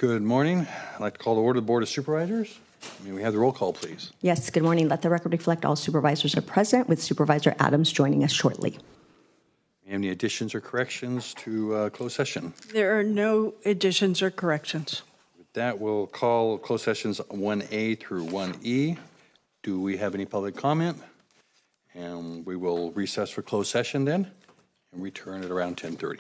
Good morning. I'd like to call to order the Board of Supervisors. May we have the roll call, please? Yes, good morning. Let the record reflect all supervisors are present, with Supervisor Adams joining us shortly. Any additions or corrections to closed session? There are no additions or corrections. With that, we'll call closed sessions 1A through 1E. Do we have any public comment? And we will recess for closed session then and return at around 10:30.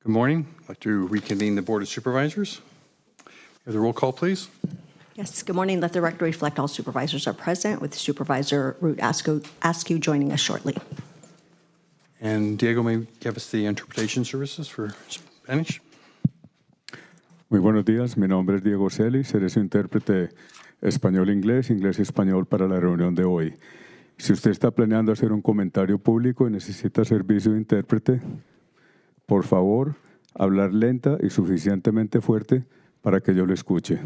Good morning. I'd like to reconvene the Board of Supervisors. Have the roll call, please. Yes, good morning. Let the record reflect all supervisors are present, with Supervisor Root Askew joining us shortly. And Diego, may you give us the interpretation services for Spanish? Muy buenos días, mi nombre es Diego Celi, seré su intérprete español-inglés, inglés-español para la reunión de hoy. Si usted está planeando hacer un comentario público y necesita servicio de intérprete, por favor, hablar lenta y suficientemente fuerte para que yo lo escuche.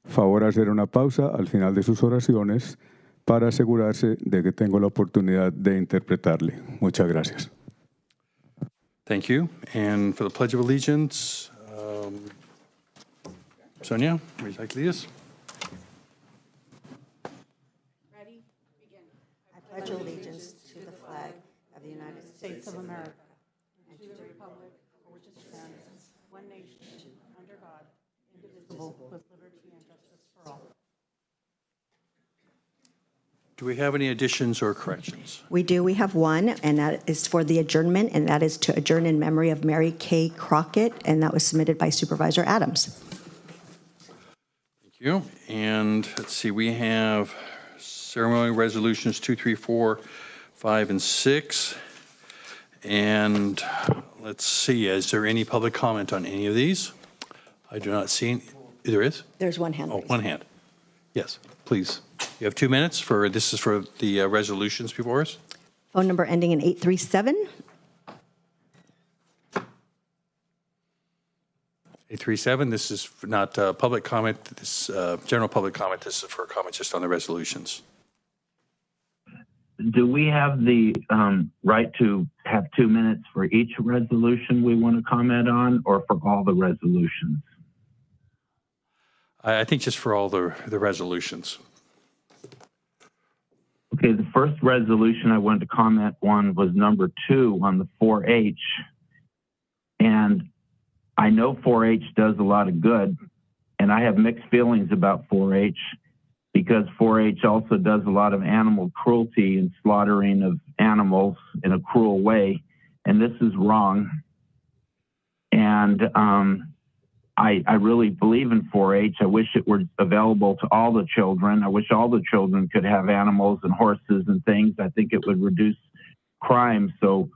Favor hacer una pausa al final de sus oraciones para asegurarse de que tengo la oportunidad de interpretarle. Muchas gracias. Thank you. And for the Pledge of Allegiance, Sonia, would you like to lead us? I pledge allegiance to the flag of the United States of America, and to the republic for which it stands, one nation, under God, indivisible, with liberty and justice for all. Do we have any additions or corrections? We do. We have one, and that is for the adjournment, and that is to adjourn in memory of Mary K. Crockett, and that was submitted by Supervisor Adams. Thank you. And let's see, we have ceremonial resolutions 2, 3, 4, 5, and 6. And let's see, is there any public comment on any of these? I do not see any. There is? There's one hand Oh, raised. one hand. Yes, please. You have 2 minutes for, this is for the resolutions before us. Phone number ending in 837. 837, this is not public comment, this general public comment, this is for comments just on the resolutions. Do we have the right to have 2 minutes for each resolution we want to comment on, or for all the resolutions? I think just for all the resolutions. Okay, the first resolution I wanted to comment on was number 2 on the 4-H. And I know 4-H does a lot of good, and I have mixed feelings about 4-H because 4-H also does a lot of animal cruelty and slaughtering of animals in a cruel way, and this is wrong. And I really believe in 4-H. I wish it were available to all the children. I wish all the children could have animals and horses and things. I think it would reduce crime. So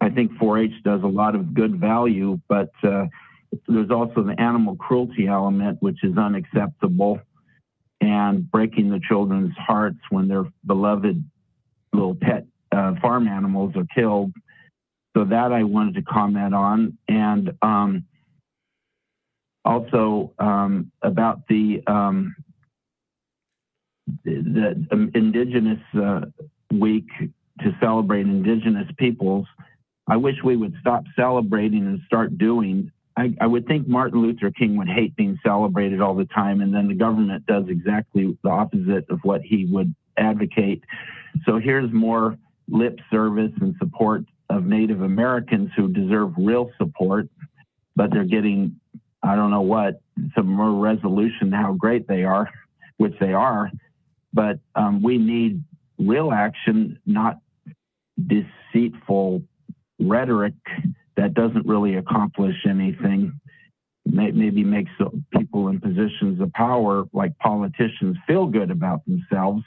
I think 4-H does a lot of good value, but there's also the animal cruelty element, which is unacceptable, and breaking the children's hearts when their beloved little pet farm animals are killed. So that I wanted to comment on. And also about the Indigenous Week to celebrate Indigenous peoples. I wish we would stop celebrating and start doing. I would think Martin Luther King would hate being celebrated all the time, and then the government does exactly the opposite of what he would advocate. So here's more lip service and support of Native Americans who deserve real support, but they're getting, I don't know what, some more resolution how great they are, which they are, but we need real action, not deceitful rhetoric that doesn't really accomplish anything. Maybe makes people in positions of power, like politicians, feel good about themselves,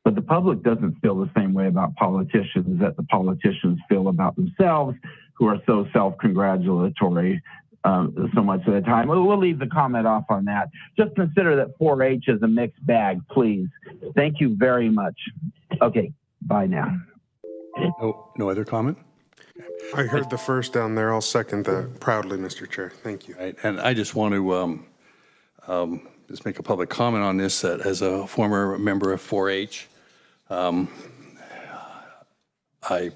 but the public doesn't feel the same way about politicians that the politicians feel about themselves, who are so self-congratulatory so much of the time. We'll leave the comment off on that. Just consider that 4-H is a mixed bag, please. Thank you very much. Okay, bye now. No other comment? I heard the first down there. I'll second that proudly, Mr. Chair. Thank you. Right, and I just want to just make a public comment on this, that as a former member of 4-H, I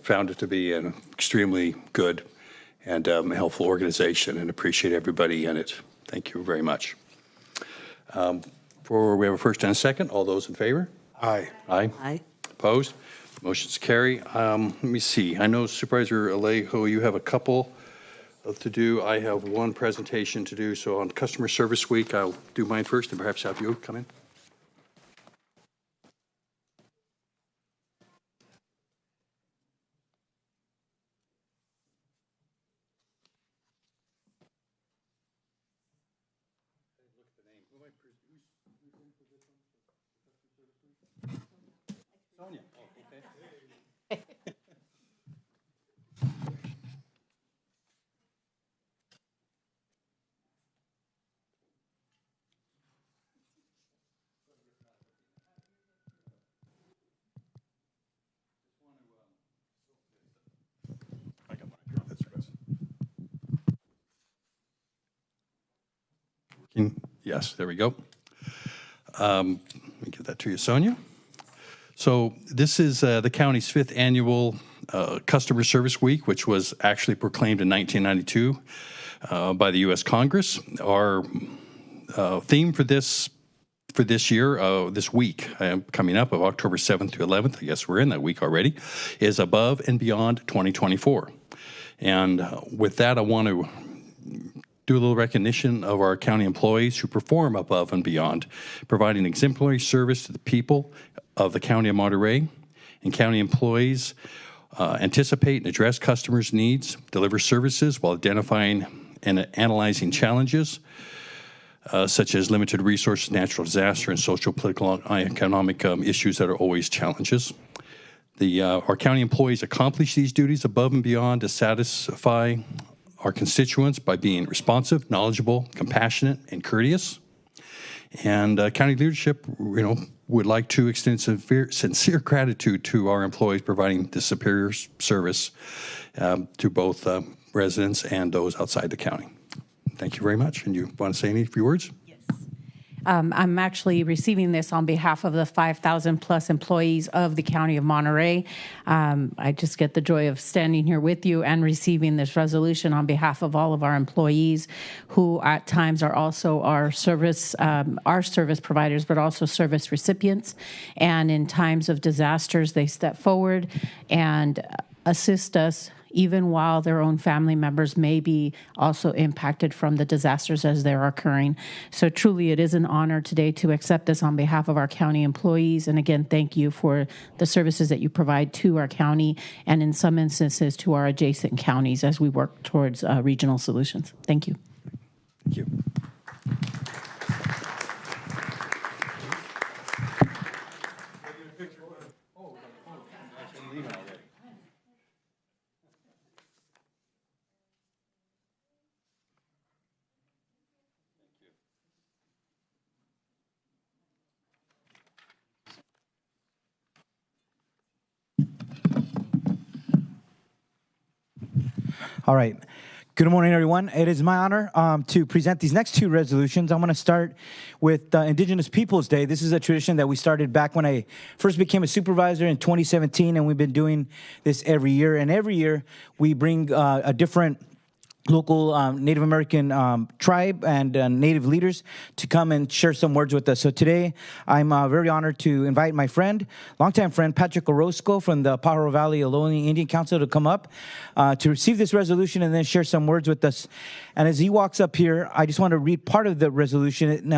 found it to be an extremely good and helpful organization, and appreciate everybody in it. Thank you very much. We have a first and a second. All those in favor? Aye. Aye. Aye. Opposed? Motion's carry. Let me see. I know Supervisor Alejo, you have a couple to do. I have one presentation to do. So on Customer Service Week, I'll do mine first and perhaps have you come in. Sonia. Yes, there we go. Let me give that to you, Sonia. So this is the county's 5th annual Customer Service Week, which was actually proclaimed in 1992 by the U.S. Congress. Our theme for this year, this week coming up of October 7th to 11th, I guess we're in that week already, is Above and Beyond 2024. And with that, I want to do a little recognition of our county employees who perform above and beyond, providing exemplary service to the people of the County of Monterey. And county employees anticipate and address customers' needs, deliver services while identifying and analyzing challenges such as limited resources, natural disaster, and social, political, and economic issues that are always challenges. Our county employees accomplish these duties above and beyond to satisfy our constituents by being responsive, knowledgeable, compassionate, and courteous. And county leadership, would like to extend sincere gratitude to our employees providing this superior service to both residents and those outside the county. Thank you very much. And you want to say any few words? I'm actually receiving this on behalf of the 5,000 plus employees of the County of Monterey. I just get the joy of standing here with you and receiving this resolution on behalf of all of our employees who at times are also our service providers, but also service recipients. And in times of disasters, they step forward and assist us even while their own family members may be also impacted from the disasters as they're occurring. So truly, it is an honor today to accept this on behalf of our county employees. And again, thank you for the services that you provide to our county and in some instances to our adjacent counties as we work towards regional solutions. Thank you. Thank you. All right. Good morning, everyone. It is my honor to present these next two resolutions. I'm going to start with Indigenous Peoples Day. This is a tradition that we started back when I first became a supervisor in 2017, and we've been doing this every year. And every year, we bring a different local Native American tribe and Native leaders to come and share some words with us. So today, I'm very honored to invite my friend, longtime friend, Patrick Orozco from the Pajaro Valley Ohlone Indian Council to come up to receive this resolution and then share some words with us. And as he walks up here, I just want to read part of the resolution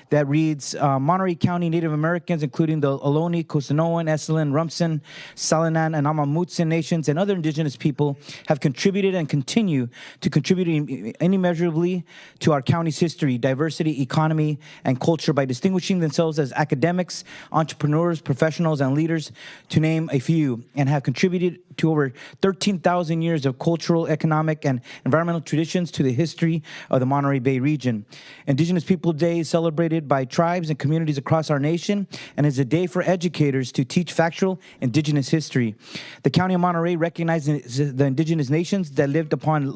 that reads, Monterey County Native Americans, including the Ohlone, Cosanoan, Esselen, Rumsen, Salinan, and Amamutsin nations and other indigenous people have contributed and continue to contribute immeasurably to our county's history, diversity, economy, and culture by distinguishing themselves as academics, entrepreneurs, professionals, and leaders, to name a few, and have contributed to over 13,000 years of cultural, economic, and environmental traditions to the history of the Monterey Bay region. Indigenous People Day is celebrated by tribes and communities across our nation and is a day for educators to teach factual indigenous history. The County of Monterey recognizes the indigenous nations that lived upon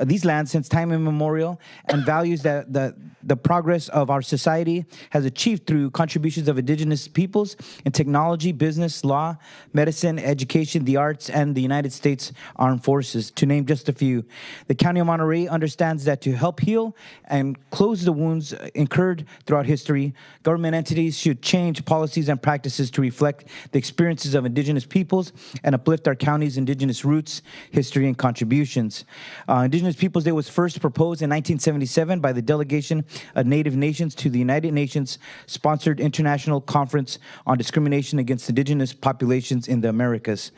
these lands since time immemorial, and values that the progress of our society has achieved through contributions of indigenous peoples in technology, business, law, medicine, education, the arts, and the United States Armed Forces, to name just a few. The County of Monterey understands that to help heal and close the wounds incurred throughout history, government entities should change policies and practices to reflect the experiences of indigenous peoples and uplift our county's indigenous roots, history, and contributions. Indigenous Peoples Day was first proposed in 1977 by the delegation of Native Nations to the United Nations sponsored International Conference on Discrimination Against Indigenous Populations in the Americas.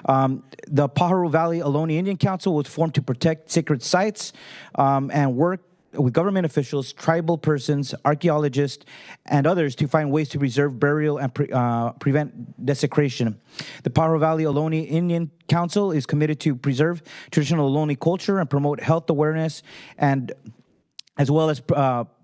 The Pajaro Valley Ohlone Indian Council was formed to protect sacred sites and work with government officials, tribal persons, archaeologists, and others to find ways to preserve, burial, and prevent desecration. The Pajaro Valley Ohlone Indian Council is committed to preserve traditional Ohlone culture and promote health awareness, and as well as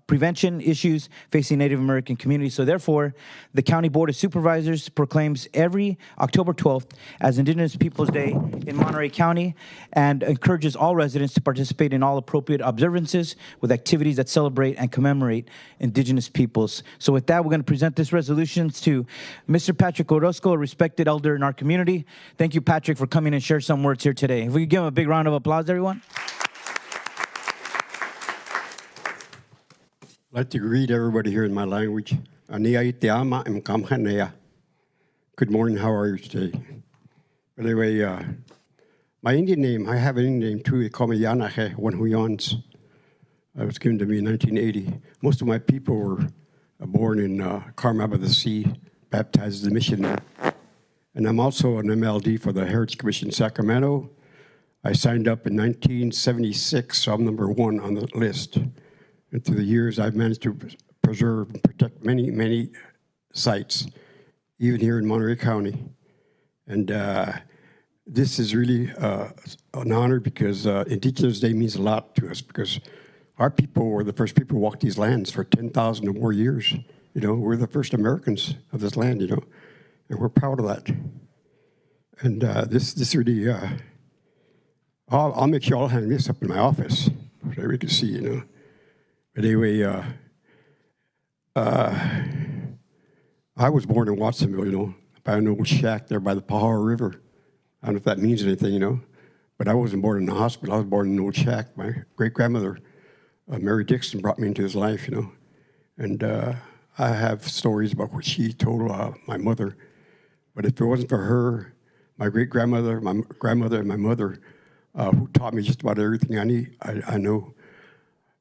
prevention issues facing Native American communities. So therefore, the County Board of Supervisors proclaims every October 12th as Indigenous Peoples Day in Monterey County and encourages all residents to participate in all appropriate observances with activities that celebrate and commemorate Indigenous peoples. So with that, we're going to present this resolution to Mr. Patrick Orozco, a respected elder in our community. Thank you, Patrick, for coming and share some words here today. If we could give him a big round of applause, everyone. I'd like to greet everybody here in my language. Good morning, how are you today? But anyway, my Indian name, I have an Indian name too. They call me Yanahe, one who yawns. It was given to me in 1980. Most of my people were born in Carmel by the Sea, baptized in the mission there. And I'm also an MLD for the Heritage Commission in Sacramento. I signed up in 1976, so I'm number 1 on the list. And through the years, I've managed to preserve and protect many, many sites, even here in Monterey County. And this is really an honor because Indigenous Day means a lot to us because our people were the first people who walked these lands for 10,000 or more years. You know, we're the first Americans of this land, you know, and we're proud of that. And this really, I'll make sure I'll hang this up in my office so everybody can see, you know. But anyway, I was born in Watsonville, you know, by an old shack there by the Pajaro River. I don't know if that means anything, you know, but I wasn't born in a hospital. I was born in an old shack. My great-grandmother, Mary Dixon, brought me into his life, you know. And I have stories about what she told my mother. But if it wasn't for her, my great-grandmother, my grandmother, and my mother, who taught me just about everything I know.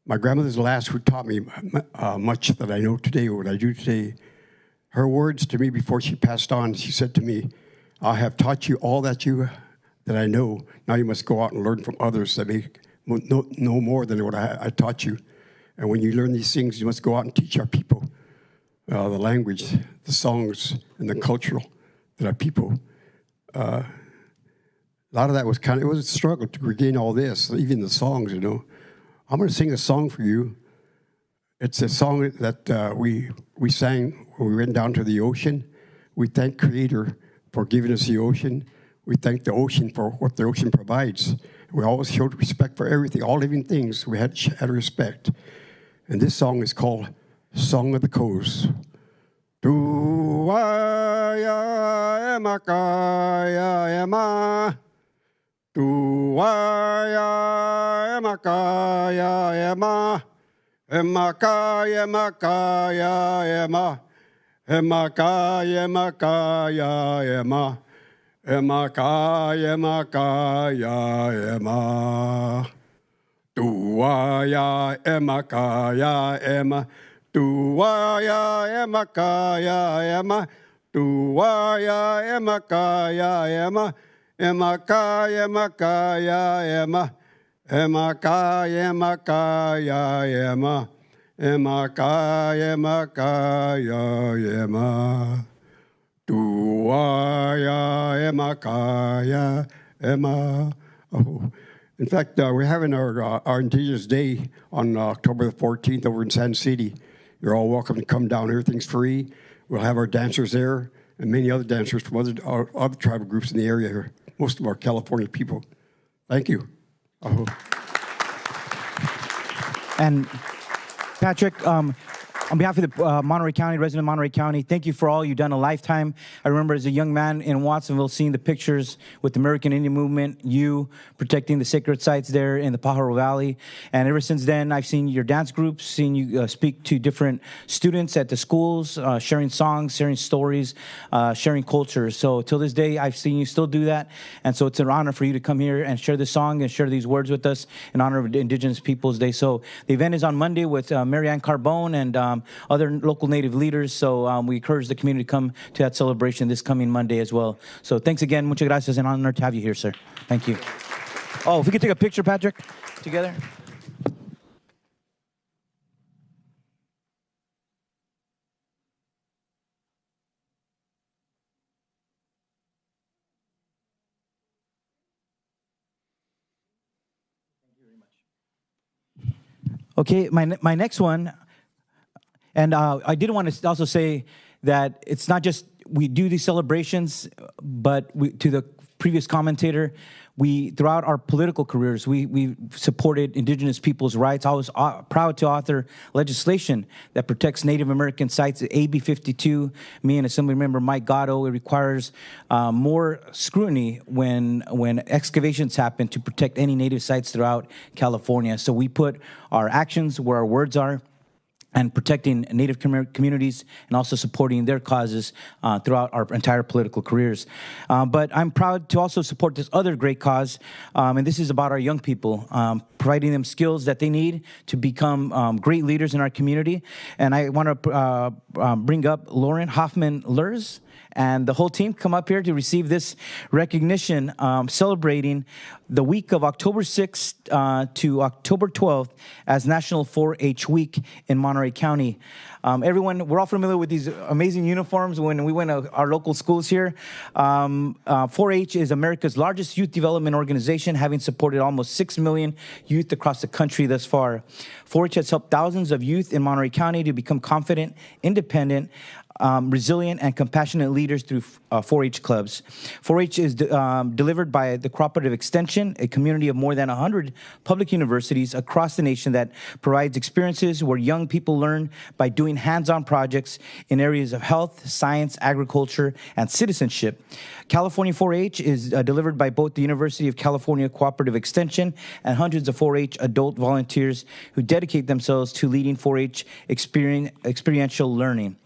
My grandmother's the last who taught me much that I know today, or what I do today. Her words to me before she passed on, she said to me, I have taught you all that I know. Now you must go out and learn from others that may know more than what I taught you. And when you learn these things, you must go out and teach our people the language, the songs, and the cultural that our people. A lot of that was it was a struggle to regain all this, even the songs, you know. I'm going to sing a song for you. It's a song that we sang when we went down to the ocean. We thank Creator for giving us the ocean. We thank the ocean for what the ocean provides. We always showed respect for everything, all living things. We had respect. And this song is called Song of the Coast. Tuaya emakaya ema. Tuaya emakaya ema. Emakaya emakaya ema. Emakaya emakaya ema. Emakaya emakaya ema. Tuaya emakaya ema. Tuaya emakaya ema. Tuaya emakaya ema. Emakaya emakaya ema. Emakaya emakaya ema. Emakaya emakaya ema. Tuaya emakaya ema. Oh. In fact, we're having our Indigenous Day on October the 14th over in San City. You're all welcome to come down. Everything's free. We'll have our dancers there and many other dancers from other tribal groups in the area here. Most of our California people. Thank you. And Patrick, on behalf of the Monterey County, resident of Monterey County, thank you for all you've done a lifetime. I remember as a young man in Watsonville seeing the pictures with the American Indian movement, you protecting the sacred sites there in the Pajaro Valley. And ever since then, I've seen your dance groups, seen you speak to different students at the schools, sharing songs, sharing stories, sharing culture. So till this day, I've seen you still do that. And so it's an honor for you to come here and share this song and share these words with us in honor of Indigenous Peoples Day. So the event is on Monday with Marianne Carbone and other local Native leaders. So we encourage the community to come to that celebration this coming Monday as well. So thanks again. Muchas gracias. An honor to have you here, sir. Thank you. Oh, if we could take a picture, Patrick, together. Okay, my next one, and I did want to also say that it's not just we do these celebrations, but to the previous commentator, throughout our political careers, we supported Indigenous people's rights. I was proud to author legislation that protects Native American sites, AB 52. Me and Assemblymember Mike Gatto, it requires more scrutiny when excavations happen to protect any Native sites throughout California. So we put our actions where our words are, and protecting Native communities and also supporting their causes throughout our entire political careers. But I'm proud to also support this other great cause, and this is about our young people, providing them skills that they need to become great leaders in our community. And I want to bring up Lauren Hoffman-Lurs and the whole team come up here to receive this recognition, celebrating the week of October 6th to October 12th as National 4-H Week in Monterey County. Everyone, we're all familiar with these amazing uniforms when we went to our local schools here. 4-H is America's largest youth development organization, having supported almost 6 million youth across the country thus far. 4-H has helped thousands of youth in Monterey County to become confident, independent, resilient and compassionate leaders through 4-H clubs. 4-H is delivered by the Cooperative Extension, a community of more than 100 public universities across the nation that provides experiences where young people learn by doing hands-on projects in areas of health, science, agriculture, and citizenship. California 4-H is delivered by both the University of California Cooperative Extension and hundreds of 4-H adult volunteers who dedicate themselves to leading 4-H experiential learning.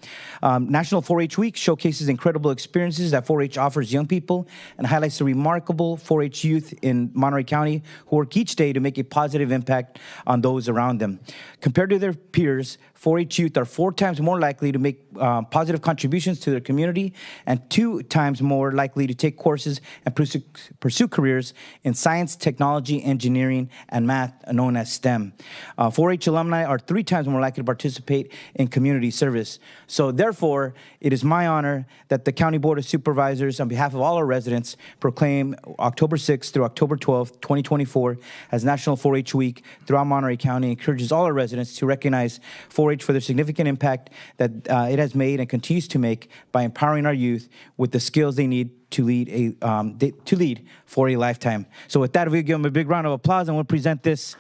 National 4-H Week showcases incredible experiences that 4-H offers young people and highlights the remarkable 4-H youth in Monterey County who work each day to make a positive impact on those around them. Compared to their peers, 4-H youth are 4 times more likely to make positive contributions to their community and 2 times more likely to take courses and pursue careers in science, technology, engineering, and math, known as STEM. 4-H alumni are 3 times more likely to participate in community service. So therefore, it is my honor that the County Board of Supervisors, on behalf of all our residents, proclaim October 6th through October 12th, 2024, as National 4-H Week throughout Monterey County. Encourages all our residents to recognize 4-H for their significant impact that it has made and continues to make by empowering our youth with the skills they need to lead for a lifetime. So with that, we'll give them a big round of applause, and we'll present this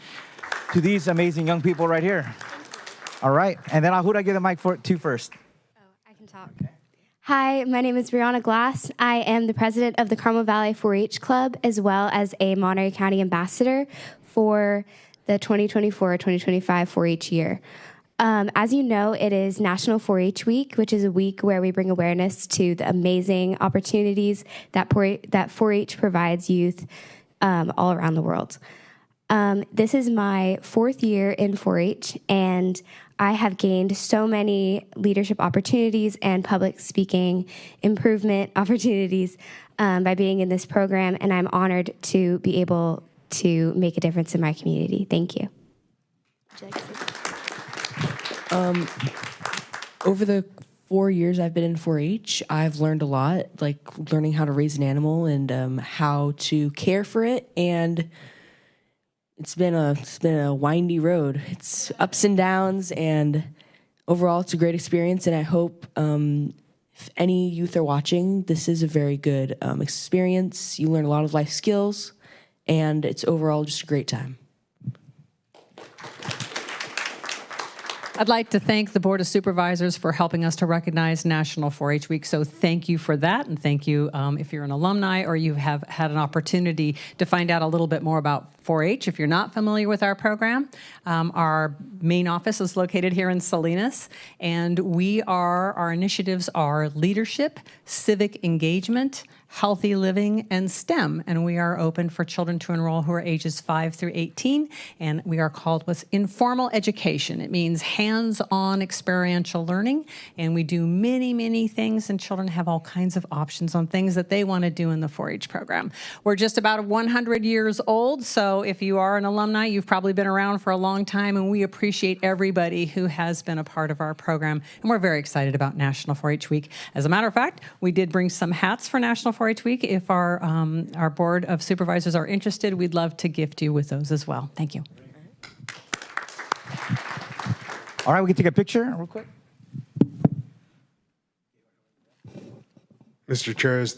to these amazing young people right here. All right, and then who do I give the mic to first? Oh, I can talk. Hi, my name is Brianna Glass. I am the president of the Carmel Valley 4-H Club, as well as a Monterey County ambassador for the 2024-2025 4-H year. As you know, it is National 4-H Week, which is a week where we bring awareness to the amazing opportunities that 4-H provides youth all around the world. This is my 4th year in 4-H, and I have gained so many leadership opportunities and public speaking improvement opportunities by being in this program, and I'm honored to be able to make a difference in my community. Thank you. Would you like to say something? Over the 4 years I've been in 4-H, I've learned a lot, like learning how to raise an animal and how to care for it. And it's been a windy road. It's ups and downs, and overall, it's a great experience. And I hope if any youth are watching, this is a very good experience. You learn a lot of life skills, and it's overall just a great time. I'd like to thank the Board of Supervisors for helping us to recognize National 4-H Week. So thank you for that, and thank you if you're an alumni or you have had an opportunity to find out a little bit more about 4-H. If you're not familiar with our program, our main office is located here in Salinas, and our initiatives are leadership, civic engagement, healthy living, and STEM. And we are open for children to enroll who are ages 5 through 18. And we are called what's informal education. It means hands-on experiential learning. And we do many, many things, and children have all kinds of options on things that they want to do in the 4-H program. We're just about 100 years old. So if you are an alumni, you've probably been around for a long time. And we appreciate everybody who has been a part of our program. And we're very excited about National 4-H Week. As a matter of fact, we did bring some hats for National 4-H Week. If our Board of Supervisors are interested, we'd love to gift you with those as well. Thank you. All right, we can take a picture real quick. Mr. Chair, as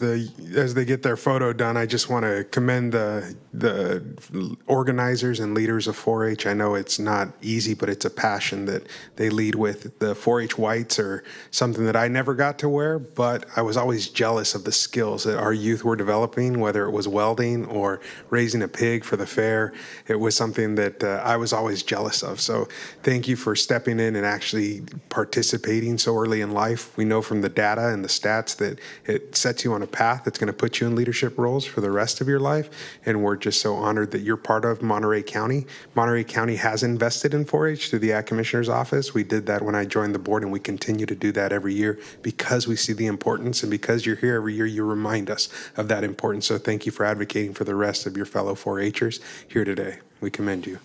they get their photo done, I just want to commend the organizers and leaders of 4-H. I know it's not easy, but it's a passion that they lead with. The 4-H whites are something that I never got to wear, but I was always jealous of the skills that our youth were developing, whether it was welding or raising a pig for the fair. It was something that I was always jealous of. So thank you for stepping in and actually participating so early in life. We know from the data and the stats that it sets you on a path that's going to put you in leadership roles for the rest of your life. And we're just so honored that you're part of Monterey County. Monterey County has invested in 4-H through the Ag Commissioner's Office. We did that when I joined the board, and we continue to do that every year because we see the importance, and because you're here every year, you remind us of that importance. So thank you for advocating for the rest of your fellow 4-Hers here today. We commend you.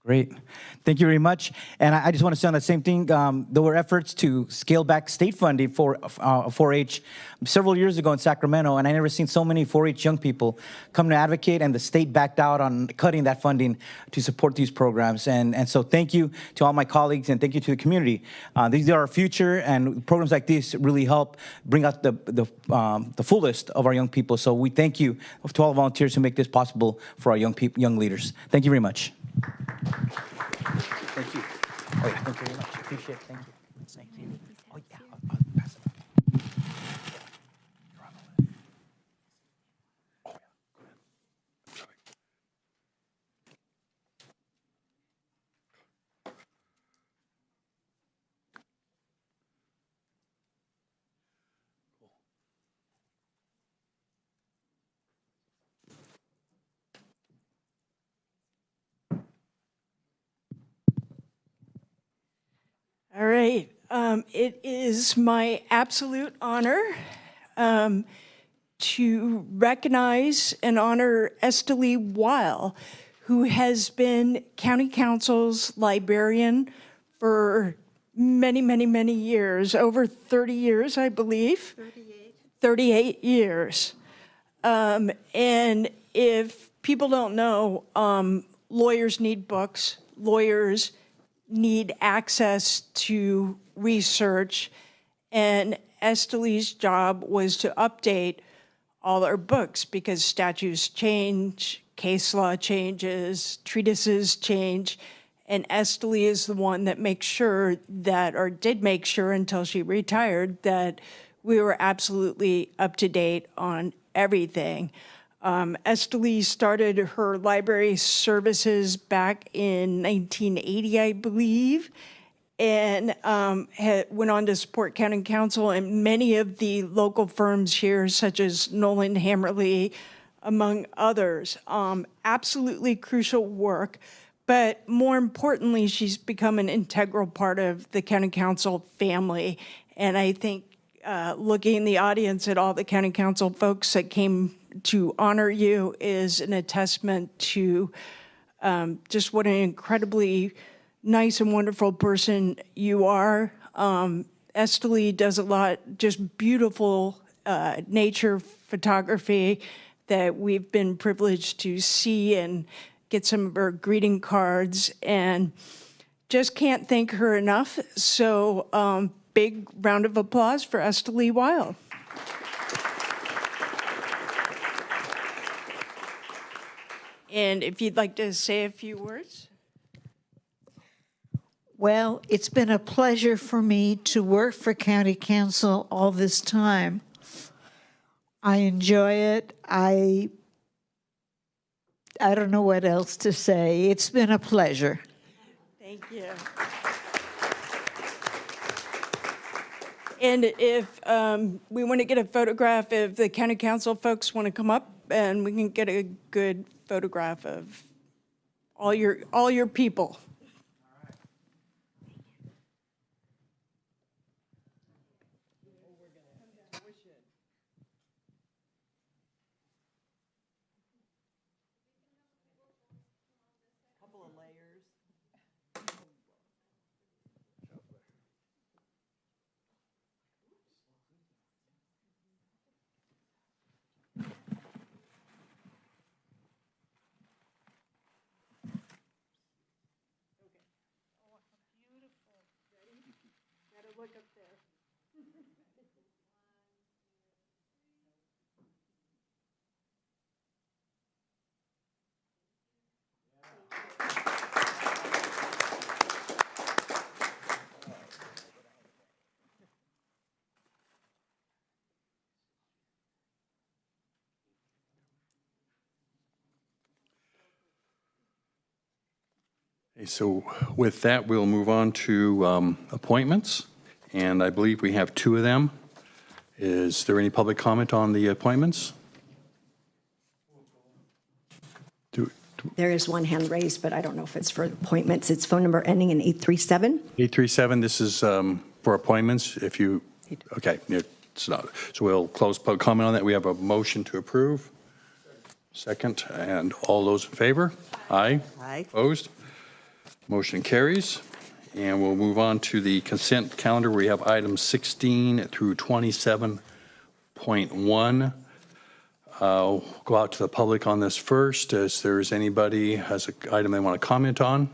Great. Thank you very much. And I just want to say on that same thing, there were efforts to scale back state funding for 4-H several years ago in Sacramento, and I never seen so many 4-H young people come to advocate, and the state backed out on cutting that funding to support these programs. And so thank you to all my colleagues, and thank you to the community. These are our future, and programs like this really help bring out the fullest of our young people. So we thank you to all the volunteers who make this possible for our young leaders. Thank you very much. Thank you. Oh, yeah, thank you very much. Appreciate it. Thank you. Thank you. Oh, yeah, I'll pass it on. Oh, yeah. Go ahead. Sorry. All right. It is my absolute honor to recognize and honor Estalee Weil, who has been County Council's librarian for many, many, many years, over 30 years, I believe. 38 years. And if people don't know, lawyers need books, lawyers need access to research, and Estalee's job was to update all our books because statutes change, case law changes, treatises change, and Estalee is the one that makes sure that, or did make sure until she retired, that we were absolutely up to date on everything. Estalee started her library services back in 1980, I believe, and went on to support County Council and many of the local firms here, such as Nolan Hammerly, among others. Absolutely crucial work, but more importantly, she's become an integral part of the County Council family. And I think looking in the audience at all the County Council folks that came to honor you is an attestament to just what an incredibly nice and wonderful person you are. Estalee does a lot, just beautiful nature photography that we've been privileged to see and get some of her greeting cards, and just can't thank her enough. So big round of applause for Estalee Weil. And if you'd like to say a few words. Well, it's been a pleasure for me to work for County Council all this time. I enjoy it. I don't know what else to say. It's been a pleasure. Thank you. And if we want to get a photograph, if the County Council folks want to come up, and we can get a good photograph of all your people. Okay, so with that, we'll move on to appointments, and I believe we have two of them. Is there any public comment on the appointments? There is one hand raised, but I don't know if it's for appointments. It's phone number ending in 837. 837, this is for appointments. If you, okay, it's not. So we'll close public comment on that. We have a motion to approve. Second, and all those in favor? Aye. Aye. Opposed? Motion carries. And we'll move on to the consent calendar. We have items 16 through 27.1. Go out to the public on this first. If there's anybody has an item they want to comment on.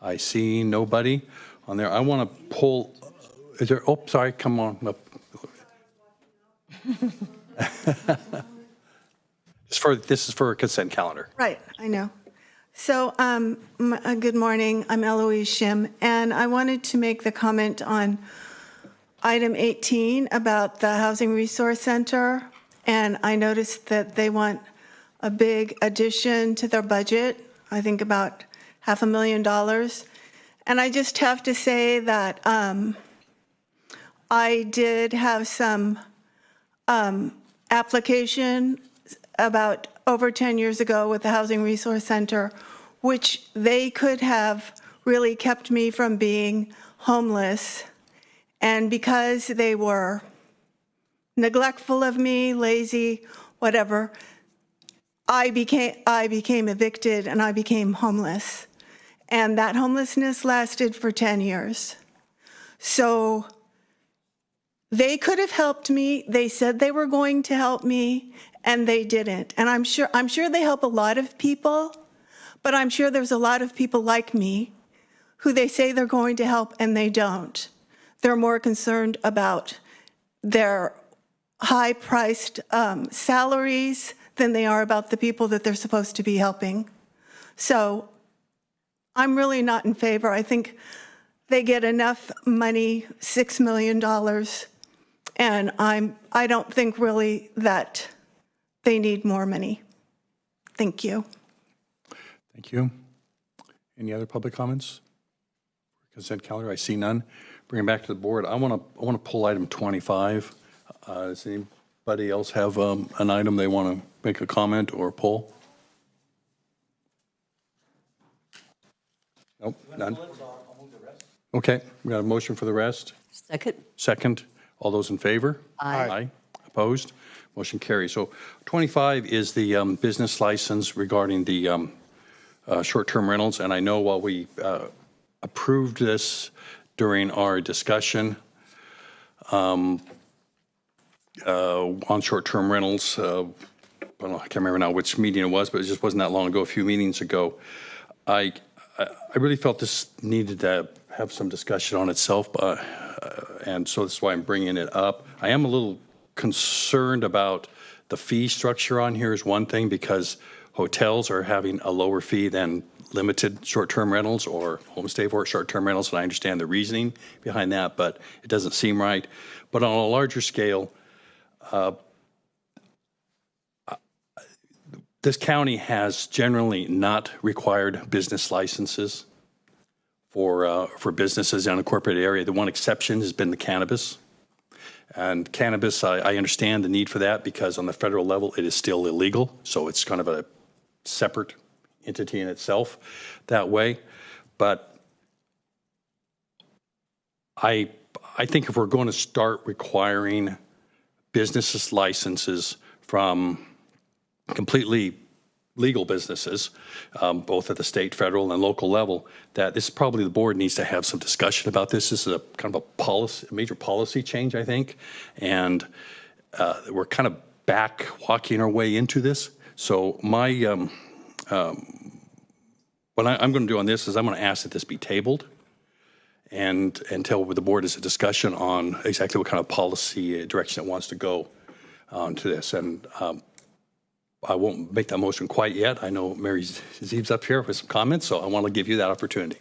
I see nobody on there. I want to pull, is there, oh, sorry, come on up. This is for a consent calendar. Right, I know. So, good morning. I'm Eloise Shim, and I wanted to make the comment on item 18 about the Housing Resource Center. And I noticed that they want a big addition to their budget, I think about $500,000. And I just have to say that I did have some application about over 10 years ago with the Housing Resource Center, which they could have really kept me from being homeless. And because they were neglectful of me, lazy, whatever, I became evicted and I became homeless. And that homelessness lasted for 10 years. So they could have helped me. They said they were going to help me, and they didn't. And I'm sure they help a lot of people, but I'm sure there's a lot of people like me who they say they're going to help and they don't. They're more concerned about their high-priced salaries than they are about the people that they're supposed to be helping. So I'm really not in favor. I think they get enough money, $6 million, and I don't think really that they need more money. Thank you. Thank you. Any other public comments? Consent calendar, I see none. Bring it back to the board. I want to pull item 25. Does anybody else have an item they want to make a comment or pull? Nope, none. Okay, we got a motion for the rest. Second. Second. All those in favor? Aye. Opposed? Motion carries. So 25 is the business license regarding the short-term rentals. And I know while we approved this during our discussion on short-term rentals, I can't remember now which meeting it was, but it just wasn't that long ago, a few meetings ago. I really felt this needed to have some discussion on itself, and so that's why I'm bringing it up. I am a little concerned about the fee structure on here is one thing, because hotels are having a lower fee than limited short-term rentals or homestay for short-term rentals, and I understand the reasoning behind that, but it doesn't seem right. But on a larger scale, this county has generally not required business licenses for businesses in an unincorporated area. The one exception has been the cannabis. And cannabis, I understand the need for that because on the federal level, it is still illegal. So it's kind of a separate entity in itself that way. But I think if we're going to start requiring businesses licenses from completely legal businesses, both at the state, federal, and local level, that this probably the board needs to have some discussion about this. This is a kind of a major policy change, I think, and we're kind of back walking our way into this. So my what I'm going to do on this is I'm going to ask that this be tabled, and until the board has a discussion on exactly what kind of policy direction it wants to go to this. And I won't make that motion quite yet. I know Mary Zeeb's up here with some comments, so I want to give you that opportunity.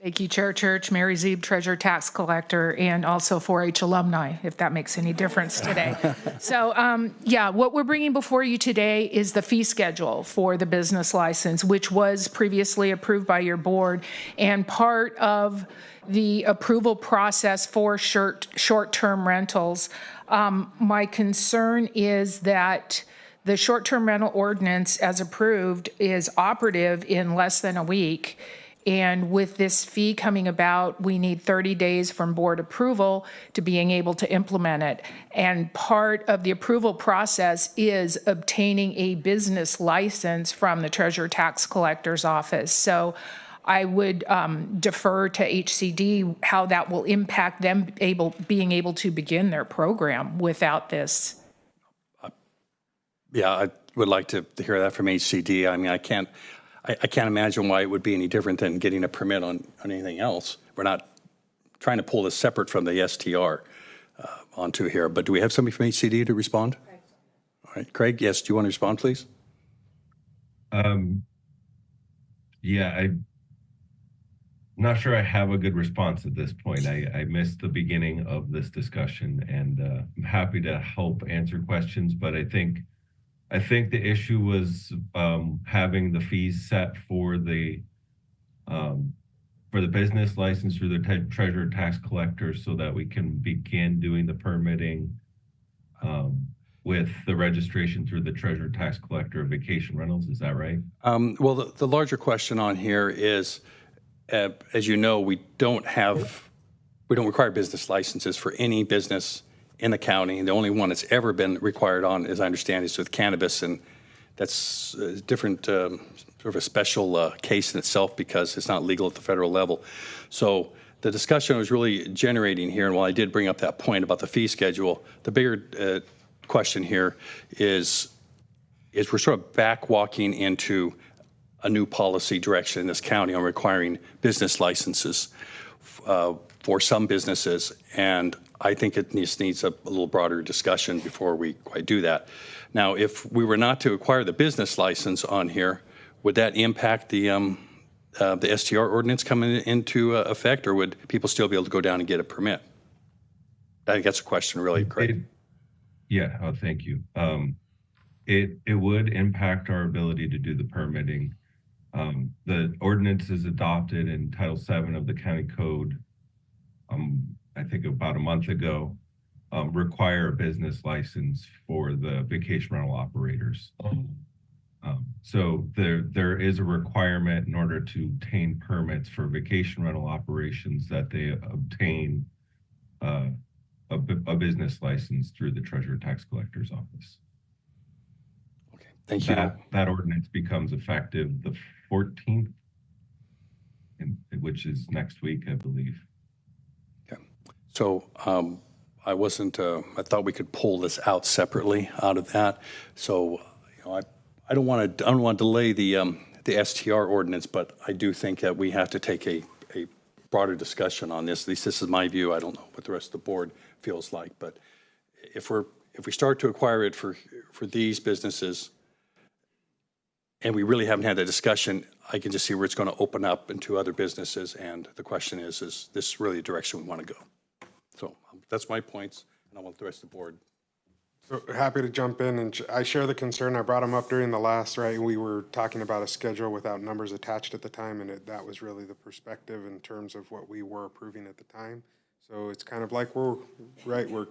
Thank you, Chair Church, Mary Zeeb, Treasurer Tax Collector, and also 4-H alumni, if that makes any difference today. So, yeah, what we're bringing before you today is the fee schedule for the business license, which was previously approved by your board, and part of the approval process for short-term rentals. My concern is that the short-term rental ordinance, as approved, is operative in less than a week. And with this fee coming about, we need 30 days from board approval to being able to implement it. And part of the approval process is obtaining a business license from the Treasurer Tax Collector's office. So I would defer to HCD how that will impact them being able to begin their program without this. Yeah, I would like to hear that from HCD. I mean, I can't imagine why it would be any different than getting a permit on anything else. We're not trying to pull this separate from the STR onto here. But do we have somebody from HCD to respond? All right, Craig, yes, do you want to respond, please? Yeah, I'm not sure I have a good response at this point. I missed the beginning of this discussion, and I'm happy to help answer questions, but I think the issue was having the fees set for the business license through the Treasurer Tax Collector so that we can begin doing the permitting with the registration through the Treasurer Tax Collector of vacation rentals. Is that right? Well, the larger question on here is, as you know, we don't require business licenses for any business in the county. The only one that's ever been required on, as I understand, is with cannabis, and that's a different, sort of a special case in itself because it's not legal at the federal level. So the discussion was really generating here, and while I did bring up that point about the fee schedule, the bigger question here is we're sort of backwalking into a new policy direction in this county on requiring business licenses for some businesses, and I think it needs a little broader discussion before we quite do that. Now, if we were not to acquire the business license on here, would that impact the STR ordinance coming into effect, or would people still be able to go down and get a permit? I think that's a question, really, Craig. Yeah, thank you. It would impact our ability to do the permitting. The ordinance is adopted in Title VII of the County Code, I think about a month ago, require a business license for the vacation rental operators. So there is a requirement in order to obtain permits for vacation rental operations that they obtain a business license through the Treasurer Tax Collector's office. Okay, thank you. That ordinance becomes effective the 14th, which is next week, I believe. So I thought we could pull this out separately out of that. So I don't want to delay the STR ordinance, but I do think that we have to take a broader discussion on this. At least this is my view. I don't know what the rest of the board feels like, but if we start to acquire it for these businesses, and we really haven't had that discussion, I can just see where it's going to open up into other businesses. And the question is this really the direction we want to go? So that's my points, and I want the rest of the board. So happy to jump in, and I share the concern. I brought them up during the last, right? We were talking about a schedule without numbers attached at the time, and that was really the perspective in terms of what we were approving at the time. So it's kind of like we're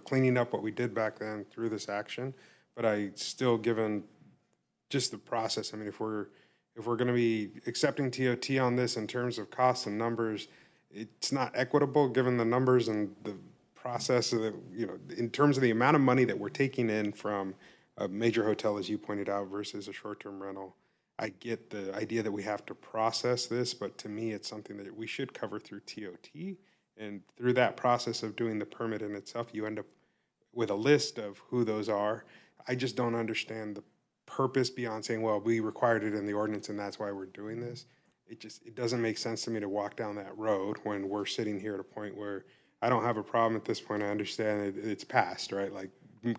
cleaning up what we did back then through this action, but I still, given just the process, I mean, if we're going to be accepting TOT on this in terms of costs and numbers, it's not equitable given the numbers and the process of in terms of the amount of money that we're taking in from a major hotel, as you pointed out, versus a short-term rental. I get the idea that we have to process this, but to me, it's something that we should cover through TOT. And through that process of doing the permit in itself, you end up with a list of who those are. I just don't understand the purpose beyond saying, well, we required it in the ordinance and that's why we're doing this. it doesn't make sense to me to walk down that road when we're sitting here at a point where I don't have a problem at this point. I understand it's passed, right? Like,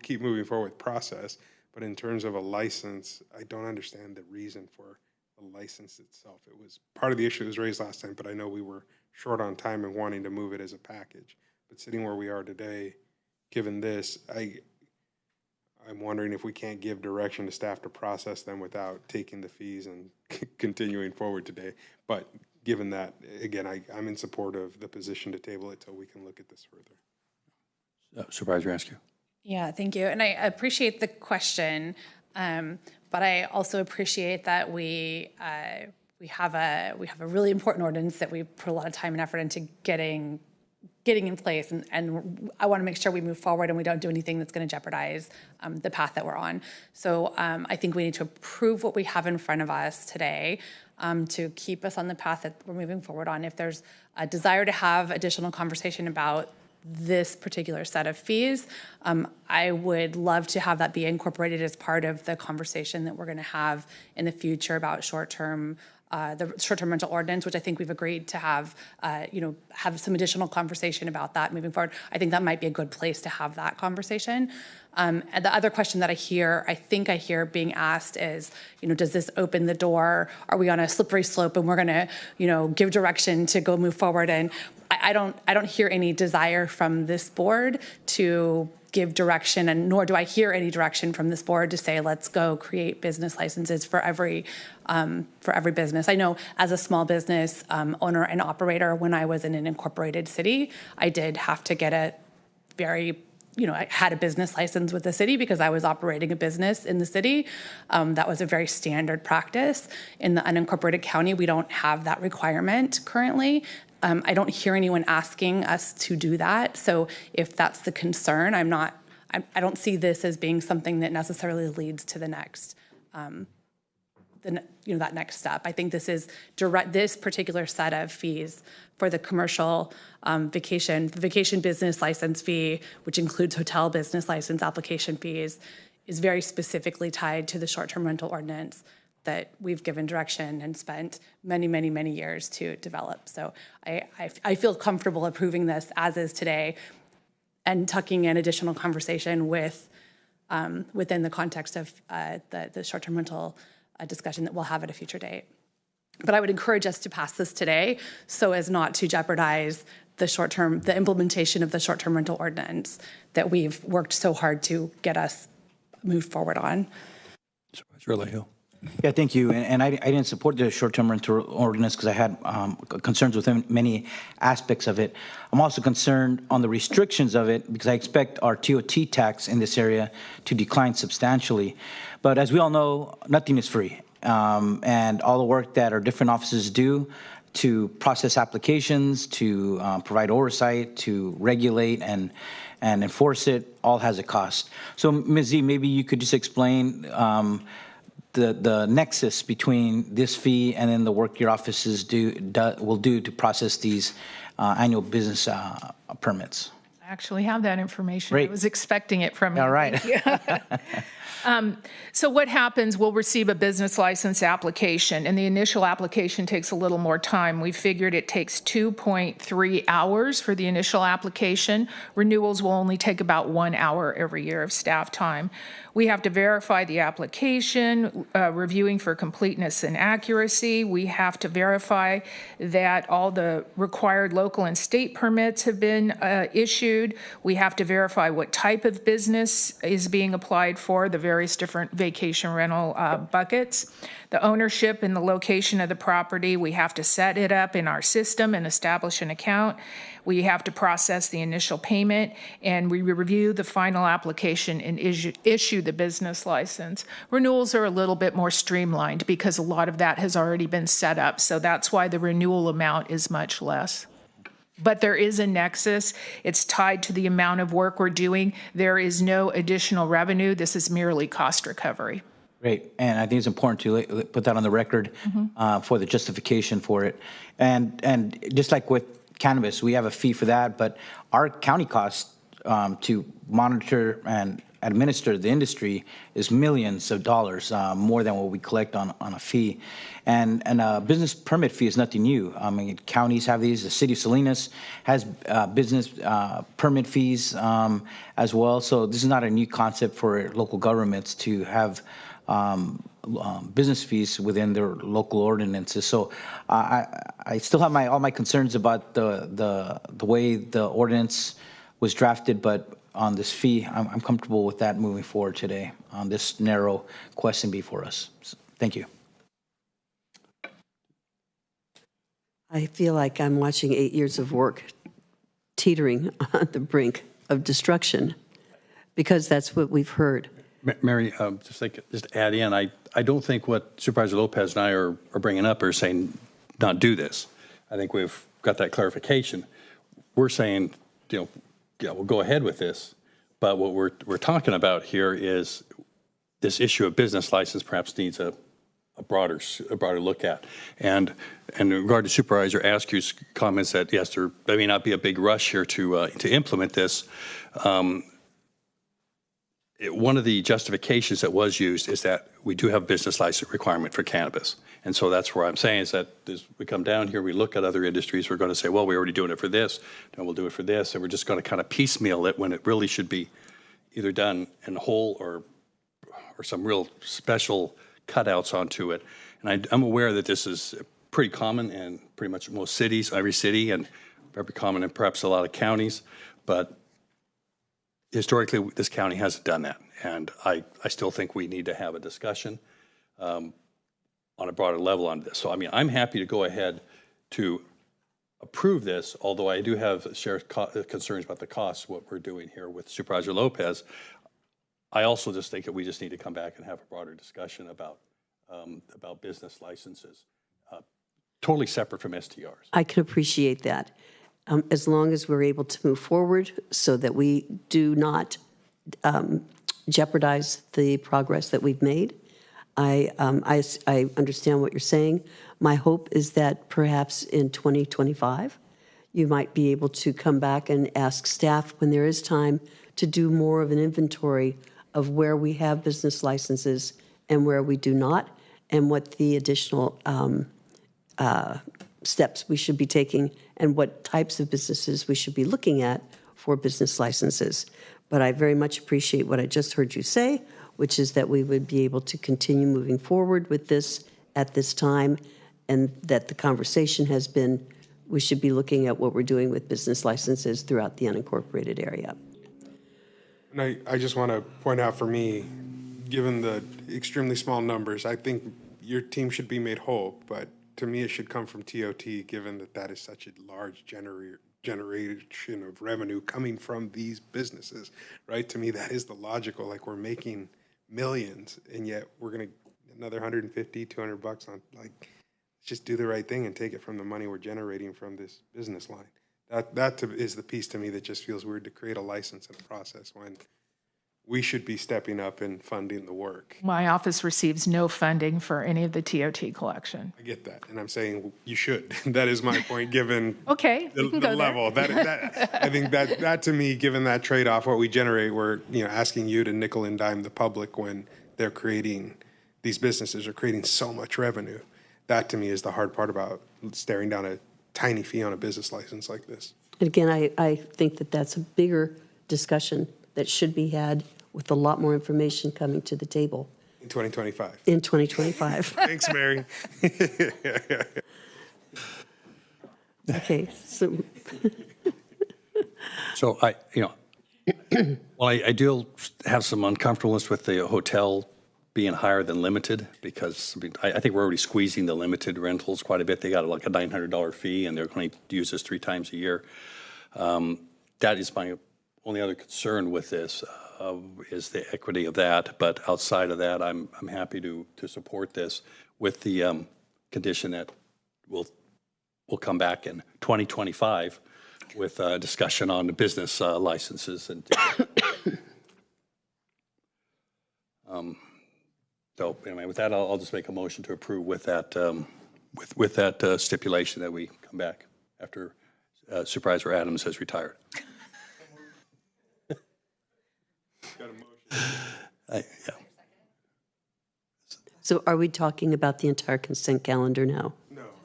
keep moving forward with process. But in terms of a license, I don't understand the reason for the license itself. It was part of the issue that was raised last time, but I know we were short on time and wanting to move it as a package. But sitting where we are today, given this, I'm wondering if we can't give direction to staff to process them without taking the fees and continuing forward today. But given that, again, I'm in support of the position to table it till we can look at this further. Supervisor Askew. Yeah, thank you. And I appreciate the question, but I also appreciate that we have a really important ordinance that we put a lot of time and effort into getting in place, and I want to make sure we move forward and we don't do anything that's going to jeopardize the path that we're on. So I think we need to approve what we have in front of us today to keep us on the path that we're moving forward on. If there's a desire to have additional conversation about this particular set of fees, I would love to have that be incorporated as part of the conversation that we're going to have in the future about the short-term rental ordinance, which I think we've agreed to have some additional conversation about that moving forward. I think that might be a good place to have that conversation. And the other question that I think I hear being asked is, does this open the door? Are we on a slippery slope and we're going to, give direction to go move forward? And I don't hear any desire from this board to give direction, and nor do I hear any direction from this board to say, let's go create business licenses for every business. I know as a small business owner and operator, when I was in an incorporated city, I did have to get I had a business license with the city because I was operating a business in the city. That was a very standard practice. In the unincorporated county, we don't have that requirement currently. I don't hear anyone asking us to do that. So if that's the concern, I don't see this as being something that necessarily leads to the next, that next step. I think this particular set of fees for the commercial vacation business license fee, which includes hotel business license application fees, is very specifically tied to the short-term rental ordinance that we've given direction and spent many, many, many years to develop. So I feel comfortable approving this as is today and tucking in additional conversation within the context of the short-term rental discussion that we'll have at a future date. But I would encourage us to pass this today so as not to jeopardize the implementation of the short-term rental ordinance that we've worked so hard to get us moved forward on. Supervisor Alejo. Yeah, thank you. And I didn't support the short-term rental ordinance because I had concerns with many aspects of it. I'm also concerned on the restrictions of it because I expect our TOT tax in this area to decline substantially. But as we all know, nothing is free. And all the work that our different offices do to process applications, to provide oversight, to regulate and enforce it, all has a cost. So, Ms. Z, maybe you could just explain the nexus between this fee and then the work your offices will do to process these annual business permits. I actually have that information. Great. I was expecting it from you. All right. So what happens, we'll receive a business license application, and the initial application takes a little more time. We figured it takes 2.3 hours for the initial application. Renewals will only take about 1 hour every year of staff time. We have to verify the application, reviewing for completeness and accuracy. We have to verify that all the required local and state permits have been issued. We have to verify what type of business is being applied for, the various different vacation rental buckets. The ownership and the location of the property, we have to set it up in our system and establish an account. We have to process the initial payment, and we review the final application and issue the business license. Renewals are a little bit more streamlined because a lot of that has already been set up, so that's why the renewal amount is much less. But there is a nexus. It's tied to the amount of work we're doing. There is no additional revenue. This is merely cost recovery. Great, and I think it's important to put that on the record for the justification for it. And just like with cannabis, we have a fee for that, but our county costs to monitor and administer the industry is millions of dollars, more than what we collect on a fee. And a business permit fee is nothing new. I mean, counties have these. The city of Salinas has business permit fees as well. So this is not a new concept for local governments to have business fees within their local ordinances. So I still have all my concerns about the way the ordinance was drafted, but on this fee, I'm comfortable with that moving forward today on this narrow question before us. So, thank you. I feel like I'm watching 8 years of work teetering on the brink of destruction, because that's what we've heard. Mary, just add in, I don't think what Supervisor Lopez and I are bringing up are saying not do this. I think we've got that clarification. We're saying, yeah, we'll go ahead with this, but what we're talking about here is this issue of business license perhaps needs a broader look at. And in regard to Supervisor Askew's comments that yes, there may not be a big rush here to implement this. One of the justifications that was used is that we do have business license requirement for cannabis. And so that's where I'm saying is that as we come down here, we look at other industries, we're going to say, well, we're already doing it for this, and we'll do it for this, and we're just going to kind of piecemeal it when it really should be either done in whole or some real special cutouts onto it. And I'm aware that this is pretty common in pretty much most cities, every city, and very common in perhaps a lot of counties, but historically, this county hasn't done that, and I still think we need to have a discussion on a broader level on this. So, I mean, I'm happy to go ahead to approve this, although I do have shared concerns about the cost, what we're doing here with Supervisor Lopez. I also just think that we just need to come back and have a broader discussion about business licenses, totally separate from STRs. I can appreciate that. As long as we're able to move forward so that we do not jeopardize the progress that we've made. I understand what you're saying. My hope is that perhaps in 2025, you might be able to come back and ask staff when there is time to do more of an inventory of where we have business licenses and where we do not, and what the additional steps we should be taking and what types of businesses we should be looking at for business licenses. But I very much appreciate what I just heard you say, which is that we would be able to continue moving forward with this at this time, and that the conversation has been, we should be looking at what we're doing with business licenses throughout the unincorporated area. And I just want to point out, for me, given the extremely small numbers, I think your team should be made whole, but to me, it should come from TOT, given that that is such a large generation of revenue coming from these businesses, right? To me, that is the logical, like, we're making millions, and yet we're going to another $150, $200 on, like, just do the right thing and take it from the money we're generating from this business line. That is the piece to me that just feels weird, to create a license and a process when we should be stepping up and funding the work. My office receives no funding for any of the TOT collection. I get that, and I'm saying you should. That is my point, given okay, the level. That I think that to me, given that trade-off, what we generate, we're asking you to nickel and dime the public when they're creating, these businesses are creating so much revenue. That to me is the hard part about staring down a tiny fee on a business license like this. And again, I think that that's a bigger discussion that should be had with a lot more information coming to the table. In 2025. In 2025. Thanks, Mary. Okay, so. So I do have some uncomfortableness with the hotel being higher than limited, because I think we're already squeezing the limited rentals quite a bit. They got like a $900 fee, and they're going to use this 3 times a year. That is my only other concern with this, is the equity of that. But outside of that, I'm happy to support this with the condition that we'll come back in 2025 with a discussion on the business licenses. And so anyway, with that, I'll just make a motion to approve with that with that stipulation that we come back after Supervisor Adams has retired. Got a motion. Yeah. So are we talking about the entire consent calendar now?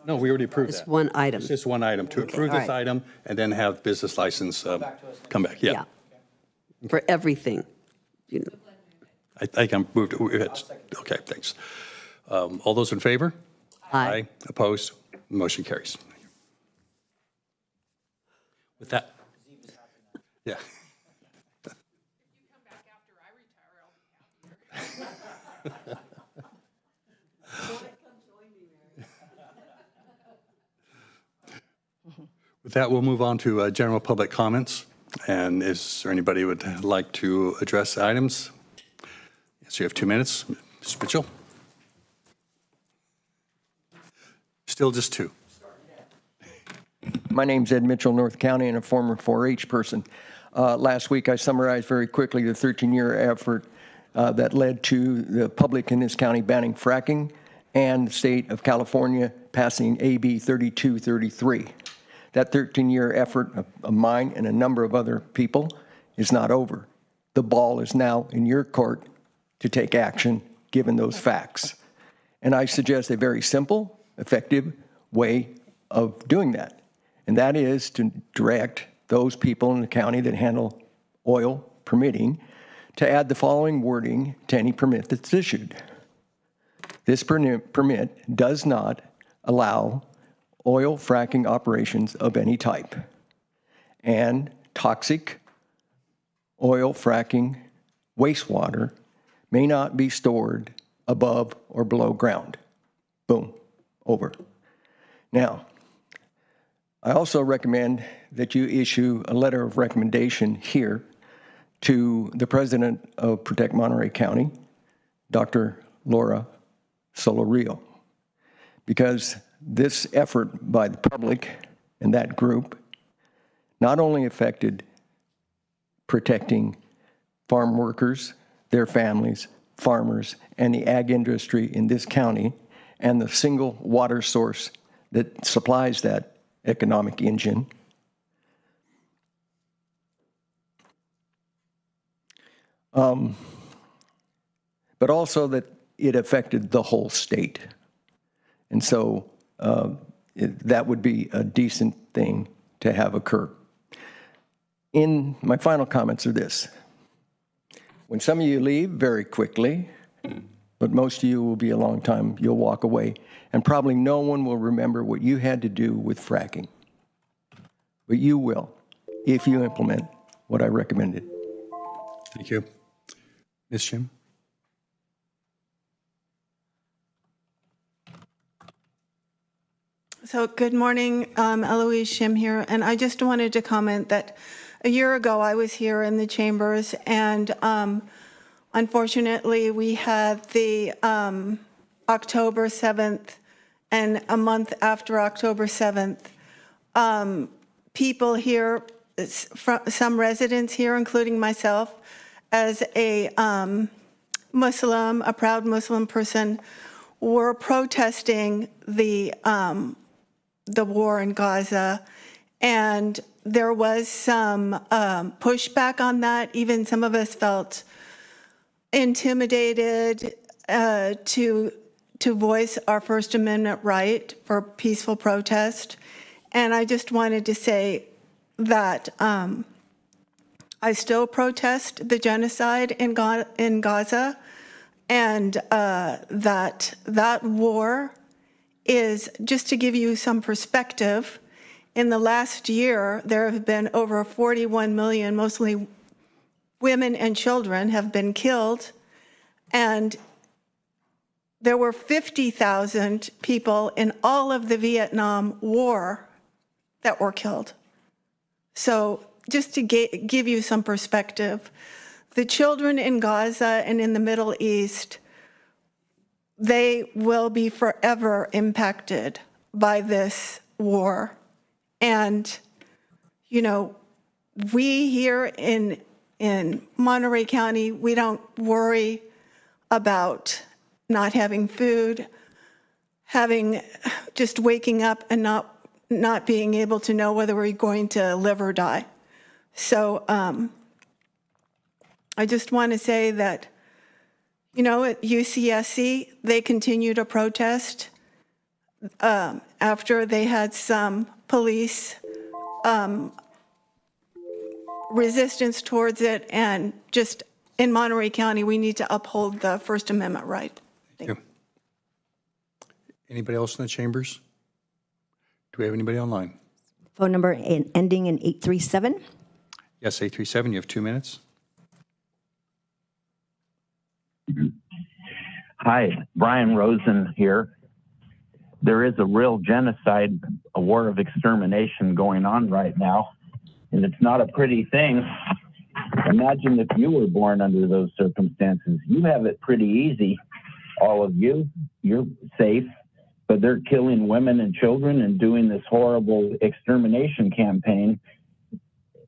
No, we already approved It's that. one item. It's just one item, to approve all this right. item and then have business license come back. Yeah. For everything. You know. I think I'm moved. Okay, thanks. All those in favor? Aye. Opposed? Motion carries. With that. Yeah. With that, we'll move on to general public comments. And is there anybody who would like to address items? Yes, you have 2 minutes. Ms. Mitchell? Still just 2. My name's Ed Mitchell, North County, and a former 4-H person. Last week, I summarized very quickly the 13-year effort that led to the public in this county banning fracking and the state of California passing AB 3233. That 13-year effort of mine and a number of other people is not over. The ball is now in your court to take action given those facts. And I suggest a very simple, effective way of doing that. And that is to direct those people in the county that handle oil permitting to add the following wording to any permit that's issued. This permit does not allow oil fracking operations of any type, and toxic oil fracking wastewater may not be stored above or below ground. Boom, over. Now, I also recommend that you issue a letter of recommendation here to the president of Protect Monterey County, Dr. Laura Solorio, because this effort by the public and that group not only affected protecting farm workers, their families, farmers, and the ag industry in this county, and the single water source that supplies that economic engine, but also that it affected the whole state. And so that would be a decent thing to have occur. In my final comments are this. When some of you leave very quickly, but most of you will be a long time, you'll walk away, and probably no one will remember what you had to do with fracking. But you will, if you implement what I recommended. Thank you. Ms. Shim? So good morning, Eloise Shim here, and I just wanted to comment that a year ago I was here in the chambers, and unfortunately we had the October 7th, and a month after October 7th, people here, some residents here, including myself, as a Muslim, a proud Muslim person, were protesting the war in Gaza, and there was some pushback on that. Even some of us felt intimidated to voice our First Amendment right for peaceful protest. And I just wanted to say that I still protest the genocide in Gaza, and that war is, just to give you some perspective, in the last year, there have been over 41 million, mostly women and children, have been killed, and there were 50,000 people in all of the Vietnam War that were killed. So just to give you some perspective, the children in Gaza and in the Middle East, they will be forever impacted by this war. And, you know, we here in Monterey County, we don't worry about not having food, just waking up and not being able to know whether we're going to live or die. So I just want to say that, at UCSC, they continue to protest after they had some police resistance towards it. And just in Monterey County, we need to uphold the First Amendment right. Thank you. Anybody else in the chambers? Do we have anybody online? Phone number ending in 837. Yes, 837, you have 2 minutes. Hi, Brian Rosen here. There is a real genocide, a war of extermination going on right now, and it's not a pretty thing. Imagine if you were born under those circumstances. You have it pretty easy, all of you. You're safe, but they're killing women and children and doing this horrible extermination campaign.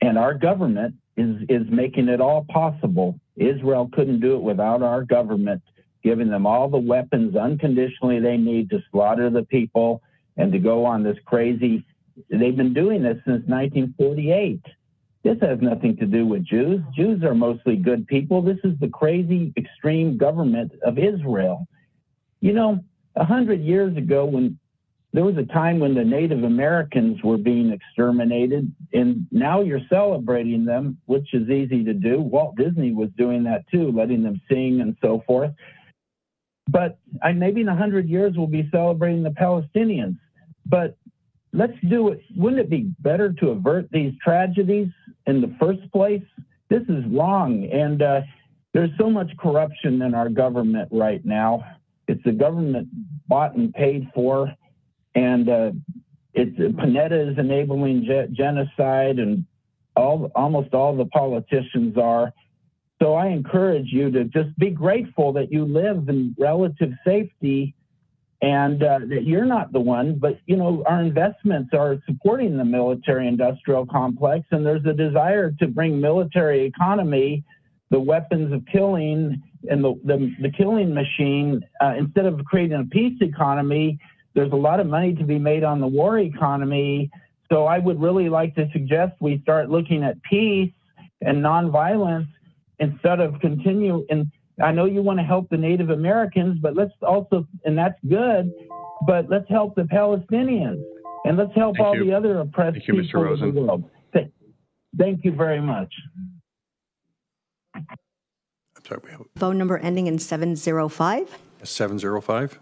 And our government is making it all possible. Israel couldn't do it without our government giving them all the weapons unconditionally they need to slaughter the people and to go on this crazy. They've been doing this since 1948. This has nothing to do with Jews. Jews are mostly good people. This is the crazy, extreme government of Israel. 100 years ago, when there was a time when the Native Americans were being exterminated, and now you're celebrating them, which is easy to do. Walt Disney was doing that too, letting them sing and so forth. But maybe in 100 years, we'll be celebrating the Palestinians. But let's do it. Wouldn't it be better to avert these tragedies in the first place? This is wrong. And there's so much corruption in our government right now. It's a government bought and paid for. And Panetta is enabling genocide, and almost all the politicians are. So I encourage you to just be grateful that you live in relative safety, and that you're not the one. But our investments are supporting the military-industrial complex, and there's a desire to bring military economy, the weapons of killing, and the killing machine instead of creating a peace economy. There's a lot of money to be made on the war economy. So I would really like to suggest we start looking at peace and nonviolence instead of continue. And I know you want to help the Native Americans, but let's also, and that's good, but let's help the Palestinians and let's help all the other oppressed people of the world. Thank you very much. I'm sorry, we have Phone number ending in 705. 705.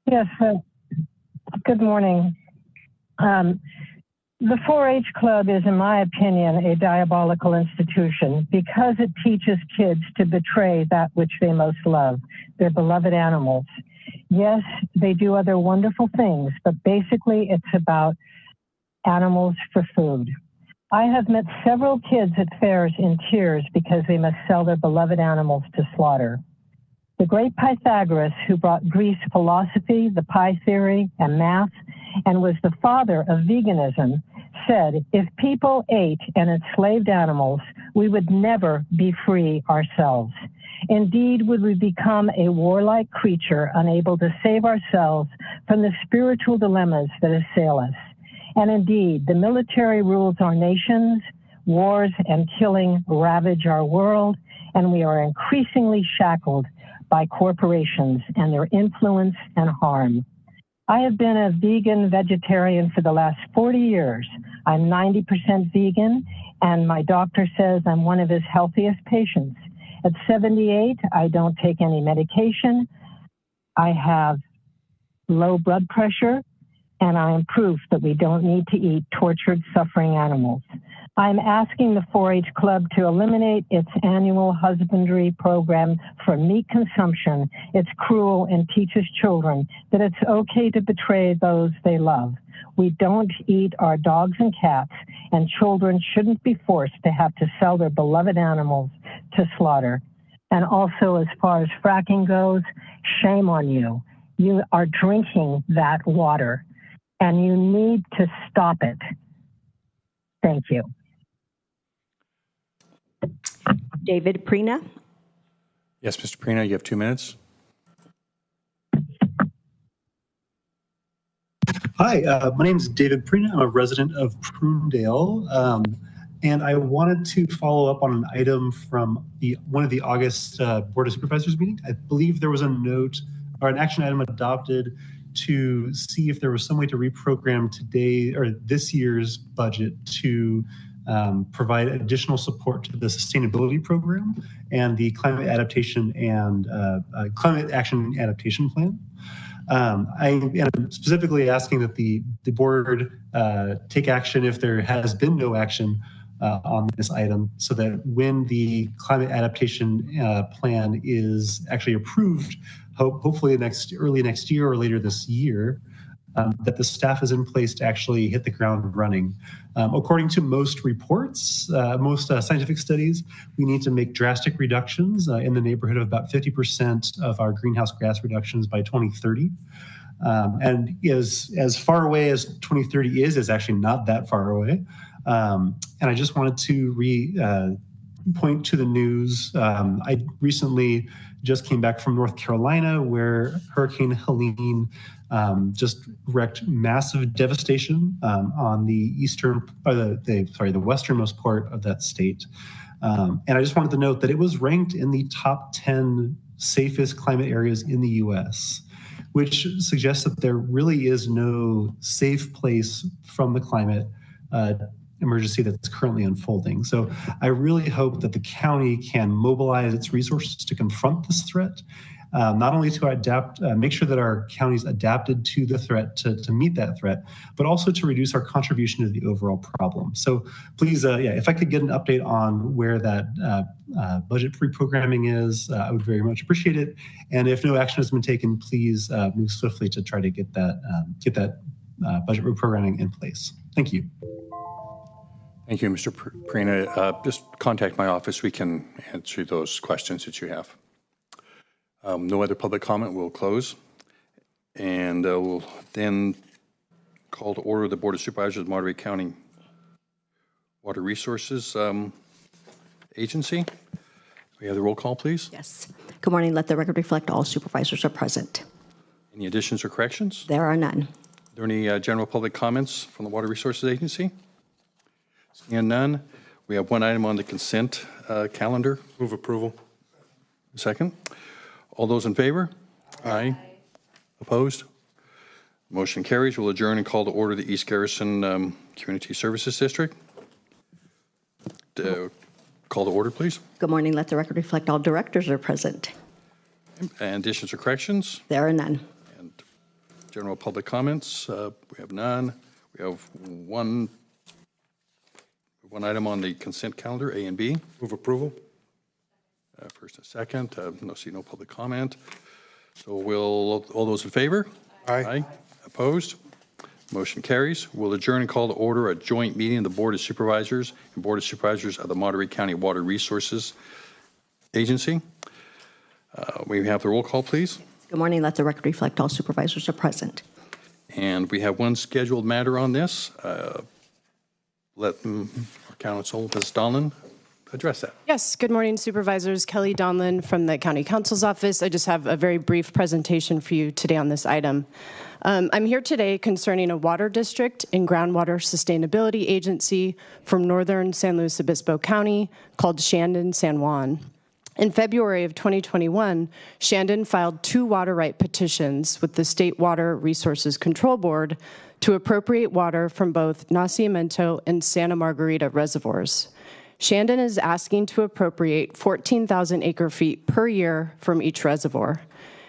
Yes, good morning. The 4-H Club is, in my opinion, a diabolical institution because it teaches kids to betray that which they most love, their beloved animals. Yes, they do other wonderful things, but basically it's about animals for food. I have met several kids at fairs in tears because they must sell their beloved animals to slaughter. The great Pythagoras, who brought Greece philosophy, the pie theory, and math, and was the father of veganism, said, if people ate and enslaved animals, we would never be free ourselves. Indeed, would we become a warlike creature, unable to save ourselves from the spiritual dilemmas that assail us. And indeed, the military rules our nations, wars and killing ravage our world, and we are increasingly shackled by corporations and their influence and harm. I have been a vegan vegetarian for the last 40 years. I'm 90% vegan, and my doctor says I'm one of his healthiest patients. At 78, I don't take any medication. I have low blood pressure, and I am proof that we don't need to eat tortured, suffering animals. I'm asking the 4-H Club to eliminate its annual husbandry program for meat consumption. It's cruel and teaches children that it's okay to betray those they love. We don't eat our dogs and cats, and children shouldn't be forced to have to sell their beloved animals to slaughter. And also, as far as fracking goes, shame on you. You are drinking that water, and you need to stop it. Thank you. David Prina. Yes, Mr. Prina, you have 2 minutes. Hi, my name is David Prina. I'm a resident of Prunedale. And I wanted to follow up on an item from one of the August Board of Supervisors meeting. I believe there was a note or an action item adopted to see if there was some way to reprogram today or this year's budget to provide additional support to the sustainability program and the climate adaptation and climate action adaptation plan. I am specifically asking that the board take action if there has been no action on this item, so that when the climate adaptation plan is actually approved, hopefully early next year or later this year, that the staff is in place to actually hit the ground running. According to most reports, most scientific studies, we need to make drastic reductions in the neighborhood of about 50% of our greenhouse gas reductions by 2030. And as far away as 2030 is actually not that far away. And I just wanted to point to the news. I recently just came back from North Carolina, where Hurricane Helene just wreaked massive devastation on the the westernmost part of that state. And I just wanted to note that it was ranked in the top 10 safest climate areas in the U.S., which suggests that there really is no safe place from the climate emergency that's currently unfolding. So I really hope that the county can mobilize its resources to confront this threat, not only to make sure that our county's adapted to the threat to meet that threat, but also to reduce our contribution to the overall problem. So please, if I could get an update on where that budget reprogramming is, I would very much appreciate it. And if no action has been taken, please move swiftly to try to get that budget reprogramming in place. Thank you. Thank you, Mr. Prina. Just contact my office. We can answer those questions that you have. No other public comment. We'll close. And we'll then call to order the Board of Supervisors of Monterey County Water Resources Agency. We have the roll call, please. Yes. Good morning. Let the record reflect all supervisors are present. Any additions or corrections? There are none. Are there any general public comments from the Water Resources Agency? Seeing none, we have one item on the consent calendar. Move approval. Second. All those in favor? Aye. Opposed? Motion carries. We'll adjourn and call to order the East Garrison Community Services District. Call to order, please. Good morning. Let the record reflect all directors are present. And additions or corrections? There are none. And general public comments? We have none. We have one item on the consent calendar, A and B. Move approval. First and second. No public comment. So all those in favor? Aye. Opposed? Motion carries. We'll adjourn and call to order a joint meeting of the Board of Supervisors and Board of Supervisors of the Monterey County Water Resources Agency. We have the roll call, please. Good morning. Let the record reflect all supervisors are present. And we have one scheduled matter on this. Let our counsel, Ms. Donlin, address that. Yes, good morning, Supervisors. Kelly Donlin from the County Counsel's Office. I just have a very brief presentation for you today on this item. I'm here today concerning a water district and groundwater sustainability agency from northern San Luis Obispo County called Shandon San Juan. In February of 2021, Shandon filed 2 water right petitions with the State Water Resources Control Board to appropriate water from both Nacimiento and Santa Margarita reservoirs. Shandon is asking to appropriate 14,000 acre-feet per year from each reservoir.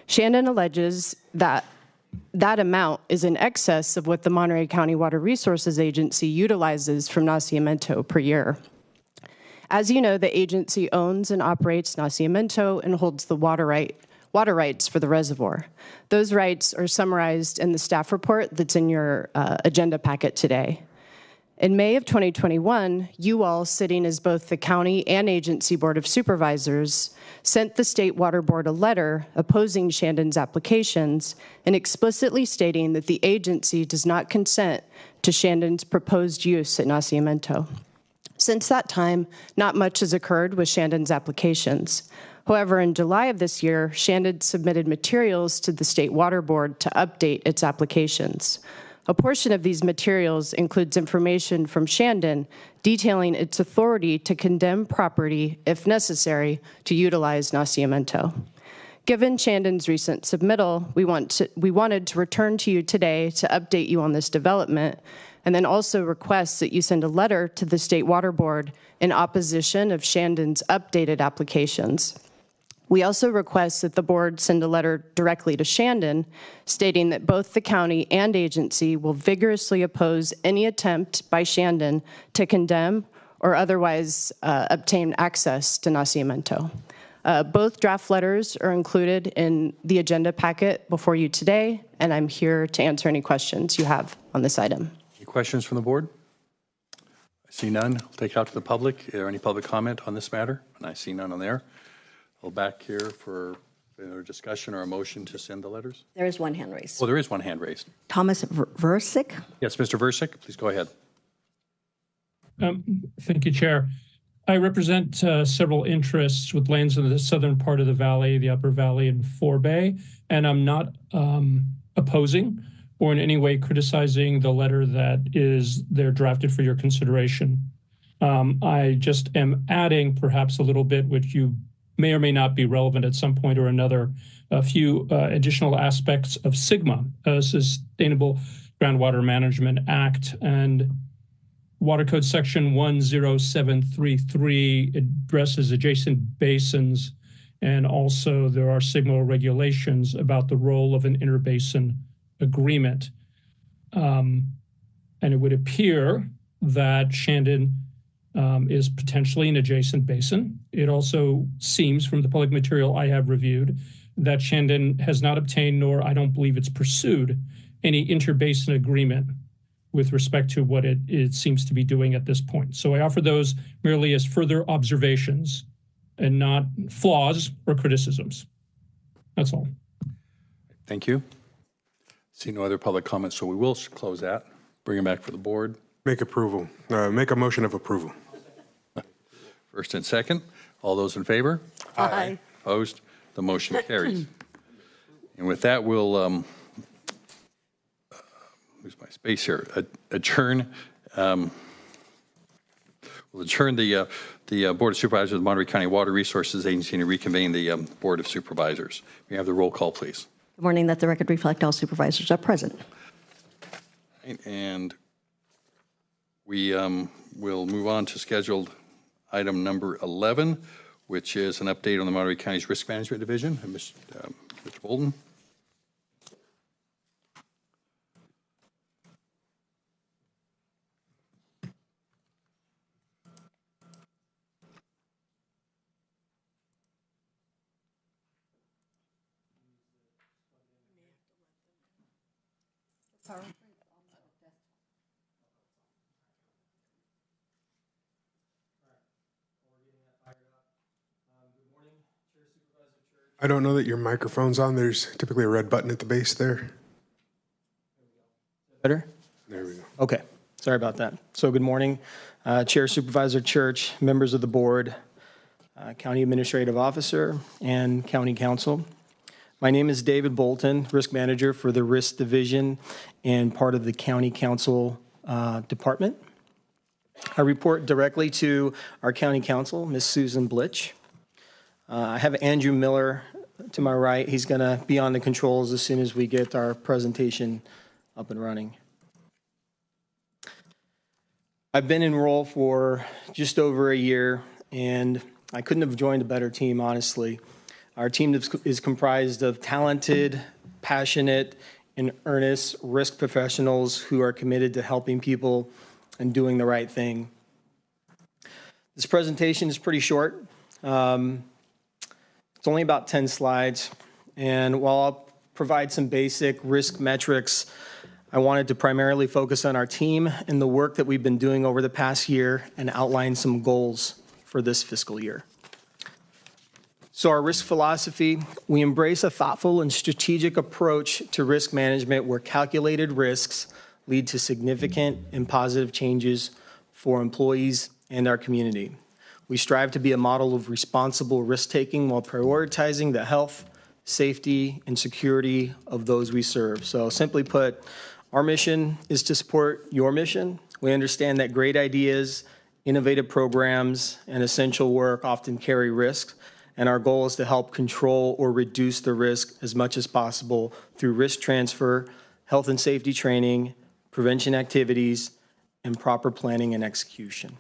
Shandon alleges that amount is in excess of what the Monterey County Water Resources Agency utilizes from Nacimiento per year. As you know, the agency owns and operates Nacimiento and holds the water rights for the reservoir. Those rights are summarized in the staff report that's in your agenda packet today. In May of 2021, you all, sitting as both the county and agency board of supervisors, sent the State Water Board a letter opposing Shandon's applications and explicitly stating that the agency does not consent to Shandon's proposed use at Nacimiento. Since that time, not much has occurred with Shandon's applications. However, in July of this year, Shandon submitted materials to the State Water Board to update its applications. A portion of these materials includes information from Shandon detailing its authority to condemn property, if necessary, to utilize nacimiento. Given Shandon's recent submittal, we wanted to return to you today to update you on this development, and then also request that you send a letter to the State Water Board in opposition of Shandon's updated applications. We also request that the board send a letter directly to Shandon stating that both the county and agency will vigorously oppose any attempt by Shandon to condemn or otherwise obtain access to nacimiento. Both draft letters are included in the agenda packet before you today, and I'm here to answer any questions you have on this item. Any questions from the board? I see none. I'll take it out to the public. Is there any public comment on this matter? And I see none on there. I'll back here for either discussion or a motion to send the letters. There is one hand raised. Oh, there is one hand raised. Thomas Versick. Yes, Mr. Versick, please go ahead. Thank you, Chair. I represent several interests with lands in the southern part of the valley, the Upper Valley, and Forebay, and I'm not opposing or in any way criticizing the letter that is there drafted for your consideration. I just am adding perhaps a little bit, which you may or may not be relevant at some point or another, a few additional aspects of SGMA, Sustainable Groundwater Management Act, and Water Code Section 10733 addresses adjacent basins, and also there are signal regulations about the role of an interbasin agreement. And it would appear that Shandon is potentially an adjacent basin. It also seems from the public material I have reviewed that Shandon has not obtained, nor I don't believe it's pursued, any interbasin agreement with respect to what it seems to be doing at this point. So I offer those merely as further observations and not flaws or criticisms. That's all. Thank you. See no other public comments, so we will close that. Bring it back for the board. Make approval. Make a motion of approval. First and second. All those in favor? Aye. Opposed? The motion carries. And with that, we'll lose my space here. Adjourn. We'll adjourn the Board of Supervisors of the Monterey County Water Resources Agency and reconvene the Board of Supervisors. May I have the roll call, please? Good morning. Let the record reflect all supervisors are present. And we will move on to scheduled item number 11, which is an update on the Monterey County's Risk Management Division. Mr. Bolden. I don't know that your microphone's on. There's typically a red button at the base there. Better? There we go. Okay. Sorry about that. So good morning, Chair Supervisor Church, members of the board, County Administrative Officer, and County Council. My name is David Bolton, Risk Manager for the Risk Division and part of the County Council Department. I report directly to our County Council, Ms. Susan Blitch. I have Andrew Miller to my right. He's going to be on the controls as soon as we get our presentation up and running. I've been in role for just over a year, and I couldn't have joined a better team, honestly. Our team is comprised of talented, passionate, and earnest risk professionals who are committed to helping people and doing the right thing. This presentation is pretty short. It's only about 10 slides, and while I'll provide some basic risk metrics, I wanted to primarily focus on our team and the work that we've been doing over the past year and outline some goals for this fiscal year. So our risk philosophy, we embrace a thoughtful and strategic approach to risk management where calculated risks lead to significant and positive changes for employees and our community. We strive to be a model of responsible risk-taking while prioritizing the health, safety, and security of those we serve. So simply put, Our mission is to support your mission. We understand that great ideas, innovative programs, and essential work often carry risks, and our goal is to help control or reduce the risk as much as possible through risk transfer, health and safety training, prevention activities, and proper planning and execution.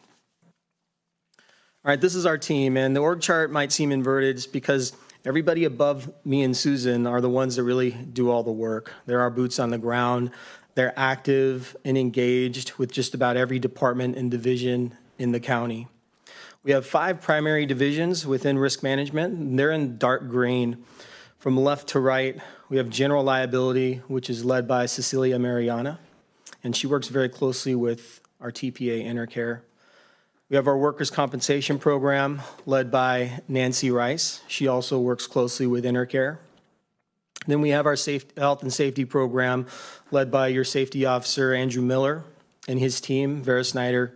All right, this is our team, and the org chart might seem inverted because everybody above me and Susan are the ones that really do all the work. They're our boots on the ground. They're active and engaged with just about every department and division in the county. We have 5 primary divisions within risk management, and they're in dark green. From left to right, we have general liability, which is led by Cecilia Mariana, and she works very closely with our TPA Intercare. We have our workers' compensation program led by Nancy Rice. She also works closely with Intercare. Then we have our health and safety program led by your safety officer, Andrew Miller, and his team, Vera Snyder,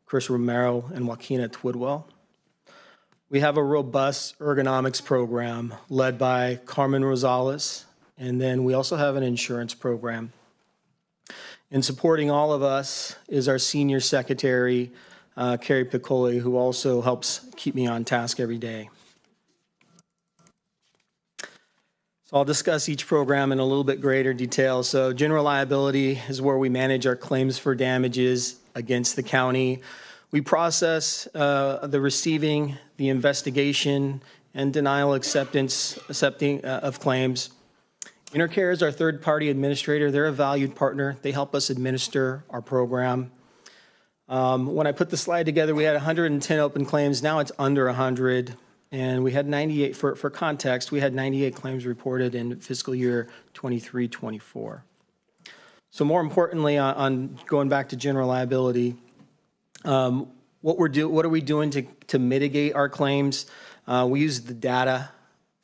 Chris Romero, and Joaquina Twidwell. We have a robust ergonomics program led by Carmen Rosales, and then we also have an insurance program. And supporting all of us is our senior secretary, Carrie Piccoli, who also helps keep me on task every day. So I'll discuss each program in a little bit greater detail. So general liability is where we manage our claims for damages against the county. We process the receiving, the investigation, and denial accepting of claims. Intercare is our third-party administrator. They're a valued partner. They help us administer our program. When I put the slide together, we had 110 open claims. Now it's under 100. And we had 98, for context, we had 98 claims reported in fiscal year 23-24. So more importantly, on going back to general liability, what are we doing to mitigate our claims? We use the data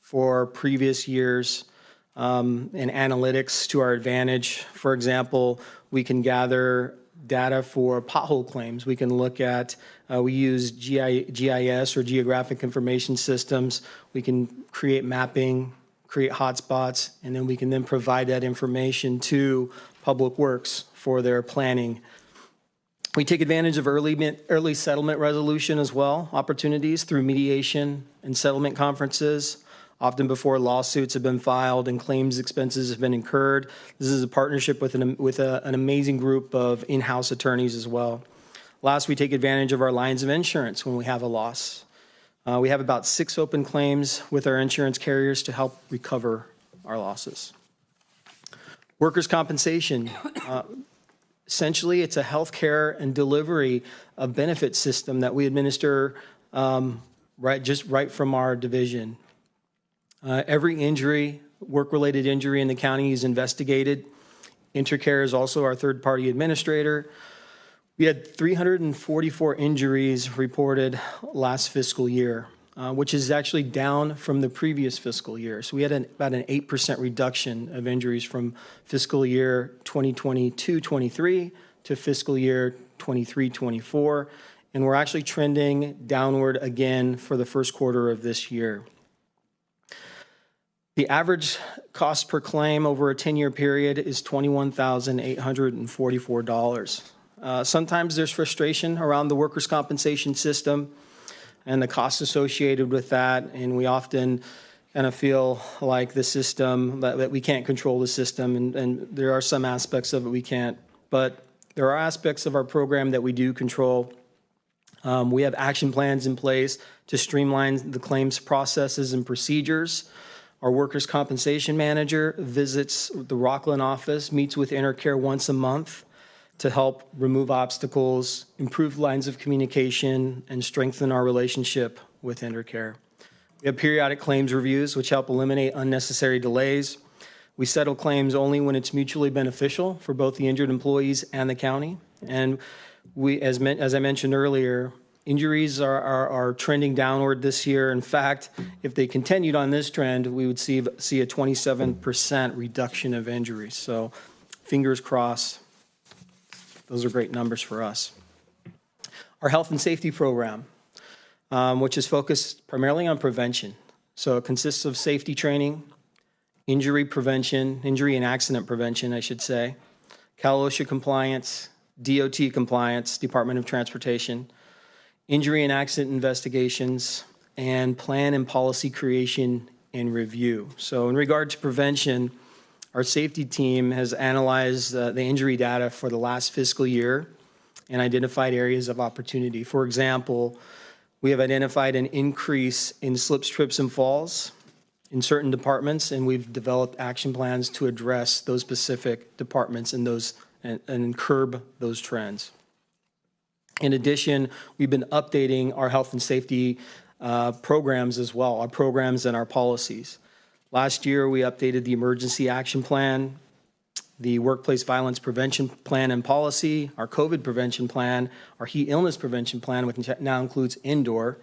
for previous years and analytics to our advantage. For example, we can gather data for pothole claims. We can look at, we use GIS or geographic information systems. We can create mapping, create hotspots, and then we can then provide that information to Public Works for their planning. We take advantage of early settlement resolution as well, opportunities through mediation and settlement conferences, often before lawsuits have been filed and claims expenses have been incurred. This is a partnership with an amazing group of in-house attorneys as well. Last, we take advantage of our lines of insurance when we have a loss. We have about 6 open claims with our insurance carriers to help recover our losses. Workers' compensation. Essentially, it's a healthcare and delivery of benefit system that we administer right from our division. Every injury, work-related injury in the county is investigated. Intercare is also our third-party administrator. We had 344 injuries reported last fiscal year, which is actually down from the previous fiscal year. So we had about an 8% reduction of injuries from fiscal year 2022-23 to fiscal year 23-24. And we're actually trending downward again for the first quarter of this year. The average cost per claim over a 10-year period is $21,844. Sometimes there's frustration around the workers' compensation system and the costs associated with that, and we often kind of feel like the system, that we can't control the system, and there are some aspects of it we can't. But there are aspects of our program that we do control. We have action plans in place to streamline the claims processes and procedures. Our workers' compensation manager visits the Rockland office, meets with Intercare once a month to help remove obstacles, improve lines of communication, and strengthen our relationship with Intercare. We have periodic claims reviews, which help eliminate unnecessary delays. We settle claims only when it's mutually beneficial for both the injured employees and the county. And we, as I mentioned earlier, injuries are trending downward this year. In fact, if they continued on this trend, we would see a 27% reduction of injuries. So fingers crossed. Those are great numbers for us. Our health and safety program, which is focused primarily on prevention. So it consists of safety training, injury prevention, injury and accident prevention, I should say, Cal OSHA compliance, DOT compliance, Department of Transportation, injury and accident investigations, and plan and policy creation and review. So in regard to prevention, our safety team has analyzed the injury data for the last fiscal year and identified areas of opportunity. For example, we have identified an increase in slips, trips, and falls in certain departments, and we've developed action plans to address those specific departments and curb those trends. In addition, we've been updating our health and safety programs as well, our programs and our policies. Last year, we updated the emergency action plan, the workplace violence prevention plan and policy, our COVID prevention plan, our heat illness prevention plan, which now includes indoor,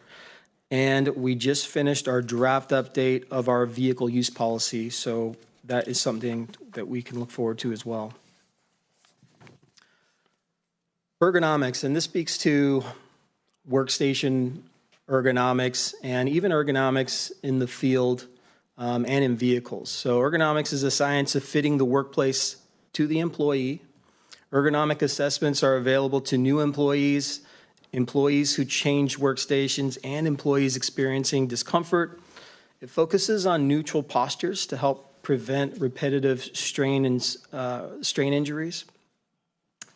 and we just finished our draft update of our vehicle use policy, so that is something that we can look forward to as well. Ergonomics, and this speaks to workstation ergonomics and even ergonomics in the field and in vehicles. So ergonomics is a science of fitting the workplace to the employee. Ergonomic assessments are available to new employees, employees who change workstations, and employees experiencing discomfort. It focuses on neutral postures to help prevent repetitive strain injuries.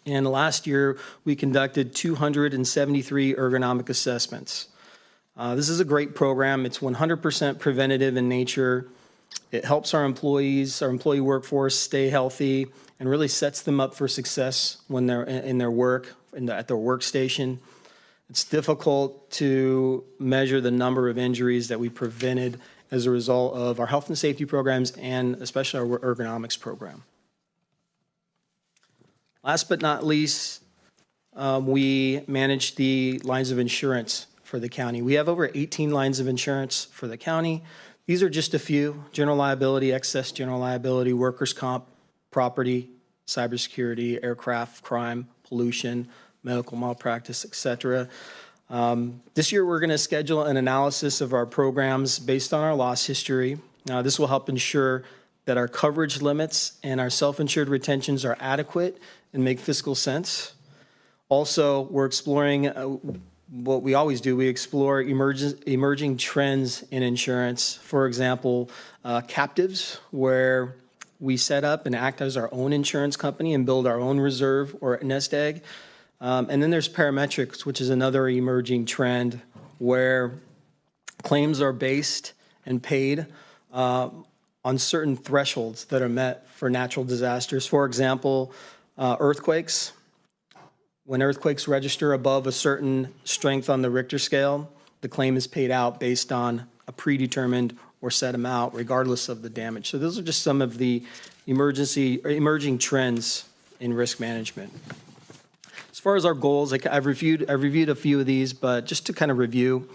And last year, we conducted 273 ergonomic assessments. This is a great program. It's 100% preventative in nature. It helps our employees, our employee workforce stay healthy and really sets them up for success when they're in their work, at their workstation. It's difficult to measure the number of injuries that we prevented as a result of our health and safety programs and especially our ergonomics program. Last but not least, we manage the lines of insurance for the county. We have over 18 lines of insurance for the county. These are just a few: general liability, excess general liability, workers' comp, property, cybersecurity, aircraft, crime, pollution, medical malpractice, etc. This year, we're going to schedule an analysis of our programs based on our loss history. This will help ensure that our coverage limits and our self-insured retentions are adequate and make fiscal sense. Also, we're exploring what we always do. We explore emerging trends in insurance. For example, captives, where we set up and act as our own insurance company and build our own reserve or nest egg. And then there's parametrics, which is another emerging trend where claims are based and paid on certain thresholds that are met for natural disasters. For example, earthquakes. When earthquakes register above a certain strength on the Richter scale, the claim is paid out based on a predetermined or set amount, regardless of the damage. So those are just some of the emerging trends in risk management. As far as our goals, I've reviewed a few of these, but just to kind of review,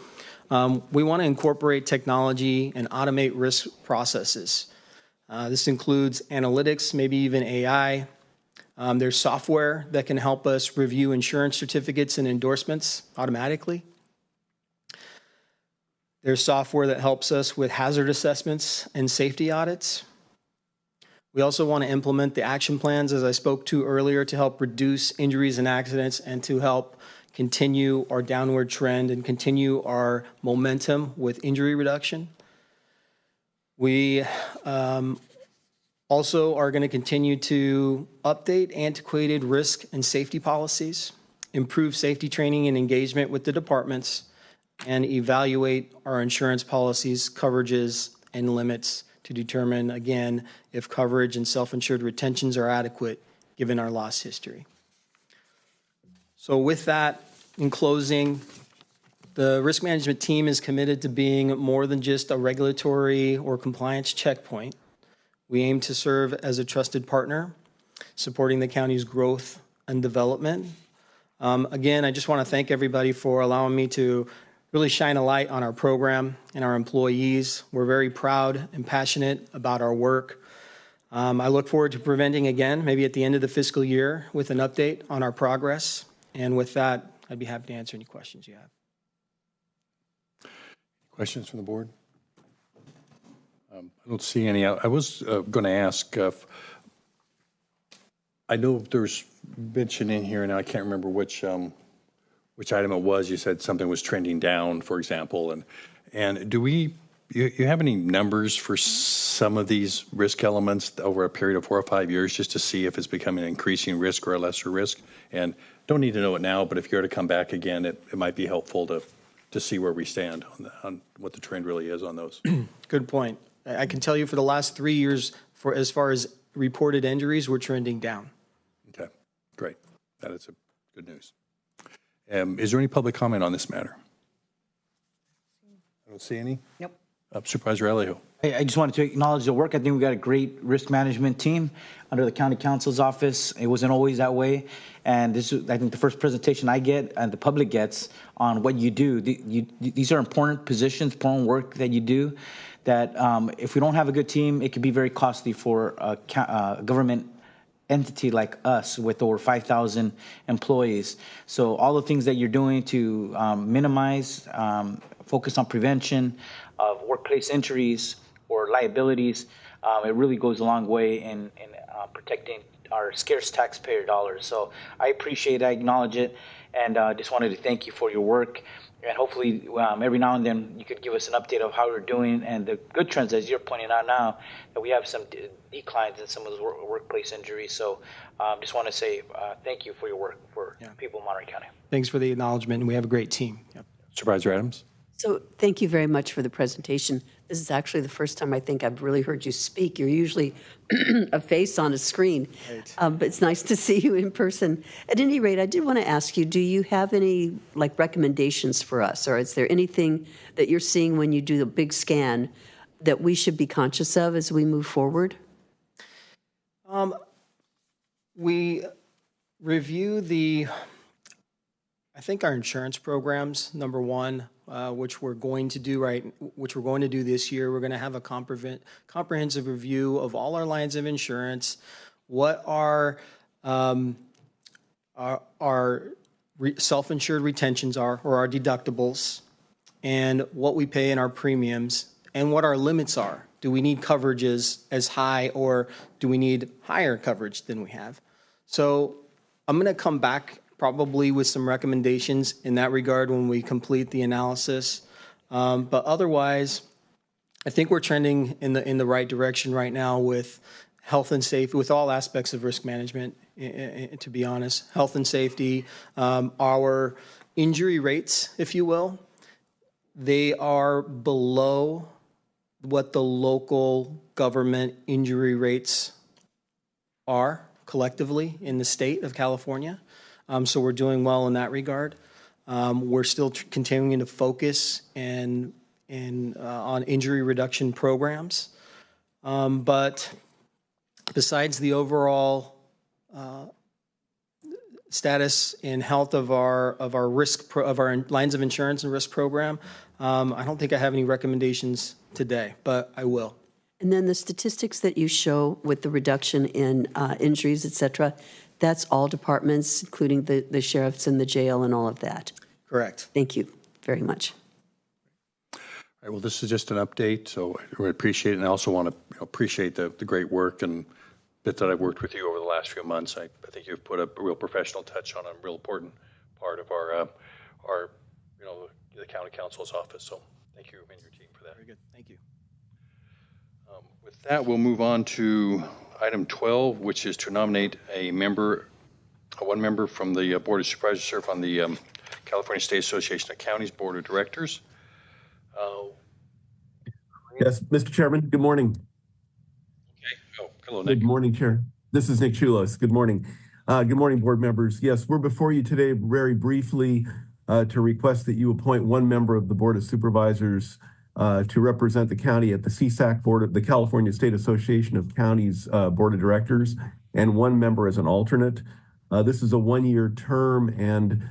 we want to incorporate technology and automate risk processes. This includes analytics, maybe even AI. There's software that can help us review insurance certificates and endorsements automatically. There's software that helps us with hazard assessments and safety audits. We also want to implement the action plans, as I spoke to earlier, to help reduce injuries and accidents and to help continue our downward trend and continue our momentum with injury reduction. We also are going to continue to update antiquated risk and safety policies, improve safety training and engagement with the departments, and evaluate our insurance policies, coverages, and limits to determine, again, if coverage and self-insured retentions are adequate given our loss history. So with that, in closing, the risk management team is committed to being more than just a regulatory or compliance checkpoint. We aim to serve as a trusted partner, supporting the county's growth and development. Again, I just want to thank everybody for allowing me to really shine a light on our program and our employees. We're very proud and passionate about our work. I look forward to presenting again, maybe at the end of the fiscal year, with an update on our progress. And with that, I'd be happy to answer any questions you have. Questions from the board? I don't see any. I was going to ask I know there's mention in here, and I can't remember which item it was. You said something was trending down, for example, and do you have any numbers for some of these risk elements over a period of 4 or 5 years, just to see if it's becoming an increasing risk or a lesser risk? And don't need to know it now, but if you're to come back again, it might be helpful to see where we stand on what the trend really is on those. Good point. I can tell you for the last 3 years, for as far as reported injuries, we're trending down. Okay, great. That is good news. Is there any public comment on this matter? I don't see any. Nope. Supervisor Alejo. I just wanted to acknowledge the work. I think we got a great risk management team under the county counsel's office. It wasn't always that way. And this is, I think, the first presentation I get and the public gets on what you do. These are important positions, important work that you do, that if we don't have a good team, it could be very costly for a government entity like us with over 5,000 employees. So all the things that you're doing to minimize, focus on prevention of workplace injuries or liabilities, it really goes a long way in protecting our scarce taxpayer dollars. So I appreciate it, I acknowledge it, and just wanted to thank you for your work. And hopefully every now and then you could give us an update of how we're doing and the good trends, as you're pointing out now, that we have some declines in some of those workplace injuries. So just want to say thank you for your work for people of Monterey County. Thanks for the acknowledgement, and we have a great team. Yep. Supervisor Adams. So thank you very much for the presentation. This is actually the first time I think I've really heard you speak. You're usually a face on a screen, but it's nice to see you in person. At any rate, I did want to ask you, do you have any recommendations for us, or is there anything that you're seeing when you do the big scan that we should be conscious of as we move forward? We review I think our insurance programs, number one, which we're going to do this year. We're going to have a comprehensive review of all our lines of insurance, what our self-insured retentions are, or our deductibles, and what we pay in our premiums, and what our limits are. Do we need coverages as high, or do we need higher coverage than we have? So I'm going to come back probably with some recommendations in that regard when we complete the analysis. But otherwise, I think we're trending in the right direction right now with health and safety, with all aspects of risk management, to be honest. Health and safety, our injury rates, if you will, they are below what the local government injury rates are collectively in the state of California. So we're doing well in that regard. We're still continuing to focus on injury reduction programs. But besides the overall status and health of our lines of insurance and risk program, I don't think I have any recommendations today, but I will. And then the statistics that you show with the reduction in injuries, et cetera, that's all departments, including the sheriffs and the jail and all of that? Correct. Thank you very much. All right, well, this is just an update, so I really appreciate it. And I also want to appreciate the great work and bit that I've worked with you over the last few months. I think you've put a real professional touch on a real important part of our the county council's office. So thank you and your team for that. Very good. Thank you. With that, we'll move on to item 12, which is to nominate one member from the Board of Supervisors to serve on the California State Association of Counties Board of Directors. Yes, Mr. Chairman, good morning. Okay. Oh, hello, Nick. Good morning, Chair. This is Nick Chulos. Good morning. Good morning, board members. Yes, we're before you today very briefly to request that you appoint one member of the Board of Supervisors to represent the county at the CSAC Board of the California State Association of Counties Board of Directors, and one member as an alternate. This is a one-year term, and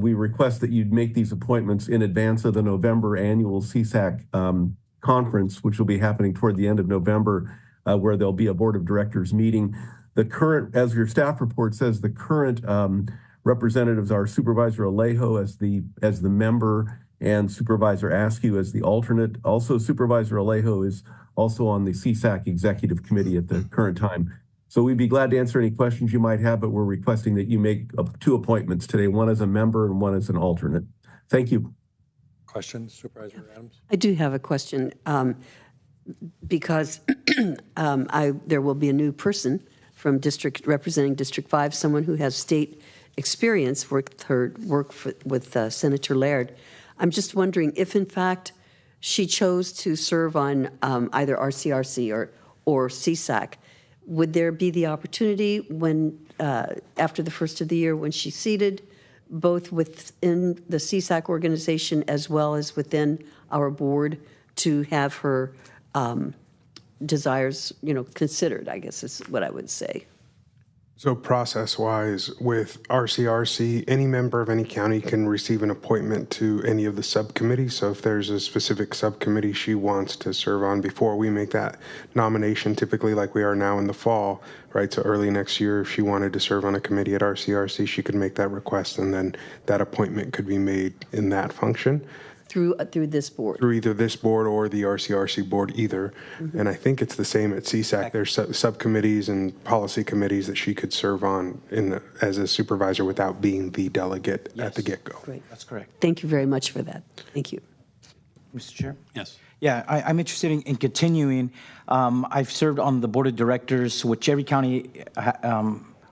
we request that you'd make these appointments in advance of the November annual CSAC conference, which will be happening toward the end of November, where there'll be a Board of Directors meeting. The current, as your staff report says, the current representatives are Supervisor Alejo as the member and Supervisor Askew as the alternate. Also, Supervisor Alejo is also on the CSAC Executive Committee at the current time. So we'd be glad to answer any questions you might have, but we're requesting that you make 2 appointments today, one as a member and one as an alternate. Thank you. Questions, Supervisor Adams? I do have a question because there will be a new person from representing District 5, someone who has state experience, with Senator Laird. I'm just wondering if, in fact, she chose to serve on either RCRC or CSAC, would there be the opportunity when, after the first of the year, when she's seated, both within the CSAC organization as well as within our board, to have her desires, considered, I guess is what I would say. So process-wise, with RCRC, any member of any county can receive an appointment to any of the subcommittees. So if there's a specific subcommittee she wants to serve on before we make that nomination, typically like we are now in the fall, right? So early next year, if she wanted to serve on a committee at RCRC, she could make that request, and then that appointment could be made in that function. Through this board? Through either this board or the RCRC board, either. Mm-hmm. And I think it's the same at CSAC. There's subcommittees and policy committees that she could serve on as a supervisor without being the delegate at the get-go. Great. That's correct. Thank you very much for that. Thank you. Mr. Chair? Yes. Yeah, I'm interested in continuing. I've served on the board of directors, which every county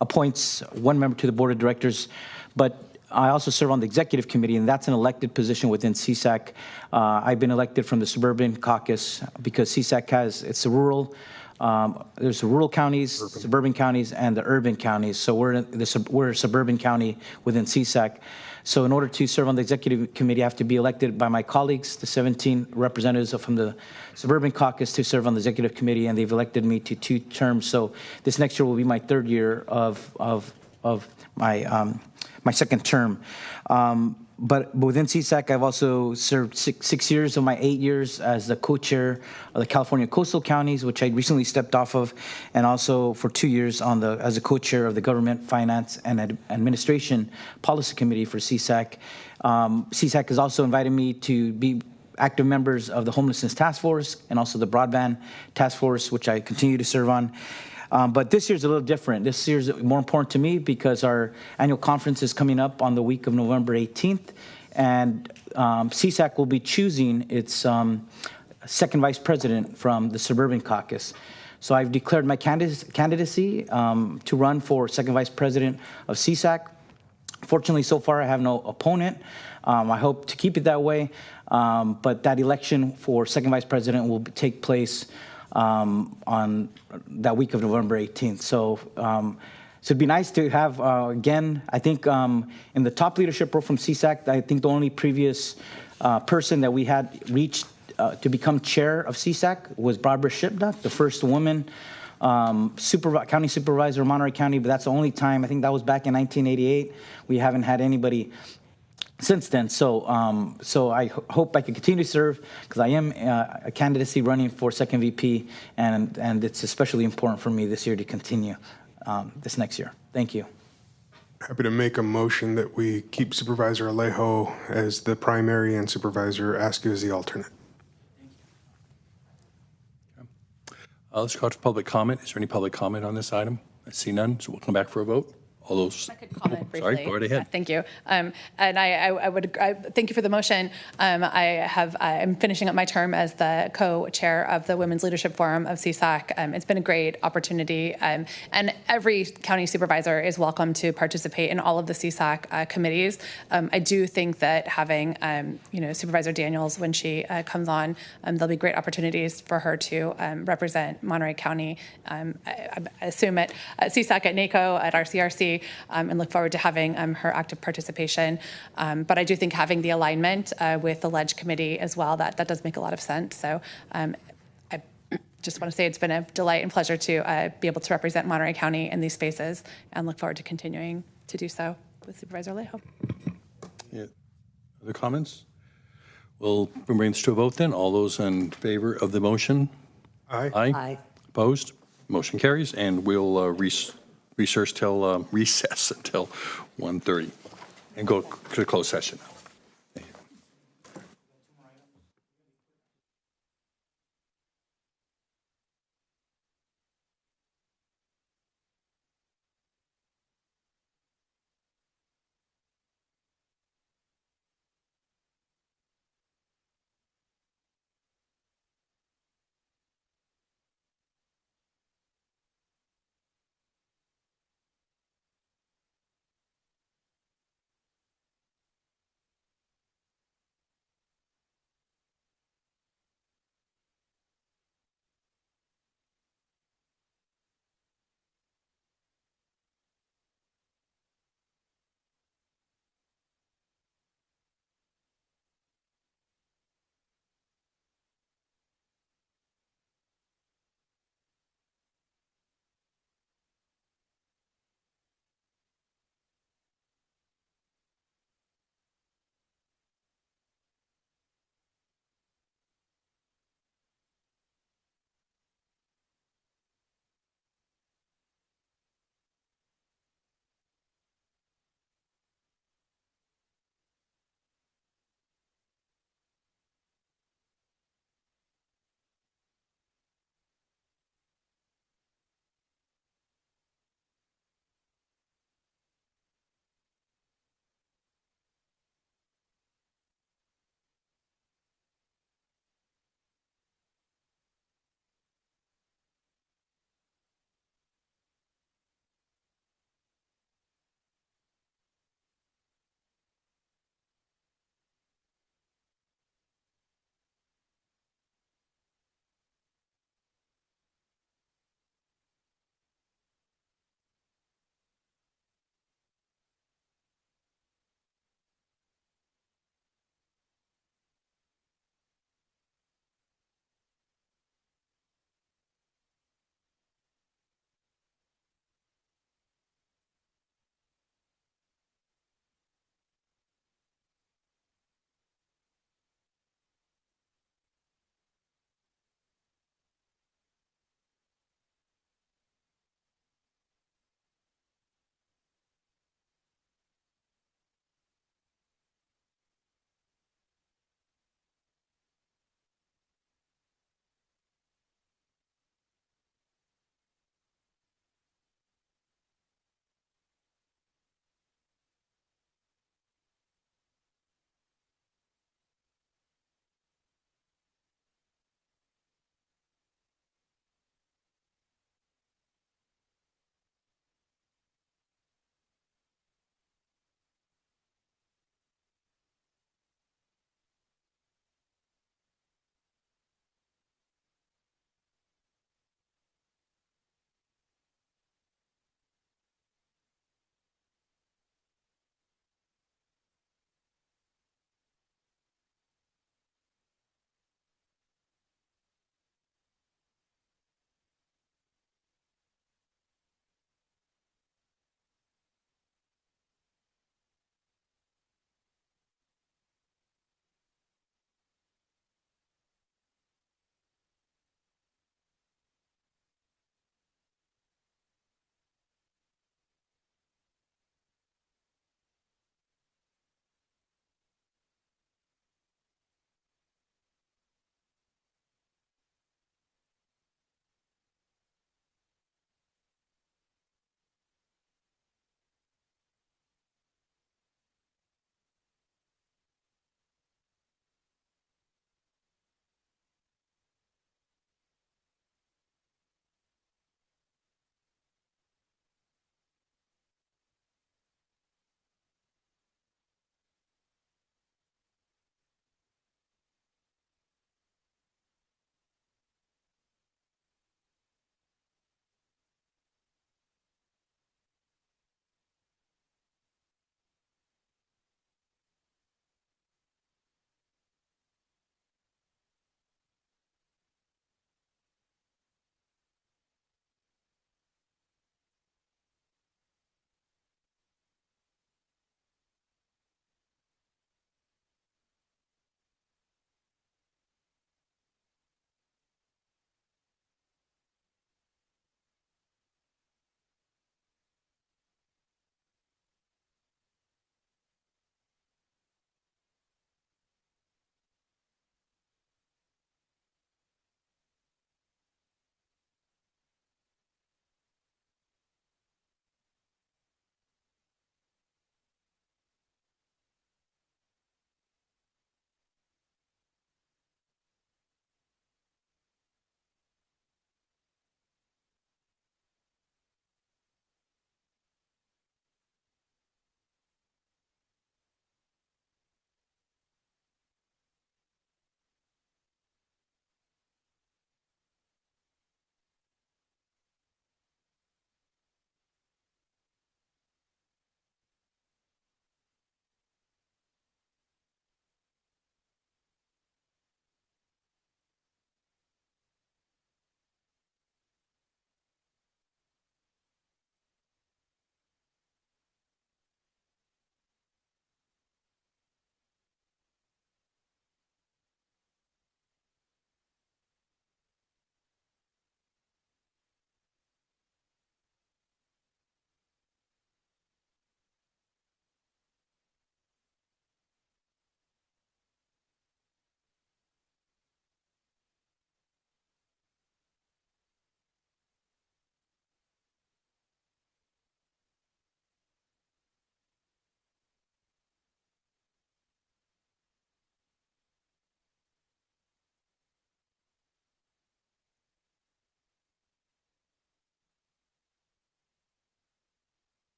appoints one member to the board of directors, but I also serve on the executive committee, and that's an elected position within CSAC. I've been elected from the suburban caucus because CSAC it's a rural, there's the rural counties, suburban counties, and the urban counties. So we're a suburban county within CSAC. So in order to serve on the executive committee, I have to be elected by my colleagues, the 17 representatives from the suburban caucus, to serve on the executive committee, and they've elected me to 2 terms. So this next year will be my 3rd year of my 2nd term. But within CSAC, I've also served 6 years of my 8 years as the co-chair of the California Coastal Counties, which I recently stepped off of, and also for 2 years as a co-chair of the Government Finance and Administration Policy Committee for CSAC. CSAC has also invited me to be active members of the Homelessness Task Force and also the Broadband Task Force, which I continue to serve on. But this year's a little different. This year's more important to me because our annual conference is coming up on the week of November 18th, and CSAC will be choosing its 2nd vice president from the Suburban Caucus. So I've declared my candidacy to run for 2nd vice president of CSAC. Fortunately, so far I have no opponent. I hope to keep it that way, but that election for 2nd vice president will take place on that week of November 18th. So it'd be nice to have, again, I think in the top leadership role from CSAC, I think the only previous person that we had reached to become chair of CSAC was Barbara Shipduck, the first woman county supervisor of Monterey County, but that's the only time. I think that was back in 1988. We haven't had anybody since then. So I hope I can continue to serve because I am a candidacy running for 2nd VP, and it's especially important for me this year to continue this next year. Thank you. Happy to make a motion that we keep Supervisor Alejo as the primary and Supervisor Askew as the alternate. Let's go out to public comment. Is there any public comment on this item? I see none, so we'll come back for a vote. All those. I could comment briefly. Sorry, go right ahead. Thank you. And I would thank you for the motion. I'm finishing up my term as the co-chair of the Women's Leadership Forum of CSAC. It's been a great opportunity, and every county supervisor is welcome to participate in all of the CSAC committees. I do think that having Supervisor Daniels, when she comes on, there'll be great opportunities for her to represent Monterey County. I assume at CSAC, at NACO, at RCRC. And look forward to having her active participation. But I do think having the alignment with the LEDGE committee as well, that does make a lot of sense. So I just want to say it's been a delight and pleasure to be able to represent Monterey County in these spaces, and look forward to continuing to do so with Supervisor Alejo. Yeah. Other comments? We'll bring this to a vote then. All those in favor of the motion? Aye. Aye. Opposed? Motion carries, and we'll recess until 1:30 and go to closed session.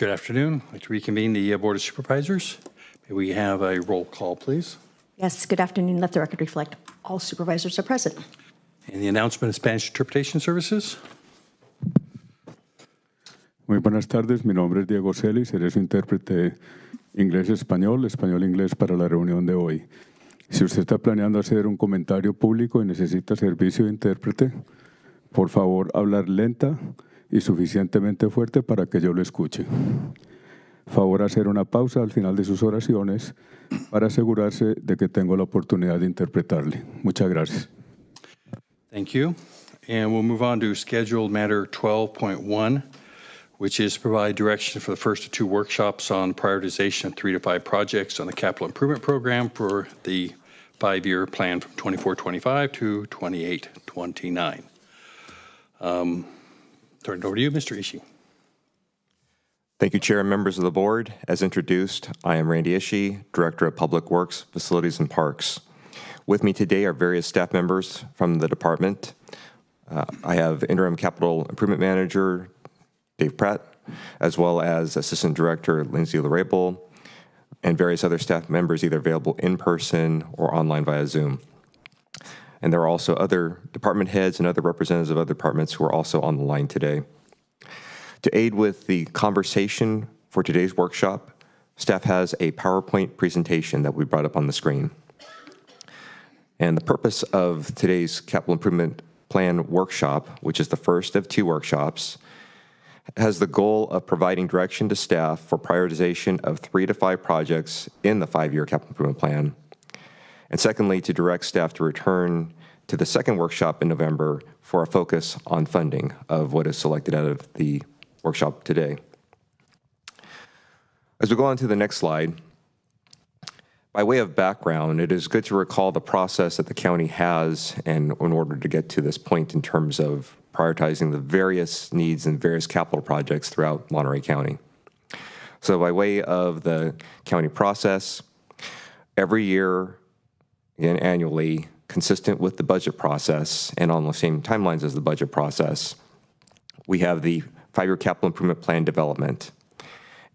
Good afternoon. I'd like to reconvene the Board of Supervisors. May we have a roll call, please? Yes, good afternoon. Let the record reflect all supervisors are present. And the announcement of Spanish interpretation services. Muy buenas tardes, mi nombre es Diego Celi, seré su intérprete inglés-español, español-inglés para la reunión de hoy. Si usted está planeando hacer un comentario público y necesita servicio de intérprete, por favor hablar lenta y suficientemente fuerte para que yo lo escuche. Favor hacer una pausa al final de sus oraciones para asegurarse de que tengo la oportunidad de interpretarle. Muchas gracias. Thank you. And we'll move on to scheduled matter 12.1, which is provide direction for the first of two workshops on prioritization of 3 to 5 projects on the capital improvement program for the 5-year plan from 24-25 to 28-29. Turn it over to you, Mr. Ishii. Thank you, Chair and members of the board. As introduced, I am Randy Ishii, Director of Public Works, Facilities, and Parks. With me today are various staff members from the department. I have Interim Capital Improvement Manager Dave Pratt, as well as Assistant Director Lindsay Larable, and various other staff members either available in person or online via Zoom. And there are also other department heads and other representatives of other departments who are also on the line today. To aid with the conversation for today's workshop, staff has a PowerPoint presentation that we brought up on the screen. And the purpose of today's Capital Improvement Plan workshop, which is the first of 2 workshops, has the goal of providing direction to staff for prioritization of 3 to 5 projects in the 5-year Capital Improvement Plan. And secondly, to direct staff to return to the second workshop in November for a focus on funding of what is selected out of the workshop today. As we go on to the next slide, by way of background, it is good to recall the process that the county has and in order to get to this point in terms of prioritizing the various needs and various capital projects throughout Monterey County. So by way of the county process, every year, again annually, consistent with the budget process and on the same timelines as the budget process, we have the 5-year capital improvement plan development.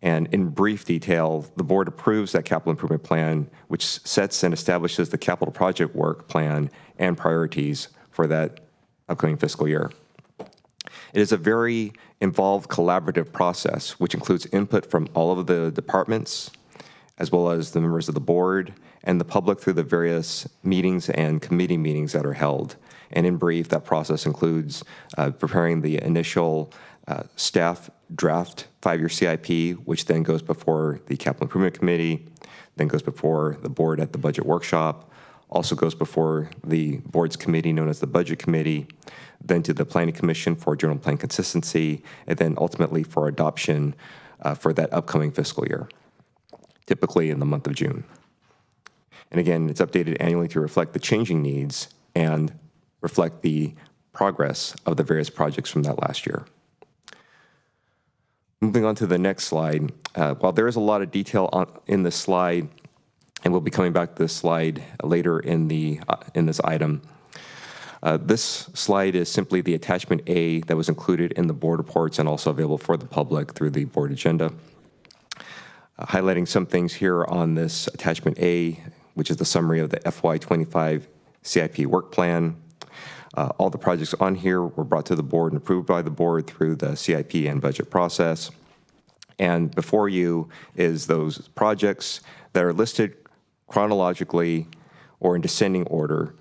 And in brief detail, the board approves that capital improvement plan, which sets and establishes the capital project work plan and priorities for that upcoming fiscal year. It is a very involved collaborative process, which includes input from all of the departments, as well as the members of the board and the public through the various meetings and committee meetings that are held. And in brief, that process includes preparing the initial staff draft 5-year CIP, which then goes before the Capital Improvement Committee, then goes before the board at the budget workshop, also goes before the board's committee known as the Budget Committee, then to the Planning Commission for general plan consistency, and then ultimately for adoption for that upcoming fiscal year, typically in the month of June. And again, it's updated annually to reflect the changing needs and reflect the progress of the various projects from that last year. Moving on to the next slide, while there is a lot of detail in this slide, and we'll be coming back to this slide later in this item, this slide is simply the attachment A that was included in the board reports and also available for the public through the board agenda. Highlighting some things here on this attachment A, which is the summary of the FY25 CIP work plan. All the projects on here were brought to the board and approved by the board through the CIP and budget process. And before you is those projects that are listed chronologically or in descending order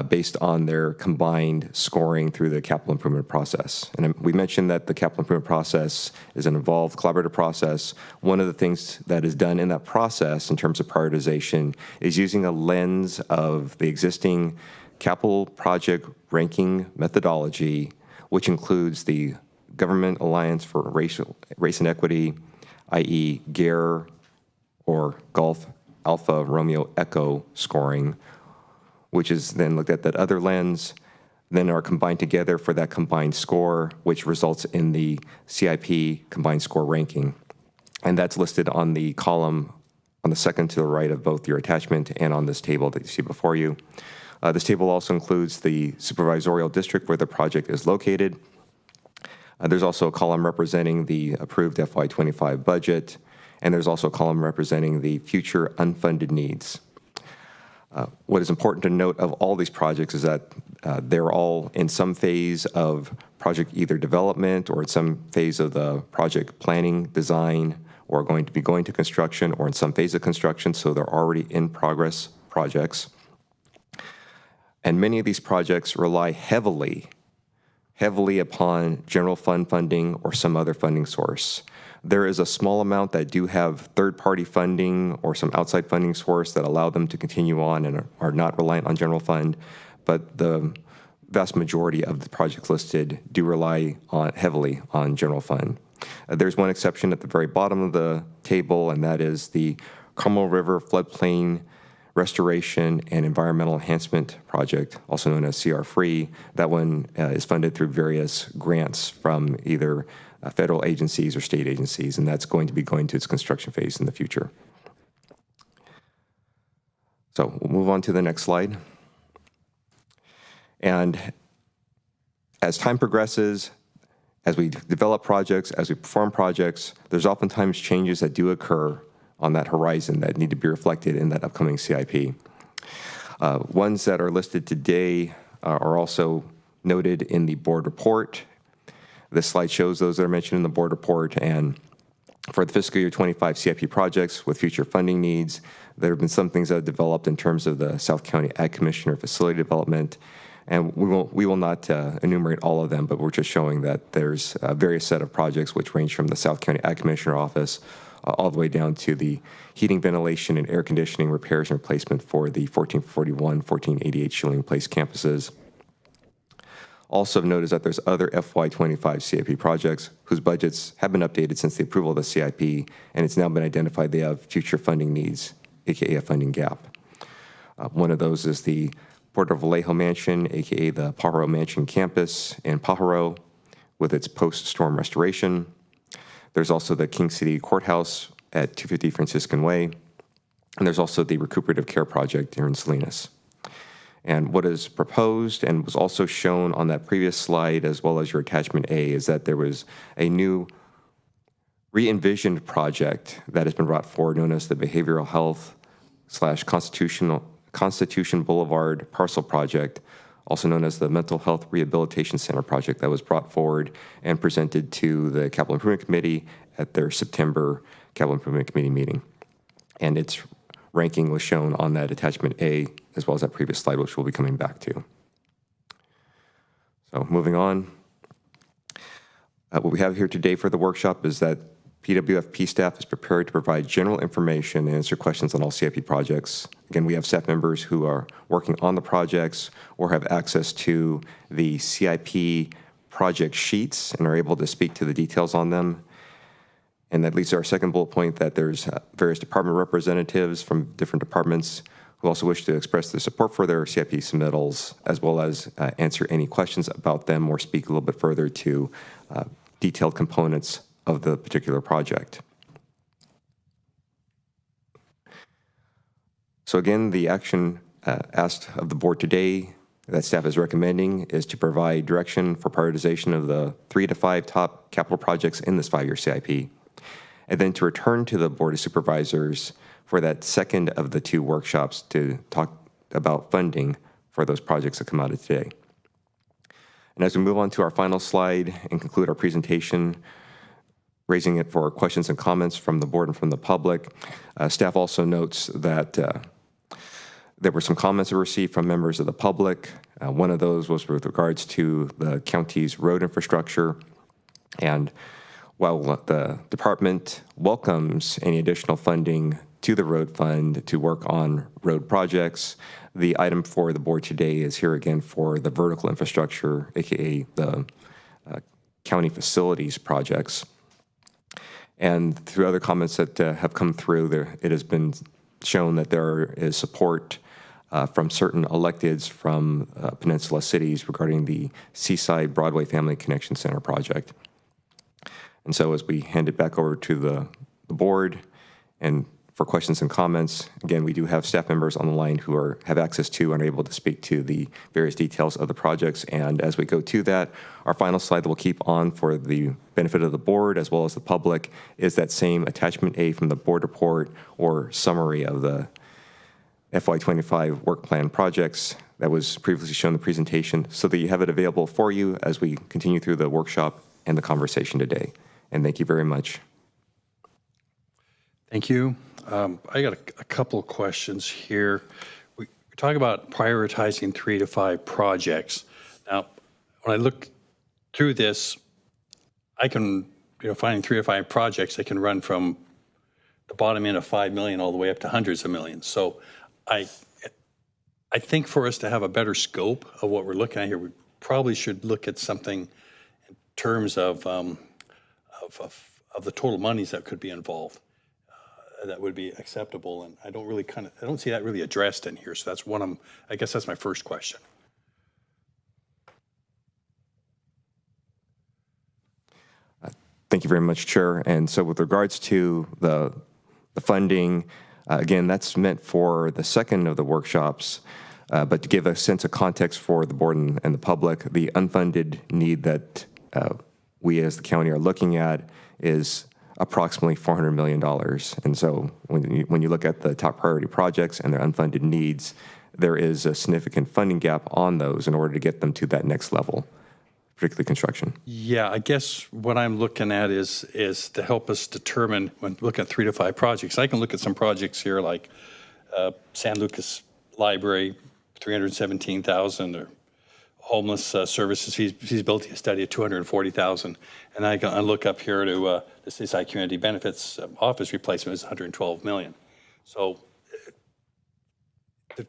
based on their combined scoring through the capital improvement process. And we mentioned that the capital improvement process is an involved collaborative process. One of the things that is done in that process in terms of prioritization is using a lens of the existing capital project ranking methodology, which includes the Government Alliance for Race and Equity, i.e. GARE or Golf Alpha Romeo Echo scoring, which is then looked at that other lens, then are combined together for that combined score, which results in the CIP combined score ranking. And that's listed on the column on the second to the right of both your attachment and on this table that you see before you. This table also includes the supervisorial district where the project is located. There's also a column representing the approved FY25 budget, and there's also a column representing the future unfunded needs. What is important to note of all these projects is that they're all in some phase of project either development or in some phase of the project planning, design, or going to be going to construction or in some phase of construction, so they're already in progress projects. And many of these projects rely heavily upon general fund funding or some other funding source. There is a small amount that do have third-party funding or some outside funding source that allow them to continue on and are not reliant on general fund, but the vast majority of the projects listed do rely heavily on general fund. There's one exception at the very bottom of the table, and that is the Carmel River Floodplain Restoration and Environmental Enhancement Project, also known as CR-FREE. That one is funded through various grants from either federal agencies or state agencies, and that's going to be going to its construction phase in the future. So we'll move on to the next slide. And as time progresses, as we develop projects, as we perform projects, there's oftentimes changes that do occur on that horizon that need to be reflected in that upcoming CIP. Ones that are listed today are also noted in the board report. This slide shows those that are mentioned in the board report, and for the fiscal year 25 CIP projects with future funding needs, there have been some things that have developed in terms of the South County Ag Commissioner facility development, and we will not enumerate all of them, but we're just showing that there's a various set of projects which range from the South County Ag Commissioner office all the way down to the heating, ventilation, and air conditioning repairs and replacement for the 1441, 1488 Schilling Place campuses. Also of note is that there's other FY25 CIP projects whose budgets have been updated since the approval of the CIP, and it's now been identified they have future funding needs, aka a funding gap. One of those is the Puerto Vallejo Mansion, aka the Pajaro Mansion campus in Pajaro, with its post-storm restoration. There's also the King City Courthouse at 250 Franciscan Way, and there's also the Recuperative Care Project here in Salinas. And what is proposed and was also shown on that previous slide, as well as your attachment A, is that there was a new re-envisioned project that has been brought forward known as the Behavioral Health / Constitution Boulevard Parcel Project, also known as the Mental Health Rehabilitation Center Project, that was brought forward and presented to the Capital Improvement Committee at their September Capital Improvement Committee meeting. And its ranking was shown on that attachment A, as well as that previous slide, which we'll be coming back to. So moving on. What we have here today for the workshop is that PWFP staff is prepared to provide general information and answer questions on all CIP projects. Again, we have staff members who are working on the projects or have access to the CIP project sheets and are able to speak to the details on them. And that leads to our second bullet point, that there's various department representatives from different departments who also wish to express their support for their CIP submittals, as well as answer any questions about them or speak a little bit further to detailed components of the particular project. So again, the action asked of the board today that staff is recommending is to provide direction for prioritization of the 3 to 5 top capital projects in this 5-year CIP, and then to return to the Board of Supervisors for that second of the 2 workshops to talk about funding for those projects that come out of today. And as we move on to our final slide and conclude our presentation, raising it for questions and comments from the board and from the public, staff also notes that there were some comments received from members of the public. One of those was with regards to the county's road infrastructure. And while the department welcomes any additional funding to the road fund to work on road projects, the item for the board today is here again for the vertical infrastructure, aka the county facilities projects. And through other comments that have come through, it has been shown that there is support from certain electeds from Peninsula cities regarding the Seaside Broadway Family Connection Center project. And so as we hand it back over to the board and for questions and comments. Again, we do have staff members on the line who have access to and are able to speak to the various details of the projects. And as we go to that, our final slide that we'll keep on for the benefit of the board as well as the public is that same attachment A from the board report or summary of the FY25 work plan projects that was previously shown in the presentation, so that you have it available for you as we continue through the workshop and the conversation today. And thank you very much. Thank you. I got a couple of questions here. We talk about prioritizing 3 to 5 projects. Now, when I look through this, I can, finding 3 or 5 projects that can run from the bottom end of 5 million all the way up to hundreds of millions. So I think for us to have a better scope of what we're looking at here, we probably should look at something in terms of the total monies that could be involved. That would be acceptable, and I don't see that really addressed in here. So that's I guess that's my first question. Thank you very much, Chair. And so with regards to the funding, again, that's meant for the second of the workshops, but to give a sense of context for the board and the public, the unfunded need that we as the county are looking at is approximately $400 million. And so when you look at the top priority projects and their unfunded needs, there is a significant funding gap on those in order to get them to that next level, particularly construction. Yeah, I guess what I'm looking at is to help us determine, when looking at 3 to 5 projects, I can look at some projects here like San Lucas Library, $317,000, or homeless services feasibility study at $240,000, and I look up here to the Seaside Community Benefits office replacement is $112 million. So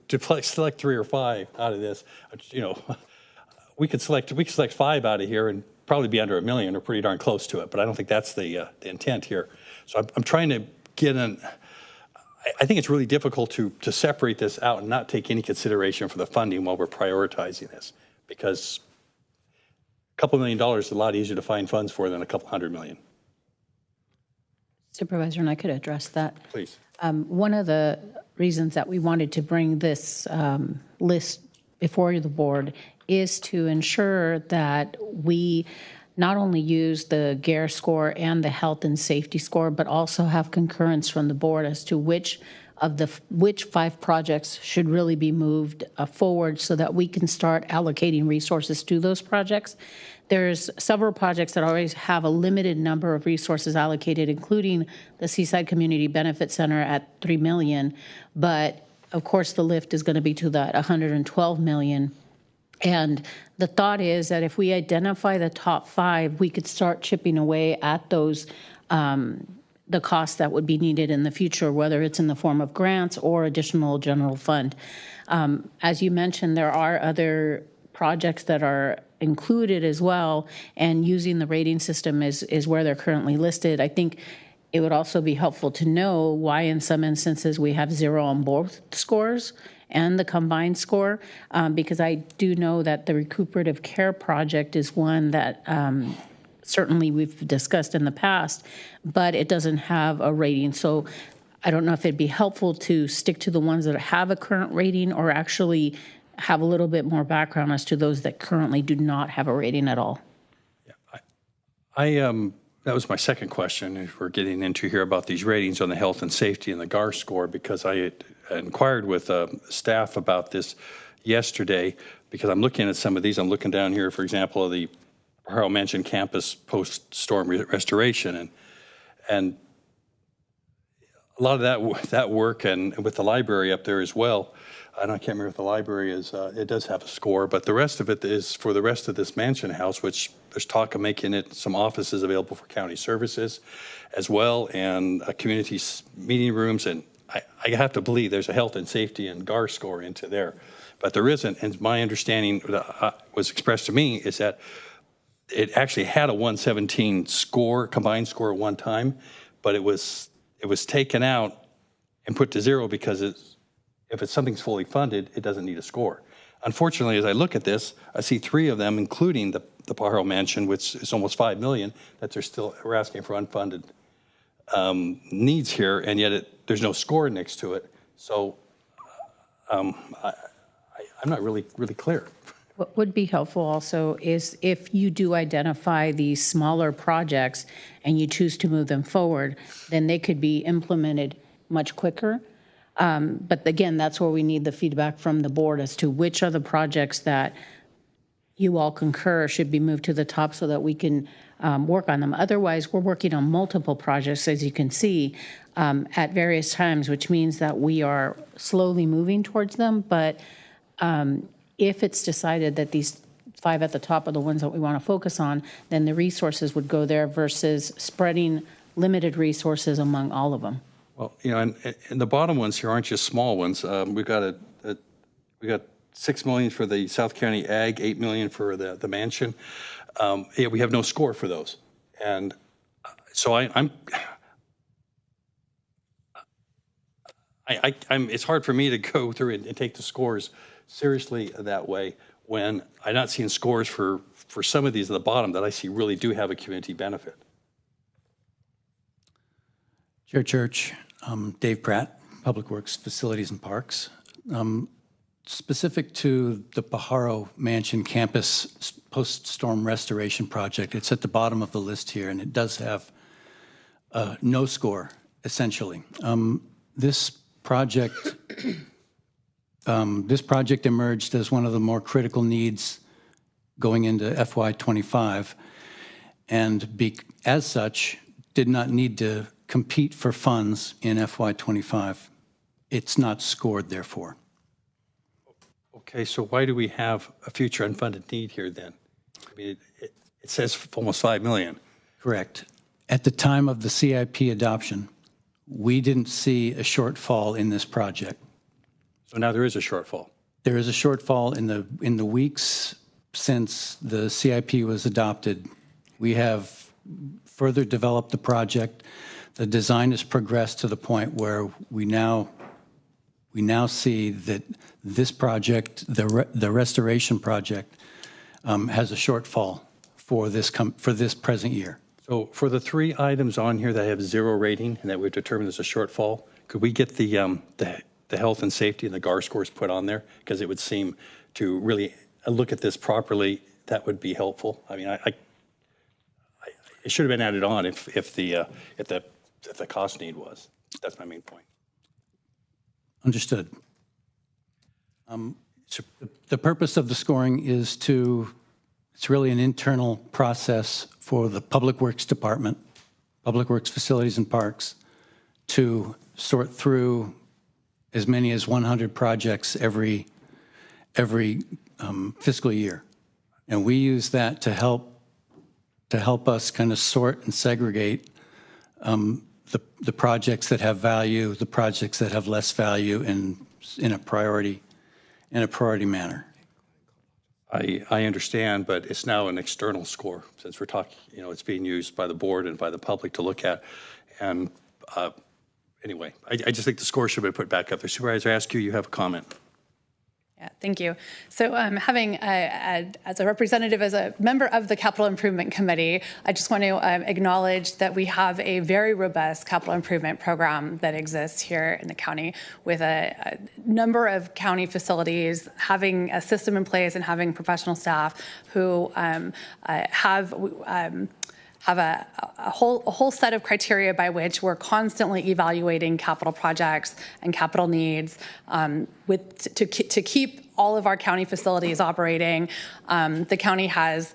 to select 3 or 5 out of this, we could select 5 out of here and probably be under $1 million or pretty darn close to it. But I don't think that's the intent here. So I'm trying to get I think it's really difficult to separate this out and not take any consideration for the funding while we're prioritizing this, because a couple $1 million is a lot easier to find funds for than a couple $100 million. Supervisor, and I could address that. Please. One of the reasons that we wanted to bring this list before the board is to ensure that we not only use the GARE score and the health and safety score, but also have concurrence from the board as to which 5 projects should really be moved forward so that we can start allocating resources to those projects. There's several projects that always have a limited number of resources allocated, including the Seaside Community Benefit Center at $3 million. But of course, the lift is going to be to that $112 million. And the thought is that if we identify the top 5, we could start chipping away at those, the costs that would be needed in the future, whether it's in the form of grants or additional general fund. As you mentioned, there are other projects that are included as well, and using the rating system is where they're currently listed. I think it would also be helpful to know why in some instances we have 0 on both scores and the combined score, because I do know that the recuperative care project is one that certainly we've discussed in the past, but it doesn't have a rating. So I don't know if it'd be helpful to stick to the ones that have a current rating or actually have a little bit more background as to those that currently do not have a rating at all. Yeah, that was my second question, if we're getting into here about these ratings on the health and safety and the GAR score, because I had inquired with staff about this yesterday, because I'm looking at some of these. I'm looking down here, for example, of the Harrell Mansion campus post-storm restoration, and a lot of that work, and with the library up there as well. And I can't remember if the library is, it does have a score, but the rest of it is for the rest of this mansion house, which there's talk of making it some offices available for county services as well, and community meeting rooms. And I have to believe there's a health and safety and GAR score into there, but there isn't. And my understanding that was expressed to me is that it actually had a 117 score, combined score at one time, but it was taken out and put to 0 because if something's fully funded, it doesn't need a score. Unfortunately, as I look at this, I see 3 of them, including the Pajaro Mansion, which is almost $5 million, that we're asking for unfunded needs here, and yet there's no score next to it. So I'm not really clear. What would be helpful also is if you do identify these smaller projects and you choose to move them forward, then they could be implemented much quicker. But again, that's where we need the feedback from the board as to which are the projects that you all concur should be moved to the top so that we can work on them. Otherwise, we're working on multiple projects, as you can see, at various times, which means that we are slowly moving towards them. But if it's decided that these 5 at the top are the ones that we want to focus on, then the resources would go there versus spreading limited resources among all of them. Well, you know, and the bottom ones here aren't just small ones. We got $6 million for the South County Ag, $8 million for the mansion. Yeah, we have no score for those, and so I'm. It's hard for me to go through and take the scores seriously that way when I'm not seeing scores for some of these at the bottom that I see really do have a community benefit. Chair Church, Dave Pratt, Public Works, Facilities and Parks. Specific to the Pajaro Mansion Campus Post-Storm Restoration Project, it's at the bottom of the list here, and it does have no score, essentially. This project emerged as one of the more critical needs going into FY25, and as such, did not need to compete for funds in FY25. It's not scored, therefore. Okay, so why do we have a future unfunded need here then? I mean, it says almost $5 million. Correct. At the time of the CIP adoption, we didn't see a shortfall in this project. So now there is a shortfall. There is a shortfall in the weeks since the CIP was adopted. We have further developed the project. The design has progressed to the point where we now see that this project, the restoration project, has a shortfall for this present year. So for the 3 items on here that have 0 rating and that we've determined is a shortfall, could we get the health and safety and the GAR scores put on there? Because it would seem to really look at this properly, that would be helpful. I mean, it should have been added on if the cost need was. That's my main point. Understood. The purpose of the scoring is it's really an internal process for the Public Works Department, Public Works Facilities and Parks, to sort through as many as 100 projects every fiscal year. And we use that to help us kind of sort and segregate the projects that have value, the projects that have less value in a priority manner. I understand, but it's now an external score since we're talking, it's being used by the board and by the public to look at. And anyway, I just think the score should be put back up there. Supervisor Askew, you have a comment. Yeah, thank you. So having, as a representative, as a member of the Capital Improvement Committee, I just want to acknowledge that we have a very robust capital improvement program that exists here in the county with a number of county facilities having a system in place and having professional staff who have a whole set of criteria by which we're constantly evaluating capital projects and capital needs to keep all of our county facilities operating. The county has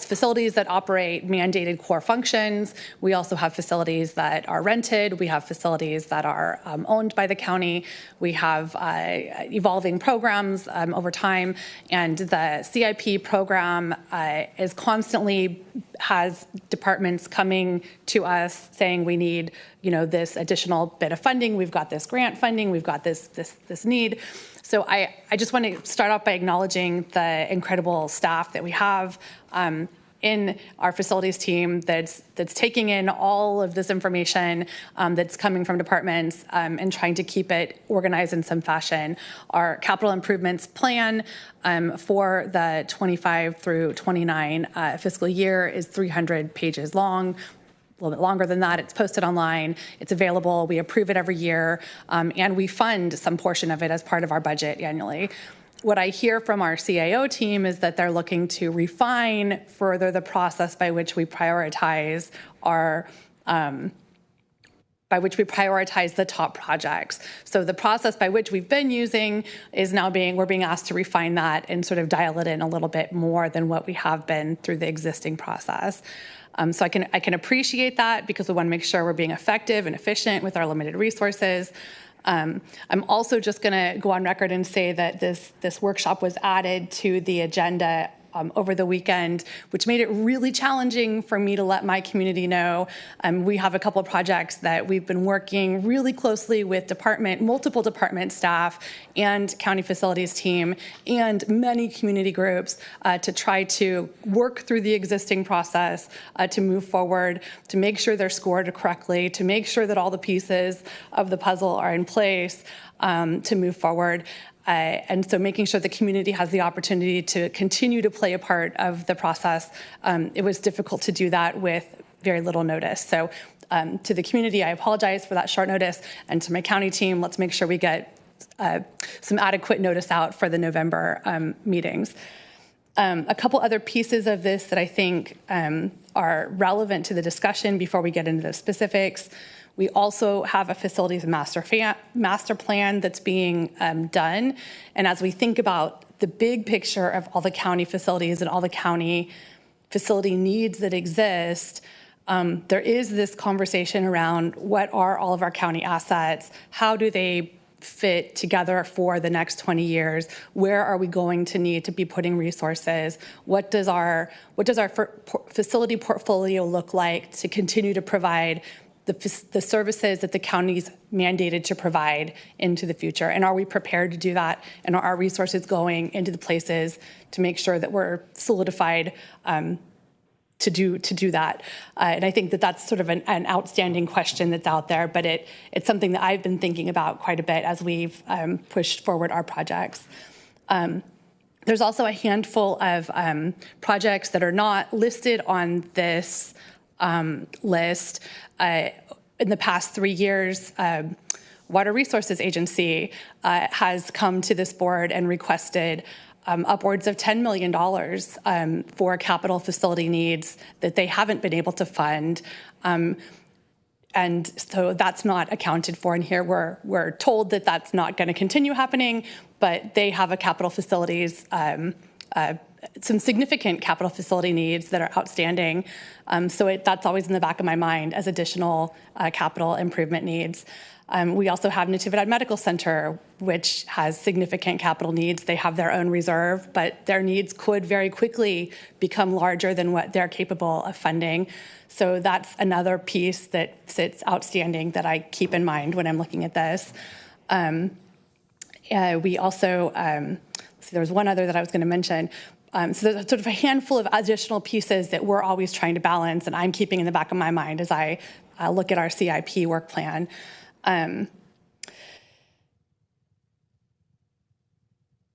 facilities that operate mandated core functions. We also have facilities that are rented. We have facilities that are owned by the county. We have evolving programs over time, and the CIP program is constantly has departments coming to us saying we need, this additional bit of funding. We've got this grant funding. We've got this need. So I just want to start off by acknowledging the incredible staff that we have in our facilities team that's taking in all of this information that's coming from departments and trying to keep it organized in some fashion. Our capital improvements plan for the 25 through 29 fiscal year is 300 pages long. little bit longer than that. It's posted online. It's available. We approve it every year, and we fund some portion of it as part of our budget annually. What I hear from our CAO team is that they're looking to refine further the process by which we prioritize the top projects. So the process by which we've been using is now we're being asked to refine that and sort of dial it in a little bit more than what we have been through the existing process. So I can appreciate that because we want to make sure we're being effective and efficient with our limited resources. I'm also just going to go on record and say that this workshop was added to the agenda over the weekend, which made it really challenging for me to let my community know. We have a couple of projects that we've been working really closely with multiple department staff and county facilities team and many community groups to try to work through the existing process to move forward, to make sure they're scored correctly, to make sure that all the pieces of the puzzle are in place to move forward. And so making sure the community has the opportunity to continue to play a part of the process. It was difficult to do that with very little notice. So to the community, I apologize for that short notice. And to my county team, let's make sure we get some adequate notice out for the November meetings. A couple other pieces of this that I think are relevant to the discussion before we get into the specifics. We also have a facilities master plan that's being done. And as we think about the big picture of all the county facilities and all the county facility needs that exist, there is this conversation around what are all of our county assets? How do they fit together for the next 20 years? Where are we going to need to be putting resources? What does our facility portfolio look like to continue to provide the services that the county's mandated to provide into the future? And are we prepared to do that? And are our resources going into the places to make sure that we're solidified to do that? And I think that that's sort of an outstanding question that's out there, but it's something that I've been thinking about quite a bit as we've pushed forward our projects. There's also a handful of projects that are not listed on this list. In the past 3 years, Water Resources Agency has come to this board and requested upwards of $10 million for capital facility needs that they haven't been able to fund. And so that's not accounted for in here. We're told that that's not going to continue happening, but they have a capital facilities some significant capital facility needs that are outstanding. So that's always in the back of my mind as additional capital improvement needs. We also have Natividad Medical Center, which has significant capital needs. They have their own reserve, but their needs could very quickly become larger than what they're capable of funding. So that's another piece that sits outstanding that I keep in mind when I'm looking at this. We also, there was one other that I was going to mention. So there's sort of a handful of additional pieces that we're always trying to balance, and I'm keeping in the back of my mind as I look at our CIP work plan.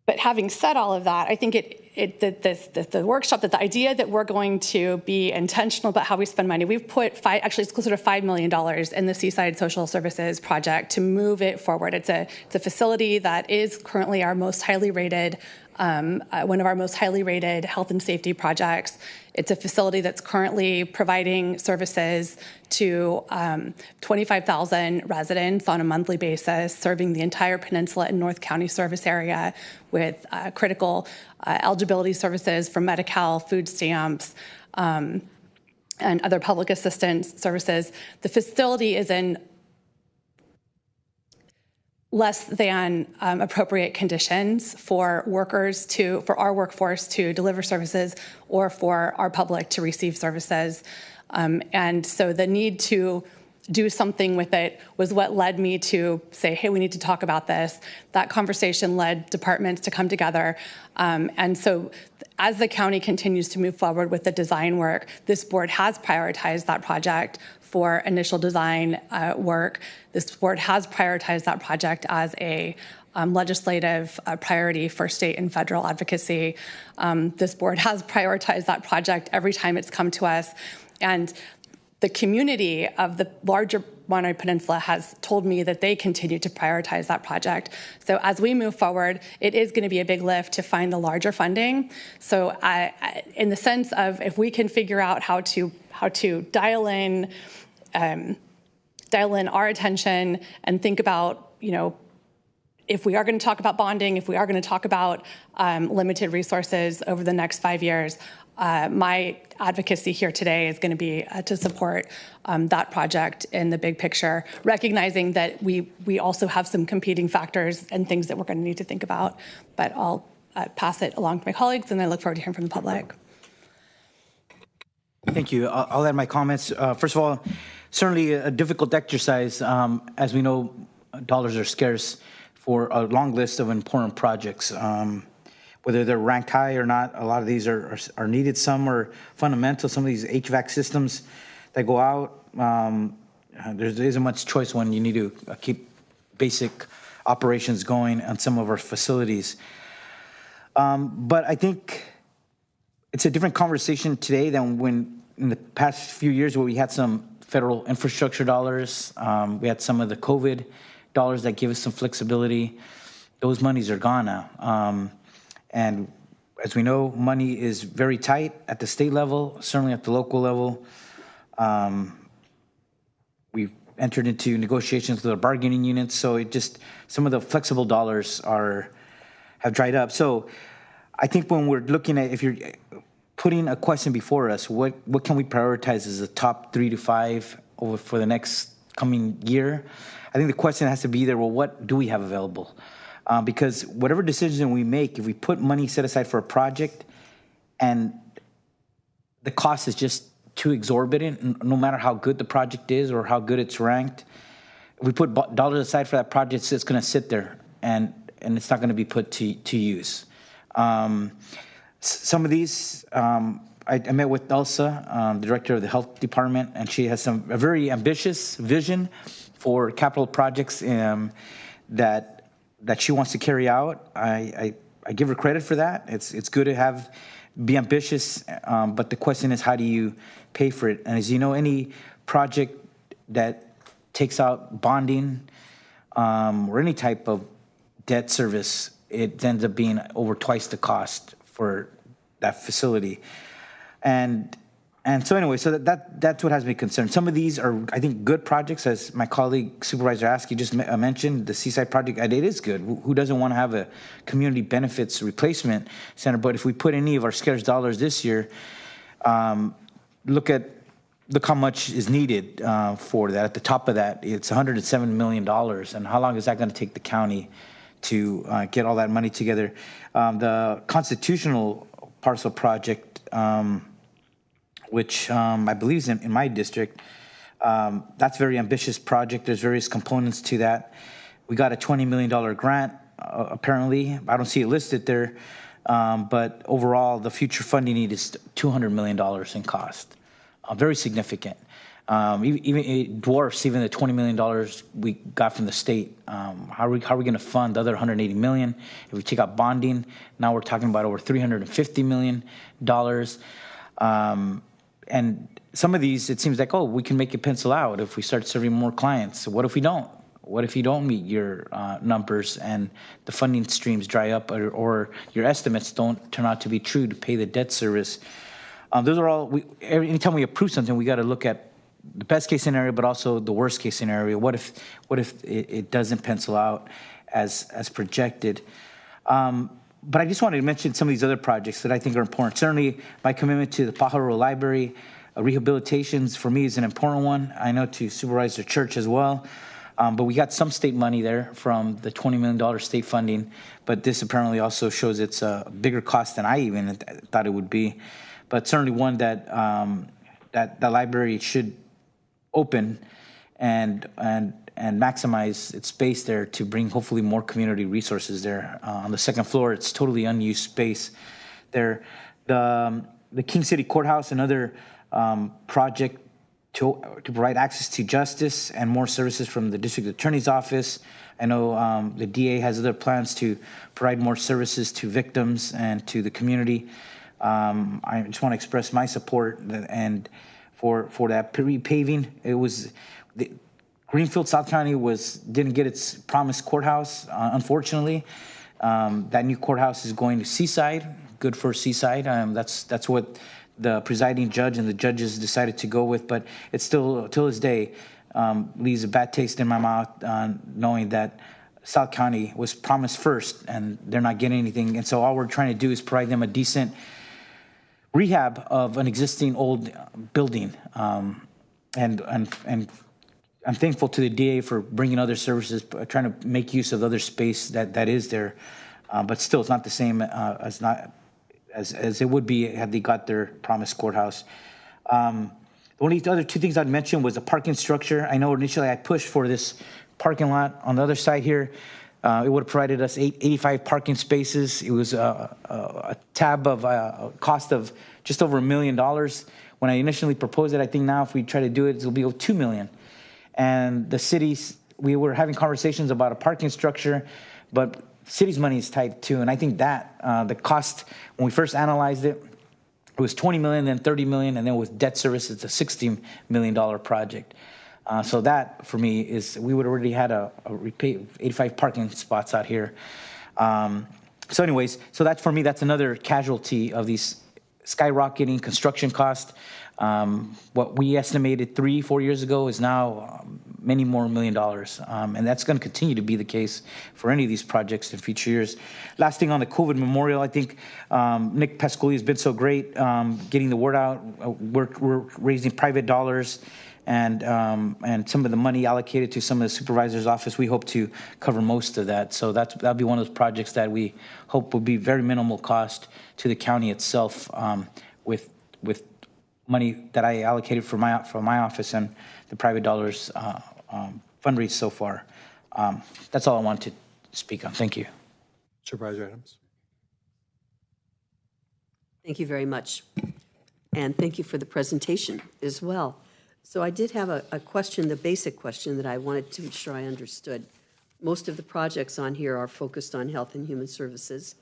But having said all of that, I think the workshop, that the idea that we're going to be intentional about how we spend money, we've put it's closer to $5 million in the Seaside Social Services project to move it forward. It's a facility that is currently our most highly rated, one of our most highly rated health and safety projects. It's a facility that's currently providing services to 25,000 residents on a monthly basis, serving the entire Peninsula and North County service area with critical eligibility services for Medi-Cal, food stamps, and other public assistance services. The facility is in less than appropriate conditions for our workforce to deliver services or for our public to receive services. And so the need to do something with it was what led me to say, hey, we need to talk about this. That conversation led departments to come together. And so as the county continues to move forward with the design work, this board has prioritized that project for initial design work. This board has prioritized that project as a legislative priority for state and federal advocacy. This board has prioritized that project every time it's come to us. And the community of the larger Monterey Peninsula has told me that they continue to prioritize that project. So as we move forward, it is going to be a big lift to find the larger funding. So in the sense of if we can figure out how to dial in our attention and think about, if we are going to talk about bonding, if we are going to talk about limited resources over the next 5 years, my advocacy here today is going to be to support that project in the big picture, recognizing that we also have some competing factors and things that we're going to need to think about. But I'll pass it along to my colleagues, and I look forward to hearing from the public. Thank you. I'll add my comments. First of all, certainly a difficult exercise. As we know, dollars are scarce for a long list of important projects. Whether they're ranked high or not, a lot of these are needed. Some are fundamental. Some of these HVAC systems that go out, there isn't much choice when you need to keep basic operations going on some of our facilities. But I think it's a different conversation today than when in the past few years where we had some federal infrastructure dollars. We had some of the COVID dollars that give us some flexibility. Those monies are gone now. And as we know, money is very tight at the state level, certainly at the local level. We've entered into negotiations with our bargaining units, so some of the flexible dollars have dried up. So I think when we're looking at, if you're putting a question before us, what can we prioritize as the top 3 to 5 for the next coming year? I think the question has to be there, well, what do we have available? Because whatever decision we make, if we put money set aside for a project and the cost is just too exorbitant, no matter how good the project is or how good it's ranked, if we put dollars aside for that project, it's going to sit there and it's not going to be put to use. Some of these, I met with Elsa, the director of the health department, and she has a very ambitious vision for capital projects that she wants to carry out. I give her credit for that. It's good to be ambitious, but the question is, how do you pay for it? And as you know, any project that takes out bonding or any type of debt service, it ends up being over twice the cost for that facility. And so anyway, so that's what has me concerned. Some of these are, I think, good projects, as my colleague Supervisor Askey just mentioned. The Seaside project, it is good. Who doesn't want to have a community benefits replacement center? But if we put any of our scarce dollars this year, look how much is needed for that. At the top of that, it's $107 million. And how long is that going to take the county to get all that money together? The constitutional parcel project, which I believe is in my district. That's a very ambitious project. There's various components to that. We got a $20 million grant, apparently. I don't see it listed there. But overall, the future funding need is $200 million in cost. Very significant. Even it dwarfs even the $20 million we got from the state. How are we going to fund the other $180 million? If we take out bonding, now we're talking about over $350 million. And some of these, it seems like, we can make it pencil out if we start serving more clients. What if we don't? What if you don't meet your numbers and the funding streams dry up, or your estimates don't turn out to be true to pay the debt service? Those are all, anytime we approve something, we got to look at the best case scenario, but also the worst case scenario. What if it doesn't pencil out as projected? But I just wanted to mention some of these other projects that I think are important. Certainly, my commitment to the Pajaro Library, rehabilitations for me is an important one. I know to Supervisor Church as well. But we got some state money there from the $20 million state funding. But this apparently also shows it's a bigger cost than I even thought it would be. But certainly one that that the library should open and maximize its space there to bring hopefully more community resources there. On the second floor, it's totally unused space there. The King City Courthouse, another project to provide access to justice and more services from the district attorney's office. I know the DA has other plans to provide more services to victims and to the community. I just want to express my support and for that repaving. It was Greenfield, South County didn't get its promised courthouse, unfortunately. That new courthouse is going to Seaside. Good for Seaside. That's what the presiding judge and the judges decided to go with. But it's still, till this day, leaves a bad taste in my mouth, knowing that South County was promised first and they're not getting anything. And so all we're trying to do is provide them a decent rehab of an existing old building. And I'm thankful to the DA for bringing other services, trying to make use of other space that is there. But still, it's not the same as it would be had they got their promised courthouse. The only other two things I'd mention was the parking structure. I know initially I pushed for this parking lot on the other side here. It would have provided us 85 parking spaces. It was a tab of a cost of just over $1 million. When I initially proposed it, I think now if we try to do it, it'll be $2 million. And the cities, we were having conversations about a parking structure, but city's money is tight too. And I think that the cost, when we first analyzed it, it was $20 million, then $30 million, and then with debt service, it's a $60 million project. So that, for me, is we would already had a 85 parking spots out here. So anyways, so that's, for me, that's another casualty of these skyrocketing construction costs. What we estimated 3-4 years ago is now many more $1 million. And that's going to continue to be the case for any of these projects in future years. Last thing on the COVID memorial, I think Nick Pascoli has been so great getting the word out. We're raising private dollars and some of the money allocated to some of the supervisor's office. We hope to cover most of that. So that'll be one of those projects that we hope will be very minimal cost to the county itself, with money that I allocated for my office and the private dollars fundraised so far. That's all I wanted to speak on. Thank you. Supervisor Adams. Thank you very much. And thank you for the presentation as well. So I did have a question, the basic question that I wanted to ensure I understood. Most of the projects on here are focused on health and human services.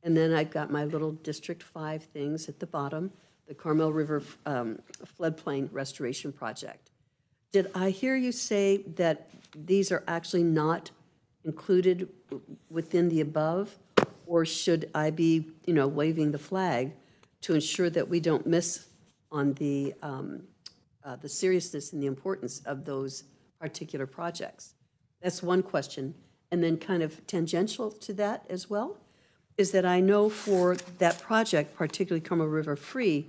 And then I've got my little District 5 things at the bottom, the Carmel River floodplain restoration project. Did I hear you say that these are actually not included within the above? Or should I be, waving the flag to ensure that we don't miss on the seriousness and the importance of those particular projects? That's one question. And then kind of tangential to that as well is that I know for that project, particularly Carmel River Free,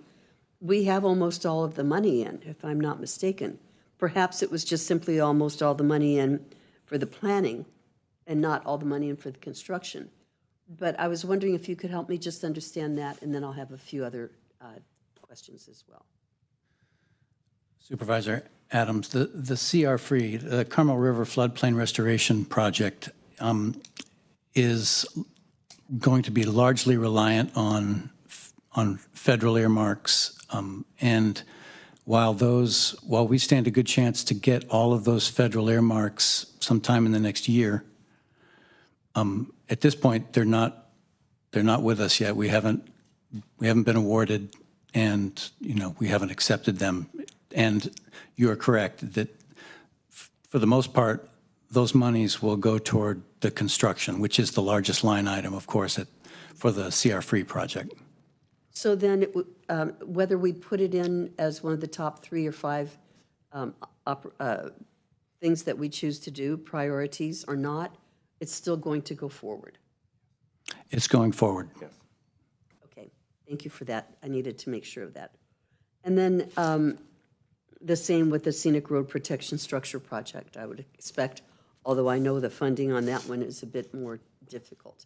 we have almost all of the money in, if I'm not mistaken. Perhaps it was just simply almost all the money in for the planning and not all the money in for the construction. But I was wondering if you could help me just understand that, and then I'll have a few other questions as well. Supervisor Adams, the CR Free, the Carmel River Floodplain Restoration Project, is going to be largely reliant on federal earmarks, and while we stand a good chance to get all of those federal earmarks sometime in the next year, at this point they're not with us yet. We haven't been awarded, and we haven't accepted them. And you are correct that for the most part, those monies will go toward the construction, which is the largest line item, of course, for the CR Free project. So then, whether we put it in as one of the top 3 or 5 things that we choose to do, priorities or not, it's still going to go forward. It's going forward. Yes. Okay, thank you for that. I needed to make sure of that. And then the same with the Scenic Road Protection Structure Project, I would expect, although I know the funding on that one is a bit more difficult.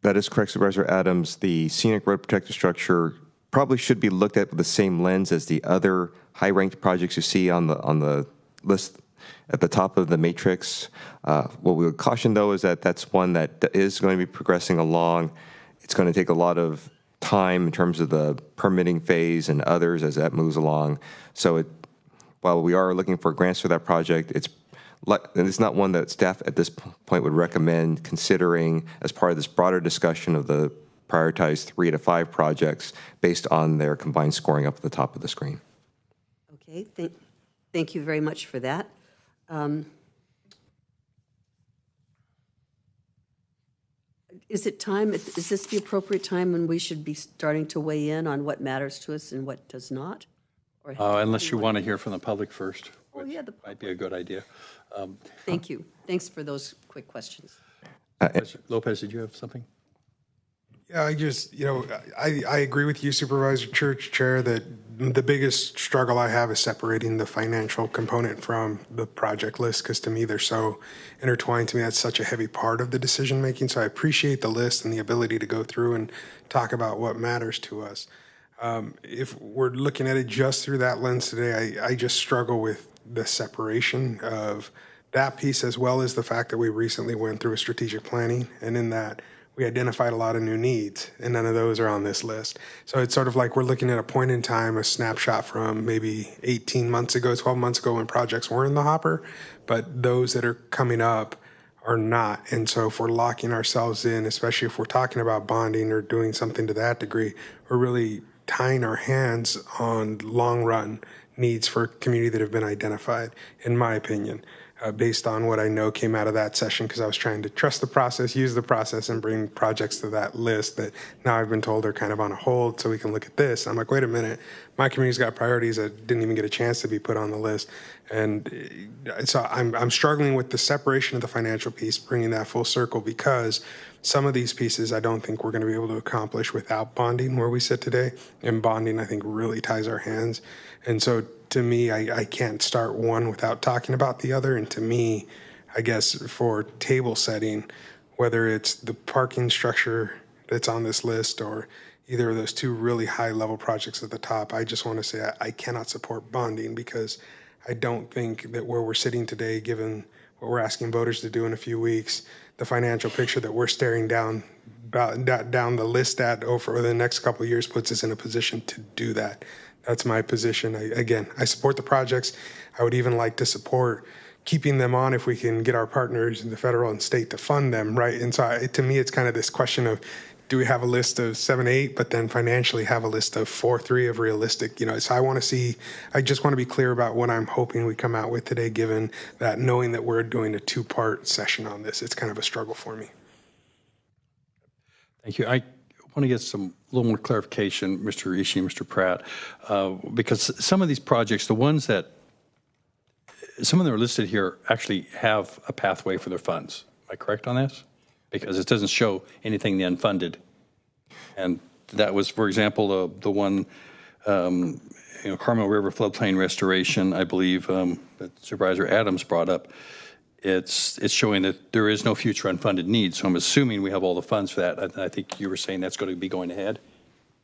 That is correct, Supervisor Adams. The Scenic Road Protected Structure probably should be looked at with the same lens as the other high-ranked projects you see on the list at the top of the matrix. What we would caution, though, is that that's one that is going to be progressing along. It's going to take a lot of time in terms of the permitting phase and others as that moves along. So while we are looking for grants for that project, it's not one that staff at this point would recommend considering as part of this broader discussion of the prioritize 3 to 5 projects based on their combined scoring up at the top of the screen. Okay, thank you very much for that. Is this the appropriate time when we should be starting to weigh in on what matters to us and what does not? Or Unless you want to hear from the public first, Oh, which yeah, might be a good idea. Thank you. Thanks for those quick questions. Lopez, did you have something? Yeah, I agree with you, Supervisor Church, Chair, that the biggest struggle I have is separating the financial component from the project list, because to me, they're so intertwined. To me, that's such a heavy part of the decision making. So I appreciate the list and the ability to go through and talk about what matters to us. If we're looking at it just through that lens today, I just struggle with the separation of that piece, as well as the fact that we recently went through a strategic planning, and in that we identified a lot of new needs, and none of those are on this list. So it's sort of like we're looking at a point in time, a snapshot from maybe 18 months ago, 12 months ago, when projects were in the hopper, but those that are coming up are not. And so if we're locking ourselves in, especially if we're talking about bonding or doing something to that degree, we're really tying our hands on long run needs for community that have been identified, in my opinion. Based on what I know came out of that session, because I was trying to trust the process, use the process, and bring projects to that list that now I've been told are kind of on a hold so we can look at this. I'm like, wait a minute, my community's got priorities that didn't even get a chance to be put on the list. And so I'm struggling with the separation of the financial piece, bringing that full circle, because some of these pieces I don't think we're going to be able to accomplish without bonding where we sit today. And bonding, I think, really ties our hands. And so to me, I can't start one without talking about the other. And to me, I guess for table setting, whether it's the parking structure that's on this list or either of those two really high level projects at the top, I just want to say I cannot support bonding, because I don't think that where we're sitting today, given what we're asking voters to do in a few weeks, the financial picture that we're staring down the list at over the next couple of years puts us in a position to do that. That's my position. I support the projects. I would even like to support keeping them on if we can get our partners in the federal and state to fund them, right? And so to me, it's kind of this question of, do we have a list of 7, 8, but then financially have a list of 4, 3 of realistic, so I just want to be clear about what I'm hoping we come out with today, given that knowing that we're doing a 2-part session on this, it's kind of a struggle for me. Thank you. I want to get a little more clarification, Mr. Ishii, Mr. Pratt, because some of these projects, some of them are listed here, actually have a pathway for their funds. Am I correct on this? Because it doesn't show anything the unfunded. And that was, for example, the one, Carmel River floodplain restoration, I believe, that Supervisor Adams brought up. It's showing that there is no future unfunded needs. So I'm assuming we have all the funds for that. I think you were saying that's going to be going ahead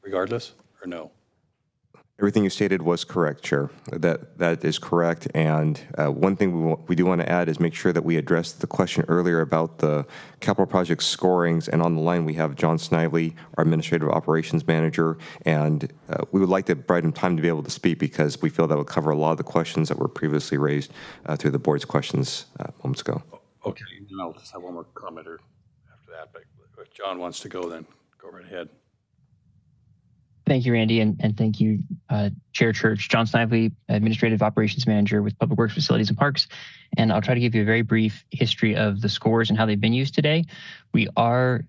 regardless, or no? Everything you stated was correct, Chair. That is correct. And one thing we do want to add is make sure that we address the question earlier about the capital project scorings. And on the line, we have John Snively, our Administrative Operations Manager. And we would like to provide him time to be able to speak, because we feel that would cover a lot of the questions that were previously raised through the board's questions moments ago. Okay, and I'll just have one more comment after that. But if John wants to go, then go right ahead. Thank you, Randy, and thank you, Chair Church. John Snively, Administrative Operations Manager with Public Works Facilities and Parks. And I'll try to give you a very brief history of the scores and how they've been used today. We are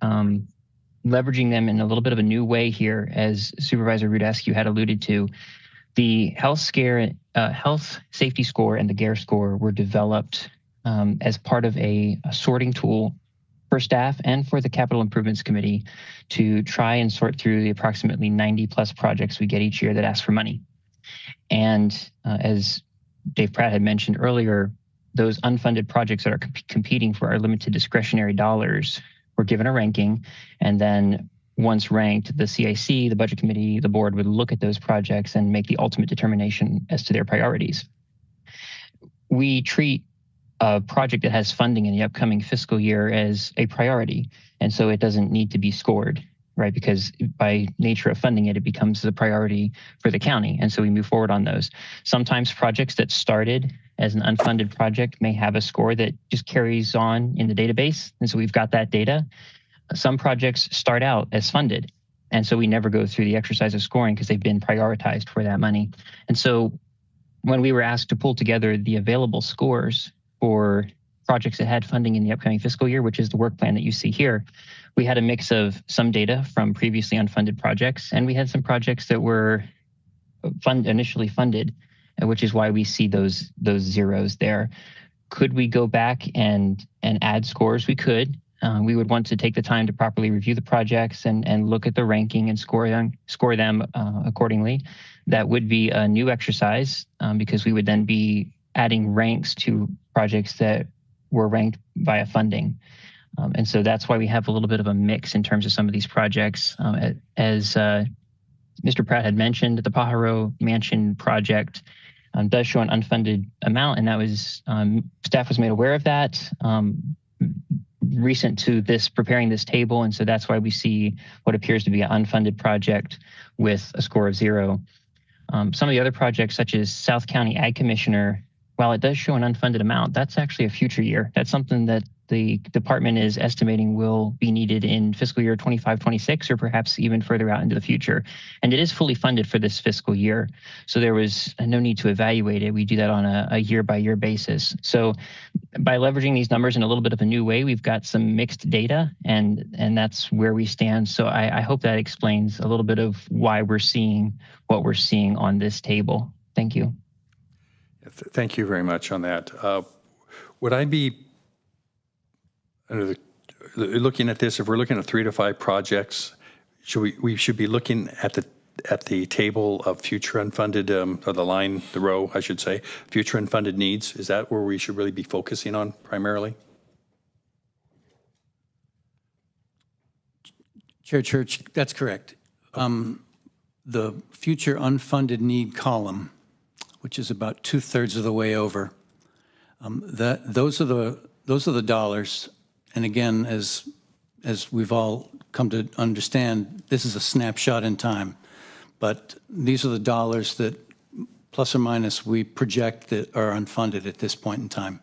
leveraging them in a little bit of a new way here, as Supervisor Rudescu had alluded to. The health safety score and the GARE score were developed as part of a sorting tool for staff and for the Capital Improvements Committee to try and sort through the approximately 90 plus projects we get each year that ask for money. And as Dave Pratt had mentioned earlier, those unfunded projects that are competing for our limited discretionary dollars were given a ranking. And then once ranked, the CIC, the Budget Committee, the board would look at those projects and make the ultimate determination as to their priorities. We treat a project that has funding in the upcoming fiscal year as a priority. And so it doesn't need to be scored, right? Because by nature of funding it, it becomes the priority for the county. And so we move forward on those. Sometimes projects that started as an unfunded project may have a score that just carries on in the database. And so we've got that data. some projects start out as funded. And so we never go through the exercise of scoring because they've been prioritized for that money. And so when we were asked to pull together the available scores for projects that had funding in the upcoming fiscal year, which is the work plan that you see here, we had a mix of some data from previously unfunded projects, and we had some projects that were initially funded, which is why we see those zeros there. Could we go back and add scores? We could. We would want to take the time to properly review the projects and look at the ranking and score them accordingly. That would be a new exercise because we would then be adding ranks to projects that were ranked via funding. And so that's why we have a little bit of a mix in terms of some of these projects. As Mr. Pratt had mentioned, the Pajaro Mansion project does show an unfunded amount, and that was staff was made aware of that recent to this preparing this table, and so that's why we see what appears to be an unfunded project with a score of 0. Some of the other projects, such as South County Ag Commissioner, while it does show an unfunded amount, that's actually a future year. That's something that the department is estimating will be needed in fiscal year 25-26, or perhaps even further out into the future. And it is fully funded for this fiscal year. So there was no need to evaluate it. We do that on a year-by-year basis. So by leveraging these numbers in a little bit of a new way, we've got some mixed data, and that's where we stand. So I hope that explains a little bit of why we're seeing what we're seeing on this table. Thank you. Thank you very much on that. Would I be looking at this, if we're looking at 3 to 5 projects, we should be looking at the table of future unfunded, or the row, I should say, future unfunded needs? Is that where we should really be focusing on primarily? Chair Church, that's correct. The future unfunded need column, which is about 2/3 of the way over, those are the dollars. And again, as we've all come to understand, this is a snapshot in time. But these are the dollars that, plus or minus, we project that are unfunded at this point in time.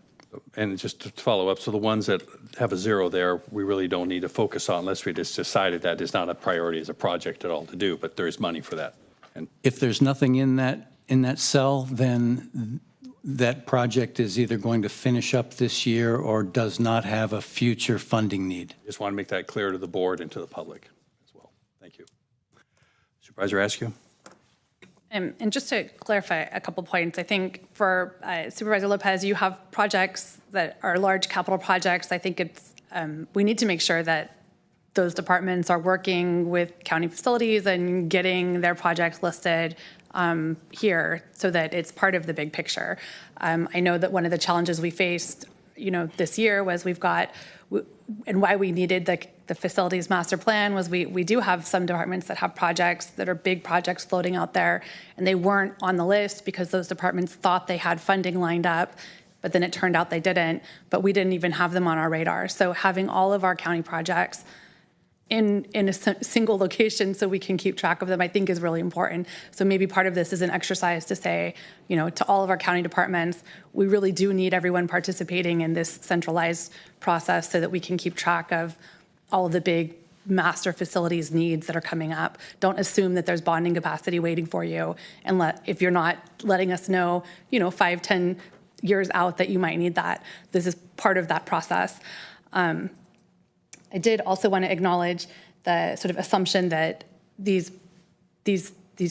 And just to follow up, so the ones that have a 0 there, we really don't need to focus on unless we just decided that is not a priority as a project at all to do, but there is money for that. And if there's nothing in that cell, then that project is either going to finish up this year or does not have a future funding need. Just want to make that clear to the board and to the public as well. Thank you. Supervisor Askew? And just to clarify a couple points, I think for Supervisor Lopez, you have projects that are large capital projects. I think it's we need to make sure that those departments are working with county facilities and getting their projects listed here so that it's part of the big picture. I know that one of the challenges we faced, this year was and why we needed the facilities master plan was we do have some departments that have projects that are big projects floating out there, and they weren't on the list because those departments thought they had funding lined up, but then it turned out they didn't, but we didn't even have them on our radar. So having all of our county projects in a single location so we can keep track of them, I think is really important. So maybe part of this is an exercise to say, to all of our county departments, we really do need everyone participating in this centralized process so that we can keep track of all of the big master facilities needs that are coming up. Don't assume that there's bonding capacity waiting for you, and if you're not letting us know, 5-10 years out that you might need that. This is part of that process. I did also want to acknowledge the sort of assumption that these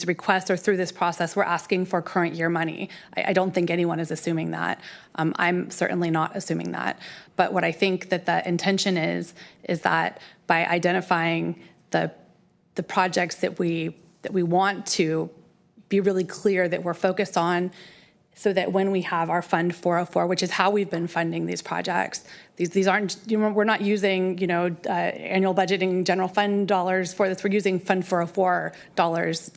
requests or through this process, we're asking for current year money. I don't think anyone is assuming that. I'm certainly not assuming that. But what I think that the intention is that by identifying the projects that we want to be really clear that we're focused on, so that when we have our Fund 404, which is how we've been funding these projects, these aren't, we're not using, annual budgeting general fund dollars for this. We're using Fund 404 dollars,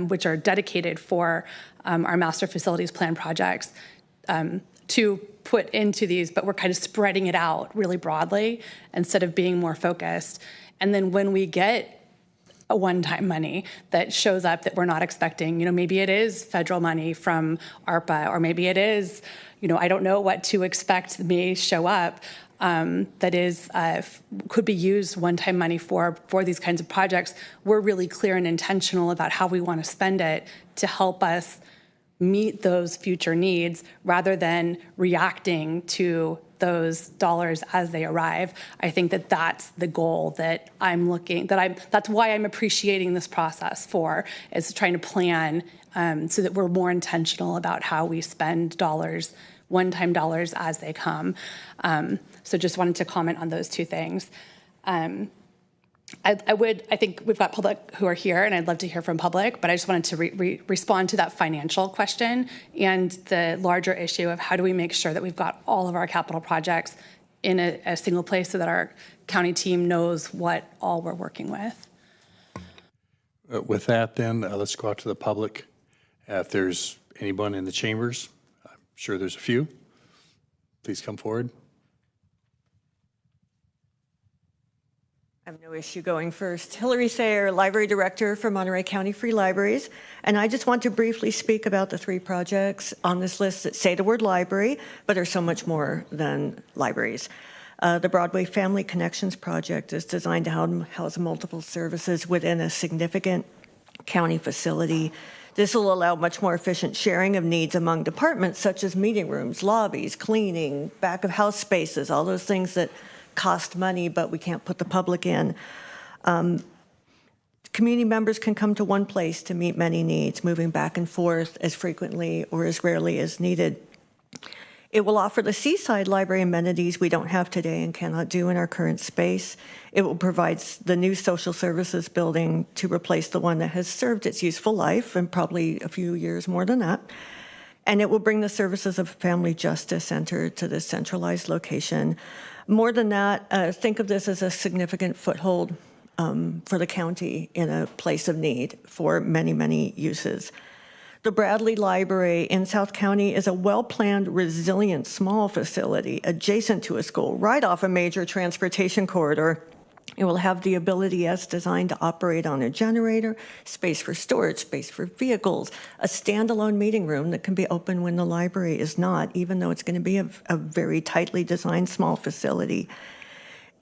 which are dedicated for our master facilities plan projects to put into these, but we're kind of spreading it out really broadly instead of being more focused. And then when we get a one-time money that shows up that we're not expecting. Maybe it is federal money from ARPA, or maybe it is, I don't know what to expect may show up. that is could be used one-time money for these kinds of projects, we're really clear and intentional about how we want to spend it to help us meet those future needs rather than reacting to those dollars as they arrive. I think that that's the goal that that's why I'm appreciating this process is trying to plan so that we're more intentional about how we spend dollars, one-time dollars as they come. So just wanted to comment on those two things. I think we've got public who are here, and I'd love to hear from public, but I just wanted to respond to that financial question and the larger issue of how do we make sure that we've got all of our capital projects in a single place so that our county team knows what all we're working with. With that, then, let's go out to the public. If there's anyone in the chambers, I'm sure there's a few. Please come forward. I have no issue going first. Hillary Sayer, Library Director for Monterey County Free Libraries. And I just want to briefly speak about the 3 projects on this list that say the word library, but are so much more than libraries. The Broadway Family Connections Project is designed to house multiple services within a significant county facility. This will allow much more efficient sharing of needs among departments, such as meeting rooms, lobbies, cleaning, back of house spaces, all those things that cost money, but we can't put the public in. Community members can come to one place to meet many needs, moving back and forth as frequently or as rarely as needed. It will offer the Seaside Library amenities we don't have today and cannot do in our current space. It will provide the new social services building to replace the one that has served its useful life and probably a few years more than that. And it will bring the services of Family Justice Center to this centralized location. More than that, think of this as a significant foothold for the county in a place of need for many, many uses. The Bradley Library in South County is a well-planned, resilient, small facility adjacent to a school, right off a major transportation corridor. It will have the ability as designed to operate on a generator, space for storage, space for vehicles, a standalone meeting room that can be open when the library is not, even though it's going to be a very tightly designed small facility.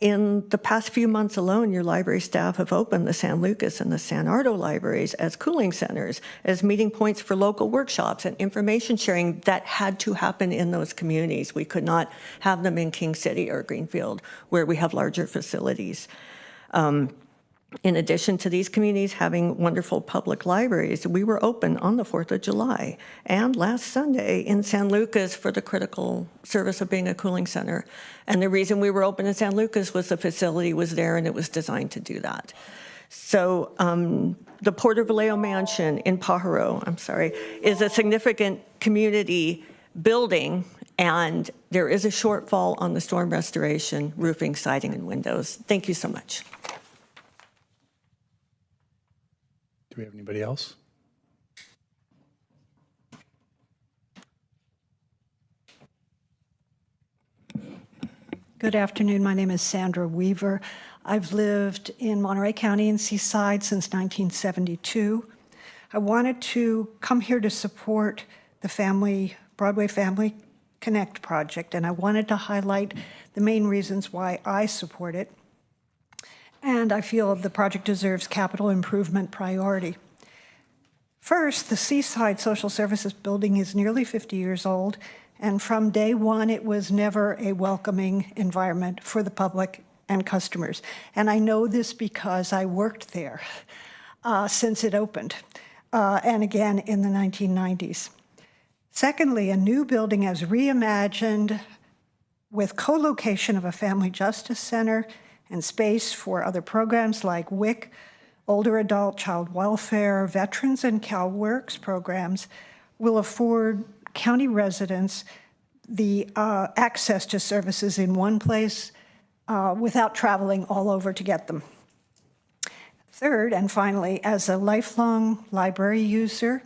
In the past few months alone, your library staff have opened the San Lucas and the San Ardo libraries as cooling centers, as meeting points for local workshops and information sharing that had to happen in those communities. We could not have them in King City or Greenfield, where we have larger facilities. In addition to these communities having wonderful public libraries, we were open on the 4th of July and last Sunday in San Lucas for the critical service of being a cooling center. And the reason we were open in San Lucas was the facility was there and it was designed to do that. So the Porter Vallejo Mansion in Pajaro, is a significant community building, and there is a shortfall on the storm restoration, roofing, siding, and windows. Thank you so much. Do we have anybody else? Good afternoon. My name is Sandra Weaver. I've lived in Monterey County and Seaside since 1972. I wanted to come here to support the Broadway Family Connect project, and I wanted to highlight the main reasons why I support it. And I feel the project deserves capital improvement priority. First, the Seaside Social Services Building is nearly 50 years old, and from day one, it was never a welcoming environment for the public and customers. And I know this because I worked there since it opened, and again in the 1990s. Secondly, a new building as reimagined with co-location of a family justice center and space for other programs like WIC, older adult child welfare, veterans, and CalWorks programs will afford county residents the access to services in one place without traveling all over to get them. Third, and finally, as a lifelong library user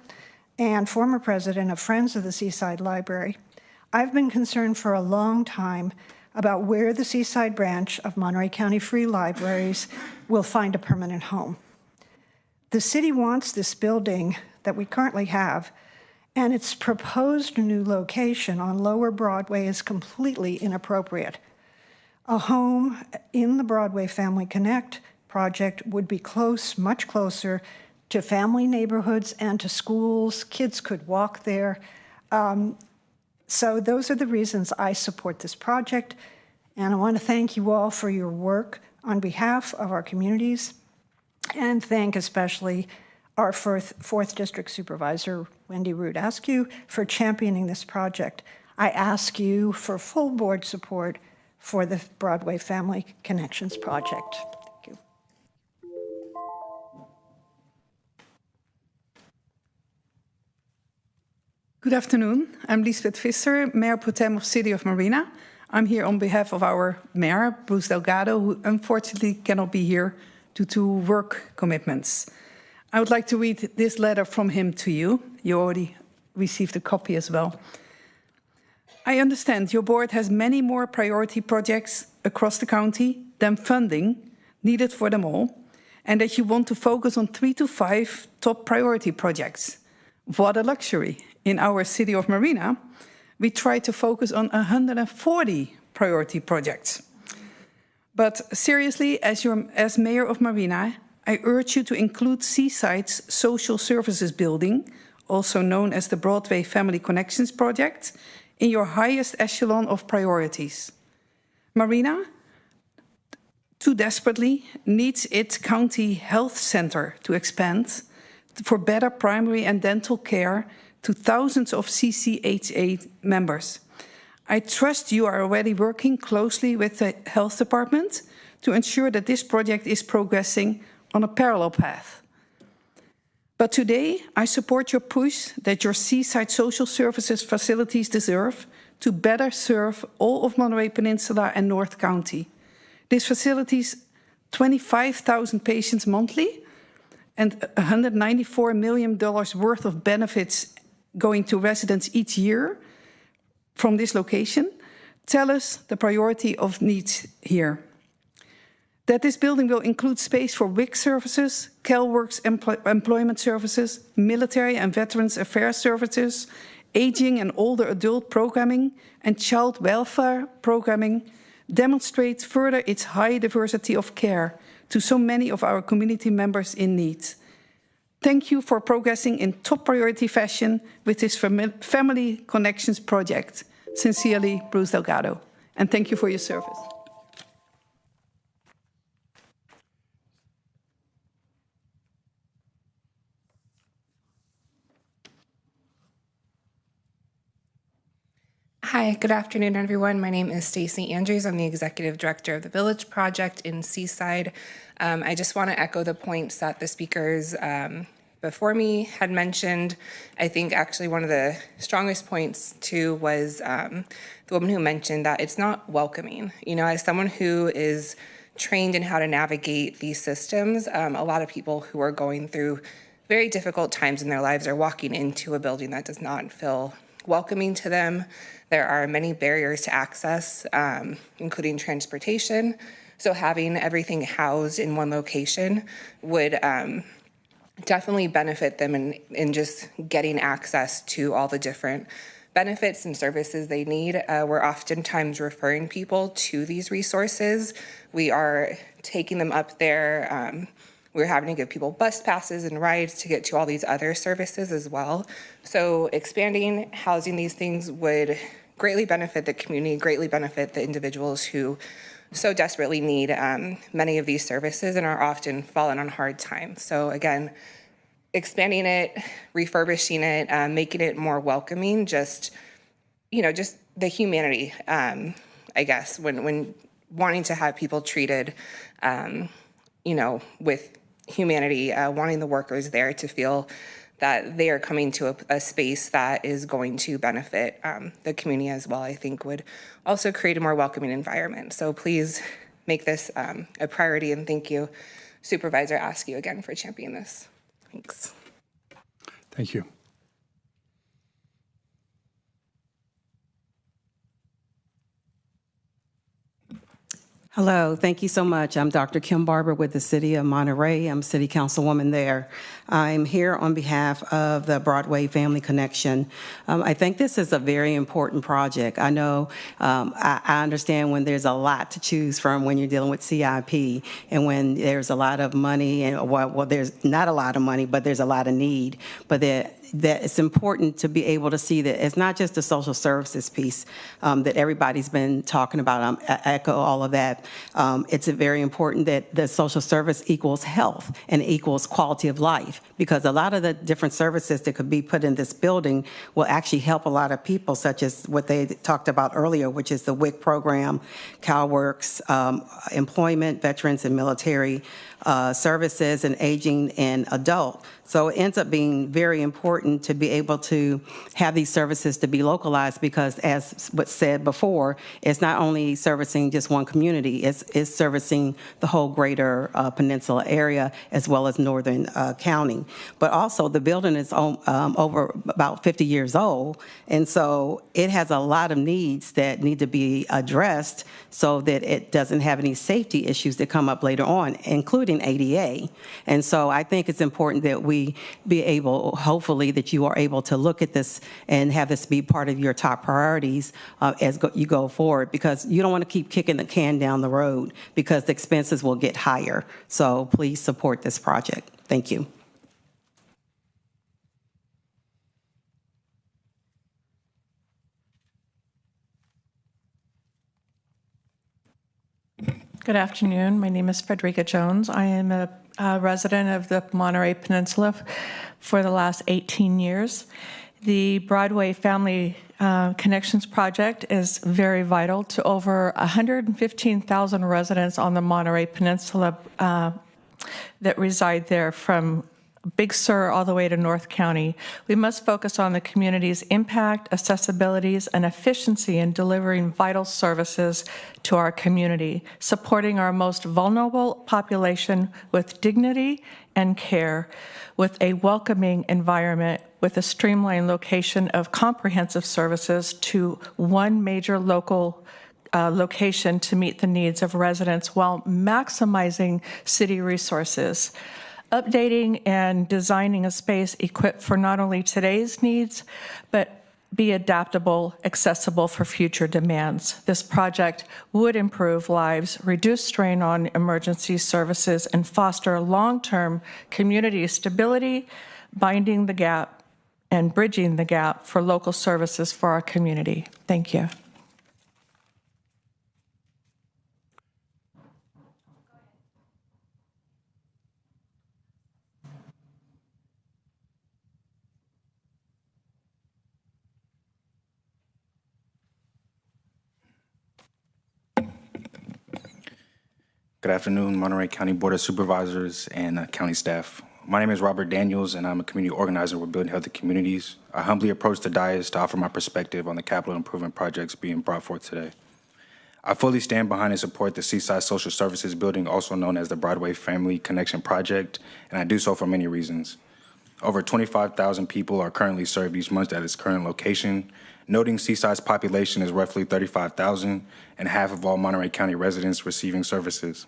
and former president of Friends of the Seaside Library, I've been concerned for a long time about where the Seaside branch of Monterey County Free Libraries will find a permanent home. The city wants this building that we currently have, and its proposed new location on Lower Broadway is completely inappropriate. A home in the Broadway Family Connect project would be close, much closer to family neighborhoods and to schools. Kids could walk there. So those are the reasons I support this project. And I want to thank you all for your work on behalf of our communities, and thank especially our fourth District Supervisor, Wendy Root Askew, for championing this project. I ask you for full board support for the Broadway Family Connections project. Thank you. Good afternoon. I'm Lisbeth Visser, Mayor Pro Tem of City of Marina. I'm here on behalf of our mayor, Bruce Delgado, who unfortunately cannot be here due to work commitments. I would like to read this letter from him to you. You already received a copy as well. I understand your board has many more priority projects across the county than funding needed for them all, and that you want to focus on 3 to 5 top priority projects. What a luxury. In our City of Marina, we try to focus on 140 priority projects. But seriously, as Mayor of Marina, I urge you to include Seaside's Social Services Building, also known as the Broadway Family Connections Project, in your highest echelon of priorities. Marina, too desperately, needs its county health center to expand for better primary and dental care to thousands of CCHA members. I trust you are already working closely with the health department to ensure that this project is progressing on a parallel path. But today, I support your push that your seaside social services facilities deserve to better serve all of Monterey Peninsula and North County. These facilities, 25,000 patients monthly and $194 million worth of benefits going to residents each year from this location, tell us the priority of needs here. That this building will include space for WIC services, CalWorks employment services, military and veterans affairs services, aging and older adult programming, and child welfare programming, demonstrates further its high diversity of care to so many of our community members in need. Thank you for progressing in top priority fashion with this Family Connections project. Sincerely, Bruce Delgado. And thank you for your service. Hi, good afternoon, everyone. My name is Stacey Andrews. I'm the Executive Director of the Village Project in Seaside. I just want to echo the points that the speakers before me had mentioned. I think actually one of the strongest points too was the woman who mentioned that it's not welcoming. You know, as someone who is trained in how to navigate these systems, a lot of people who are going through very difficult times in their lives are walking into a building that does not feel welcoming to them. There are many barriers to access, including transportation. So having everything housed in one location would definitely benefit them in just getting access to all the different benefits and services they need. We're oftentimes referring people to these resources. We are taking them up there. We're having to give people bus passes and rides to get to all these other services as well. So expanding housing these things would greatly benefit the community, greatly benefit the individuals who so desperately need many of these services and are often fallen on hard times. So again, expanding it, refurbishing it, making it more welcoming, just the humanity, I guess, when wanting to have people treated, with humanity, wanting the workers there to feel that they are coming to a space that is going to benefit the community as well, I think would also create a more welcoming environment. So please make this a priority, and thank you, Supervisor Askew, again for championing this. Thanks. Thank you. Hello, thank you so much. I'm Dr. Kim Barber with the City of Monterey. I'm City Councilwoman there. I'm here on behalf of the Broadway Family Connection. I think this is a very important project. I know, I understand when there's a lot to choose from when you're dealing with CIP and when there's a lot of money, and well, there's not a lot of money, but there's a lot of need. But that it's important to be able to see that it's not just the social services piece that everybody's been talking about. I echo all of that. It's very important that the social service equals health and equals quality of life, because a lot of the different services that could be put in this building will actually help a lot of people, such as what they talked about earlier, which is the WIC program, CalWorks, employment, veterans and military services, and aging and adult. So it ends up being very important to be able to have these services to be localized, because as was said before, it's not only servicing just one community, it's servicing the whole greater peninsula area as well as northern county. But also the building is over about 50 years old, and so it has a lot of needs that need to be addressed so that it doesn't have any safety issues that come up later on, including ADA. And so I think it's important that we be able, hopefully, that you are able to look at this and have this be part of your top priorities as you go forward, because you don't want to keep kicking the can down the road, because the expenses will get higher. So please support this project. Thank you. Good afternoon. My name is Frederica Jones. I am a resident of the Monterey Peninsula for the last 18 years. The Broadway Family Connections Project is very vital to over 115,000 residents on the Monterey Peninsula that reside there, from Big Sur all the way to North County. We must focus on the community's impact, accessibilities, and efficiency in delivering vital services to our community, supporting our most vulnerable population with dignity and care, with a welcoming environment, with a streamlined location of comprehensive services to one major local location to meet the needs of residents while maximizing city resources. Updating and designing a space equipped for not only today's needs, but be adaptable, accessible for future demands. This project would improve lives, reduce strain on emergency services, and foster long-term community stability, binding the gap and bridging the gap for local services for our community. Thank you. Good afternoon, Monterey County Board of Supervisors and county staff. My name is Robert Daniels, and I'm a community organizer with Building Healthy Communities. I humbly approach the dais to offer my perspective on the capital improvement projects being brought forth today. I fully stand behind and support the Seaside Social Services Building, also known as the Broadway Family Connection Project, and I do so for many reasons. Over 25,000 people are currently served each month at its current location. Noting Seaside's population is roughly 35,000 and half of all Monterey County residents receiving services.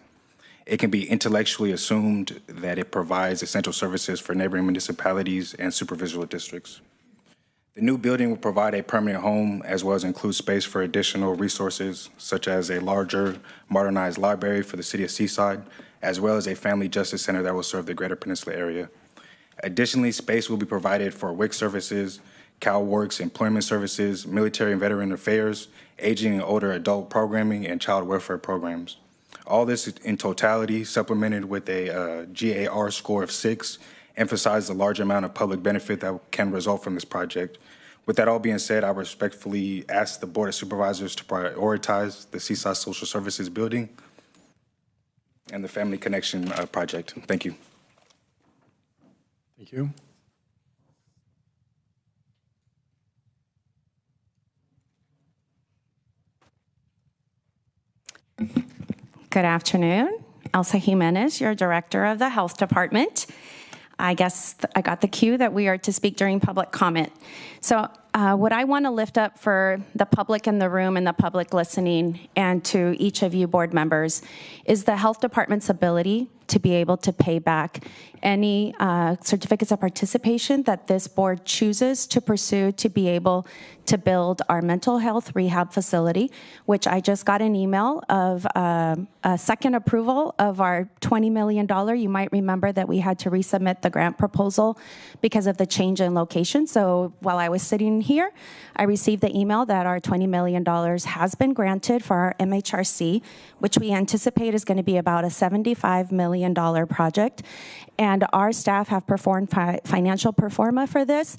It can be intellectually assumed that it provides essential services for neighboring municipalities and supervisory districts. The new building will provide a permanent home as well as include space for additional resources, such as a larger, modernized library for the city of Seaside, as well as a family justice center that will serve the greater peninsula area. Additionally, space will be provided for WIC services, CalWorks, employment services, military and veteran affairs, aging and older adult programming, and child welfare programs. All this in totality, supplemented with a GAR score of 6, emphasizes the large amount of public benefit that can result from this project. With that all being said, I respectfully ask the Board of Supervisors to prioritize the Seaside Social Services Building and the Family Connection Project. Thank you. Thank you. Good afternoon. Elsa Jimenez, your Director of the Health Department. I guess I got the cue that we are to speak during public comment. So what I want to lift up for the public in the room and the public listening and to each of you board members is the health department's ability to be able to pay back any certificates of participation that this board chooses to pursue to be able to build our mental health rehab facility, which I just got an email of a second approval of our $20 million. You might remember that we had to resubmit the grant proposal because of the change in location. So while I was sitting here, I received the email that our $20 million has been granted for our MHRC, which we anticipate is going to be about a $75 million project. And our staff have performed financial pro forma for this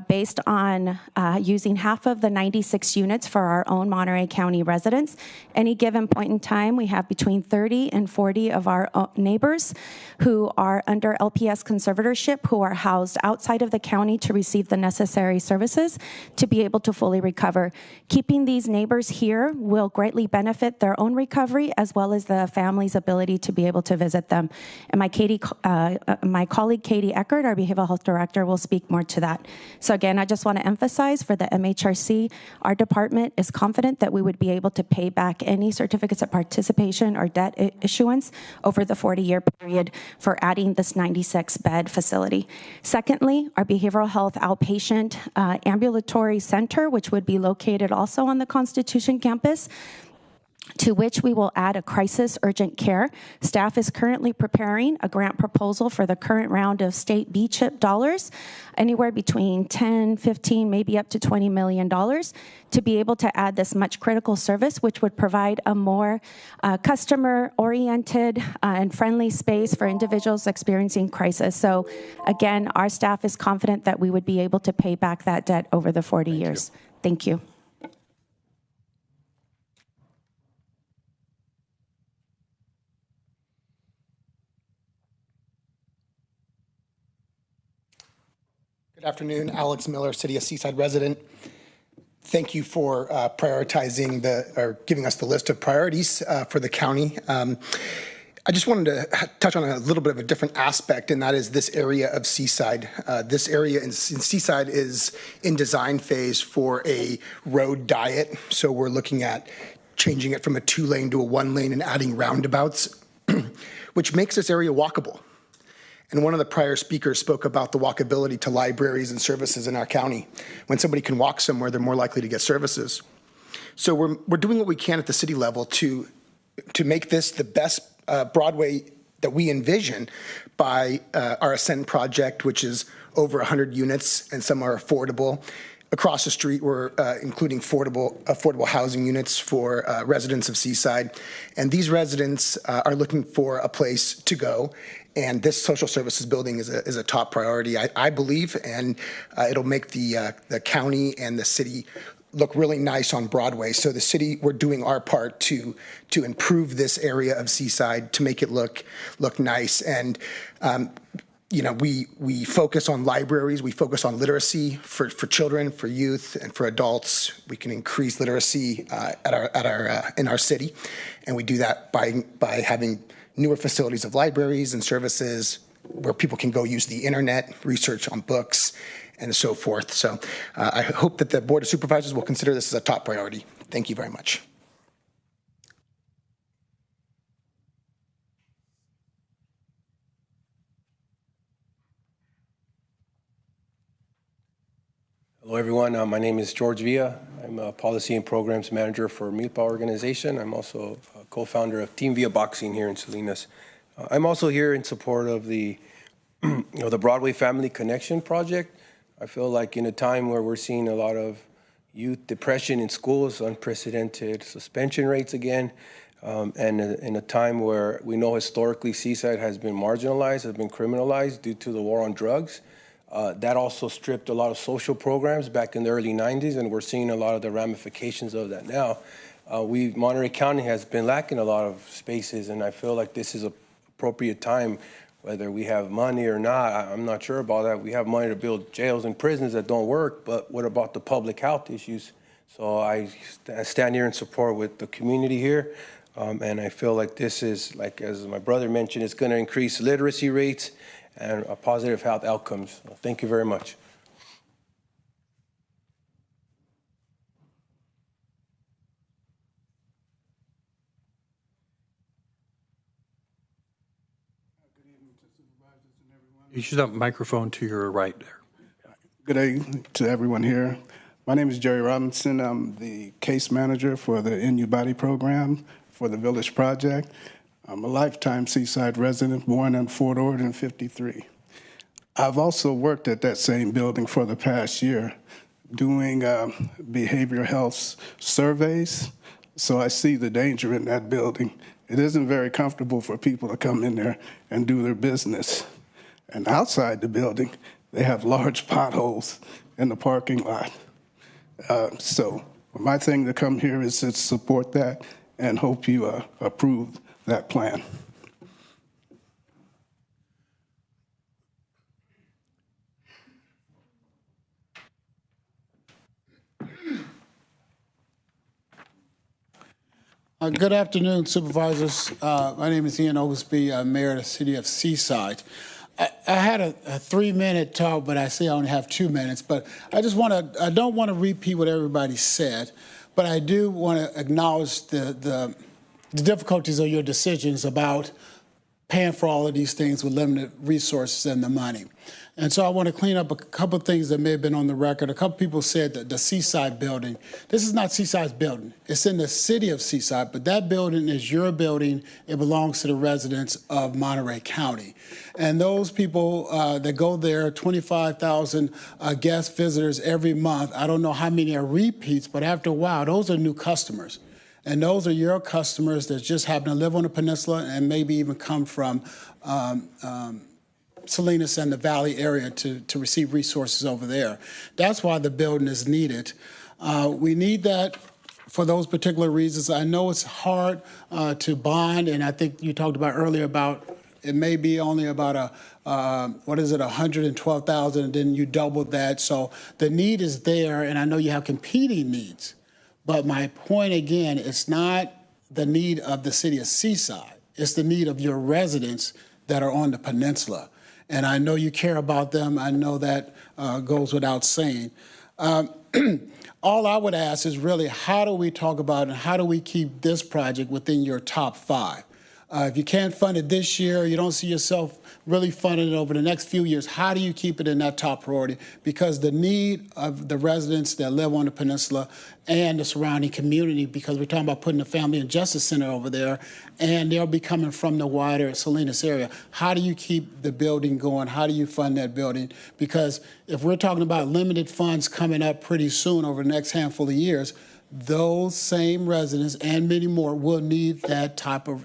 based on using half of the 96 units for our own Monterey County residents. Any given point in time, we have between 30 and 40 of our neighbors who are under LPS conservatorship, who are housed outside of the county to receive the necessary services to be able to fully recover. Keeping these neighbors here will greatly benefit their own recovery as well as the family's ability to be able to visit them. And my colleague Katie Eckert, our behavioral health director, will speak more to that. So again, I just want to emphasize for the MHRC, our department is confident that we would be able to pay back any certificates of participation or debt issuance over the 40-year period for adding this 96-bed facility. Secondly, our behavioral health outpatient ambulatory center, which would be located also on the Constitution campus, to which we will add a crisis urgent care. Staff is currently preparing a grant proposal for the current round of state B-CHIP dollars, anywhere between 10, 15, maybe up to $20 million, to be able to add this much critical service, which would provide a more customer-oriented and friendly space for individuals experiencing crisis. So again, our staff is confident that we would be able to pay back that debt over the 40 years. Thank you. Good afternoon, Alex Miller, City of Seaside resident. Thank you for prioritizing or giving us the list of priorities for the county. I just wanted to touch on a little bit of a different aspect, and that is this area of Seaside. This area in Seaside is in design phase for a road diet. So we're looking at changing it from a 2-lane to a 1-lane and adding roundabouts, which makes this area walkable. And one of the prior speakers spoke about the walkability to libraries and services in our county. When somebody can walk somewhere, they're more likely to get services. So we're doing what we can at the city level to make this the best Broadway that we envision by our Ascend project, which is over 100 units, and some are affordable. Across the street, we're including affordable housing units for residents of Seaside. And these residents are looking for a place to go. And this social services building is a top priority, I believe, and it'll make the county and the city look really nice on Broadway. So the city, we're doing our part to improve this area of Seaside to make it look nice. And you know, we focus on libraries, we focus on literacy for children, for youth, and for adults. We can increase literacy in our city, and we do that by having newer facilities of libraries and services where people can go use the internet, research on books, and so forth. So I hope that the Board of Supervisors will consider this as a top priority. Thank you very much. Hello, everyone. My name is George Villa. I'm a Policy and Programs Manager for Milpa Organization. I'm also a co-founder of Team Villa Boxing here in Salinas. I'm also here in support of the, the Broadway Family Connection Project. I feel like in a time where we're seeing a lot of youth depression in schools, unprecedented suspension rates again, and in a time where we know historically Seaside has been marginalized, has been criminalized due to the war on drugs. That also stripped a lot of social programs back in the early 90s, and we're seeing a lot of the ramifications of that now. Monterey County has been lacking a lot of spaces, and I feel like this is an appropriate time, whether we have money or not. I'm not sure about that. We have money to build jails and prisons that don't work, but what about the public health issues? So I stand here in support with the community here, and I feel like this is, like as my brother mentioned, it's going to increase literacy rates and positive health outcomes. Thank you very much. You should have a microphone to your right there. Good day to everyone here. My name is Jerry Robinson. I'm the case manager for the NU Body program for the Village Project. I'm a lifetime Seaside resident, born in Fort Ord in '53. I've also worked at that same building for the past year doing behavioral health surveys, so I see the danger in that building. It isn't very comfortable for people to come in there and do their business. And outside the building, they have large potholes in the parking lot. So my thing to come here is to support that and hope you approve that plan. Good afternoon, Supervisors. My name is Ian Oglesby, Mayor of the City of Seaside. I had a 3-minute talk, but I see I only have 2 minutes. But I don't want to repeat what everybody said, but I do want to acknowledge the difficulties of your decisions about paying for all of these things with limited resources and the money. And so I want to clean up a couple of things that may have been on the record. A couple people said that the Seaside building, this is not Seaside's building. It's in the city of Seaside, but that building is your building. It belongs to the residents of Monterey County. And those people that go there, 25,000 guest visitors every month. I don't know how many are repeats, but after a while, those are new customers. And those are your customers that just happen to live on the peninsula and maybe even come from Salinas and the Valley area to receive resources over there. That's why the building is needed. We need that for those particular reasons. I know it's hard to bond, and I think you talked about earlier about it may be only about $112,000, and then you doubled that. So the need is there, and I know you have competing needs. But my point again, it's not the need of the city of Seaside. It's the need of your residents that are on the peninsula. And I know you care about them. I know that goes without saying. All I would ask is really, how do we talk about and how do we keep this project within your top 5? If you can't fund it this year, you don't see yourself really funding it over the next few years, how do you keep it in that top priority? Because the need of the residents that live on the peninsula and the surrounding community, because we're talking about putting a family and justice center over there, and they'll be coming from the wider Salinas area. How do you keep the building going? How do you fund that building? Because if we're talking about limited funds coming up pretty soon over the next handful of years, those same residents and many more will need that type of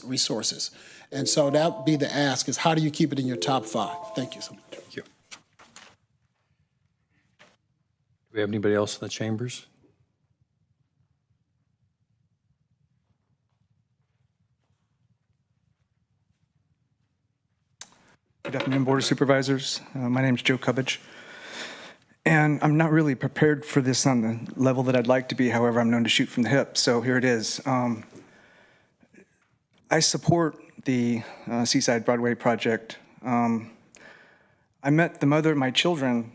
resources. And so that would be the ask, is how do you keep it in your top 5? Thank you so much. Thank you. Do we have anybody else in the chambers? Good afternoon, Board of Supervisors. My name is Joe Cubbage. And I'm not really prepared for this on the level that I'd like to be. However, I'm known to shoot from the hip, so here it is. I support the Seaside Broadway project. I met the mother of my children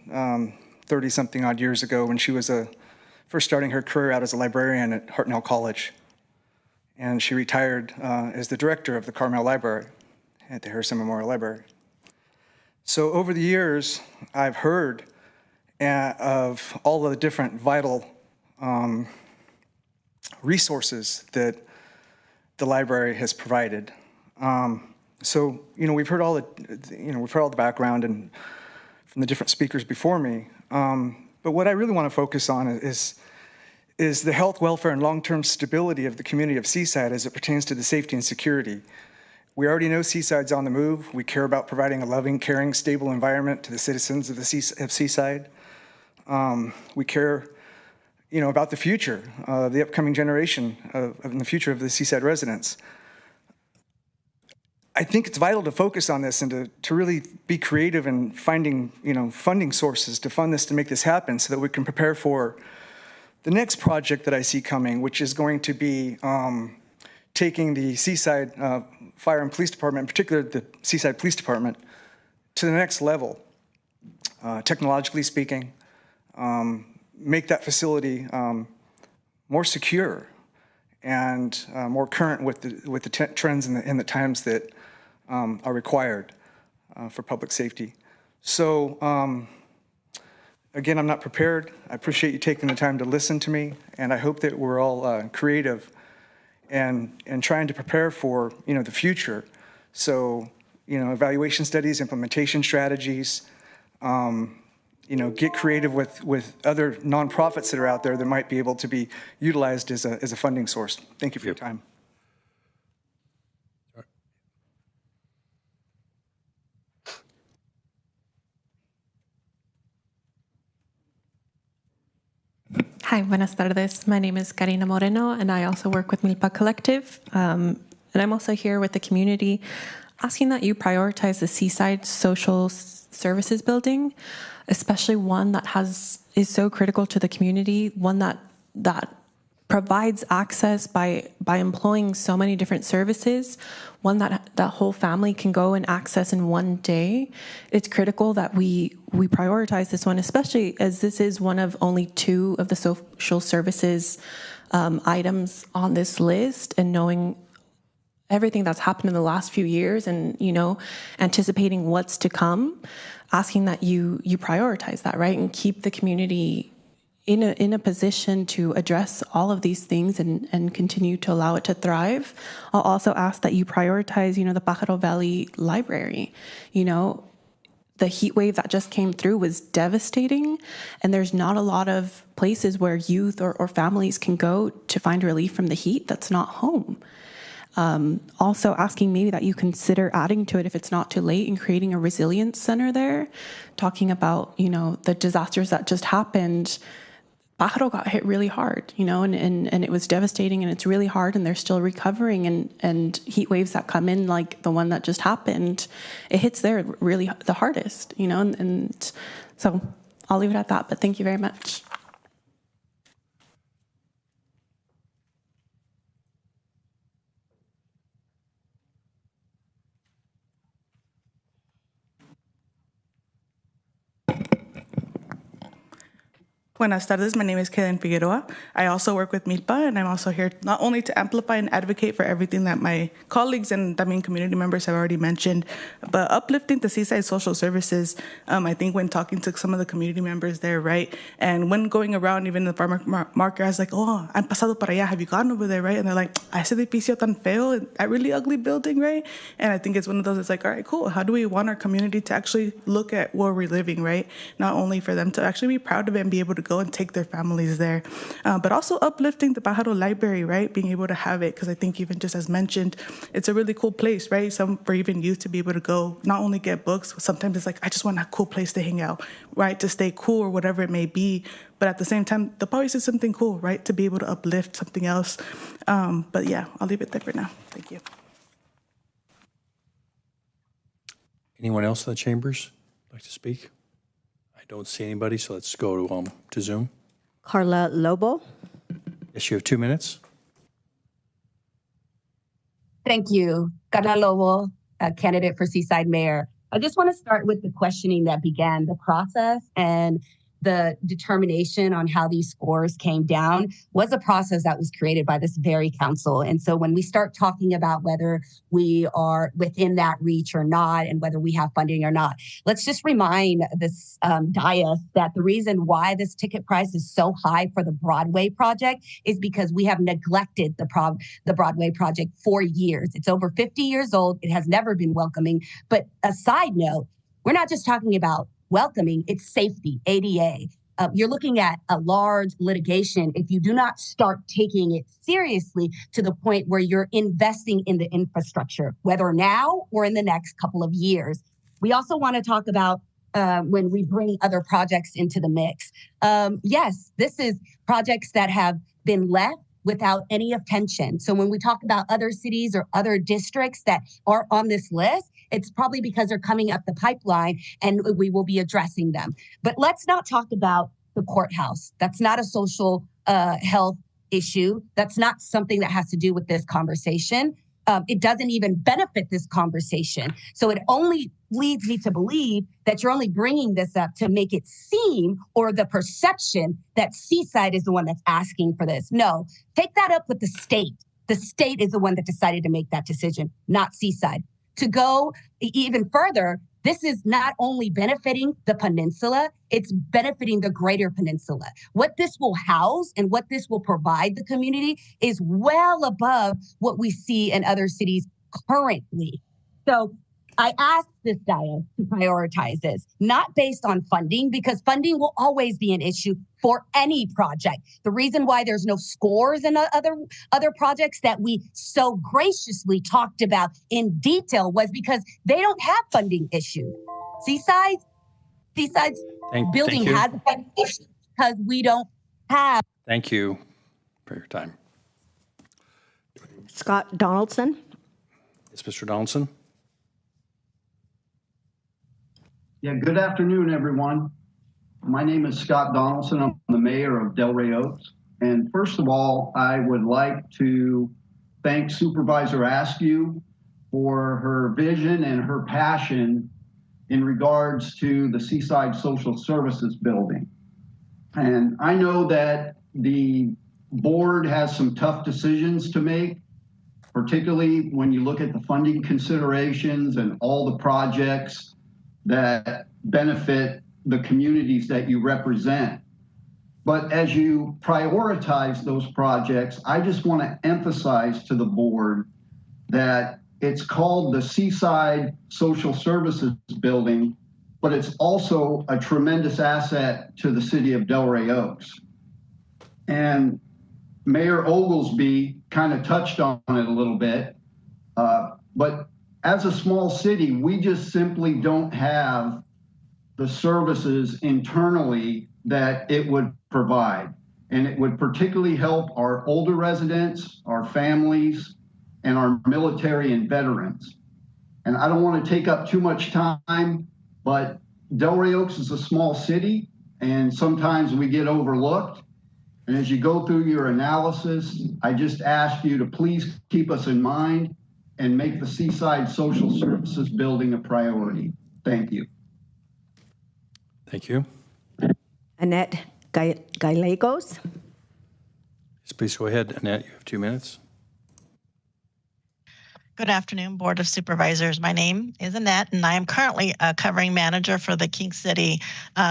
30-something odd years ago when she was first starting her career out as a librarian at Hartnell College. And she retired as the director of the Carmel Library at the Harrison Memorial Library. So over the years, I've heard of all of the different vital resources that the library has provided. So we've heard all the background and from the different speakers before me. But what I really want to focus on is the health, welfare, and long-term stability of the community of Seaside as it pertains to the safety and security. We already know Seaside's on the move. We care about providing a loving, caring, stable environment to the citizens of Seaside. We care, about the future, the upcoming generation and the future of the Seaside residents. I think it's vital to focus on this and to really be creative in finding, funding sources to fund this, to make this happen so that we can prepare for the next project that I see coming, which is going to be taking the Seaside Fire and Police Department, in particular the Seaside Police Department, to the next level, technologically speaking, make that facility more secure and more current with the trends and the times that are required. for public safety. So again, I'm not prepared. I appreciate you taking the time to listen to me, and I hope that we're all creative and trying to prepare for, the future. So, evaluation studies, implementation strategies, get creative with other nonprofits that are out there that might be able to be utilized as a funding source. Thank you for your time. Hi, buenas tardes. My name is Karina Moreno, and I also work with Milpa Collective. And I'm also here with the community asking that you prioritize the Seaside Social Services Building, especially one that is so critical to the community, one that provides access by employing so many different services, one that the whole family can go and access in one day. It's critical that we prioritize this one, especially as this is one of only 2 of the social services items on this list, and knowing everything that's happened in the last few years and, anticipating what's to come, asking that you prioritize that, right? And keep the community in a position to address all of these things and continue to allow it to thrive. I'll also ask that you prioritize, the Pájaro Valley Library. The heat wave that just came through was devastating, and there's not a lot of places where youth or families can go to find relief from the heat that's not home. Also asking maybe that you consider adding to it, if it's not too late, and creating a resilience center there, talking about, the disasters that just happened. Pájaro got hit really hard, and it was devastating, and it's really hard, and they're still recovering, and heat waves that come in like the one that just happened, it hits there really the hardest, and so I'll leave it at that, but thank you very much. Buenas tardes, my name is Kaylin Figueroa. I also work with Milpa, and I'm also here not only to amplify and advocate for everything that my colleagues and community members have already mentioned, but uplifting the Seaside Social Services. I think when talking to some of the community members there, right, and when going around even the farmer market, I was like, oh, I'm pasado para allá, have you gone over there, right? And they're like, ese edificio tan feo, that really ugly building, right? And I think it's one of those, it's like, all right, cool, how do we want our community to actually look at where we're living, right? Not only for them to actually be proud of it and be able to go and take their families there, but also uplifting the Pájaro Library, right? Being able to have it, because I think even just as mentioned, it's a really cool place, right? For even youth to be able to go, not only get books, sometimes it's like, I just want a cool place to hang out, right? To stay cool or whatever it may be. But at the same time, they'll probably see something cool, right? To be able to uplift something else. But yeah, I'll leave it there for now. Thank you. Anyone else in the chambers like to speak? I don't see anybody, so let's go to Zoom. Carla Lobo. Yes, you have 2 minutes. Thank you. Carla Lobo, a candidate for Seaside Mayor. I just want to start with the questioning that began the process, and the determination on how these scores came down was a process that was created by this very council. And so when we start talking about whether we are within that reach or not, and whether we have funding or not, let's just remind this dais that the reason why this ticket price is so high for the Broadway project is because we have neglected the Broadway project for years. It's over 50 years old. It has never been welcoming. But a side note, we're not just talking about welcoming, it's safety, ADA. You're looking at a large litigation if you do not start taking it seriously to the point where you're investing in the infrastructure, whether now or in the next couple of years. We also want to talk about when we bring other projects into the mix. Yes, this is projects that have been left without any attention. So when we talk about other cities or other districts that are on this list, it's probably because they're coming up the pipeline and we will be addressing them. But let's not talk about the courthouse. That's not a social health issue. That's not something that has to do with this conversation. It doesn't even benefit this conversation. So it only leads me to believe that you're only bringing this up to make it seem, or the perception, that Seaside is the one that's asking for this. No, take that up with the state. The state is the one that decided to make that decision, not Seaside. To go even further, This is not only benefiting the peninsula, it's benefiting the greater peninsula. What this will house and what this will provide the community is well above what we see in other cities currently. So I asked this dais to prioritize this, not based on funding, because funding will always be an issue for any project. The reason why there's no scores in other projects that we so graciously talked about in detail was because they don't have funding issues. Seaside's building has a funding issue because we don't have. Thank you for your time. Scott Donaldson. Yes, Mr. Donaldson. Yeah, good afternoon, everyone. My name is Scott Donaldson. I'm the mayor of Delray Oaks. And first of all, I would like to thank Supervisor Askew for her vision and her passion in regards to the Seaside Social Services Building. And I know that the board has some tough decisions to make, particularly when you look at the funding considerations and all the projects that benefit the communities that you represent. But as you prioritize those projects, I just want to emphasize to the board that it's called the Seaside Social Services Building, but it's also a tremendous asset to the city of Delray Oaks. And Mayor Oglesby kind of touched on it a little bit, but as a small city, we just simply don't have the services internally that it would provide. And it would particularly help our older residents, our families, and our military and veterans. And I don't want to take up too much time, but Delray Oaks is a small city, and sometimes we get overlooked. And as you go through your analysis, I just ask you to please keep us in mind and make the Seaside Social Services Building a priority. Thank you. Thank you. Annette Gallegos. Yes, please go ahead, Annette. You have 2 minutes. Good afternoon, Board of Supervisors. My name is Annette, and I am currently a covering manager for the King City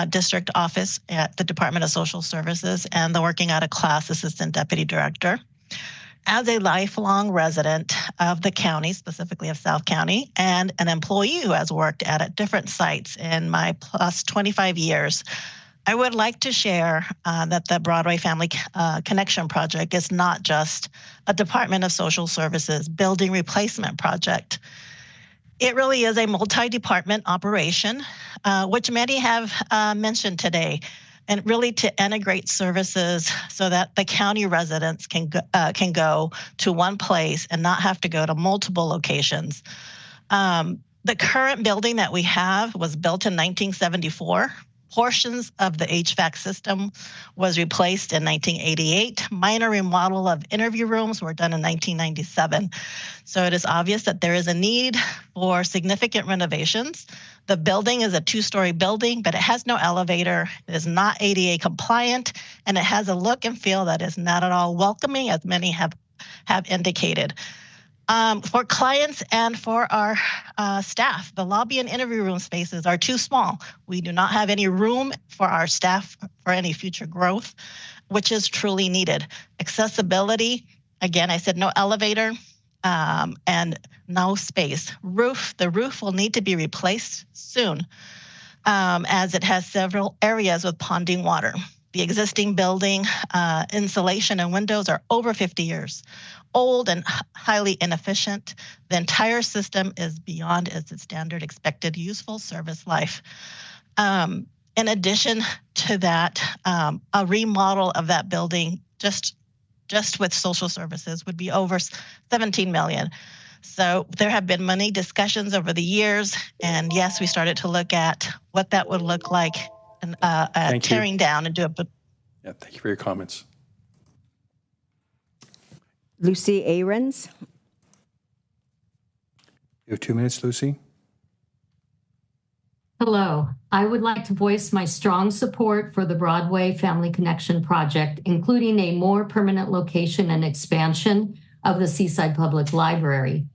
District Office at the Department of Social Services and the Working Out of Class Assistant Deputy Director. As a lifelong resident of the county, specifically of South County, and an employee who has worked at different sites in my plus 25 years, I would like to share that the Broadway Family Connection Project is not just a Department of Social Services building replacement project. It really is a multi-department operation, which many have mentioned today, and really to integrate services so that the county residents can go to one place and not have to go to multiple locations. The current building that we have was built in 1974. Portions of the HVAC system was replaced in 1988. Minor remodel of interview rooms were done in 1997. So it is obvious that there is a need for significant renovations. The building is a 2-story building, but it has no elevator. It is not ADA compliant, and it has a look and feel that is not at all welcoming, as many have indicated. For clients and for our staff, the lobby and interview room spaces are too small. We do not have any room for our staff for any future growth, which is truly needed. Accessibility, again, I said no elevator and no space. The roof will need to be replaced soon as it has several areas with ponding water. The existing building insulation and windows are over 50 years old and highly inefficient. The entire system is beyond its standard expected useful service life. In addition to that, a remodel of that building just with social services would be over $17 million. So there have been many discussions over the years, and yes, we started to look at what that would look like and tearing down and do it. Yeah, thank you for your comments. Lucy Ahrens. You have 2 minutes, Lucy. Hello. I would like to voice my strong support for the Broadway Family Connection Project, including a more permanent location and expansion of the Seaside Public Library.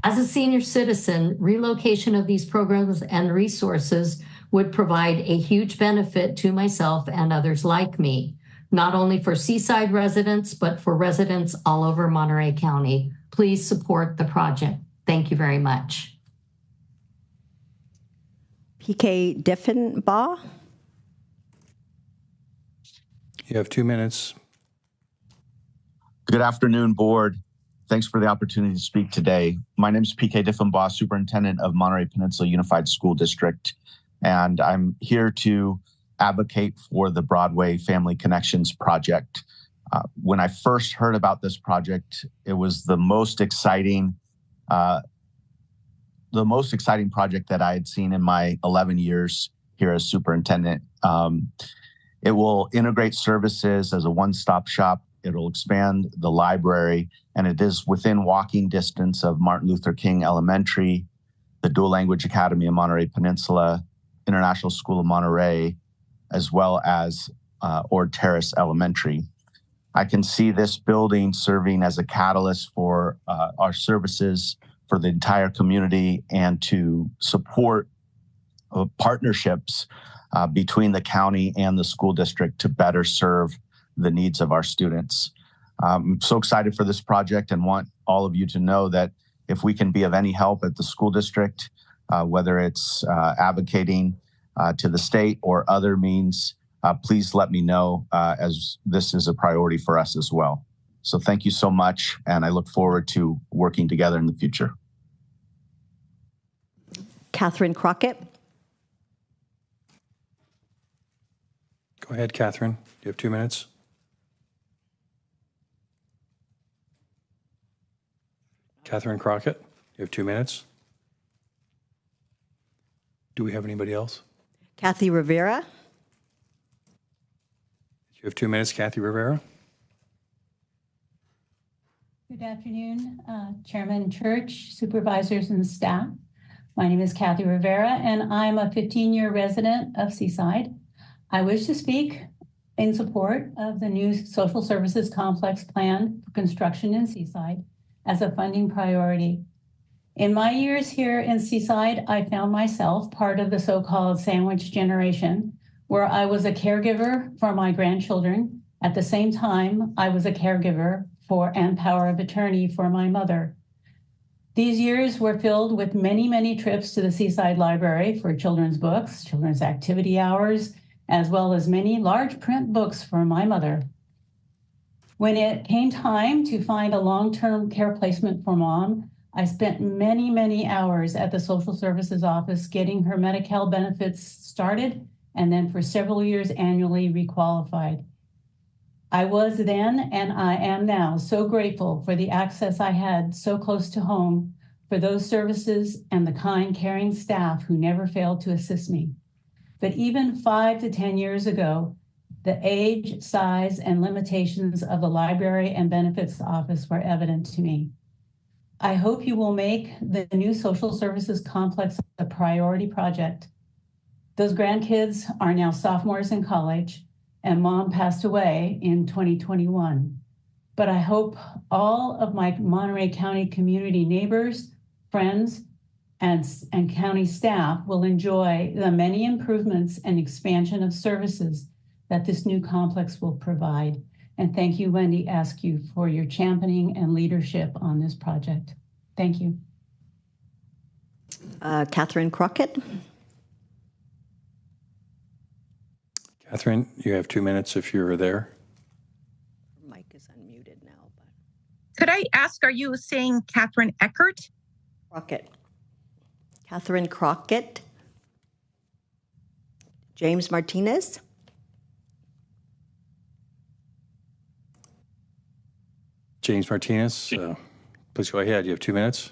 As a senior citizen, relocation of these programs and resources would provide a huge benefit to myself and others like me, not only for Seaside residents, but for residents all over Monterey County. Please support the project. Thank you very much. PK Diffenbaugh. You have 2 minutes. Good afternoon, board. Thanks for the opportunity to speak today. My name is PK Diffenbaugh, Superintendent of Monterey Peninsula Unified School District, and I'm here to advocate for the Broadway Family Connections project. When I first heard about this project, it was the most exciting project that I had seen in my 11 years here as superintendent. It will integrate services as a one-stop shop. It'll expand the library, and it is within walking distance of Martin Luther King Elementary, the Dual Language Academy of Monterey Peninsula, International School of Monterey, as well as Ord Terrace Elementary. I can see this building serving as a catalyst for our services for the entire community and to support partnerships between the county and the school district to better serve the needs of our students. I'm so excited for this project and want all of you to know that if we can be of any help at the school district, whether it's advocating to the state or other means, please let me know, as this is a priority for us as well. So thank you so much, and I look forward to working together in the future. Catherine Crockett. Go ahead, Catherine. You have 2 minutes. Catherine Crockett, you have 2 minutes. Do we have anybody else? Kathy Rivera. You have 2 minutes, Kathy Rivera. Good afternoon, Chairman Church, supervisors, and staff. My name is Kathy Rivera, and I'm a 15-year resident of Seaside. I wish to speak in support of the new social services complex plan for construction in Seaside as a funding priority. In my years here in Seaside, I found myself part of the so-called sandwich generation, where I was a caregiver for my grandchildren. At the same time, I was a caregiver for and power of attorney for my mother. These years were filled with many, many trips to the Seaside Library for children's books, children's activity hours, as well as many large print books for my mother. When it came time to find a long-term care placement for Mom, I spent many, many hours at the social services office getting her Medi-Cal benefits started, and then for several years annually requalified. I was then, and I am now, so grateful for the access I had so close to home for those services and the kind, caring staff who never failed to assist me. But even 5 to 10 years ago, the age, size, and limitations of the library and benefits office were evident to me. I hope you will make the new social services complex a priority project. Those grandkids are now sophomores in college, and Mom passed away in 2021. But I hope all of my Monterey County community neighbors, friends, and county staff will enjoy the many improvements and expansion of services that this new complex will provide. And thank you, Wendy Askew, for your championing and leadership on this project. Thank you. Catherine Crockett. Catherine, you have 2 minutes if you're there. Mic is unmuted now. Could I ask, are you saying Catherine Eckert? Crockett. Catherine Crockett. James Martinez. James Martinez, please go ahead. You have 2 minutes.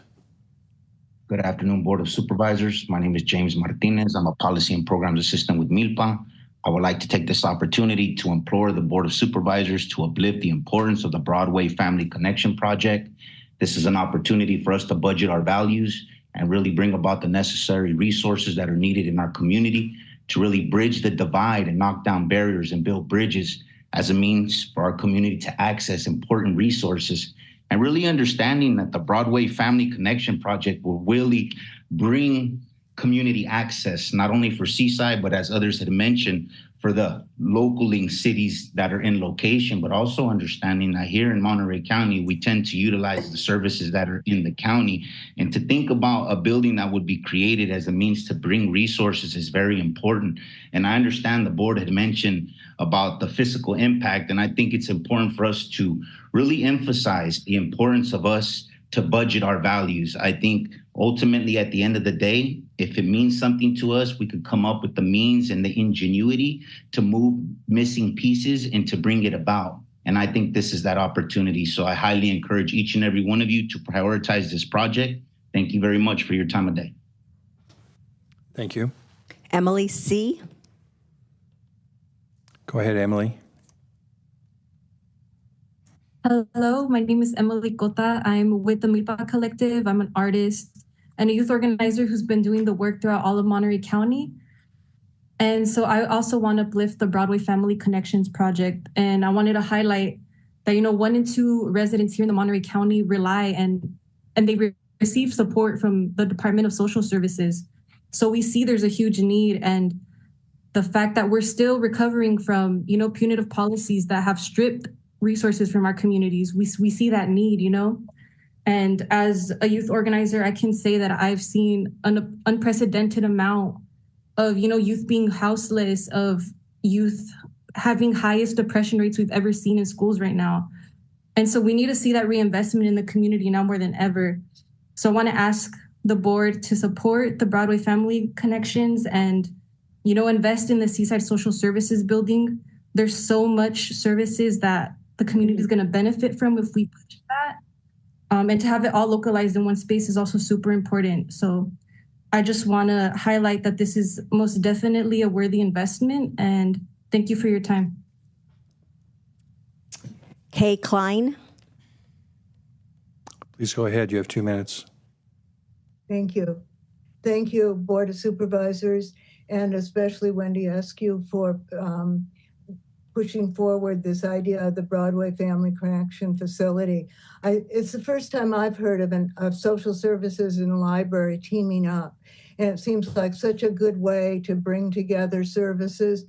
Good afternoon, Board of Supervisors. My name is James Martinez. I'm a Policy and Programs Assistant with MILPA. I would like to take this opportunity to implore the Board of Supervisors to uplift the importance of the Broadway Family Connection Project. This is an opportunity for us to budget our values and really bring about the necessary resources that are needed in our community to really bridge the divide and knock down barriers and build bridges as a means for our community to access important resources and really understanding that the Broadway Family Connection Project will really bring community access, not only for Seaside, but as others had mentioned, for the localing cities that are in location, but also understanding that here in Monterey County, we tend to utilize the services that are in the county. And to think about a building that would be created as a means to bring resources is very important. And I understand the board had mentioned about the physical impact, and I think it's important for us to really emphasize the importance of us to budget our values. I think ultimately at the end of the day, if it means something to us, we could come up with the means and the ingenuity to move missing pieces and to bring it about. And I think this is that opportunity. So I highly encourage each and every one of you to prioritize this project. Thank you very much for your time of day. Thank you. Emily C. Go ahead, Emily. Hello, my name is Emily Cota. I'm with the Milpa Collective. I'm an artist and a youth organizer who's been doing the work throughout all of Monterey County. And so I also want to uplift the Broadway Family Connections project. And I wanted to highlight that, 1 in 2 residents here in the Monterey County rely and they receive support from the Department of Social Services. So we see there's a huge need, and the fact that we're still recovering from, punitive policies that have stripped resources from our communities. We see that need, And as a youth organizer, I can say that I've seen an unprecedented amount of, youth being houseless, of youth having highest depression rates we've ever seen in schools right now. And so we need to see that reinvestment in the community now more than ever. So I want to ask the board to support the Broadway Family Connections and, invest in the Seaside Social Services building. There's so much services that the community is going to benefit from if we push that. And to have it all localized in one space is also super important. So I just want to highlight that this is most definitely a worthy investment, and thank you for your time. Kay Klein. Please go ahead. You have 2 minutes. Thank you. Thank you, Board of Supervisors, and especially Wendy Eskew for pushing forward this idea of the Broadway Family Connection Facility. It's the first time I've heard of social services and a library teaming up. And it seems like such a good way to bring together services.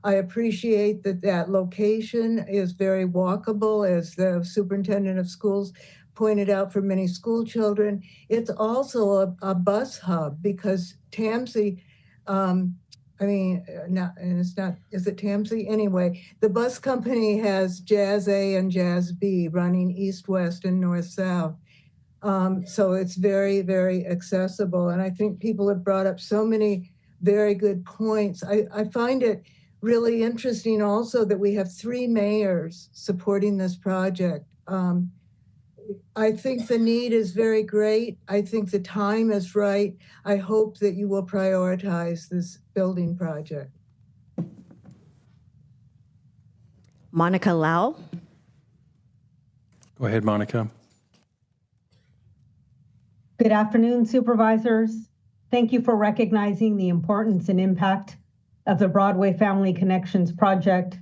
I appreciate that location is very walkable, as the superintendent of schools pointed out, for many school children. It's also a bus hub because Tamsi, is it Tamsi? Anyway, the bus company has Jazz A and Jazz B running east-west and north-south. So it's very, very accessible. And I think people have brought up so many very good points. I find it really interesting also that we have 3 mayors supporting this project. I think the need is very great. I think the time is right. I hope that you will prioritize this building project. Monica Lau. Go ahead, Monica. Good afternoon, supervisors. Thank you for recognizing the importance and impact of the Broadway Family Connections project,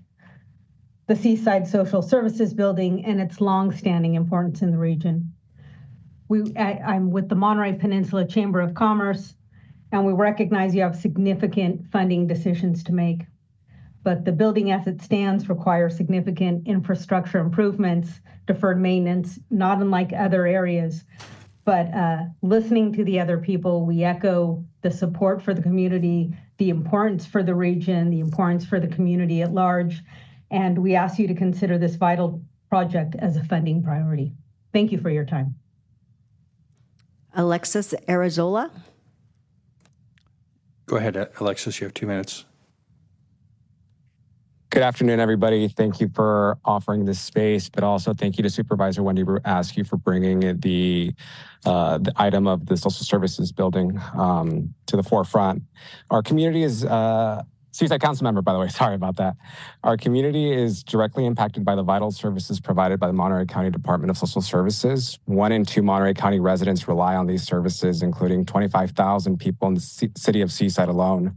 the Seaside Social Services Building, and its long-standing importance in the region. I'm with the Monterey Peninsula Chamber of Commerce, and we recognize you have significant funding decisions to make. But the building as it stands requires significant infrastructure improvements, deferred maintenance, not unlike other areas. But listening to the other people, we echo the support for the community, the importance for the region, the importance for the community at large, and we ask you to consider this vital project as a funding priority. Thank you for your time. Alexis Arizola. Go ahead, Alexis. You have 2 minutes. Good afternoon, everybody. Thank you for offering this space, but also thank you to Supervisor Wendy Askew for bringing the item of the social services building to the forefront. Our community is, Seaside Council member, by the way, sorry about that. Our community is directly impacted by the vital services provided by the Monterey County Department of Social Services. 1 in 2 Monterey County residents rely on these services, including 25,000 people in the city of Seaside alone,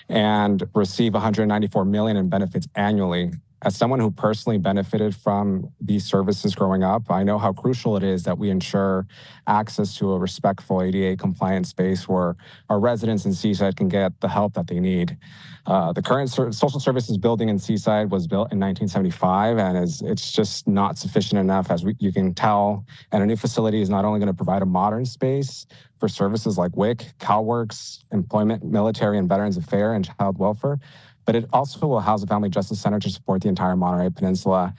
and receive $194 million in benefits annually. as someone who personally benefited from these services growing up, I know how crucial it is that we ensure access to a respectful ADA compliant space where our residents in Seaside can get the help that they need. The current social services building in Seaside was built in 1975, and it's just not sufficient enough, as you can tell. And a new facility is not only going to provide a modern space for services like WIC, CalWorks, employment, military and veterans affairs, and child welfare, but it also will house a family justice center to support the entire Monterey Peninsula.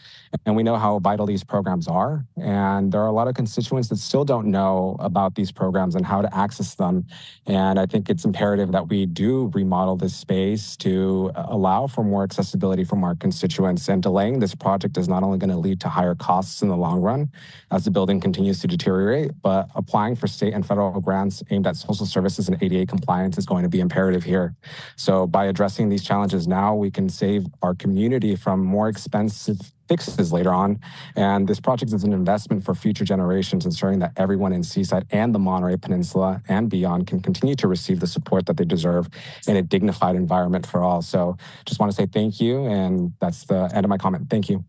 And we know how vital these programs are. And there are a lot of constituents that still don't know about these programs and how to access them. And I think it's imperative that we do remodel this space to allow for more accessibility from our constituents. And delaying this project is not only going to lead to higher costs in the long run as the building continues to deteriorate, but applying for state and federal grants aimed at social services and ADA compliance is going to be imperative here. So by addressing these challenges now, we can save our community from more expensive fixes later on. And this project is an investment for future generations, ensuring that everyone in Seaside and the Monterey Peninsula and beyond can continue to receive the support that they deserve in a dignified environment for all. So just want to say thank you. And that's the end of my comment. Thank you.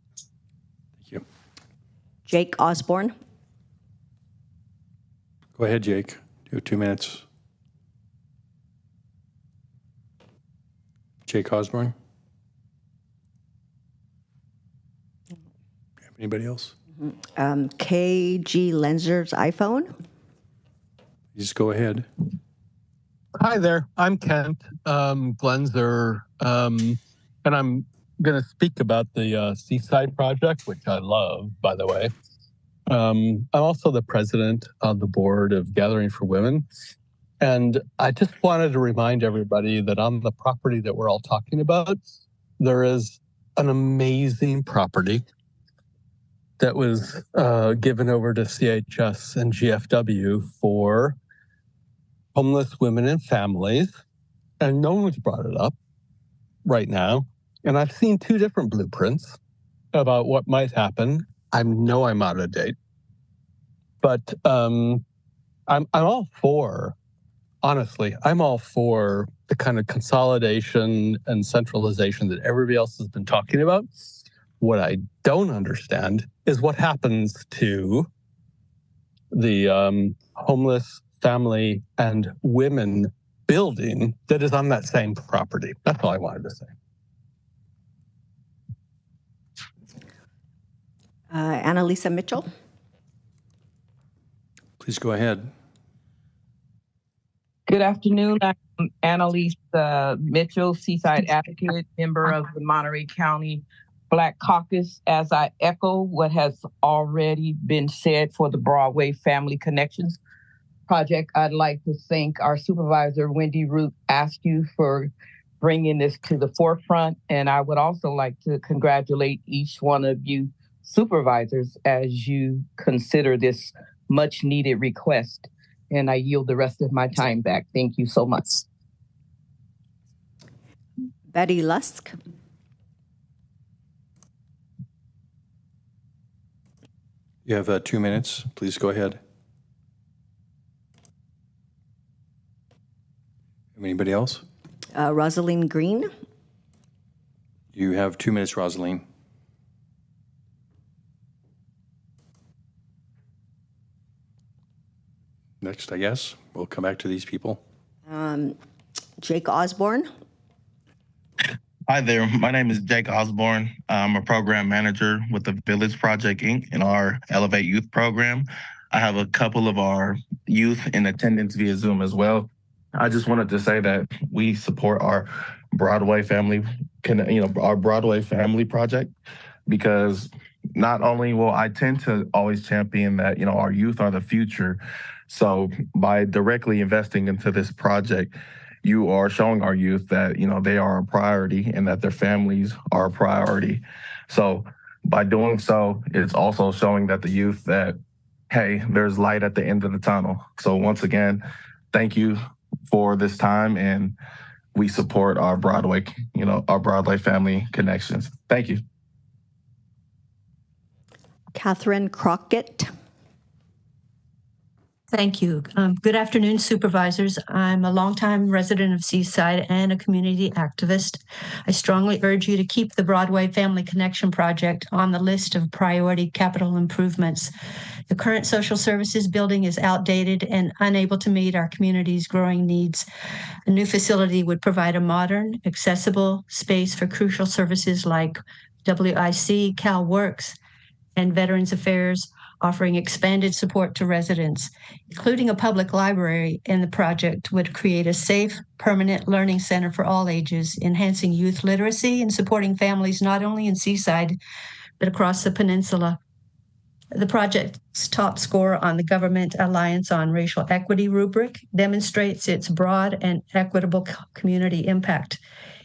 Thank you. Jake Osborne. Go ahead, Jake. You have 2 minutes. Jake Osborne. Anybody else? KG Lenzer's iPhone. You just go ahead. Hi there. I'm Kent Glenzer, and I'm going to speak about the Seaside project, which I love, by the way. I'm also the president of the board of Gathering for Women. And I just wanted to remind everybody that on the property that we're all talking about, there is an amazing property that was given over to CHS and GFW for homeless women and families. And no one's brought it up right now. And I've seen 2 different blueprints about what might happen. I know I'm out of date, but I'm all for, honestly, I'm all for the kind of consolidation and centralization that everybody else has been talking about. What I don't understand is what happens to the homeless family and women building that is on that same property. That's all I wanted to say. Annalisa Mitchell. Please go ahead. Good afternoon. I'm Annalisa Mitchell, Seaside Advocate, member of the Monterey County Black Caucus. As I echo what has already been said for the Broadway Family Connections Project, I'd like to thank our supervisor, Wendy Root Askew, for bringing this to the forefront. And I would also like to congratulate each one of you supervisors as you consider this much needed request. And I yield the rest of my time back. Thank you so much. Betty Lusk. You have 2 minutes. Please go ahead. Anybody else? Rosaline Green. You have 2 minutes, Rosaline. Next, I guess. We'll come back to these people. Jake Osborne. Hi there. My name is Jake Osborne. I'm a program manager with the Village Project, Inc. in our Elevate Youth program. I have a couple of our youth in attendance via Zoom as well. I just wanted to say that we support our Broadway family, our Broadway family project, because not only will I tend to always champion that, our youth are the future. So by directly investing into this project, you are showing our youth that, they are a priority and that their families are a priority. So by doing so, it's also showing that the youth that, hey, there's light at the end of the tunnel. So once again, thank you for this time, and we support our Broadway, our Broadway family connections. Thank you. Catherine Crockett. Thank you. Good afternoon, supervisors. I'm a longtime resident of Seaside and a community activist. I strongly urge you to keep the Broadway Family Connection Project on the list of priority capital improvements. The current social services building is outdated and unable to meet our community's growing needs. A new facility would provide a modern, accessible space for crucial services like WIC, CalWorks, and Veterans Affairs, offering expanded support to residents, including a public library, and the project would create a safe, permanent learning center for all ages, enhancing youth literacy and supporting families not only in Seaside, but across the peninsula. The project's top score on the Government Alliance on Racial Equity rubric demonstrates its broad and equitable community impact.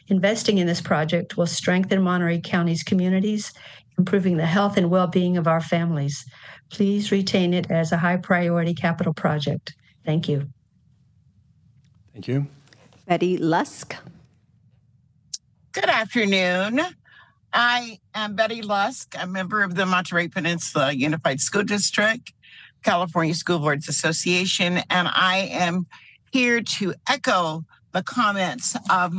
Investing in this project will strengthen Monterey County's communities, improving the health and well-being of our families. Please retain it as a high priority capital project. Thank you. Thank you. Betty Lusk. Good afternoon. I am Betty Lusk, a member of the Monterey Peninsula Unified School District, California School Boards Association, and I am here to echo the comments of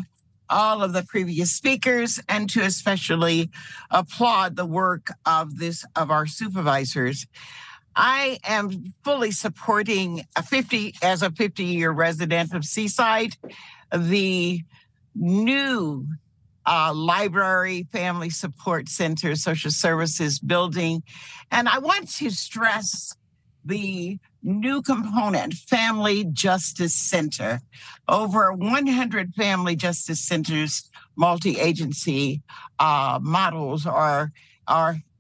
all of the previous speakers and to especially applaud the work of our supervisors. I am fully supporting as a 50-year resident of Seaside, the new library, family support center, social services building. And I want to stress the new component, Family Justice Center. Over 100 Family Justice Centers, multi-agency models are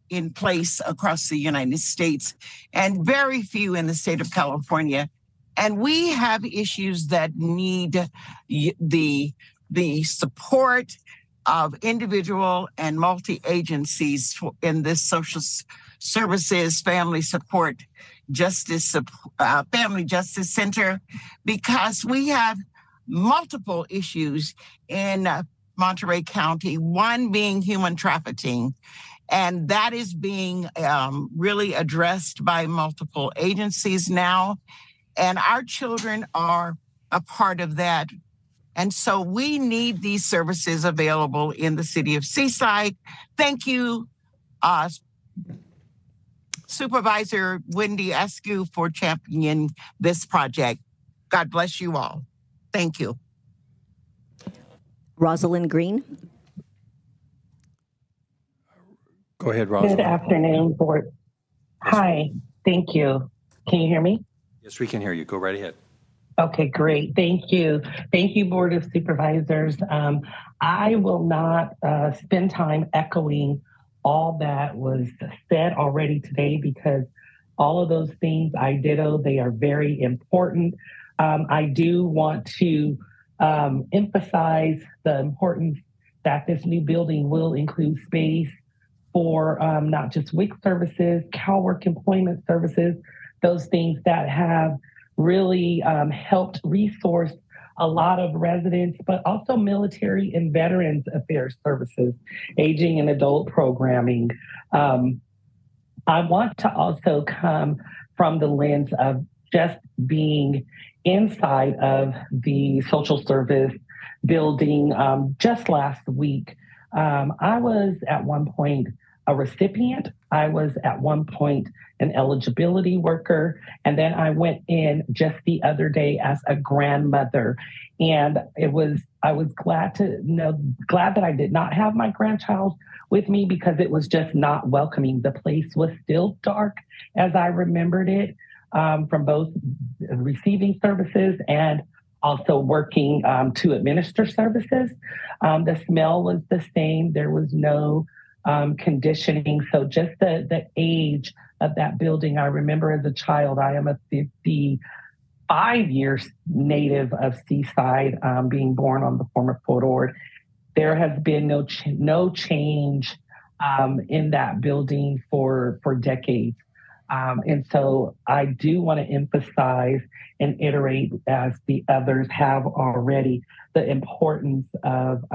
in place across the United States, and very few in the state of California. And we have issues that need the support of individual and multi-agencies in this social services, family support, Family Justice Center, because we have multiple issues in Monterey County, one being human trafficking, and that is being really addressed by multiple agencies now, and our children are a part of that. And so we need these services available in the city of Seaside. Thank you, Supervisor Wendy Askew, for championing this project. God bless you all. Thank you. Rosalind Green. Go ahead, Rosalind. Good afternoon, board. Hi, thank you. Can you hear me? Yes, we can hear you. Go right ahead. Okay, great. Thank you. Thank you, Board of Supervisors. I will not spend time echoing all that was said already today, because all of those things I ditto. They are very important. I do want to emphasize the importance that this new building will include space for not just WIC services, CalWork employment services, those things that have really helped resource a lot of residents, but also military and veterans affairs services, aging and adult programming. I want to also come from the lens of just being inside of the social service building. Just last week, I was at one point a recipient. I was at one point an eligibility worker. And then I went in just the other day as a grandmother. And I was glad that I did not have my grandchild with me, because it was just not welcoming. The place was still dark as I remembered it, from both receiving services and also working to administer services. The smell was the same. There was no conditioning. So just the age of that building, I remember as a child. I am a 55-year native of Seaside, being born on the former Fort Ord. There has been no change in that building for decades. And so I do want to emphasize and iterate, as the others have already, the importance of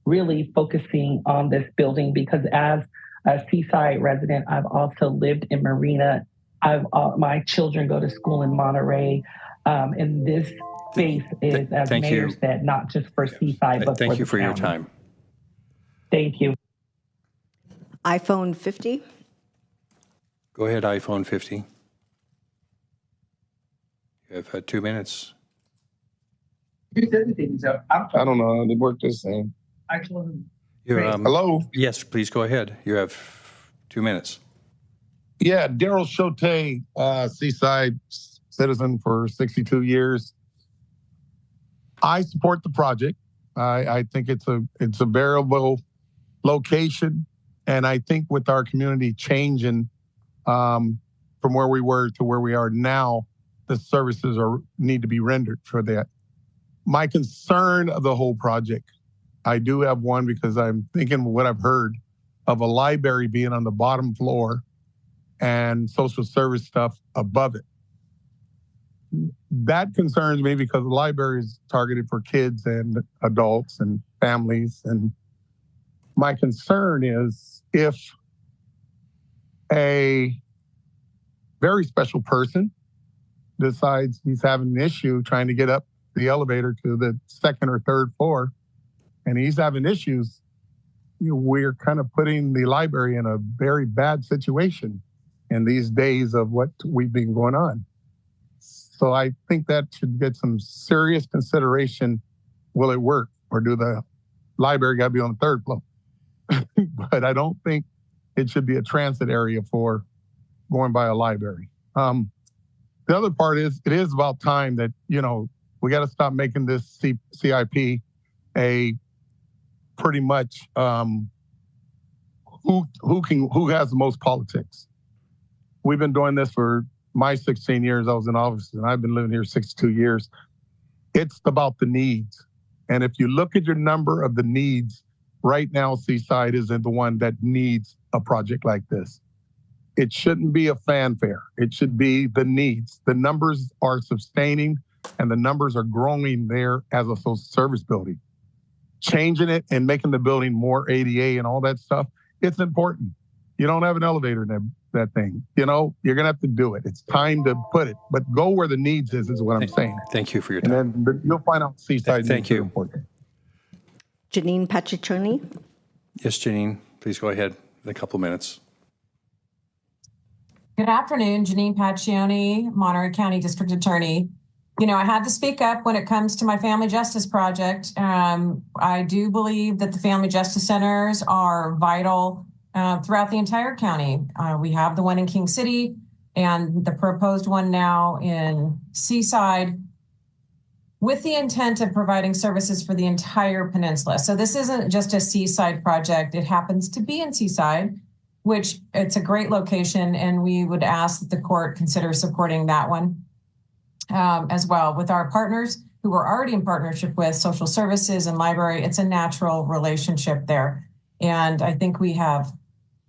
really focusing on this building, because as a Seaside resident, I've also lived in Marina My children go to school in Monterey, and this space is, as Mayor said, not just for Seaside, but thank for you the for your county. time. Thank you. iPhone 50. Go ahead, iPhone 50. You have 2 minutes. I don't know how to work this thing. Hello? Yes, please go ahead. You have 2 minutes. Yeah, Daryl Shote, Seaside citizen for 62 years. I support the project. I think it's a variable location, and I think with our community changing from where we were to where we are now, the services need to be rendered for that. My concern of the whole project, I do have one because I'm thinking what I've heard of a library being on the bottom floor and social service stuff above it. That concerns me because the library is targeted for kids and adults and families. And my concern is if a very special person decides he's having an issue trying to get up the elevator to the second or third floor, and he's having issues, we're kind of putting the library in a very bad situation in these days of what we've been going on. So I think that should get some serious consideration. Will it work, or do the library got to be on the third floor? But I don't think it should be a transit area for going by a library. The other part is, it is about time that, we got to stop making this CIP a pretty much who has the most politics. We've been doing this for my 16 years I was in office, and I've been living here 62 years. It's about the needs. And if you look at your number of the needs, right now Seaside isn't the one that needs a project like this. It shouldn't be a fanfare. It should be the needs. The numbers are sustaining, and the numbers are growing there as a social service building. Changing it and making the building more ADA and all that stuff, it's important. You don't have an elevator in that thing. You're going to have to do it. It's time to put it, but go where the needs is what I'm saying. Thank you for your time. And then you'll find out Seaside Thank you. Important. Janine Paciccioni. Yes, Janine, please go ahead in a couple minutes. Good afternoon, Janine Paccioni, Monterey County District Attorney. I had to speak up when it comes to my Family Justice Project. I do believe that the Family Justice Centers are vital throughout the entire county. We have the one in King City and the proposed one now in Seaside, with the intent of providing services for the entire peninsula. So this isn't just a Seaside project. It happens to be in Seaside, which it's a great location, and we would ask that the court consider supporting that one as well. With our partners who we're already in partnership with, social services and library, it's a natural relationship there. And I think we have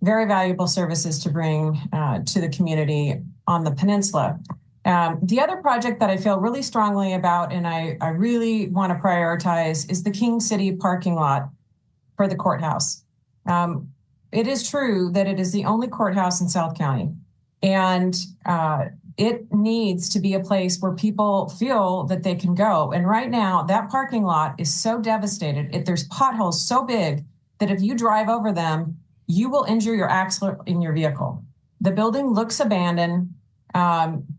very valuable services to bring to the community on the peninsula. The other project that I feel really strongly about, and I really want to prioritize, is the King City parking lot for the courthouse. It is true that it is the only courthouse in South County, and it needs to be a place where people feel that they can go. And right now, that parking lot is so devastated. There's potholes so big that if you drive over them, you will injure your axle in your vehicle. The building looks abandoned.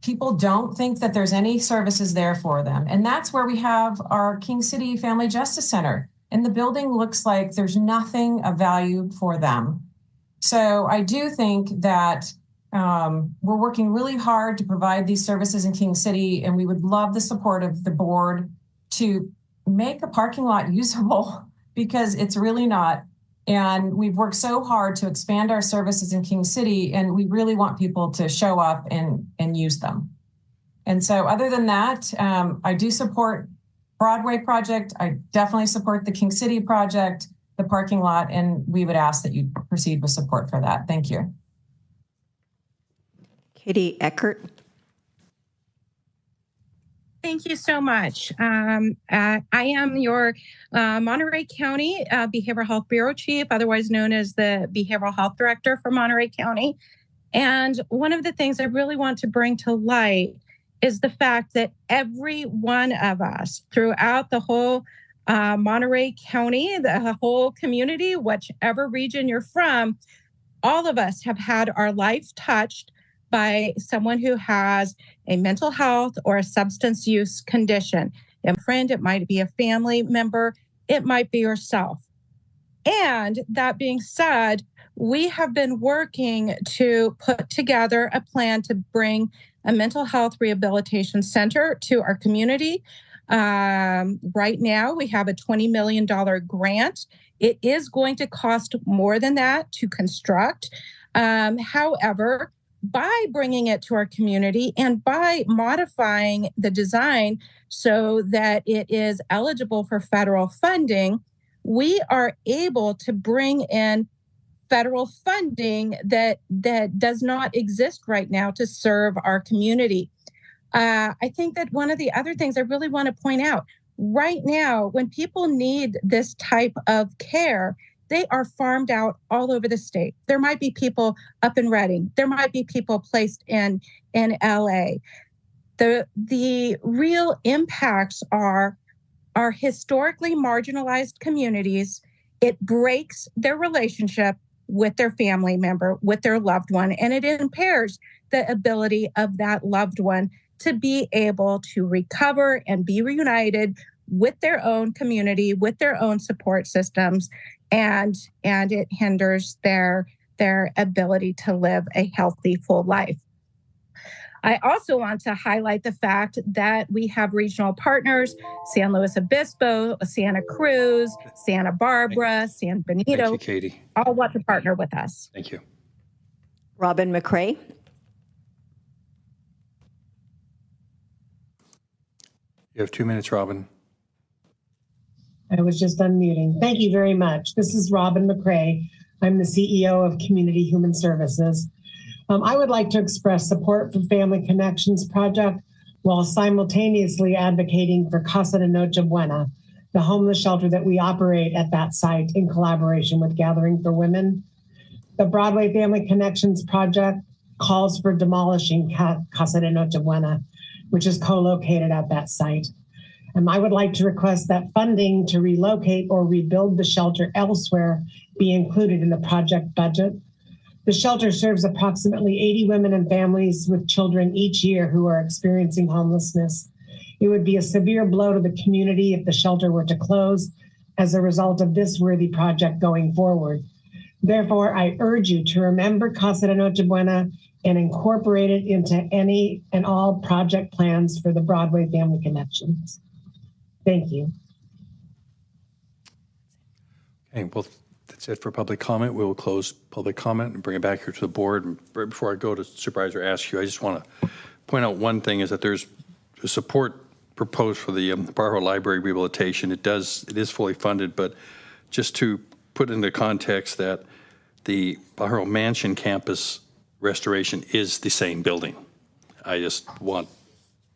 People don't think that there's any services there for them. And that's where we have our King City Family Justice Center. And the building looks like there's nothing of value for them. So I do think that we're working really hard to provide these services in King City, and we would love the support of the board to make a parking lot usable, because it's really not. And we've worked so hard to expand our services in King City, and we really want people to show up and use them. And so other than that, I do support Broadway project. I definitely support the King City project, the parking lot, and we would ask that you proceed with support for that. Thank you. Katie Eckert. Thank you so much. I am your Monterey County Behavioral Health Bureau Chief, otherwise known as the Behavioral Health Director for Monterey County. And one of the things I really want to bring to light is the fact that every one of us throughout the whole Monterey County, the whole community, whichever region you're from, all of us have had our life touched by someone who has a mental health or a substance use condition. A friend, it might be a family member, it might be yourself. And that being said, we have been working to put together a plan to bring a mental health rehabilitation center to our community. Right now, we have a $20 million grant. It is going to cost more than that to construct. However, by bringing it to our community and by modifying the design so that it is eligible for federal funding, we are able to bring in federal funding that does not exist right now to serve our community. I think that one of the other things I really want to point out, right now, when people need this type of care, they are farmed out all over the state. There might be people up in Redding. There might be people placed in LA. The real impacts are historically marginalized communities. It breaks their relationship with their family member, with their loved one, and it impairs the ability of that loved one to be able to recover and be reunited with their own community, with their own support systems, and it hinders their ability to live a healthy, full life. I also want to highlight the fact that we have regional partners, San Luis Obispo, Santa Cruz, Santa Barbara, San Benito. Thank you, Katie. All want to partner with us. Thank you. Robin McCray. You have 2 minutes, Robin. I was just unmuting. Thank you very much. This is Robin McCray. I'm the CEO of Community Human Services. I would like to express support for Family Connections Project while simultaneously advocating for Casa de Noche Buena, the homeless shelter that we operate at that site in collaboration with Gathering for Women. The Broadway Family Connections Project calls for demolishing Casa de Noche Buena, which is co-located at that site. I would like to request that funding to relocate or rebuild the shelter elsewhere be included in the project budget. The shelter serves approximately 80 women and families with children each year who are experiencing homelessness. It would be a severe blow to the community if the shelter were to close as a result of this worthy project going forward. Therefore, I urge you to remember Casa de Noche Buena and incorporate it into any and all project plans for the Broadway Family Connections. Thank you. Okay, well, that's it for public comment. We will close public comment and bring it back here to the board. And right before I go to Supervisor Askew, I just want to point out one thing is that there's support proposed for the Pajaro Library rehabilitation. It is fully funded, but just to put into context that the Pajaro Mansion campus restoration is the same building. I just want to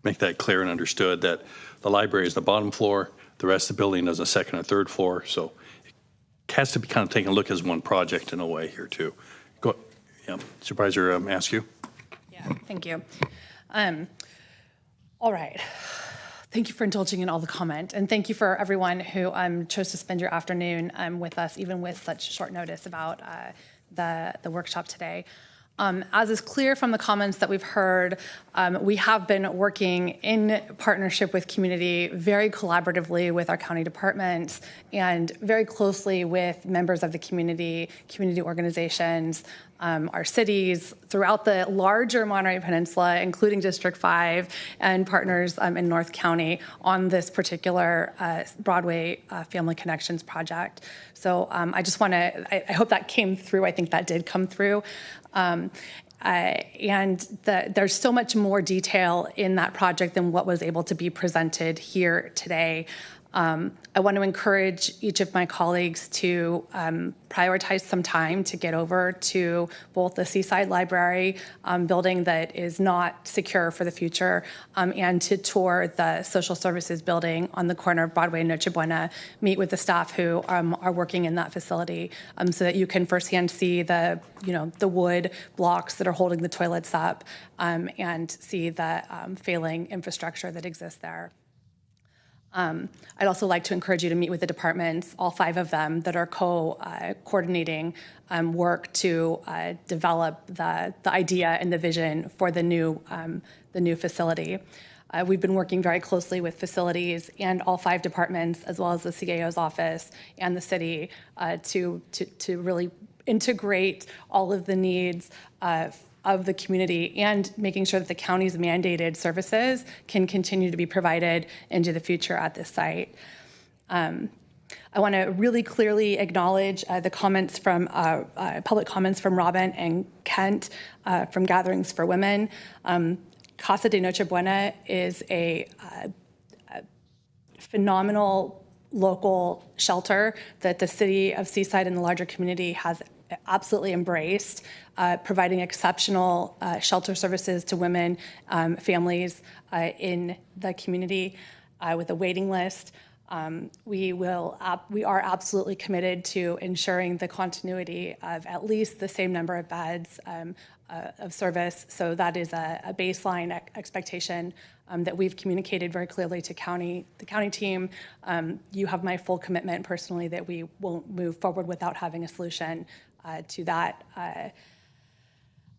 make that clear and understood that the library is the bottom floor, the rest of the building is the second or third floor, so it has to be kind of taken a look as one project in a way here too. Go, yeah, Supervisor Askew. Yeah, thank you. All right. Thank you for indulging in all the comment, and thank you for everyone who chose to spend your afternoon with us, even with such short notice about the workshop today. As is clear from the comments that we've heard, we have been working in partnership with community very collaboratively with our county departments and very closely with members of the community organizations, our cities throughout the larger Monterey Peninsula, including District 5 and partners in North County on this particular Broadway Family Connections project. So I just want to, I hope that came through. I think that did come through. There's so much more detail in that project than what was able to be presented here today. I want to encourage each of my colleagues to prioritize some time to get over to both the Seaside Library building that is not secure for the future and to tour the social services building on the corner of Broadway and Noche Buena, meet with the staff who are working in that facility so that you can firsthand see the wood blocks that are holding the toilets up and see the failing infrastructure that exists there. I'd also like to encourage you to meet with the departments, all 5 of them, that are coordinating work to develop the idea and the vision for the new facility. We've been working very closely with facilities and all 5 departments, as well as the CAO's office and the city, to really integrate all of the needs of the community and making sure that the county's mandated services can continue to be provided into the future at this site. I want to really clearly acknowledge the comments from public comments from Robin and Kent from Gatherings for Women. Casa de Noche Buena is a phenomenal local shelter that the city of Seaside and the larger community has absolutely embraced, providing exceptional shelter services to women, families in the community with a waiting list. We are absolutely committed to ensuring the continuity of at least the same number of beds of service. So that is a baseline expectation that we've communicated very clearly to the county team. You have my full commitment personally that we won't move forward without having a solution to that.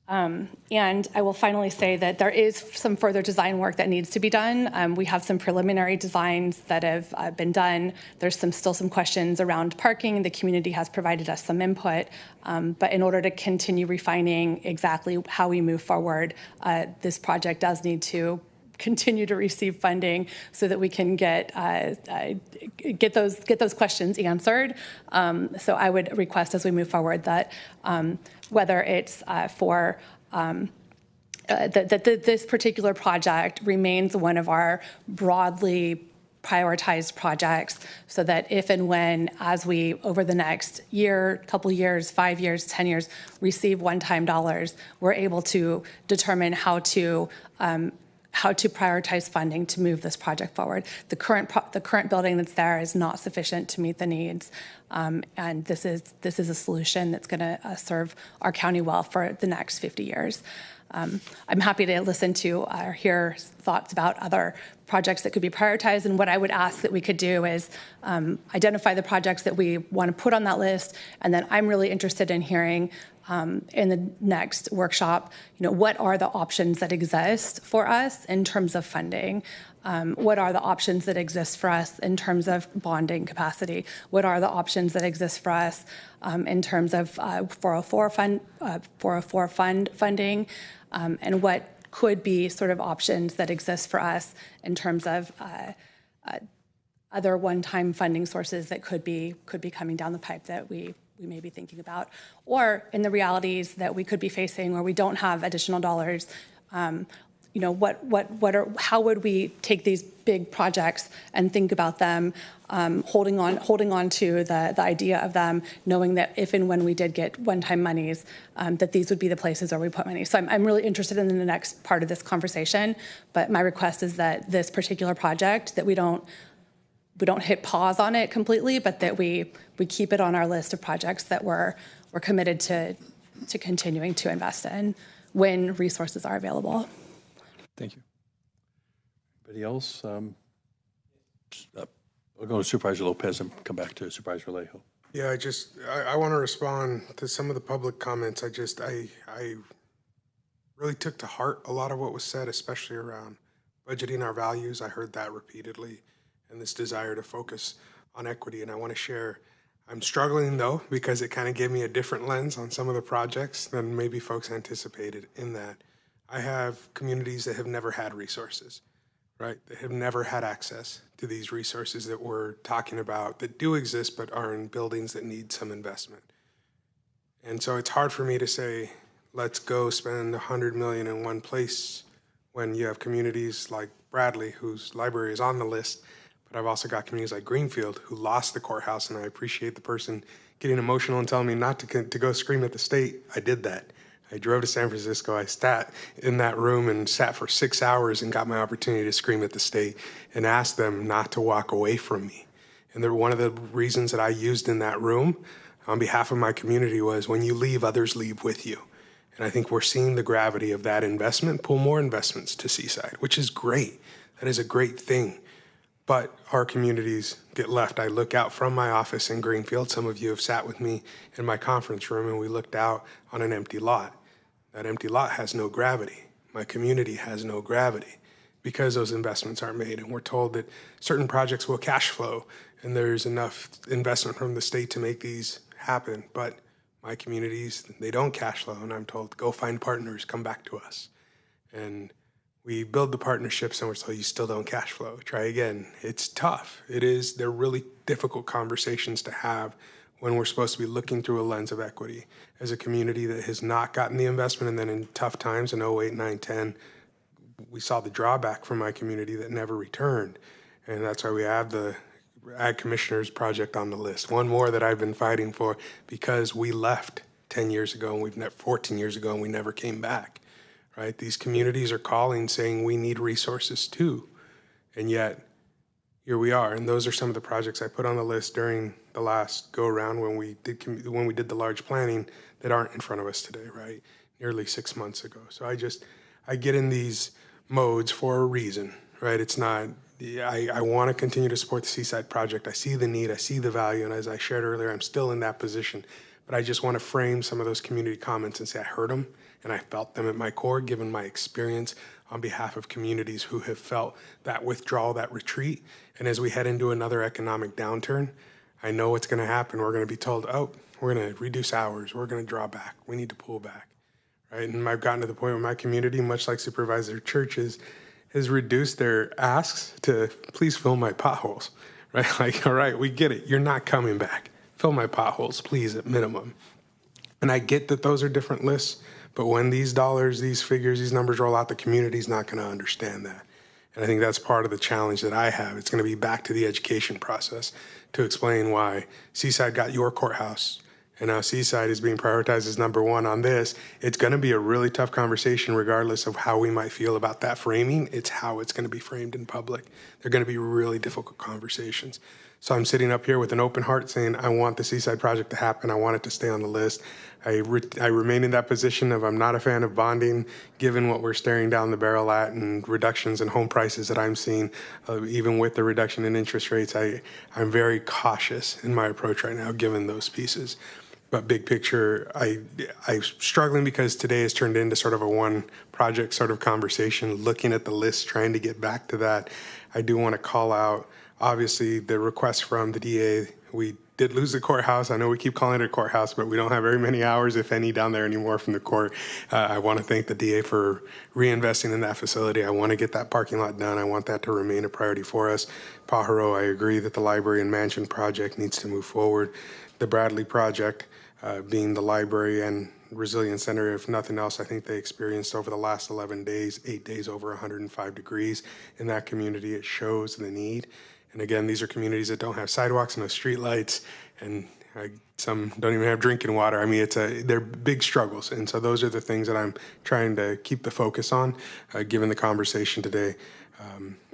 And I will finally say that there is some further design work that needs to be done. We have some preliminary designs that have been done. There's still some questions around parking. The community has provided us some input. But in order to continue refining exactly how we move forward, this project does need to continue to receive funding so that we can get those questions answered. So I would request as we move forward that whether it's that this particular project remains one of our broadly prioritized projects, so that if and when, as we over the next year, couple years, 5 years, 10 years, receive one-time dollars, we're able to determine how to prioritize funding to move this project forward. The current building that's there is not sufficient to meet the needs, and this is a solution that's going to serve our county well for the next 50 years. I'm happy to listen to or hear thoughts about other projects that could be prioritized, and what I would ask that we could do is identify the projects that we want to put on that list, and then I'm really interested in hearing in the next workshop, what are the options that exist for us in terms of funding? What are the options that exist for us in terms of bonding capacity? What are the options that exist for us in terms of 404 fund funding? And what could be sort of options that exist for us in terms of other one-time funding sources that could be coming down the pipe that we may be thinking about, or in the realities that we could be facing where we don't have additional dollars. How would we take these big projects and think about them, holding on to the idea of them, knowing that if and when we did get one-time monies, that these would be the places where we put money. So I'm really interested in the next part of this conversation, but my request is that this particular project, that we don't hit pause on it completely, but that we keep it on our list of projects that we're committed to continuing to invest in when resources are available. Thank you. Anybody else? I'll go to Supervisor Lopez and come back to Supervisor Alejo. Yeah, I want to respond to some of the public comments. I really took to heart a lot of what was said, especially around budgeting our values. I heard that repeatedly, and this desire to focus on equity. And I want to share, I'm struggling though, because it kind of gave me a different lens on some of the projects than maybe folks anticipated, in that I have communities that have never had resources, right? They have never had access to these resources that we're talking about that do exist, but are in buildings that need some investment. And so it's hard for me to say, let's go spend $100 million in one place when you have communities like Bradley, whose library is on the list, But I've also got communities like Greenfield who lost the courthouse, and I appreciate the person getting emotional and telling me not to go scream at the state. I did that. I drove to San Francisco. I sat in that room and sat for 6 hours and got my opportunity to scream at the state and ask them not to walk away from me. And one of the reasons that I used in that room on behalf of my community was, when you leave, others leave with you. And I think we're seeing the gravity of that investment pull more investments to Seaside, which is great. That is a great thing. But our communities get left. I look out from my office in Greenfield. Some of you have sat with me in my conference room, and we looked out on an empty lot. That empty lot has no gravity. My community has no gravity because those investments aren't made. And we're told that certain projects will cash flow, and there's enough investment from the state to make these happen. But my communities, they don't cash flow, and I'm told, go find partners, come back to us. And we build the partnerships, and we're told, you still don't cash flow. Try again. It's tough. It is. They're really difficult conversations to have when we're supposed to be looking through a lens of equity. As a community that has not gotten the investment, and then in tough times in 08, 9, 10, we saw the drawback from my community that never returned. And that's why we have the Ag Commissioners project on the list. One more that I've been fighting for, because we left 10 years ago, and 14 years ago, and we never came back. Right? These communities are calling saying we need resources too. And yet here we are. And those are some of the projects I put on the list during the last go around when we did the large planning that aren't in front of us today, right? Nearly 6 months ago. So I get in these modes for a reason, right? It's not, I want to continue to support the Seaside project. I see the need, I see the value. And as I shared earlier, I'm still in that position. But I just want to frame some of those community comments and say I heard them. And I felt them at my core, given my experience on behalf of communities who have felt that withdrawal, that retreat. And as we head into another economic downturn, I know what's going to happen. We're going to be told, oh, we're going to reduce hours. We're going to draw back. We need to pull back, right? And I've gotten to the point where my community, much like Supervisor Churches, has reduced their asks to please fill my potholes, right? Like, all right, we get it. You're not coming back. Fill my potholes, please, at minimum. And I get that those are different lists. But when these dollars, these figures, these numbers roll out, the community's not going to understand that. And I think that's part of the challenge that I have. It's going to be back to the education process to explain why Seaside got your courthouse, and now Seaside is being prioritized as number one on this. It's going to be a really tough conversation regardless of how we might feel about that framing. It's how it's going to be framed in public. They're going to be really difficult conversations. So I'm sitting up here with an open heart saying, I want the Seaside project to happen. I want it to stay on the list. I remain in that position of I'm not a fan of bonding, given what we're staring down the barrel at and reductions in home prices that I'm seeing, even with the reduction in interest rates. I'm very cautious in my approach right now, given those pieces. But big picture, I'm struggling because today has turned into sort of a one project sort of conversation, looking at the list, trying to get back to that. I do want to call out, obviously, the request from the DA. We did lose the courthouse. I know we keep calling it a courthouse, but we don't have very many hours, if any, down there anymore from the court. I want to thank the DA for reinvesting in that facility. I want to get that parking lot done. I want that to remain a priority for us. Pajaro, I agree that the library and mansion project needs to move forward. The Bradley project, being the library and resilience center, if nothing else, I think they experienced over the last 11 days, 8 days over 105 degrees in that community. It shows the need. And again, these are communities that don't have sidewalks, no street lights, and some don't even have drinking water. I mean, they're big struggles. And so those are the things that I'm trying to keep the focus on, given the conversation today.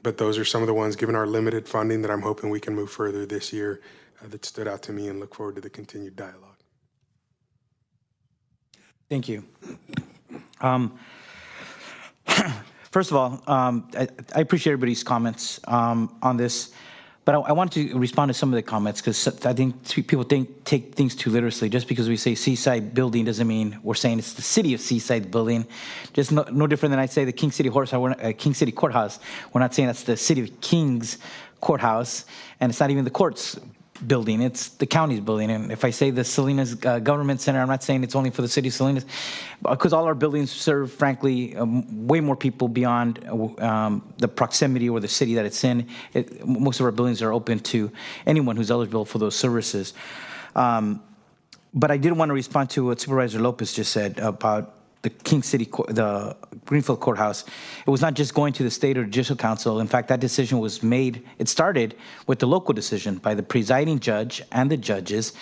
But those are some of the ones, given our limited funding, that I'm hoping we can move further this year, that stood out to me, and look forward to the continued dialogue. Thank you. First of all, I appreciate everybody's comments on this, but I want to respond to some of the comments because I think people take things too literally. Just because we say Seaside building doesn't mean we're saying it's the city of Seaside building. Just no different than I say the King City Courthouse. We're not saying that's the City of King's courthouse, and it's not even the court's building, it's the county's building. And if I say the Salinas Government Center, I'm not saying it's only for the city of Salinas, because all our buildings serve, frankly, way more people beyond the proximity or the city that it's in. Most of our buildings are open to anyone who's eligible for those services. But I did want to respond to what Supervisor Lopez just said about the King City, the Greenfield Courthouse, it was not just going to the state or judicial council. In fact, that decision was made, it started with the local decision by the presiding judge and the judges.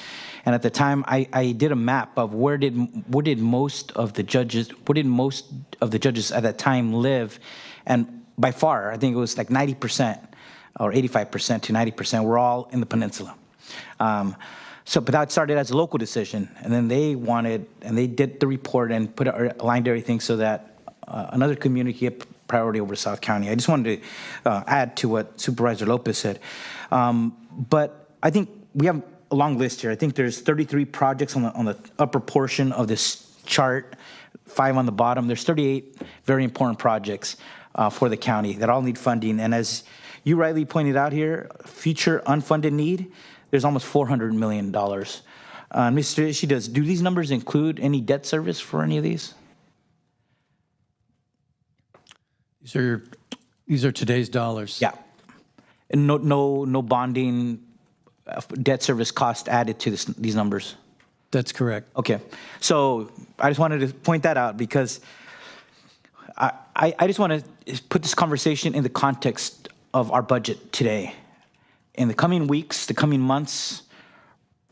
And at the time, I did a map of where did most of the judges at that time live, and by far, I think it was like 90% or 85% to 90% were all in the peninsula. But that started as a local decision, and then they did the report and aligned everything so that another community get priority over South County. I just wanted to add to what Supervisor Lopez said. But I think we have a long list here. I think there's 33 projects on the upper portion of this chart, 5 on the bottom. There's 38 very important projects for the county that all need funding. And as you rightly pointed out here, future unfunded need, there's almost $400 million. Mr. Ishii, do these numbers include any debt service for any of these? These are today's dollars. Yeah. And no bonding, debt service cost added to these numbers? That's correct. Okay. So I just wanted to point that out because I just want to put this conversation in the context of our budget today. In the coming weeks, the coming months,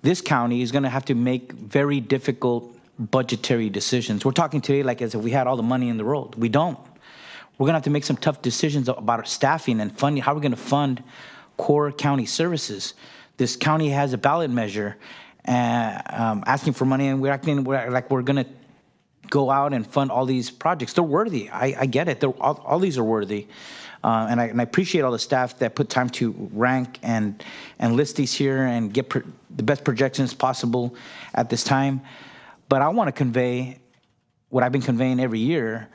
this county is going to have to make very difficult budgetary decisions. We're talking today like as if we had all the money in the world. We don't. We're going to have to make some tough decisions about our staffing and funding, how we're going to fund core county services. This county has a ballot measure asking for money, and we're acting like we're going to go out and fund all these projects. They're worthy. I get it. All these are worthy. And I appreciate all the staff that put time to rank and list these here and get the best projections possible at this time. But I want to convey what I've been conveying every year.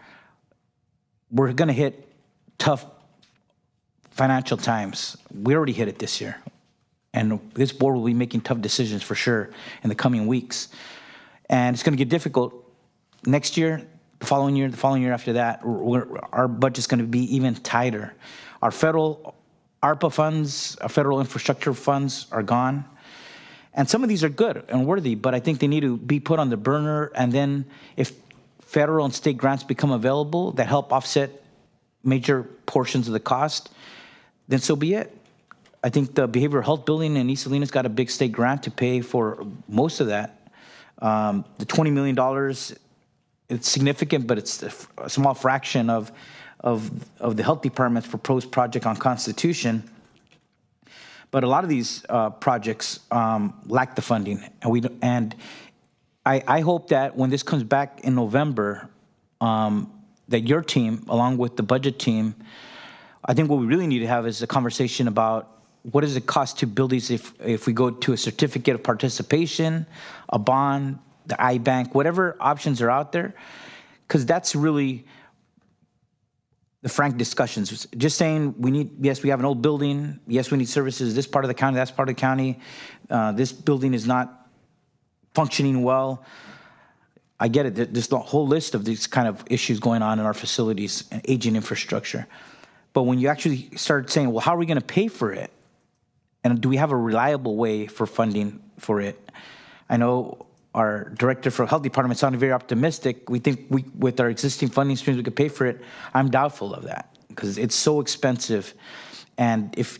We're going to hit tough financial times. We already hit it this year. And this board will be making tough decisions for sure in the coming weeks. And it's going to get difficult next year. The following year after that, our budget's going to be even tighter. Our federal ARPA funds, our federal infrastructure funds are gone. And some of these are good and worthy, but I think they need to be put on the burner. And then if federal and state grants become available that help offset major portions of the cost, then so be it. I think the behavioral health building in East Salinas got a big state grant to pay for most of that. The $20 million, it's significant, but it's a small fraction of the health department's proposed project on Constitution. But a lot of these projects lack the funding, and I hope that when this comes back in November, that your team, along with the budget team, I think what we really need to have is a conversation about what does it cost to build these if we go to a certificate of participation, a bond, the iBank, whatever options are out there, because that's really the frank discussions. Just saying yes, we have an old building, yes, we need services, this part of the county, that's part of the county, this building is not functioning well. I get it. There's a whole list of these kind of issues going on in our facilities and aging infrastructure. But when you actually start saying, well, how are we going to pay for it? And do we have a reliable way for funding for it? I know our director for health department sounded very optimistic. We think with our existing funding streams, we could pay for it. I'm doubtful of that because it's so expensive. And if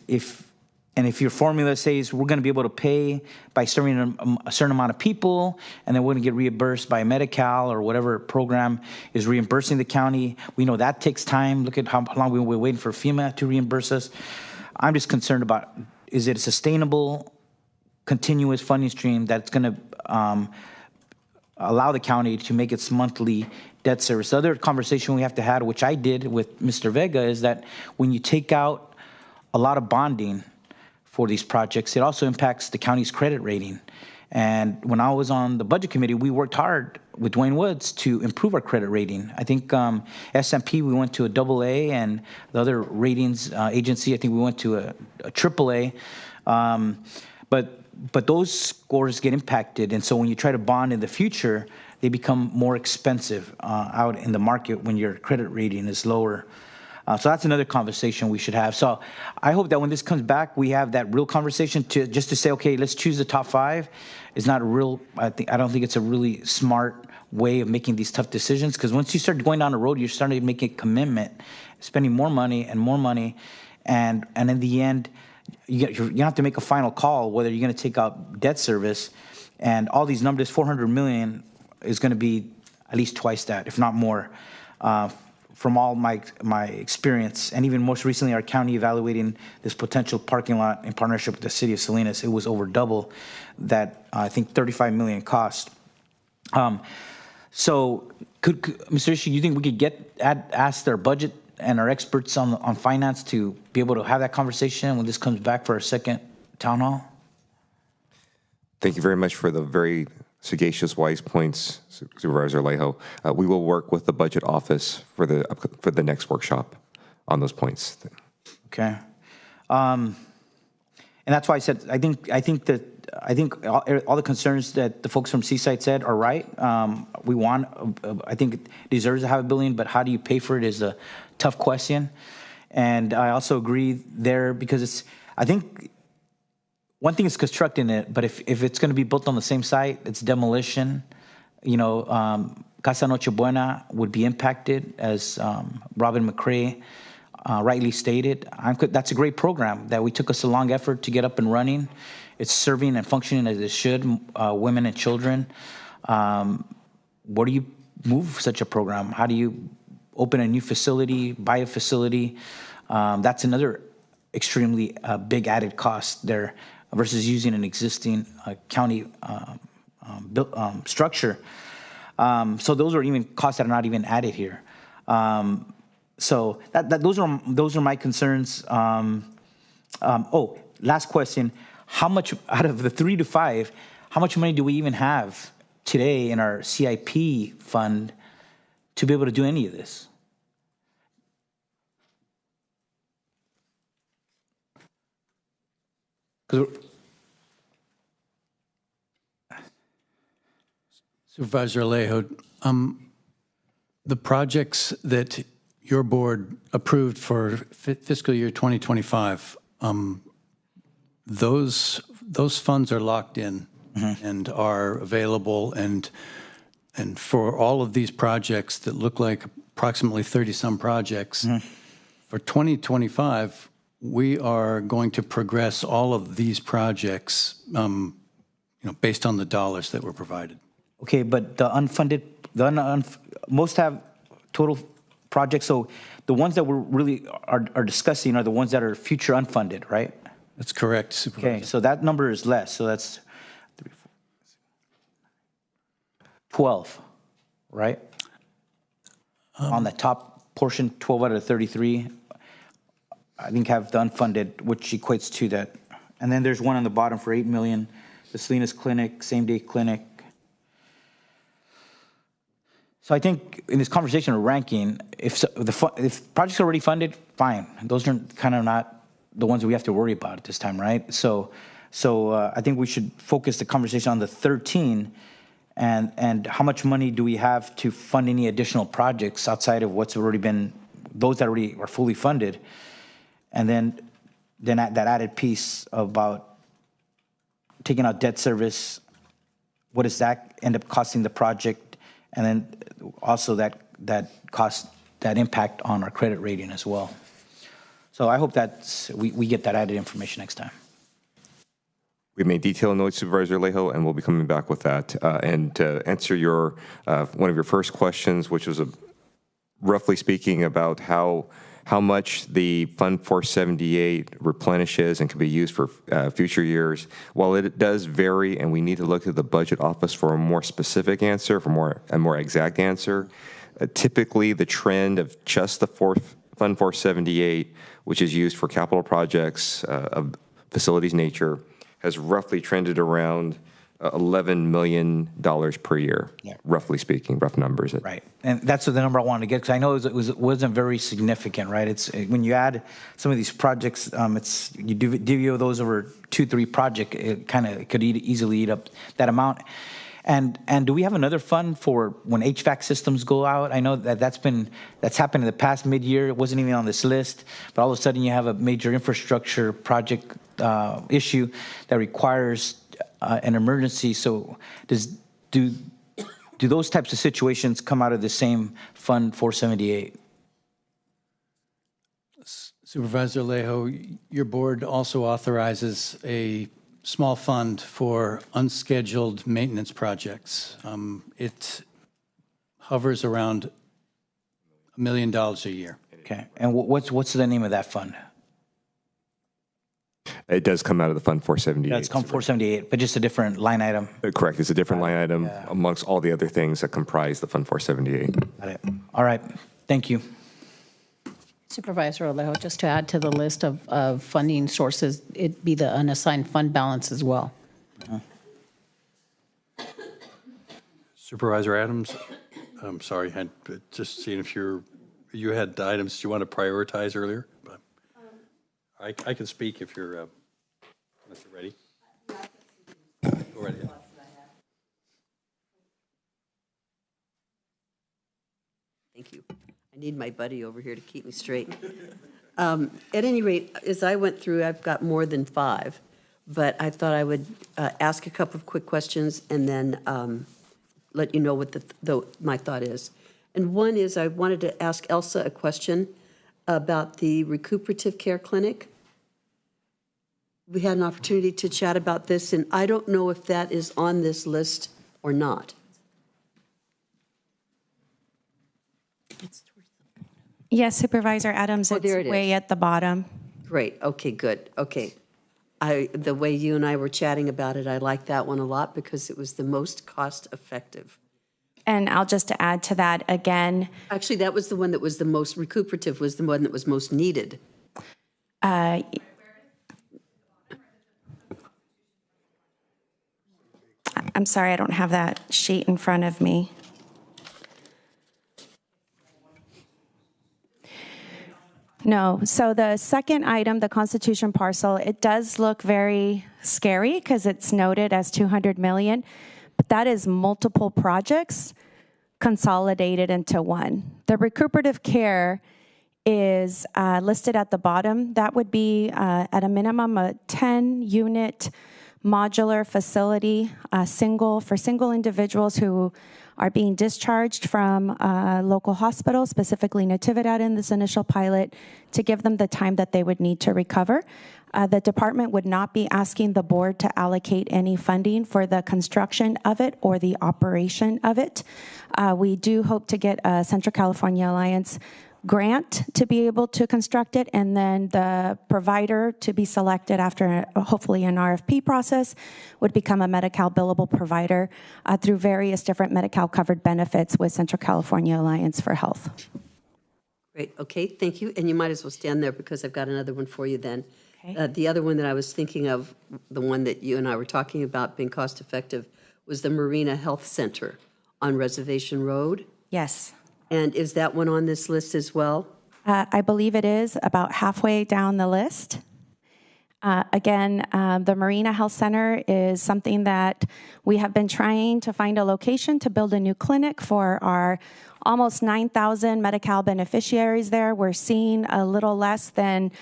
your formula says we're going to be able to pay by serving a certain amount of people, and then we're going to get reimbursed by Medi-Cal or whatever program is reimbursing the county, we know that takes time. Look at how long we were waiting for FEMA to reimburse us. I'm just concerned about, is it a sustainable, continuous funding stream that's going to allow the county to make its monthly debt service? The other conversation we have to have, which I did with Mr. Vega, is that when you take out a lot of bonding for these projects, it also impacts the county's credit rating. And when I was on the budget committee, we worked hard with Dwayne Woods to improve our credit rating. I think S&P, we went to a AA, and the other ratings agency, I think we went to a AAA. But those scores get impacted, and so when you try to bond in the future, they become more expensive out in the market when your credit rating is lower. So that's another conversation we should have. So I hope that when this comes back, we have that real conversation just to say, okay, let's choose the top 5. Is not a real. I don't think it's a really smart way of making these tough decisions, because once you start going down the road, you're starting to make a commitment, spending more money, and in the end, you have to make a final call whether you're going to take out debt service, and all these numbers. $400 million is going to be at least twice that, if not more. From all my experience, and even most recently, our county evaluating this potential parking lot in partnership with the city of Salinas, it was over double that. I think $35 million cost. So, Mr. Ishii, you think we could ask our budget and our experts on finance to be able to have that conversation when this comes back for our second town hall? Thank you very much for the very sagacious, wise points, Supervisor Alejo. We will work with the budget office for the next workshop on those points. Okay, and that's why I said I think all the concerns that the folks from Seaside said are right. I think it deserves to have $1 billion, but how do you pay for it is a tough question. And I also agree there, because I think one thing is constructing it, but if it's going to be built on the same site, it's demolition. Casa Noche Buena would be impacted, as Robin McCrae rightly stated. That's a great program that we took us a long effort to get up and running. It's serving and functioning as it should, women and children. Where do you move such a program? How do you open a new facility, buy a facility? That's another extremely big added cost there versus using an existing county structure. So those are even costs that are not even added here. So those are my concerns. Last question. How much out of the 3 to 5, how much money do we even have today in our CIP fund to be able to do any of this? Supervisor Alejo, the projects that your board approved for fiscal year 2025, those funds are locked in and are available, and for all of these projects that look like approximately 30-some projects, for 2025, we are going to progress all of these projects, based on the dollars that were provided. Okay, but the unfunded, most have total projects. So the ones that we're really are discussing are the ones that are future unfunded, right? That's correct, Supervisor. Okay, so that number is less. So that's 3, 4, 12, right? On the top portion, 12 out of 33, I think have the unfunded, which equates to that. And then there's one on the bottom for $8 million, the Salinas Clinic, same-day clinic. So I think in this conversation of ranking, if projects are already funded, fine. Those are kind of not the ones that we have to worry about at this time, right? So I think we should focus the conversation on the 13 and how much money do we have to fund any additional projects outside of what's already been, those that already are fully funded. And then that added piece about taking out debt service, what does that end up costing the project? And then also that impact on our credit rating as well. So I hope that we get that added information next time. We made detailed notes, Supervisor Alejo, and we'll be coming back with that. And to answer your one of your first questions, which was roughly speaking about how much the Fund 478 replenishes and can be used for future years, while it does vary, and we need to look at the budget office for a more specific answer, for a more exact answer. Typically, the trend of just the Fund 478, which is used for capital projects of facilities nature, has roughly trended around $11 million per year, roughly speaking, rough numbers. Right, and that's the number I wanted to get, because I know it wasn't very significant, right? It's when you add some of these projects, you divvy those over 2-3 projects, it could easily eat up that amount. And do we have another fund for when HVAC systems go out? I know that that's happened in the past mid-year. It wasn't even on this list, but all of a sudden you have a major infrastructure project issue that requires an emergency. So do those types of situations come out of the same Fund 478? Supervisor Alejo, your board also authorizes a small fund for unscheduled maintenance projects. It hovers around $1 million a year. Okay, and what's the name of that fund? It does come out of the Fund 478. Yeah, it's come 478, but just a different line item. Correct. It's a different line item amongst all the other things that comprise the Fund 478. Got it. All right. Thank you. Supervisor Alejo, just to add to the list of funding sources, it'd be the unassigned fund balance as well. Supervisor Adams, I'm sorry, had just seeing if you had items you want to prioritize earlier. But I can speak if you're ready. Go right ahead. Thank you. I need my buddy over here to keep me straight. At any rate, as I went through, I've got more than 5, but I thought I would ask a couple of quick questions and then let you know what my thought is. And one is I wanted to ask Elsa a question about the recuperative care clinic. We had an opportunity to chat about this, and I don't know if that is on this list or not. Yes, Supervisor Adams, it's way at the bottom. Great. Okay, good. Okay. The way you and I were chatting about it, I liked that one a lot because it was the most cost effective. And I'll just add to that again. Actually, that was the one that was the most recuperative, was the one that was most needed. I'm sorry, I don't have that sheet in front of me. No. So the second item, the Constitution parcel, it does look very scary because it's noted as 200 million, but that is multiple projects consolidated into one. The recuperative care is listed at the bottom. That would be at a minimum a 10-unit modular facility, for single individuals who are being discharged from local hospitals, specifically Natividad in this initial pilot, to give them the time that they would need to recover. The department would not be asking the board to allocate any funding for the construction of it or the operation of it. We do hope to get a Central California Alliance grant to be able to construct it, and then the provider to be selected after hopefully an RFP process would become a Medi-Cal billable provider through various different Medi-Cal covered benefits with Central California Alliance for Health. Great. Okay, thank you. And you might as well stand there because I've got another one for you then. Okay. The other one that I was thinking of, the one that you and I were talking about being cost effective, was the Marina Health Center on Reservation Road. Yes. And is that one on this list as well? I believe it is about halfway down the list. Again, the Marina Health Center is something that we have been trying to find a location to build a new clinic for our almost 9,000 Medi-Cal beneficiaries there. We're seeing a little less than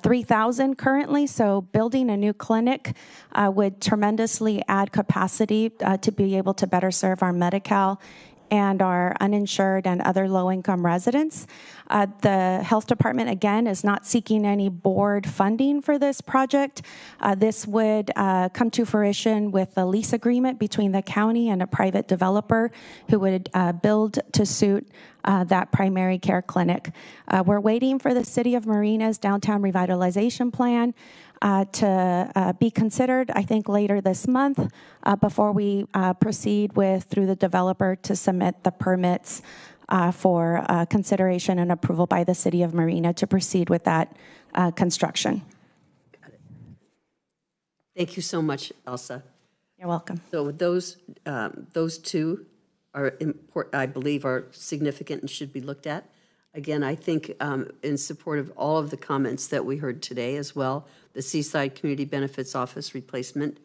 3,000 currently, so building a new clinic would tremendously add capacity to be able to better serve our Medi-Cal and our uninsured and other low-income residents. The health department, again, is not seeking any board funding for this project. This would come to fruition with a lease agreement between the county and a private developer who would build to suit that primary care clinic. We're waiting for the City of Marina's downtown revitalization plan to be considered, I think, later this month before we proceed through the developer to submit the permits for consideration and approval by the City of Marina to proceed with that construction. Got it. Thank you so much, Elsa. You're welcome. So those two are important, I believe, are significant and should be looked at. Again, I think in support of all of the comments that we heard today as well, the Seaside Community Benefits Office replacement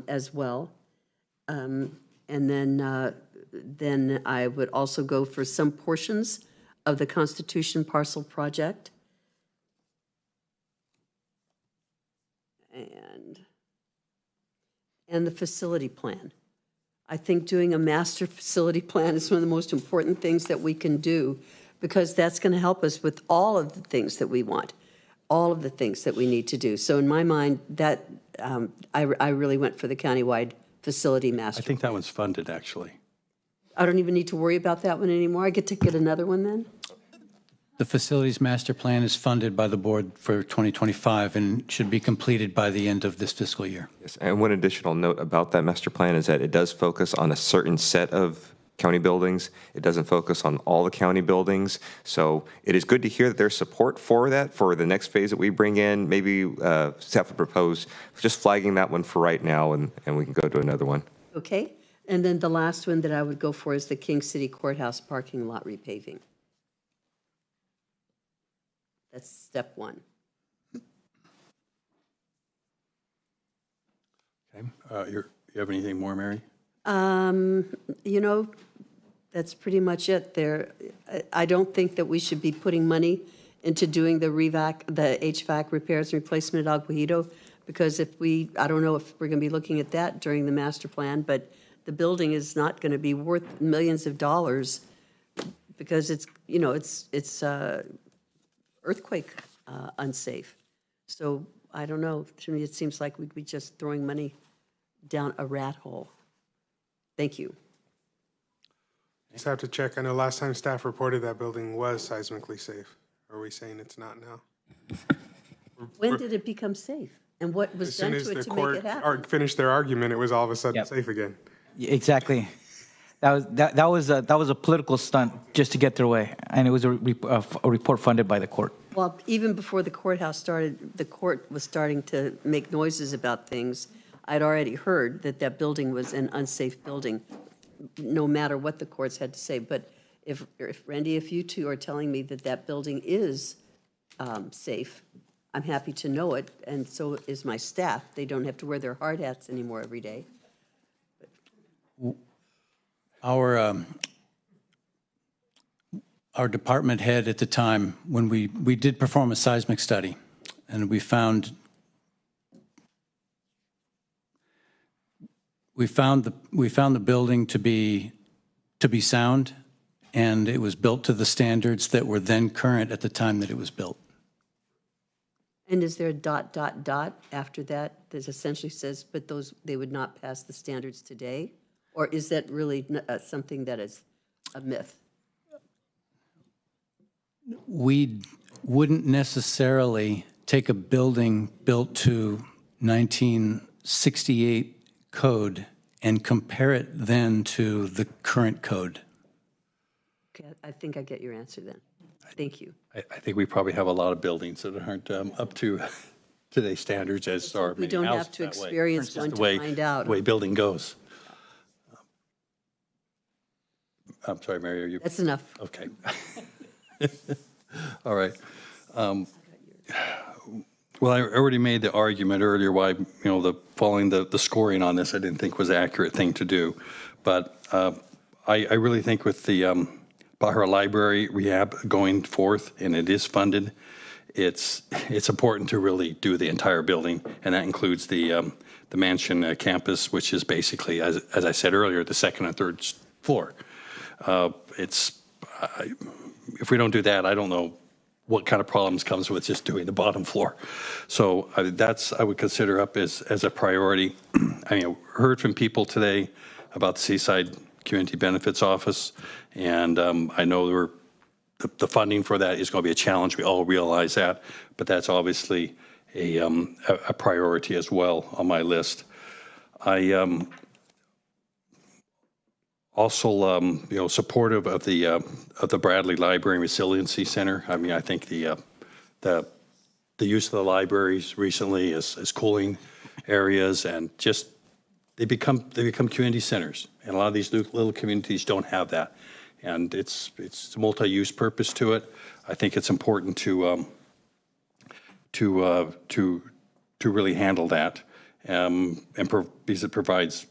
as well. And And then I would also go for some portions of the Constitution Parcel Project. And the facility plan. I think doing a master facility plan is one of the most important things that we can do, because that's going to help us with all of the things that we want, all of the things that we need to do. So in my mind, that I really went for the countywide facility master. I think that one's funded, actually. I don't even need to worry about that one anymore. I get to get another one then? The facilities master plan is funded by the board for 2025 and should be completed by the end of this fiscal year. Yes, and one additional note about that master plan is that it does focus on a certain set of county buildings. It doesn't focus on all the county buildings. So it is good to hear that there's support for that for the next phase that we bring in. Maybe staff would propose just flagging that one for right now, and we can go to another one. Okay. And then the last one that I would go for is the King City Courthouse parking lot repaving. That's step one. Okay. You have anything more, Mary? You know, that's pretty much it there. I don't think that we should be putting money into doing the HVAC repairs and replacement at Aguajito, because I don't know if we're going to be looking at that during the master plan, but the building is not going to be worth millions of dollars because it's earthquake unsafe. So I don't know. To me, it seems like we'd be just throwing money down a rat hole. Thank you. Just have to check. I know last time staff reported that building was seismically safe. Are we saying it's not now? When did it become safe? And what was done to it to make it happen? Finished their argument, it was all of a sudden safe again. Exactly. That was a political stunt just to get their way, and it was a report funded by the court. Well, even before the courthouse started, the court was starting to make noises about things. I'd already heard that building was an unsafe building, no matter what the courts had to say. But if Randy, if you two are telling me that building is safe, I'm happy to know it, and so is my staff. They don't have to wear their hard hats anymore every day. Our department head at the time, when we did perform a seismic study, and we found the building to be sound, and it was built to the standards that were then current at the time that it was built. And is there a ... after that essentially says, but they would not pass the standards today? Or is that really something that is a myth? We wouldn't necessarily take a building built to 1968 code and compare it then to the current code. Okay, I think I get your answer then. Thank you. I think we probably have a lot of buildings that aren't up to today's standards, as are many houses. We don't have to experience one to find out. The way building goes. I'm sorry, Mary, are you? That's enough. Okay. All right. Well, I already made the argument earlier why, following the scoring on this, I didn't think was an accurate thing to do. But I really think with the Bahara Library rehab going forth, and it is funded, it's important to really do the entire building, and that includes the mansion campus, which is basically, as I said earlier, the second and third floor. If we don't do that, I don't know what kind of problems comes with just doing the bottom floor. So I would consider up as a priority. I heard from people today about the Seaside Community Benefits Office, and I know the funding for that is going to be a challenge. We all realize that, but that's obviously a priority as well on my list. I also, supportive of the Bradley Library and Resiliency Center. I think the use of the libraries recently as cooling areas, and just they become community centers, and a lot of these little communities don't have that, and it's a multi-use purpose to it. I think it's important to really handle that, because it provides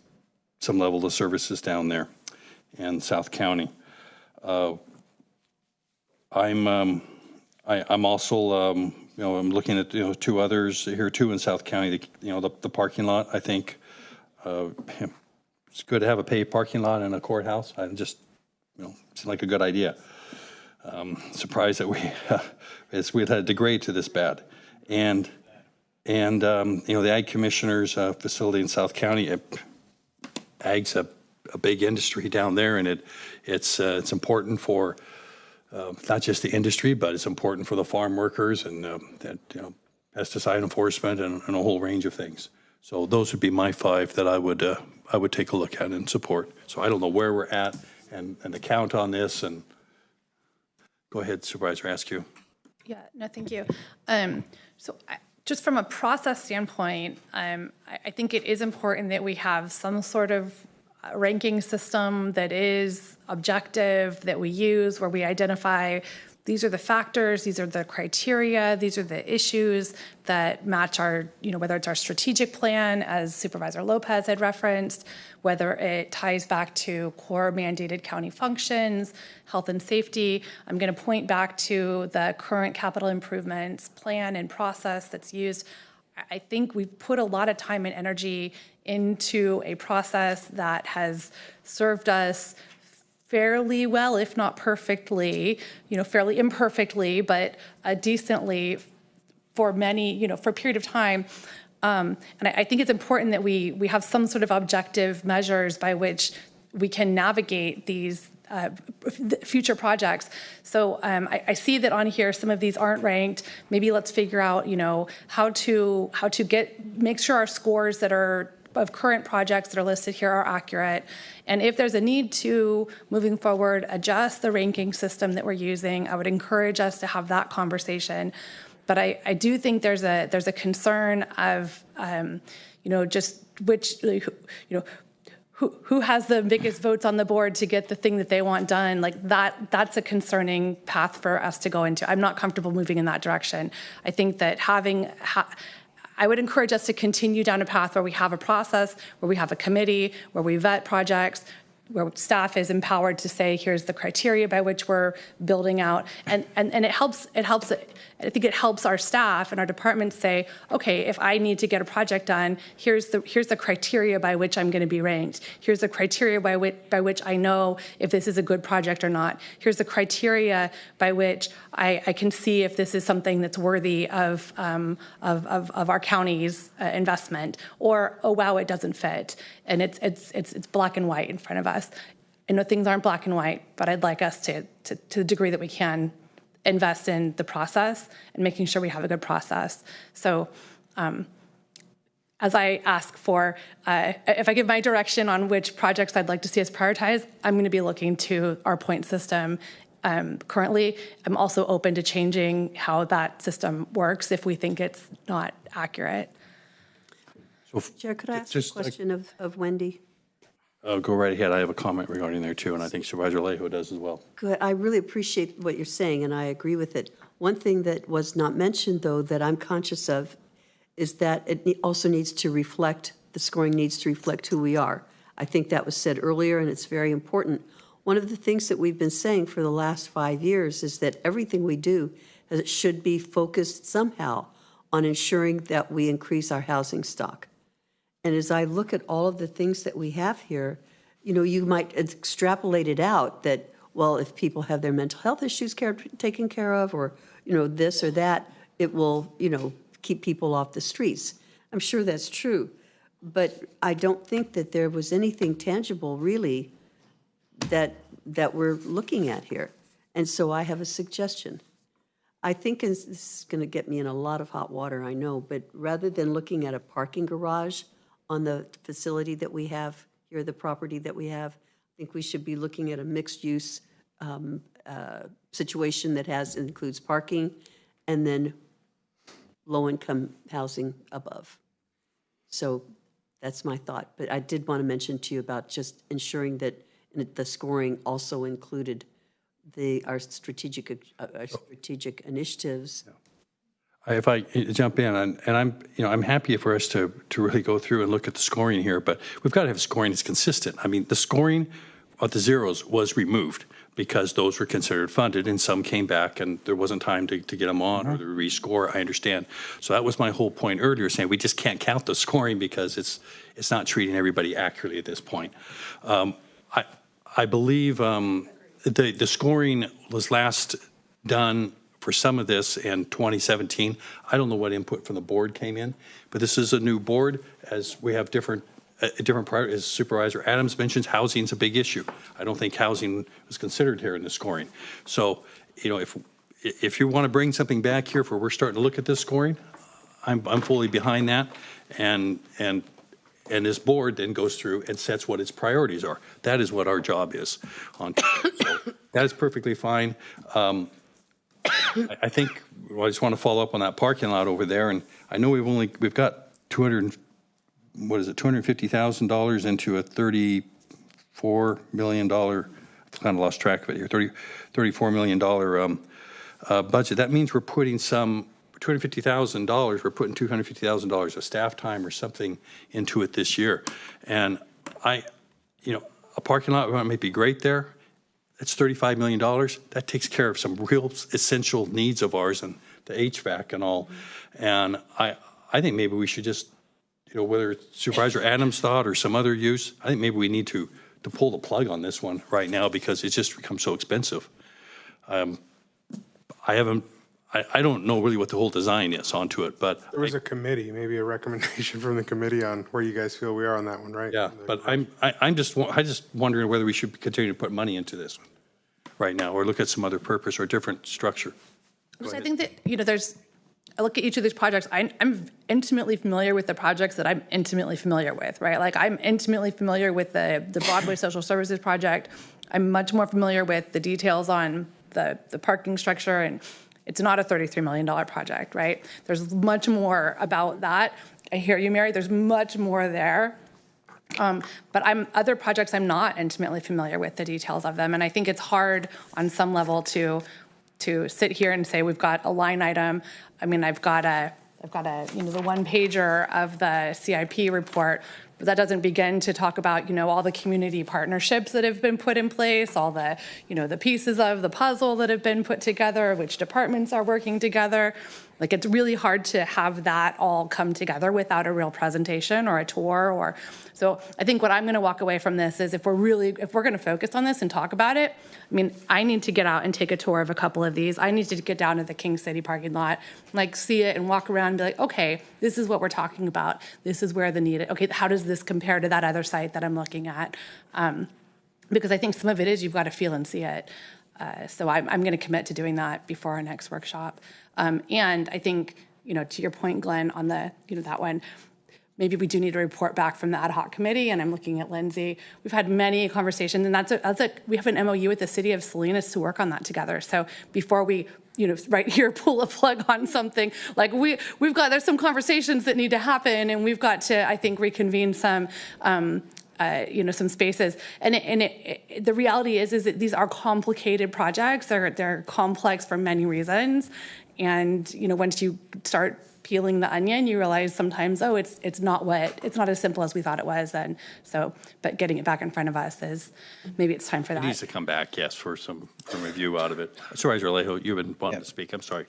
some level of services down there in South County. I'm also, I'm looking at, two others here too in South County, the parking lot. I think it's good to have a paved parking lot in a courthouse. I just, seems like a good idea. Surprised that we had degrade to this bad. And the Ag Commissioner's facility in South County, Ag's a big industry down there, and it's important for not just the industry, but it's important for the farm workers and pesticide enforcement and a whole range of things. So those would be my 5 that I would take a look at and support. So I don't know where we're at and the count on this. And go ahead, Supervisor Askew. Yeah, no, thank you. Just from a process standpoint, I think it is important that we have some sort of ranking system that is objective, that we use, where we identify these are the factors, these are the criteria, these are the issues that match our, whether it's our strategic plan, as Supervisor Lopez had referenced, whether it ties back to core mandated county functions, health and safety. I'm going to point back to the current capital improvements plan and process that's used. I think we've put a lot of time and energy into a process that has served us fairly well, if not perfectly, fairly imperfectly, but decently for many, for a period of time. And I think it's important that we have some sort of objective measures by which we can navigate these future projects. So I see that on here some of these aren't ranked. Maybe let's figure out, how to make sure our scores that are of current projects that are listed here are accurate. And if there's a need to, moving forward, adjust the ranking system that we're using, I would encourage us to have that conversation. But I do think there's a concern of, just which, who has the biggest votes on the board to get the thing that they want done. Like that's a concerning path for us to go into. I'm not comfortable moving in that direction. I think that I would encourage us to continue down a path where we have a process, where we have a committee, where we vet projects, where staff is empowered to say, here's the criteria by which we're building out. And it helps, I think it helps our staff and our departments say, okay, if I need to get a project done, here's the criteria by which I'm going to be ranked. Here's the criteria by which I know if this is a good project or not. Here's the criteria by which I can see if this is something that's worthy of our county's investment, or, oh wow, it doesn't fit. And it's black and white in front of us. I know things aren't black and white, but I'd like us to the degree that we can invest in the process and making sure we have a good process. So as I ask for, if I give my direction on which projects I'd like to see us prioritize, I'm going to be looking to our point system. Currently, I'm also open to changing how that system works if we think it's not accurate. So, Chair, could I ask a question of Wendy? Go right ahead. I have a comment regarding there too, and I think Supervisor Alejo does as well. Good. I really appreciate what you're saying, and I agree with it. One thing that was not mentioned, though, that I'm conscious of is that it also needs to reflect, the scoring needs to reflect who we are. I think that was said earlier, and it's very important. One of the things that we've been saying for the last 5 years is that everything we do should be focused somehow on ensuring that we increase our housing stock. And as I look at all of the things that we have here, you might extrapolate it out that, well, if people have their mental health issues taken care of, or, this or that, it will, keep people off the streets. I'm sure that's true. But I don't think that there was anything tangible, really, that we're looking at here. And so I have a suggestion. I think this is going to get me in a lot of hot water, I know, but rather than looking at a parking garage on the facility that we have here, the property that we have, I think we should be looking at a mixed-use situation that includes parking and then low-income housing above. So that's my thought. But I did want to mention to you about just ensuring that the scoring also included our strategic initiatives. If I jump in, and I'm happy for us to really go through and look at the scoring here, but we've got to have scoring that's consistent. I mean, the scoring of the zeros was removed because those were considered funded, and some came back and there wasn't time to get them on or to rescore. I understand. So that was my whole point earlier, saying we just can't count the scoring because it's not treating everybody accurately at this point. I believe the scoring was last done for some of this in 2017. I don't know what input from the board came in, but this is a new board as we have different priorities. As Supervisor Adams mentions, housing's a big issue. I don't think housing was considered here in the scoring. So, if you want to bring something back here for we're starting to look at this scoring, I'm fully behind that, and this board then goes through and sets what its priorities are. That is what our job is. So that is perfectly fine. I think I just want to follow up on that parking lot over there, and I know we've got $250,000 into a $34 million. I've kind of lost track of it here. $34 million budget. That means we're putting $250,000. We're putting $250,000 of staff time or something into it this year, and a parking lot might be great there. That's $35 million. That takes care of some real essential needs of ours and the HVAC and all. And I think maybe we should just, whether it's Supervisor Adams thought or some other use, I think maybe we need to pull the plug on this one right now because it's just become so expensive. I don't know really what the whole design is onto it, but there was a committee, maybe a recommendation from the committee on where you guys feel we are on that one, right? Yeah, but I'm just wondering whether we should continue to put money into this one right now, or look at some other purpose or different structure. I think that I look at each of these projects. I'm intimately familiar with the projects that I'm intimately familiar with, right? Like I'm intimately familiar with the Broadway Social Services project. I'm much more familiar with the details on the parking structure, and it's not a $33 million project, right? There's much more about that. I hear you, Mary. There's much more there. But other projects I'm not intimately familiar with the details of them, and I think it's hard on some level to sit here and say we've got a line item. I mean, I've got the one pager of the CIP report, but that doesn't begin to talk about all the community partnerships that have been put in place, all the the pieces of the puzzle that have been put together, which departments are working together. Like it's really hard to have that all come together without a real presentation or a tour. So I think what I'm going to walk away from this is if we're going to focus on this and talk about it, I mean, I need to get out and take a tour of a couple of these. I need to get down to the King City parking lot, like see it and walk around and be like, okay, this is what we're talking about. This is where the need is. Okay, how does this compare to that other site that I'm looking at? Because I think some of it is you've got to feel and see it. So I'm going to commit to doing that before our next workshop. And I think, to your point, Glenn, on the, that one, maybe we do need a report back from the ad hoc committee, and I'm looking at Lindsay. We've had many conversations, and we have an MOU with the city of Salinas to work on that together. So before we, right here, pull a plug on something, like there's some conversations that need to happen, and we've got to, I think, reconvene some, some spaces. And the reality is that these are complicated projects. They're complex for many reasons. And, once you start peeling the onion, you realize sometimes, it's not as simple as we thought it was. And so, but getting it back in front of us maybe it's time for that. It needs to come back, yes, for some review out of it. Supervisor Alejo, you've been wanting to speak. I'm sorry.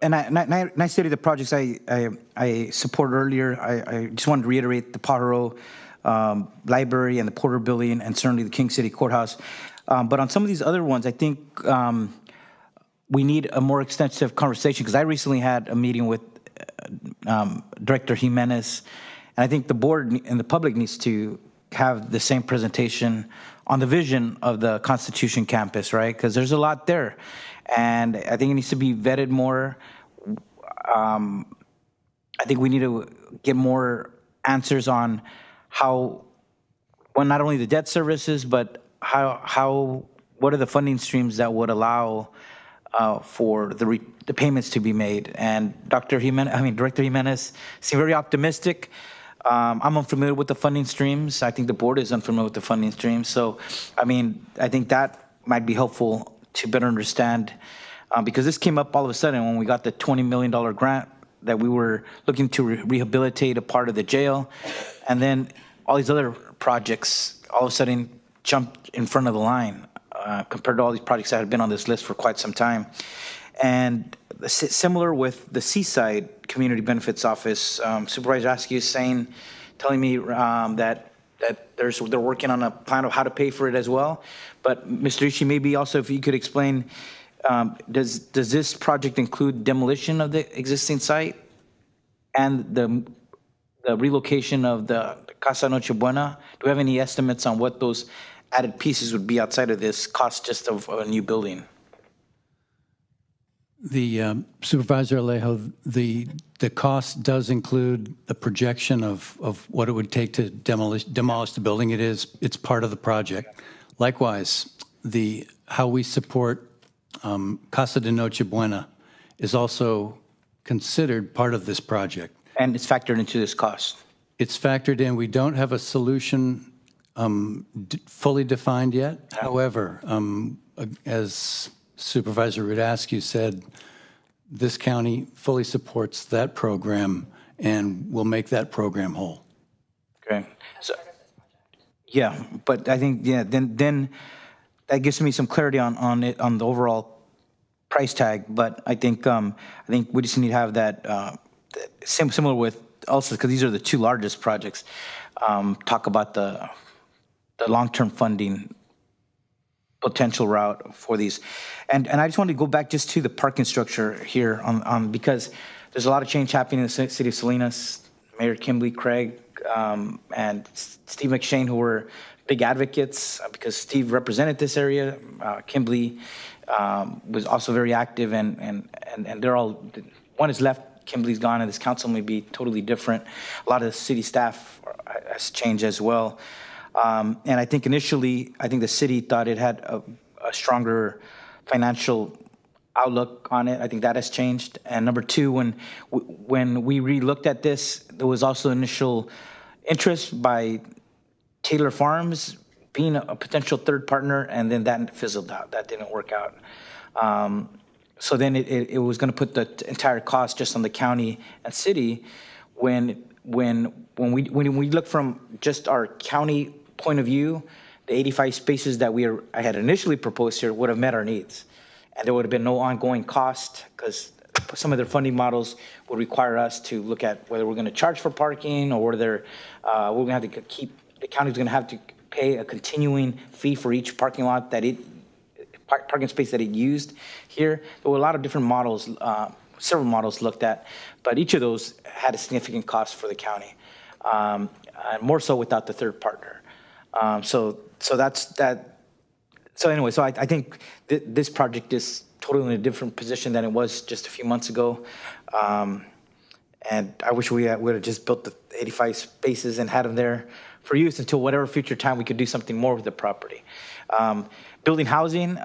And I stated the projects I supported earlier. I just wanted to reiterate the Potter Library and the Porter Building and certainly the King City Courthouse. But on some of these other ones, I think we need a more extensive conversation because I recently had a meeting with Director Jimenez, and I think the board and the public needs to have the same presentation on the vision of the Constitution campus, right? Because there's a lot there, and I think it needs to be vetted more. I think we need to get more answers on not only the debt services, but what are the funding streams that would allow for the payments to be made. And Director Jimenez seemed very optimistic. I'm unfamiliar with the funding streams. I think the board is unfamiliar with the funding streams. So, I think that might be helpful to better understand because this came up all of a sudden when we got the $20 million grant that we were looking to rehabilitate a part of the jail. And then all these other projects all of a sudden jumped in front of the line compared to all these projects that had been on this list for quite some time. And similar with the Seaside Community Benefits Office, Supervisor Askew is telling me that they're working on a plan of how to pay for it as well. But Mr. Ishii, maybe also if you could explain, does this project include demolition of the existing site and the relocation of the Casa Noche Buena? Do we have any estimates on what those added pieces would be outside of this cost just of a new building? The Supervisor Alejo, the cost does include the projection of what it would take to demolish the building. It's part of the project. Likewise, how we support Casa de Noche Buena is also considered part of this project. And it's factored into this cost? It's factored in. We don't have a solution fully defined yet. However, as Supervisor Rudasky said, this county fully supports that program and will make that program whole. Okay. So, yeah, but I think, then that gives me some clarity on it, on the overall price tag. But I think we just need to have that similar with also, because these are the two largest projects, talk about the long-term funding potential route for these. And I just want to go back just to the parking structure here because there's a lot of change happening in the city of Salinas. Mayor Kimberly Craig and Steve McShane, who were big advocates because Steve represented this area. Kimberly was also very active and they're all, one is left, Kimberly's gone, and this council may be totally different. A lot of the city staff has changed as well. And I think initially, the city thought it had a stronger financial outlook on it. I think that has changed. And number two, when we re-looked at this, there was also initial interest by Taylor Farms being a potential third partner, and then that fizzled out. That didn't work out. So then it was going to put the entire cost just on the county and city. When we look from just our county point of view, the 85 spaces that I had initially proposed here would have met our needs. And there would have been no ongoing cost because some of their funding models would require us to look at whether we're going to charge for parking or whether we're going to have to the county's going to have to pay a continuing fee for each parking lot parking space that it used here. There were a lot of different models, several models looked at, but each of those had a significant cost for the county, and more so without the third partner. So that's that. So anyway, so I think this project is totally in a different position than it was just a few months ago. And I wish we would have just built the 85 spaces and had them there for use until whatever future time we could do something more with the property. Building housing,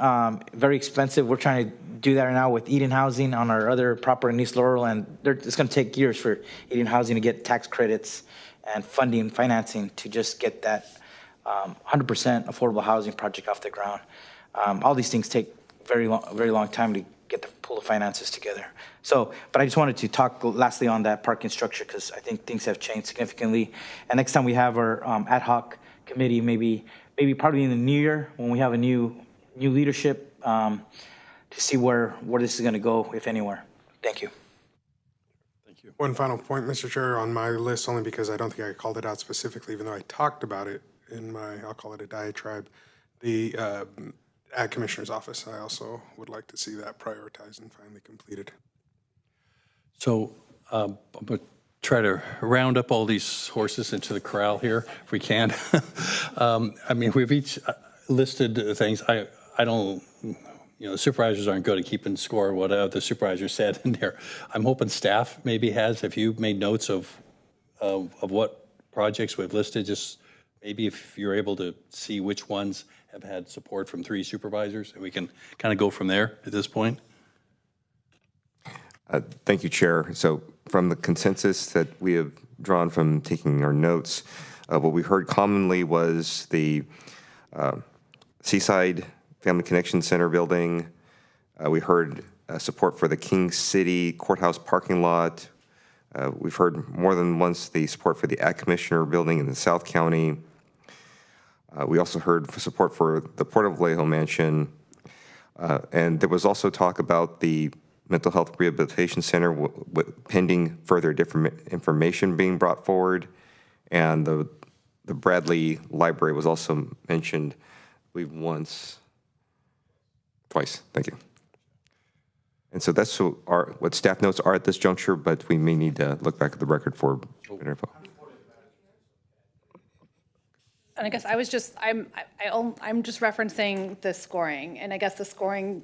very expensive. We're trying to do that right now with Eden Housing on our other property in East Laurel, and it's going to take years for Eden Housing to get tax credits and financing to just get that 100% affordable housing project off the ground. All these things take very long time to get the pool of finances together. So, but I just wanted to talk lastly on that parking structure because I think things have changed significantly. And next time we have our ad hoc committee, maybe probably in the new year when we have a new leadership to see where this is going to go, if anywhere. Thank you. Thank you. One final point, Mr. Chair, on my list, only because I don't think I called it out specifically, even though I talked about it in I'll call it a diatribe, the Ag Commissioner's Office. I also would like to see that prioritized and finally completed. So I'm going to try to round up all these horses into the corral here, if we can. I mean, we've each listed things. I don't, the supervisors aren't good at keeping score of what the supervisor said in there. I'm hoping staff maybe has, if you made notes of what projects we've listed, just maybe if you're able to see which ones have had support from 3 supervisors, and we can kind of go from there at this point. Thank you, Chair. So from the consensus that we have drawn from taking our notes, what we heard commonly was the Seaside Family Connection Center building. We heard support for the King City Courthouse parking lot. We've heard more than once the support for the Ag Commissioner building in the South County. We also heard support for the Port of Vallejo Mansion. And there was also talk about the Mental Health Rehabilitation Center pending further different information being brought forward. And the Bradley Library was also mentioned, I believe, twice. Thank you. And so that's what staff notes are at this juncture, but we may need to look back at the record for better info. And I guess I'm just referencing the scoring, and I guess the scoring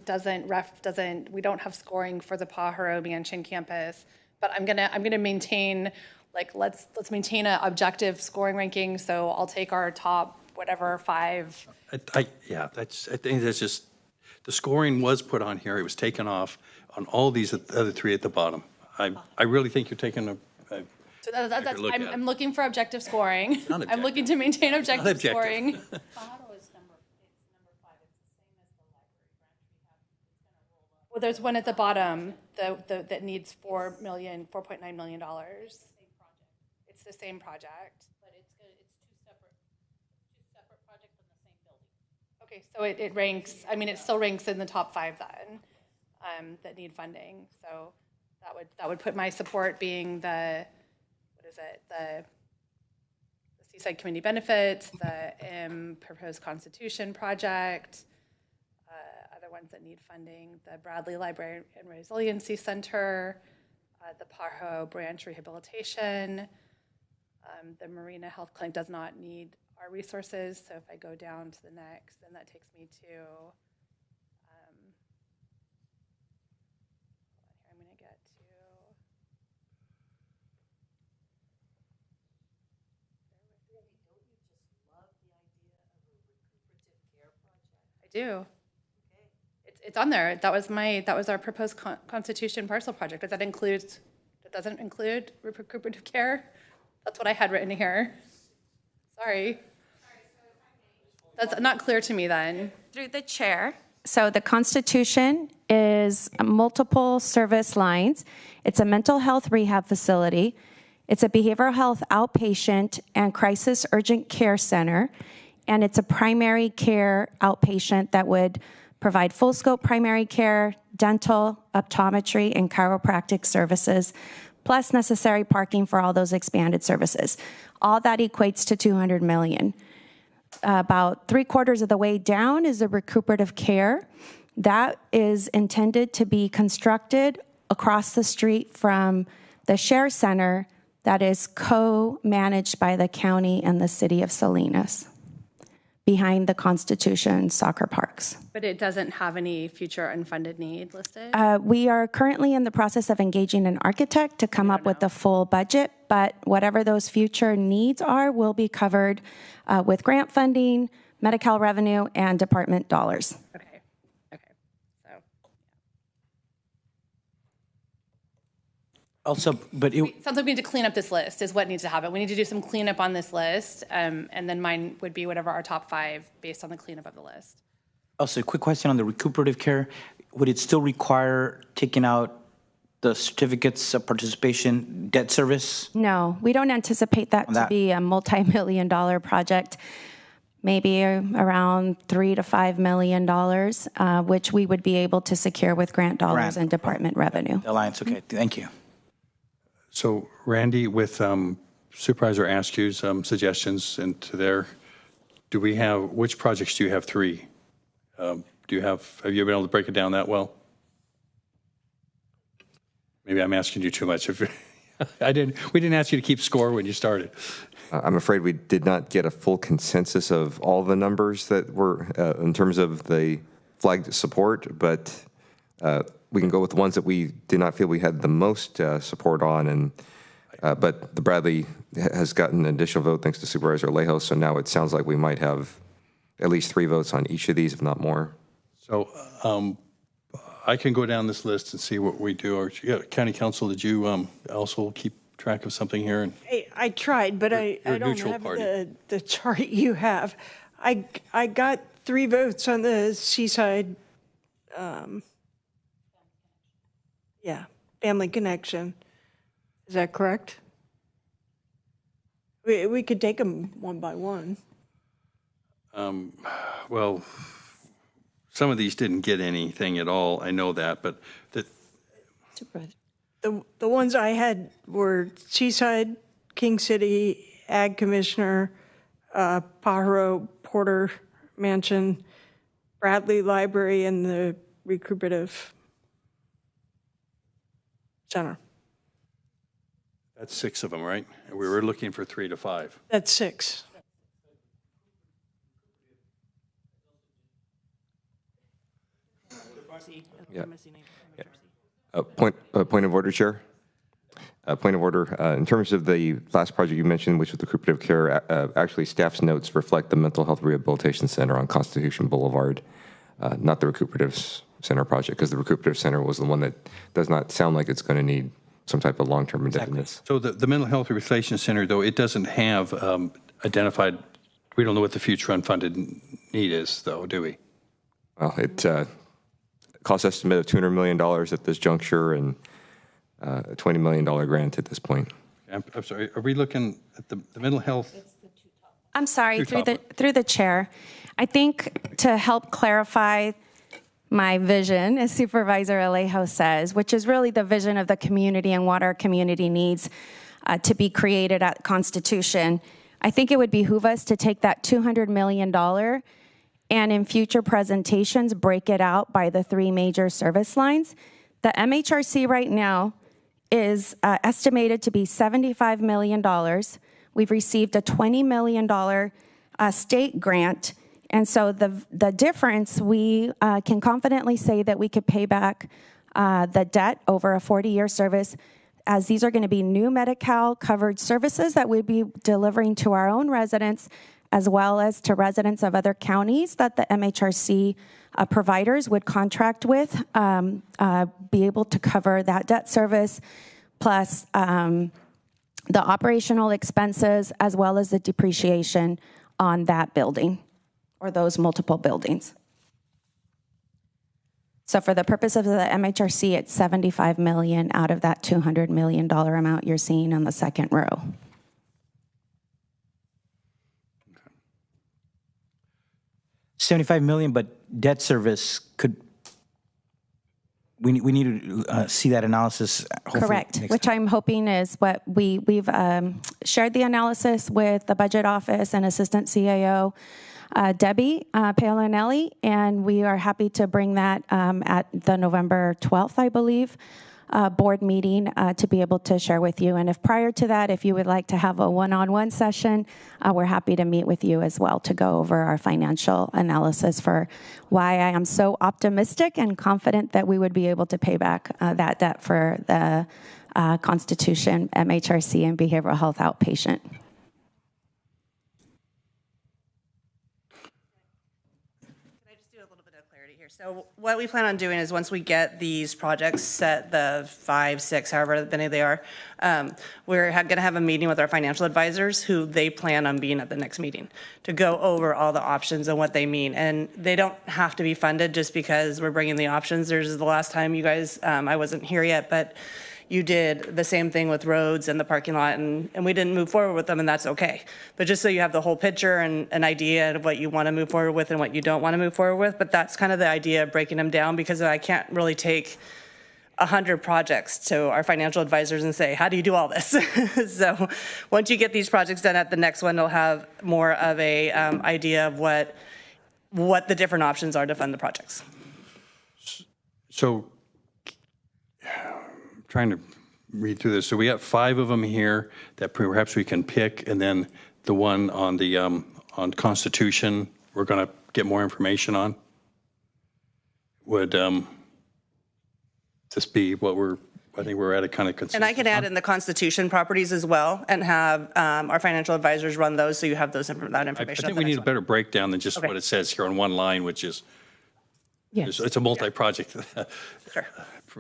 we don't have scoring for the Pajaro Mansion campus, but I'm gonna maintain, like, let's maintain an objective scoring ranking. So I'll take our top whatever 5. I think that's just, the scoring was put on here. It was taken off on all these other 3 at the bottom. I really think you're taking a So I'm looking for objective scoring. Not objective. I'm looking to maintain objective scoring. Well, there's one at the bottom that needs $4.9 million. It's the same project. But it's two separate projects in the same building. Okay, so it ranks. I mean, it still ranks in the top 5 then that need funding. So that would put my support being the Seaside Community Benefits, the proposed Constitution project, other ones that need funding, the Bradley Library and Resiliency Center, the Pajaro Branch Rehabilitation, the Marina Health Clinic does not need our resources. So if I go down to the next, then that takes me to, I'm going to get to, I do. It's on there. That was our proposed Constitution parcel project. That doesn't include recuperative care? That's what I had written here. Sorry. That's not clear to me then. Through the chair. So the Constitution is multiple service lines. It's a mental health rehab facility. It's a behavioral health outpatient and crisis urgent care center. And it's a primary care outpatient that would provide full scope primary care, dental, optometry, and chiropractic services, plus necessary parking for all those expanded services. All that equates to $200 million. About 3/4 of the way down is the recuperative care. That is intended to be constructed across the street from the Share Center that is co-managed by the county and the city of Salinas, behind the Constitution soccer parks. But it doesn't have any future unfunded need listed? We are currently in the process of engaging an architect to come up with the full budget, but whatever those future needs are will be covered with grant funding, Medi-Cal revenue, and department dollars. Okay. So. Also, but it Sounds like we need to clean up this list is what needs to happen. We need to do some cleanup on this list, and then mine would be whatever our top 5 based on the cleanup of the list. Also, a quick question on the recuperative care. Would it still require taking out the certificates of participation debt service? No, we don't anticipate that to be a multi-million-dollar project. Maybe around $3 to $5 million, which we would be able to secure with grant dollars and department revenue. Alliance, okay, thank you. So Randy, with Supervisor Askew's suggestions into there, which projects do you have 3? Have you been able to break it down that well? Maybe I'm asking you too much. We didn't ask you to keep score when you started. I'm afraid we did not get a full consensus of all the numbers that were in terms of the flagged support, but we can go with the ones that we did not feel we had the most support on. But the Bradley has gotten an additional vote thanks to Supervisor Alejo, so now it sounds like we might have at least 3 votes on each of these, if not more. So I can go down this list and see what we do. Or, County Council, did you also keep track of something here? I tried, but I don't have the chart you have. I got 3 votes on the Seaside Yeah, family connection. Is that correct? We could take them one by one. Well, some of these didn't get anything at all. I know that, but The ones I had were Seaside, King City, Ag Commissioner, Pajaro, Porter Mansion, Bradley Library, and the Recuperative Center. that's 6 of them, right? And we were looking for 3 to 5. That's 6. Yeah. Point of order, Chair. Point of order. In terms of the last project you mentioned, which was the recuperative care, actually staff's notes reflect the Mental Health Rehabilitation Center on Constitution Boulevard, not the Recuperative Center project, because the Recuperative Center was the one that does not sound like it's going to need some type of long-term indebtedness. So the Mental Health Rehabilitation Center, though, it doesn't have identified, we don't know what the future unfunded need is, though, do we? Well, it cost estimate of $200 million at this juncture and a $20 million grant at this point. I'm sorry, are we looking at the mental health? I'm sorry, through the chair. I think to help clarify my vision, as Supervisor Alejo says, which is really the vision of the community and what our community needs to be created at Constitution, I think it would behoove us to take that $200 million and in future presentations, break it out by the 3 major service lines. The MHRC right now is estimated to be $75 million. We've received a $20 million state grant. And so the difference, we can confidently say that we could pay back the debt over a 40-year service, as these are going to be new Medi-Cal covered services that we'd be delivering to our own residents, as well as to residents of other counties that the MHRC providers would contract with, be able to cover that debt service, plus the operational expenses, as well as the depreciation on that building or those multiple buildings. So for the purpose of the MHRC, it's $75 million out of that $200 million amount you're seeing on the second row. $75 million, but debt service could, we need to see that analysis. Correct, which I'm hoping is what we've shared the analysis with the budget office and assistant CAO, Debbie Paolinelli, and we are happy to bring that at the November 12th, I believe, board meeting to be able to share with you. And if prior to that, if you would like to have a one-on-one session, we're happy to meet with you as well to go over our financial analysis for why I am so optimistic and confident that we would be able to pay back that debt for the Constitution, MHRC, and behavioral health outpatient. So what we plan on doing is once we get these projects set, the 5, 6, however many they are, we're going to have a meeting with our financial advisors who they plan on being at the next meeting to go over all the options and what they mean. And they don't have to be funded just because we're bringing the options. There's the last time you guys, I wasn't here yet, but you did the same thing with roads and the parking lot, and we didn't move forward with them, and that's okay. But just so you have the whole picture and an idea of what you want to move forward with and what you don't want to move forward with, but that's kind of the idea of breaking them down, because I can't really take 100 projects to our financial advisors and say, how do you do all this? So once you get these projects done at the next one, they'll have more of a idea of what the different options are to fund the projects. So trying to read through this. So we got 5 of them here that perhaps we can pick, and then the one on the on Constitution we're going to get more information on. Would this be what I think we're at a kind of consensus. And I can add in the Constitution properties as well and have our financial advisors run those, so you have that information. I think we need a better breakdown than just what it says here on one line, which is, it's a multi-project. Sure.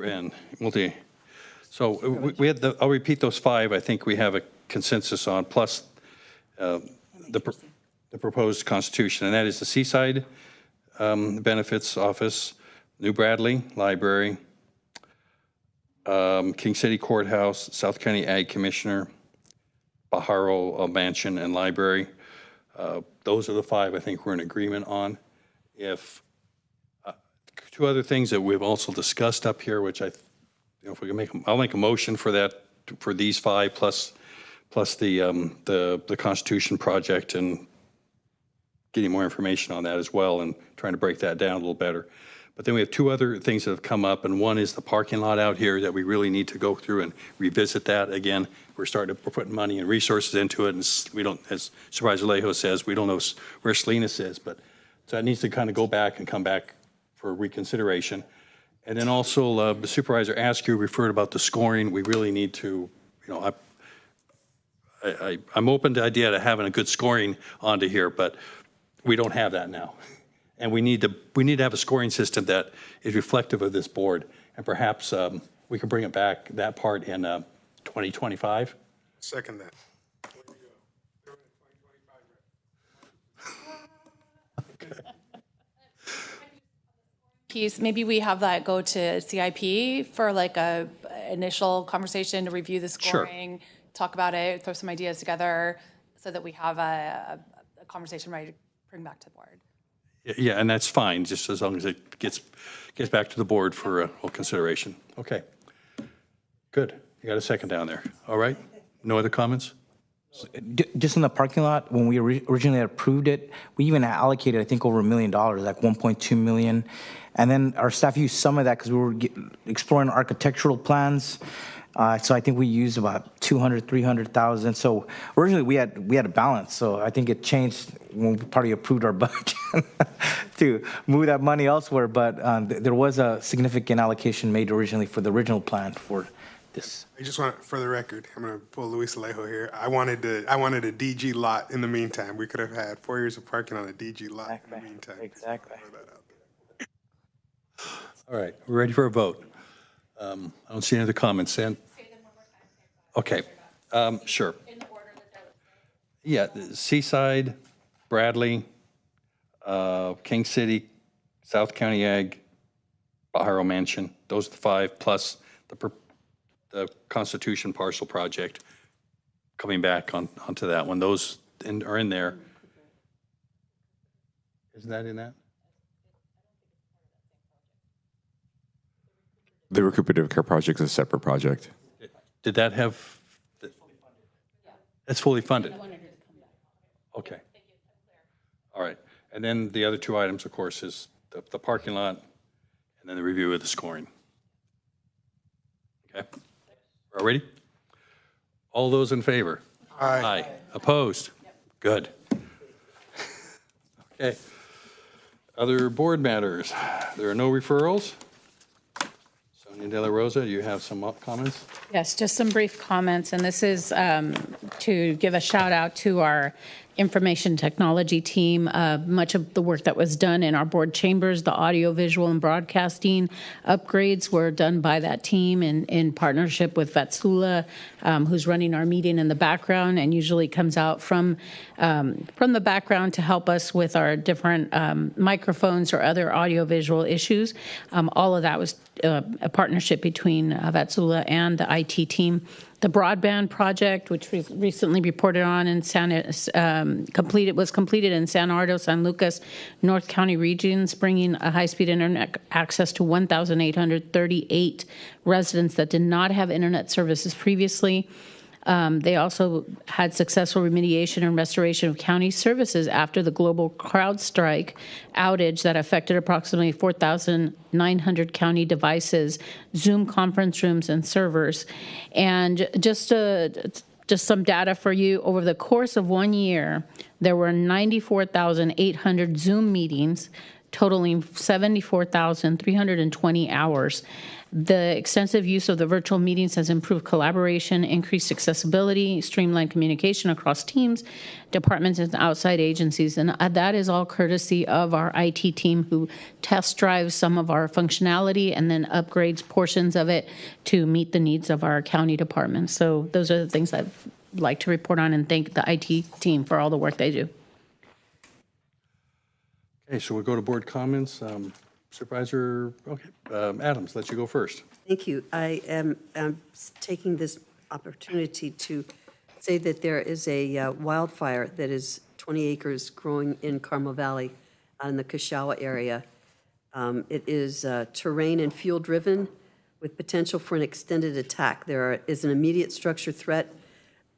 And multi. So we had I'll repeat those 5 I think we have a consensus on, plus the proposed Constitution, and that is the Seaside Benefits Office, New Bradley Library, King City Courthouse, South County Ag Commissioner, Pajaro Mansion and Library. Those are the 5 I think we're in agreement on. If 2 other things that we've also discussed up here, which if we can I'll make a motion for that, for these 5 plus the Constitution project, and getting more information on that as well, and trying to break that down a little better. But then we have 2 other things that have come up, and one is the parking lot out here that we really need to go through and revisit that again. We're putting money and resources into it, and we don't, as Supervisor Lejo says, we don't know where Salinas is, but so that needs to kind of go back and come back for reconsideration. And then also, the Supervisor Askew referred about the scoring. We really need to, I'm open to the idea of having a good scoring onto here, but we don't have that now. And we need to have a scoring system that is reflective of this board. And perhaps we can bring it back, that part, in 2025. Second that. Piece, maybe we have that go to CIP for like a initial conversation to review the scoring, talk about it, throw some ideas together, so that we have a conversation ready to bring back to the board. Yeah, and that's fine, just as long as it gets back to the board for consideration. Okay, good. You got a second down there. All right. No other comments? Just in the parking lot, when we originally approved it, we even allocated, I think, over $1 million, like 1.2 million. And then our staff used some of that because we were exploring architectural plans. So I think we used about 200, 300,000. So originally we had a balance. So I think it changed when we probably approved our budget to move that money elsewhere. But there was a significant allocation made originally for the original plan for this. I just want, for the record, I'm going to pull Luis Alejo here. I wanted a DG lot in the meantime. We could have had 4 years of parking on a DG lot in the meantime. Exactly. All right, we're ready for a vote. I don't see any other comments. Sam? Okay, sure. Yeah, Seaside, Bradley, King City, South County Ag, Pajaro Mansion. Those are the 5, plus the Constitution parcel project. Coming back onto that one. Those are in there. Isn't that in that? The recuperative care project is a separate project. Did that have? It's fully funded. Okay. All right. And then the other 2 items, of course, is the parking lot and then the review of the scoring. Okay. All ready? All those in favor? Aye. Aye. Opposed? Good. Okay. Other board matters. There are no referrals. Sonia De La Rosa, do you have some comments? Yes, just some brief comments, and this is to give a shout out to our information technology team. Much of the work that was done in our board chambers, the audio, visual, and broadcasting upgrades were done by that team in partnership with Vatsula, who's running our meeting in the background and usually comes out from the background to help us with our different microphones or other audio visual issues. All of that was a partnership between Vatsula and the IT team. The broadband project, which we recently reported on in was completed in San Ardo, San Lucas, North County regions, bringing a high-speed internet access to 1,838 residents that did not have internet services previously. They also had successful remediation and restoration of county services after the global CrowdStrike outage that affected approximately 4,900 county devices, Zoom conference rooms, and servers. And just some data for you, over the course of 1 year, there were 94,800 Zoom meetings, totaling 74,320 hours. The extensive use of the virtual meetings has improved collaboration, increased accessibility, streamlined communication across teams, departments, and outside agencies. And that is all courtesy of our IT team, who test drives some of our functionality and then upgrades portions of it to meet the needs of our county departments. So those are the things I'd like to report on, and thank the IT team for all the work they do. Okay, so we'll go to board comments. Supervisor, okay, Adams, let you go first. Thank you. I am taking this opportunity to say that there is a wildfire that is 20 acres growing in Carmel Valley in the Kashawa area. It is terrain and fuel driven with potential for an extended attack. There is an immediate structure threat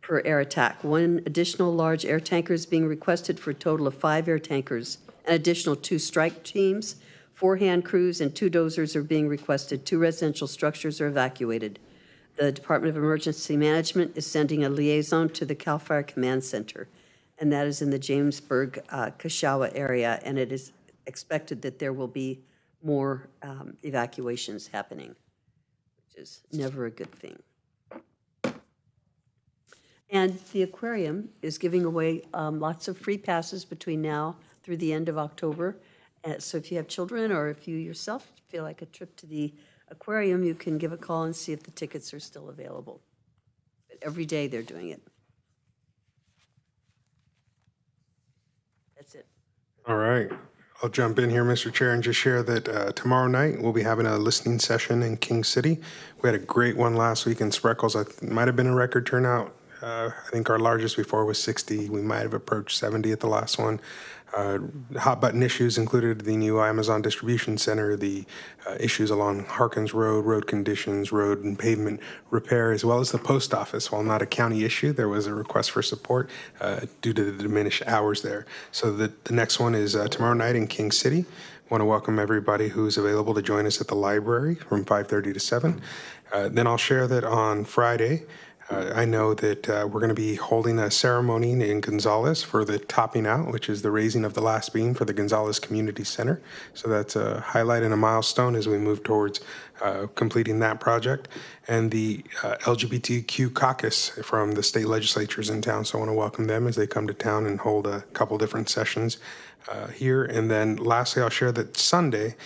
per air attack. One additional large air tanker is being requested for a total of 5 air tankers. An additional 2 strike teams, 4 hand crews, and 2 dozers are being requested. 2 residential structures are evacuated. The Department of Emergency Management is sending a liaison to the CAL FIRE Command Center, and that is in the Jamesburg, Kashawa area, and it is expected that there will be more evacuations happening, which is never a good thing. And the aquarium is giving away lots of free passes between now through the end of October. So if you have children or if you yourself feel like a trip to the aquarium, you can give a call and see if the tickets are still available. But every day they're doing it. That's it. All right. I'll jump in here, Mr. Chair, and just share that tomorrow night we'll be having a listening session in King City. We had a great one last week in Spreckles. It might have been a record turnout. I think our largest before was 60. We might have approached 70 at the last one. Hot button issues included the new Amazon distribution center, the issues along Harkins Road, road conditions, road and pavement repair, as well as the post office. While not a county issue, there was a request for support due to the diminished hours there. So the next one is tomorrow night in King City. I want to welcome everybody who's available to join us at the library from 5:30 to 7. Then I'll share that on Friday, I know that we're going to be holding a ceremony in Gonzales for the topping out, which is the raising of the last beam for the Gonzales Community Center. So that's a highlight and a milestone as we move towards completing that project. And the LGBTQ caucus from the state legislatures in town. So I want to welcome them as they come to town and hold a couple different sessions here. And then lastly, I'll share that Sunday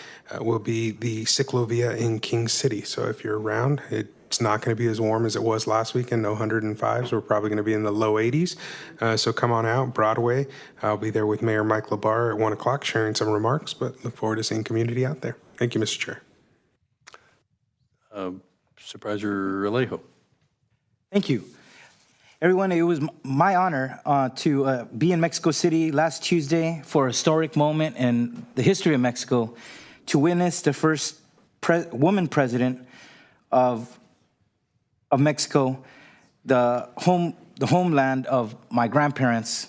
will be the Ciclovia in King City. So if you're around, it's not going to be as warm as it was last weekend, no 105s. We're probably going to be in the low 80s. So come on out, Broadway. I'll be there with Mayor Mike LaBarre at 1 o'clock sharing some remarks, but look forward to seeing community out there. Thank you, Mr. Chair. Supervisor Alejo. Thank you. Everyone, it was my honor to be in Mexico City last Tuesday for a historic moment in the history of Mexico, to witness the first woman president of Mexico, the homeland of my grandparents.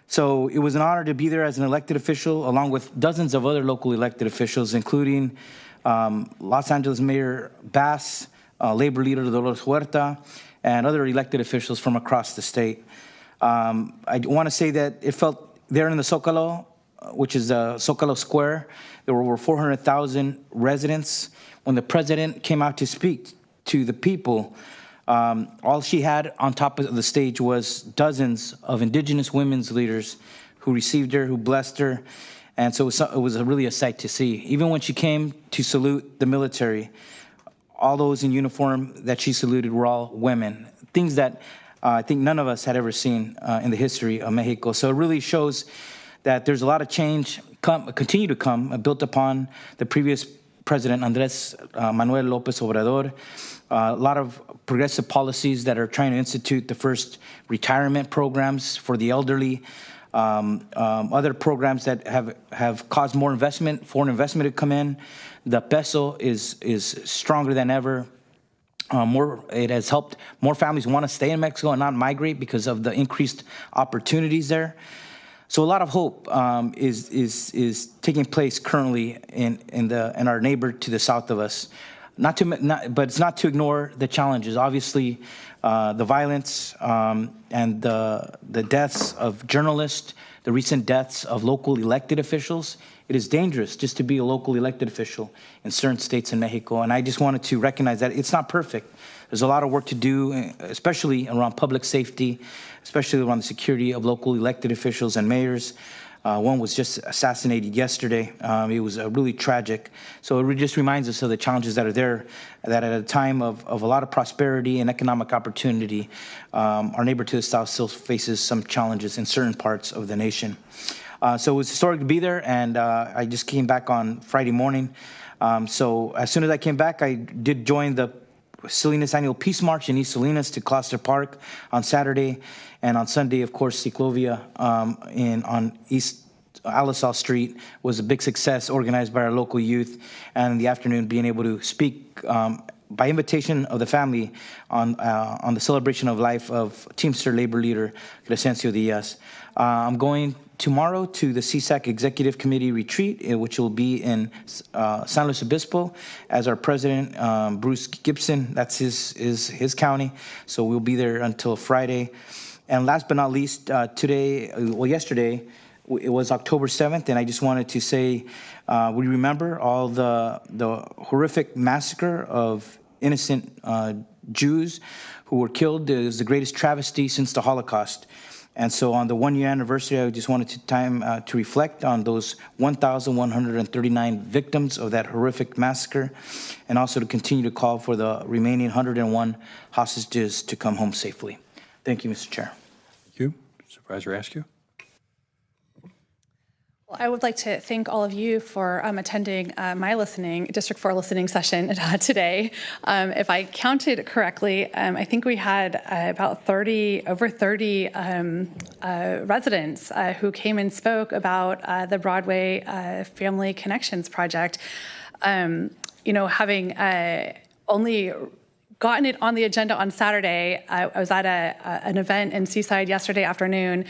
So it was an honor to be there as an elected official, along with dozens of other local elected officials, including Los Angeles Mayor Bass, Labor Leader Dolores Huerta, and other elected officials from across the state. I want to say that it felt there in the Zócalo, which is Zócalo Square, there were over 400,000 residents. When the president came out to speak to the people, all she had on top of the stage was dozens of indigenous women's leaders who received her, who blessed her. And so it was really a sight to see. Even when she came to salute the military, all those in uniform that she saluted were all women, things that I think none of us had ever seen in the history of Mexico. So it really shows that there's a lot of change continue to come, built upon the previous President Andrés Manuel López Obrador. A lot of progressive policies that are trying to institute the first retirement programs for the elderly, other programs that have caused more investment, foreign investment to come in. The peso is stronger than ever. It has helped more families want to stay in Mexico and not migrate because of the increased opportunities there. So a lot of hope is taking place currently in our neighbor to the south of us. But it's not to ignore the challenges. Obviously, the violence and the deaths of journalists, the recent deaths of local elected officials. It is dangerous just to be a local elected official in certain states in Mexico. And I just wanted to recognize that it's not perfect. There's a lot of work to do, especially around public safety, especially around the security of local elected officials and mayors. One was just assassinated yesterday. It was really tragic. So it just reminds us of the challenges that are there, that at a time of a lot of prosperity and economic opportunity, our neighbor to the south still faces some challenges in certain parts of the nation. So it was historic to be there, and I just came back on Friday morning. So as soon as I came back, I did join the Salinas Annual Peace March in East Salinas to Gloucester Park on Saturday, and on Sunday, of course, Ciclovia on East Alisal Street was a big success, organized by our local youth, and in the afternoon being able to speak by invitation of the family on the celebration of life of Teamster labor leader Crescencio Diaz. I'm going tomorrow to the CSAC Executive Committee retreat, which will be in San Luis Obispo, as our president, Bruce Gibson, that's his county, so we'll be there until Friday. And last but not least, yesterday, it was October 7th, and I just wanted to say we remember all the horrific massacre of innocent Jews who were killed. It was the greatest travesty since the Holocaust. And so on the 1-year anniversary, I just wanted to reflect on those 1,139 victims of that horrific massacre, and also to continue to call for the remaining 101 hostages to come home safely. Thank you, Mr. Chair. Thank you. Supervisor Askew. Well, I would like to thank all of you for attending my District 4 listening session today. If I counted correctly, I think we had about over 30 residents who came and spoke about the Broadway Family Connections Project. Having only gotten it on the agenda on Saturday. I was at an event in Seaside yesterday afternoon,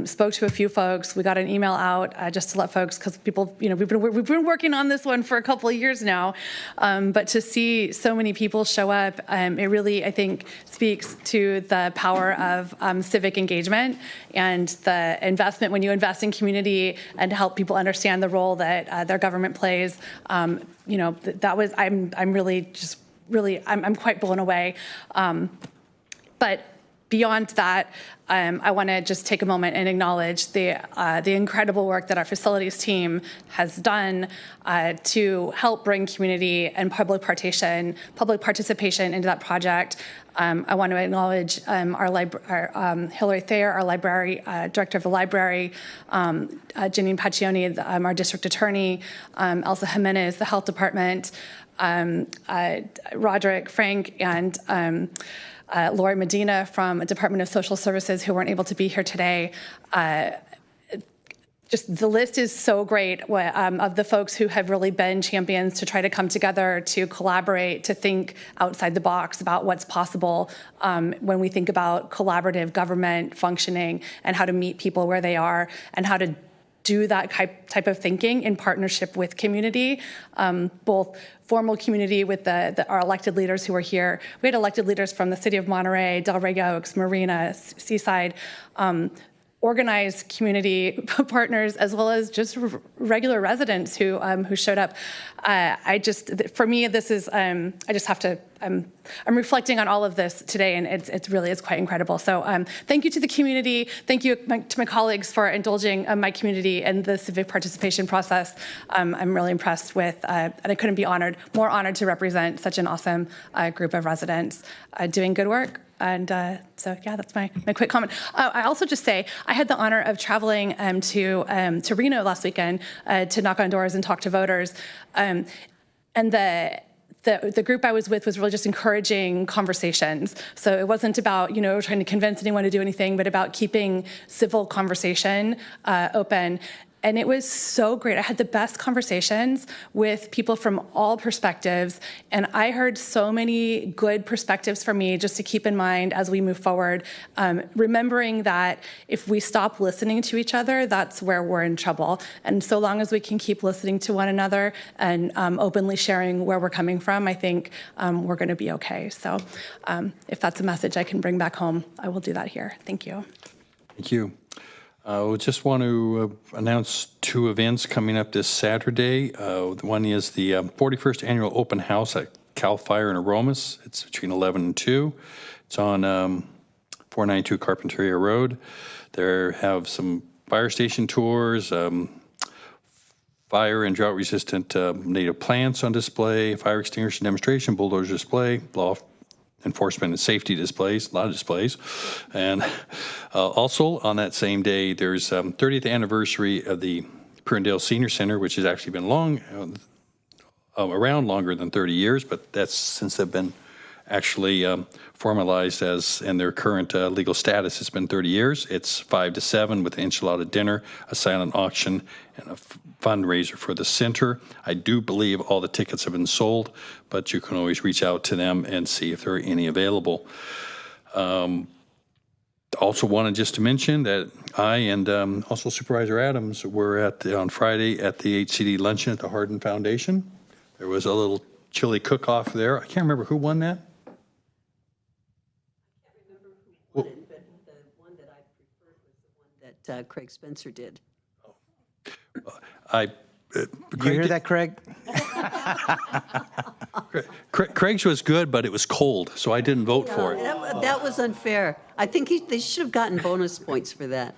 spoke to a few folks. We got an email out just to let folks, because people, we've been working on this one for a couple of years now, but to see so many people show up, it really, I think, speaks to the power of civic engagement and the investment. When you invest in community and help people understand the role that their government plays, that was, I'm quite blown away. But beyond that, I want to just take a moment and acknowledge the incredible work that our facilities team has done to help bring community and public participation into that project. I want to acknowledge our Hillary Thayer, our library director of the library, Janine Paccioni, our district attorney, Elsa Jimenez, the health department, Roderick Frank, and Lori Medina from Department of Social Services, who weren't able to be here today. Just the list is so great of the folks who have really been champions to try to come together, to collaborate, to think outside the box about what's possible when we think about collaborative government functioning and how to meet people where they are and how to do that type of thinking in partnership with community, both formal community with our elected leaders who are here. We had elected leaders from the city of Monterey, Delray Oaks, Marina, Seaside, organized community partners, as well as just regular residents who showed up. For me, this is, I just have to, I'm reflecting on all of this today, and it's really quite incredible. So thank you to the community. Thank you to my colleagues for indulging my community in the civic participation process. I'm really impressed with, and I couldn't be more honored to represent such an awesome group of residents doing good work. And so, yeah, that's my quick comment. I also just say I had the honor of traveling to Reno last weekend to knock on doors and talk to voters. And the group I was with was really just encouraging conversations. So it wasn't about, trying to convince anyone to do anything, but about keeping civil conversation open. And it was so great. I had the best conversations with people from all perspectives. And I heard so many good perspectives for me just to keep in mind as we move forward, remembering that if we stop listening to each other, that's where we're in trouble. And so long as we can keep listening to one another and openly sharing where we're coming from, I think we're going to be okay. So if that's a message I can bring back home, I will do that here. Thank you. Thank you. I just want to announce two events coming up this Saturday. One is the 41st Annual Open House at CAL FIRE in Aromas. It's between 11 and 2. It's on 492 Carpinteria Road. There have some fire station tours, fire and drought-resistant native plants on display, fire extinguisher demonstration, bulldozer display, enforcement and safety displays, a lot of displays. And also on that same day, there's 30th anniversary of the Prudendale Senior Center, which has actually been around longer than 30 years, but that's since they've been actually formalized as in their current legal status. It's been 30 years. It's 5 to 7 with an enchilada dinner, a silent auction, and a fundraiser for the center. I do believe all the tickets have been sold, but you can always reach out to them and see if there are any available. Also wanted just to mention that I and also Supervisor Adams were on Friday at the HCD luncheon at the Hardin Foundation. There was a little chili cook-off there. I can't remember who won that. But the one that I preferred was the one that Craig Spencer did. You hear that, Craig? Craig's was good, but it was cold, so I didn't vote for it. That was unfair. I think they should have gotten bonus points for that.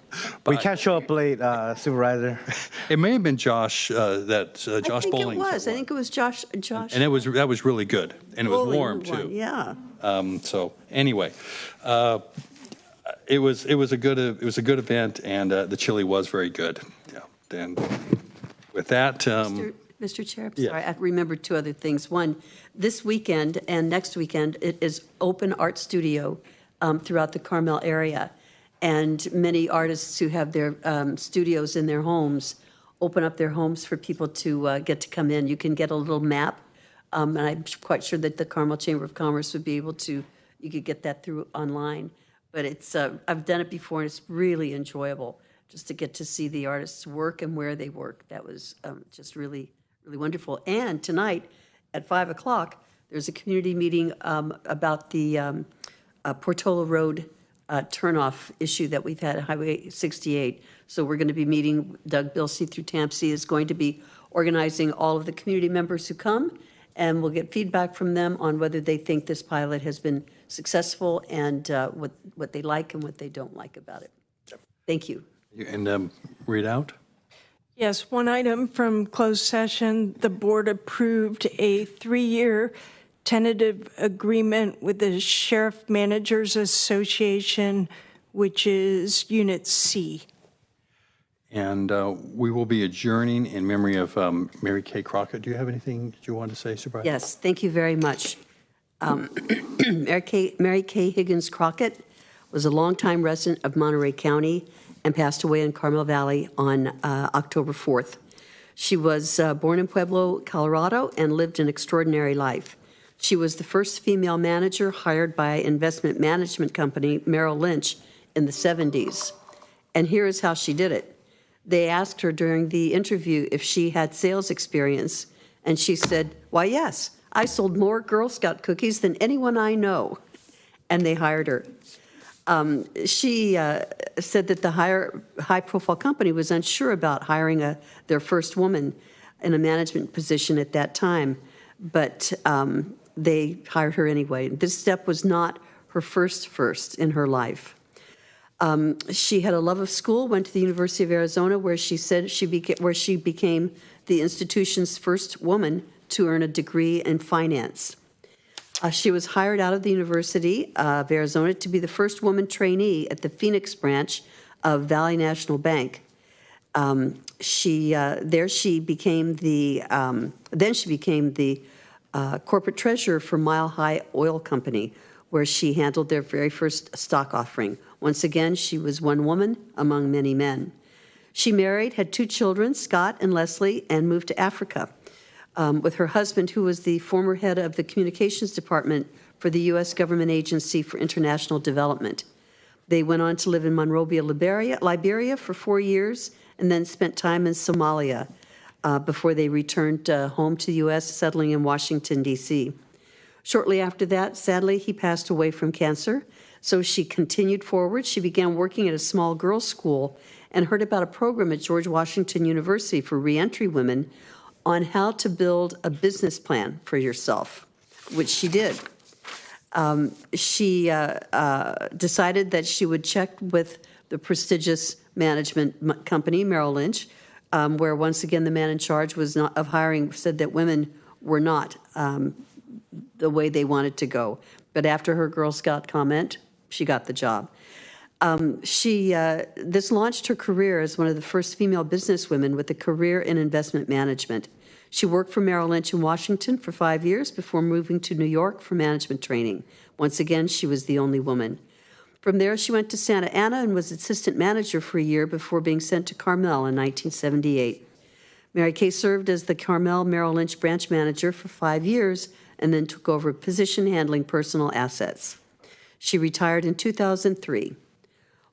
We can't show up late, Supervisor. It may have been Josh, Josh I think Bowling. it was. I think it was Josh. And that was really good, and it was warm too. Yeah. So anyway, it was a good event, and the chili was very good. Yeah. And with that, Mr. Chair, I'm sorry, I remember two other things. One, this weekend and next weekend, it is open art studio throughout the Carmel area. And many artists who have their studios in their homes open up their homes for people to get to come in. You can get a little map, and I'm quite sure that the Carmel Chamber of Commerce would be able to, you could get that through online. But it's, I've done it before, and it's really enjoyable just to get to see the artists work and where they work. That was just really, really wonderful. And tonight at 5 o'clock, there's a community meeting about the Portola Road turnoff issue that we've had at Highway 68. So we're going to be meeting, Doug Bilsey through TAMC is going to be organizing all of the community members who come, and we'll get feedback from them on whether they think this pilot has been successful and what they like and what they don't like about it. Thank you. And read out. Yes, one item from closed session. The board approved a 3-year tentative agreement with the Sheriff Managers Association, which is Unit C. And we will be adjourning in memory of Mary Kay Crockett. Do you have anything that you want to say, Supervisor? Yes, thank you very much. Mary Kay Higgins Crockett was a longtime resident of Monterey County and passed away in Carmel Valley on October 4th. She was born in Pueblo, Colorado, and lived an extraordinary life. She was the first female manager hired by investment management company Merrill Lynch in the 70s. And here is how she did it. They asked her during the interview if she had sales experience, and she said, "Why, yes, I sold more Girl Scout cookies than anyone I know." And they hired her. She said that the high-profile company was unsure about hiring their first woman in a management position at that time, but they hired her anyway. This step was not her first in her life. She had a love of school, went to the University of Arizona, where she said she became the institution's first woman to earn a degree in finance. She was hired out of the University of Arizona to be the first woman trainee at the Phoenix branch of Valley National Bank. She became the corporate treasurer for Mile High Oil Company, where she handled their very first stock offering. Once again, she was one woman among many men. She married, had 2 children, Scott and Leslie, and moved to Africa with her husband, who was the former head of the communications department for the U.S. Government Agency for International Development. They went on to live in Monrovia, Liberia for 4 years, and then spent time in Somalia before they returned home to the U.S., settling in Washington, D.C. Shortly after that, sadly, he passed away from cancer, so she continued forward. She began working at a small girls' school and heard about a program at George Washington University for reentry women on how to build a business plan for yourself, which she did. She decided that she would check with the prestigious management company, Merrill Lynch, where once again the man in charge was not of hiring said that women were not the way they wanted to go. But after her Girl Scout comment, she got the job. This launched her career as one of the first female businesswomen with a career in investment management. She worked for Merrill Lynch in Washington for 5 years before moving to New York for management training. Once again, she was the only woman. From there, she went to Santa Ana and was assistant manager for a year before being sent to Carmel in 1978. Mary Kay served as the Carmel Merrill Lynch branch manager for 5 years and then took over a position handling personal assets. She retired in 2003.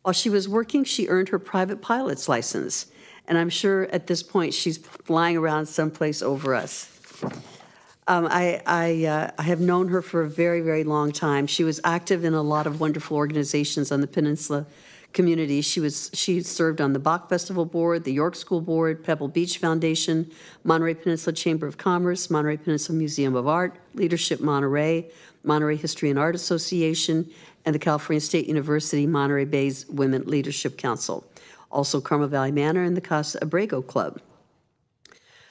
While she was working, she earned her private pilot's license, and I'm sure at this point she's flying around someplace over us. I have known her for a very, very long time. She was active in a lot of wonderful organizations on the Peninsula community. She served on the Bach Festival Board, the York School Board, Pebble Beach Foundation, Monterey Peninsula Chamber of Commerce, Monterey Peninsula Museum of Art, Leadership Monterey, Monterey History and Art Association, and the California State University Monterey Bay's Women Leadership Council. Also Carmel Valley Manor and the Casa Abrego Club.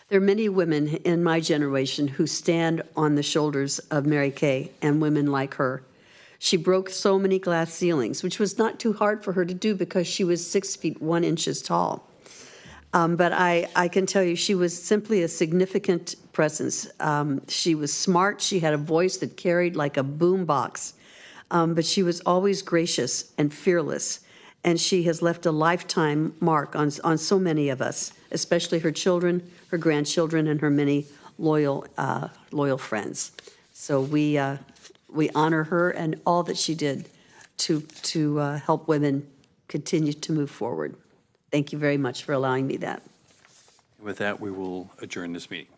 There are many women in my generation who stand on the shoulders of Mary Kay and women like her. She broke so many glass ceilings, which was not too hard for her to do because she was 6 feet 1 inch tall. But I can tell you she was simply a significant presence. She was smart. She had a voice that carried like a boom box. But she was always gracious and fearless. And she has left a lifetime mark on so many of us, especially her children, her grandchildren, and her many loyal friends. So we honor her and all that she did to help women continue to move forward. Thank you very much for allowing me that. With that, we will adjourn this meeting.